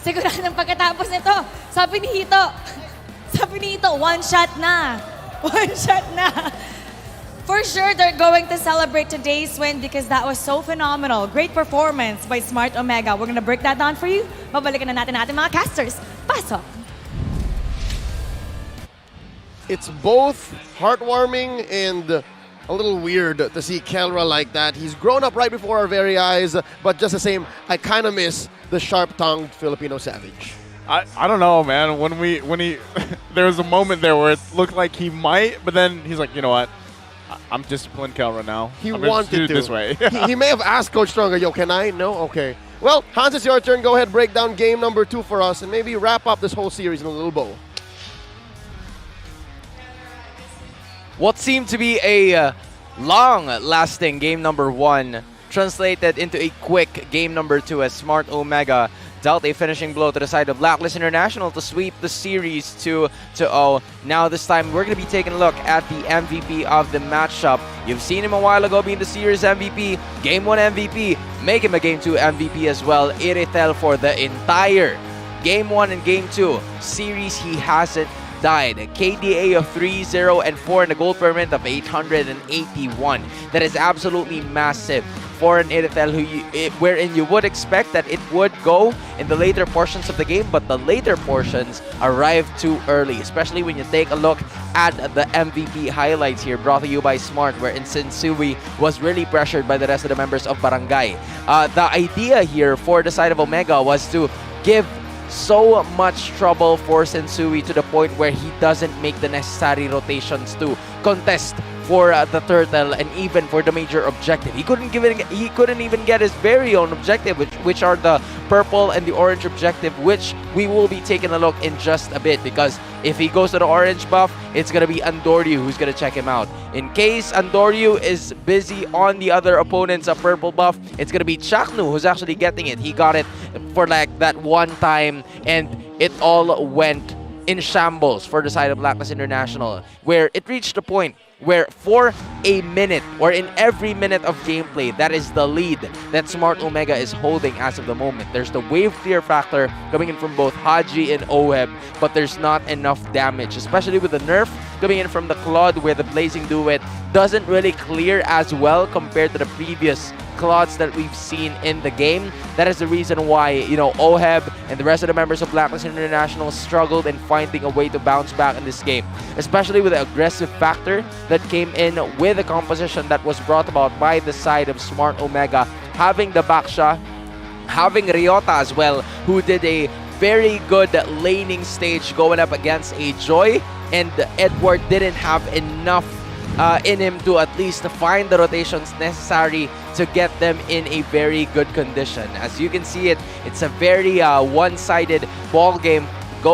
Siguradong pagkatapos nito, sabi ni Hito, one shot na. For sure, they're going to celebrate today's win because that was so phenomenal. Great performance by Smart Omega. We're gonna break that down for you. Babalikan na natin mga casters. Pasok! It's both heartwarming and a little weird to see Kelra like that. He's grown up right before our very eyes, but just the same, I kind of miss the sharp-tongued Filipino savage. I don't know, man. When he there was a moment there where it looked like he might, but then he's like, you know what? I'm disciplined, Kelra, now. He I'm just wanted do it to. this way. He may have asked Coach Stronger, yo, can I? No? Okay. Well, Hans, it's your turn. Go ahead, break down game number 2 for us and maybe wrap up this whole series in a little bow. What seemed to be a long-lasting game number 1 translated into a quick game number 2 as Smart Omega dealt a finishing blow to the side of Blacklist International to sweep the series 2-0. Now this time we're going to be taking a look at the MVP of the matchup. You've seen him a while ago being the series MVP, Game 1 MVP, make him a Game 2 MVP as well. Iritel for the entire Game 1 and Game 2 series, he hasn't died. A KDA of 3-0 and 4 and a gold permit of 881. That is absolutely massive for an Iritel wherein you would expect that it would go in the later portions of the game, but the later portions arrived too early, especially when you take a look at the MVP highlights here brought to you by Smart, wherein Sensui was really pressured by the rest of the members of Barangay. The idea here for the side of Omega was to give so much trouble for Sensui to the point where he doesn't make the necessary rotations to contest for the turtle and even for the major objective. He couldn't even get his very own objective, which are the purple and the orange objective, which we will be taking a look in just a bit, because if he goes to the orange buff, it's gonna be Andoryu who's gonna check him out. In case Andoryu is busy on the other opponent's purple buff, it's gonna be Chaknu who's actually getting it. He got it for like that one time and it all went in shambles for the side of Blacklist International, where it reached a point where for a minute or in every minute of gameplay, that is the lead that Smart Omega is holding as of the moment. There's the wave clear factor coming in from both Haji and Oheb, but there's not enough damage, especially with the nerf coming in from the Claude, where the Blazing Duet doesn't really clear as well compared to the previous Claudes that we've seen in the game. That is the reason why, you know, Oheb and the rest of the members of Blacklist International struggled in finding a way to bounce back in this game, especially with the aggressive factor that came in with the composition that was brought about by the side of Smart Omega, having the Baksha, having Ryota as well, who did a very good laning stage going up against a Joy, and Edward didn't have enough in him to at least find the rotations necessary to get them in a very good condition. As you can see it's a very one-sided ball game,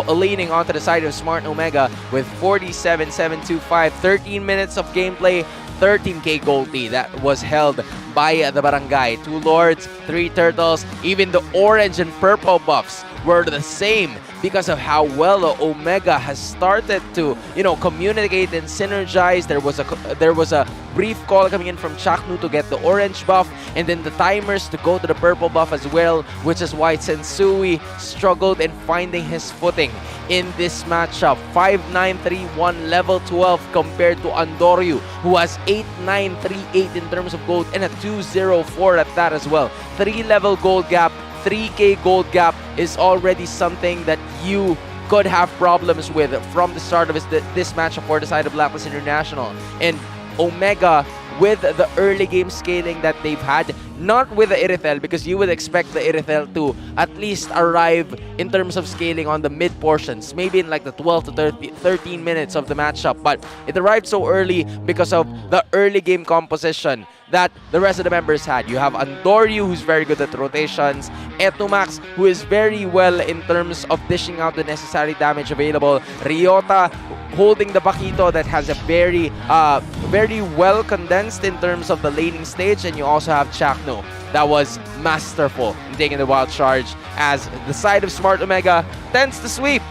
leaning onto the side of Smart Omega with 47-725, 13 minutes of gameplay, 13k gold T that was held by the Barangay. 2 Lords, 3 Turtles, even the orange and purple buffs were the same because of how well Omega has started to, you know, communicate and synergize. There was a brief call coming in from Chaknu to get the orange buff, and then the timers to go to the purple buff as well, which is why Sensui struggled in finding his footing in this matchup. 5-9-3-1 level 12 compared to Andoryu, who has 8-9-3-8 in terms of gold and a 2-0-4 at that as well. 3 level gold gap, 3k gold gap is already something that you could have problems with from the start of this matchup for the side of Blacklist International. And Omega, with the early game scaling that they've had, not with the Iritel, because you would expect the Iritel to at least arrive in terms of scaling on the mid portions, maybe in like the 12 to 13 minutes of the matchup, but it arrived so early because of the early game composition that the rest of the members had. You have Andoryu, who's very good at rotations, Etumax, who is very well in terms of dishing out the necessary damage available, Ryota holding the Bakito that has a very well condensed in terms of the laning stage, and you also have Chakno that was masterful in taking the wild charge as the side of Smart Omega tends to sweep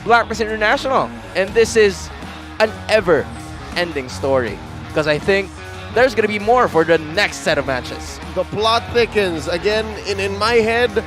Blacklist International. And this is an ever-ending story, because I think there's going to be more for the next set of matches. The plot thickens. Again, in my head,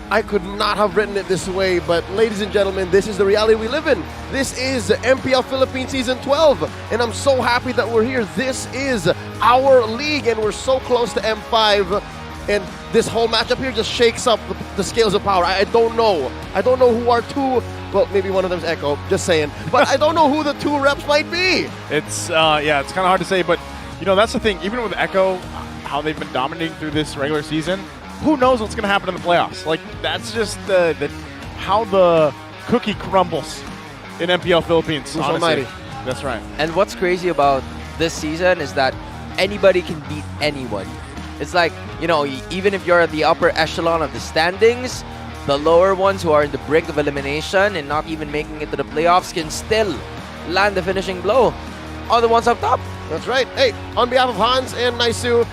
I could not have written it this way, but ladies and gentlemen, this is the reality we live in. This is MPL Philippines Season 12, and I'm so happy that we're here. This is our league, and we're so close to M5, and this whole matchup here just shakes up the scales of power. I don't know. I don't know who our two, well, maybe one of them's Echo, just saying, but I don't know who the 2 reps might be. It's, yeah, it's kind of hard to say, but, you know, that's the thing. Even with Echo, how they've been dominating through this regular season, who knows what's going to happen in the playoffs? Like, that's just the how the cookie crumbles in MPL Philippines. Who's Honestly. almighty? That's right. And what's crazy about this season is that anybody can beat anyone. It's like, you know, even if you're at the upper echelon of the standings, the lower ones who are in the brink of elimination and not even making it to the playoffs can still land the finishing blow on the ones up top. That's right. Hey, on behalf of Hans and Naisu,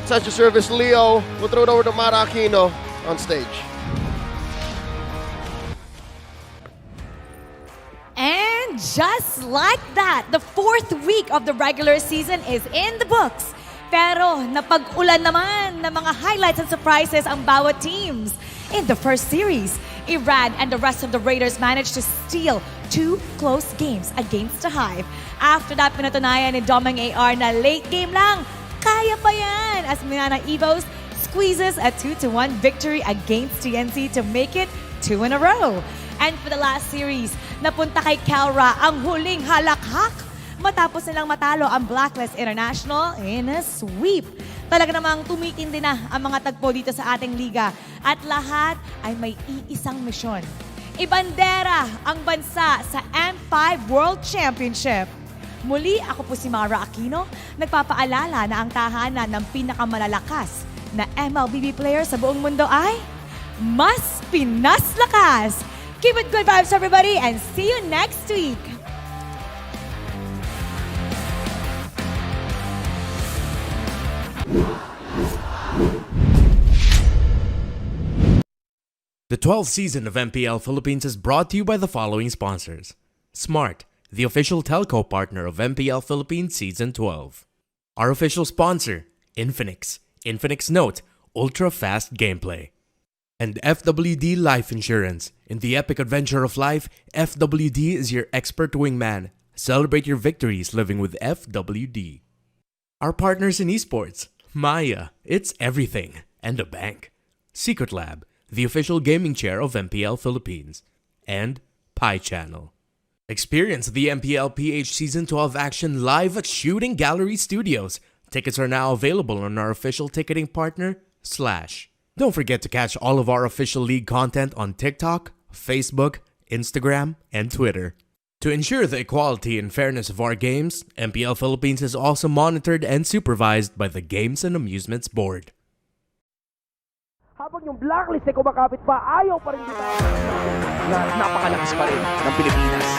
such a service, Leo, we'll throw it over to Mara Aquino on stage. And just like that, the fourth week of the regular season is in the books. Pero napag-ulan naman ng mga highlights and surprises ang bawat teams. In the first series, Iran and the rest of the Raiders managed to steal 2 close games against the Hive. After that, pinatunayan ni Doming AR na late game lang, kaya pa yan as Minana Evos squeezes a 2-1 victory against TNC to make it 2 in a row. And for the last series, napunta kay Calra ang huling halakhak matapos nilang matalo ang Blacklist International in a sweep. Talaga namang tumitindi na ang mga tagpo dito sa ating liga at lahat ay may iisang misyon. Ibandera ang bansa sa M5 World Championship. Muli, ako po si Mara Aquino, nagpapaalala na ang tahanan ng pinakamalalakas na MLBB player sa buong mundo ay mas Pinas Lakas. Keep it good vibes, everybody, and see you next week. The 12th season of MPL Philippines is brought to you by the following sponsors. Smart, the official telco partner of MPL Philippines Season 12. Our official sponsor, Infinix. Infinix Note, ultra-fast gameplay. And FWD Life Insurance. In the epic adventure of life, FWD is your expert wingman. Celebrate your victories living with FWD. Our partners in esports. Maya, it's everything. And a bank. Secret Lab, the official gaming chair of MPL Philippines. And Pi Channel. Experience the MPL-PH Season 12 action live at Shooting Gallery Studios. Tickets are now available on our official ticketing partner, Slash. Don't forget to catch all of our official league content on TikTok, Facebook, Instagram, and Twitter. To ensure the equality and fairness of our games, MPL Philippines is also monitored and supervised by the Games and Amusements Board. Habang yung blacklist ay kumakapit pa, ayaw pa rin dito. Napakalakas pa rin ng Pilipinas.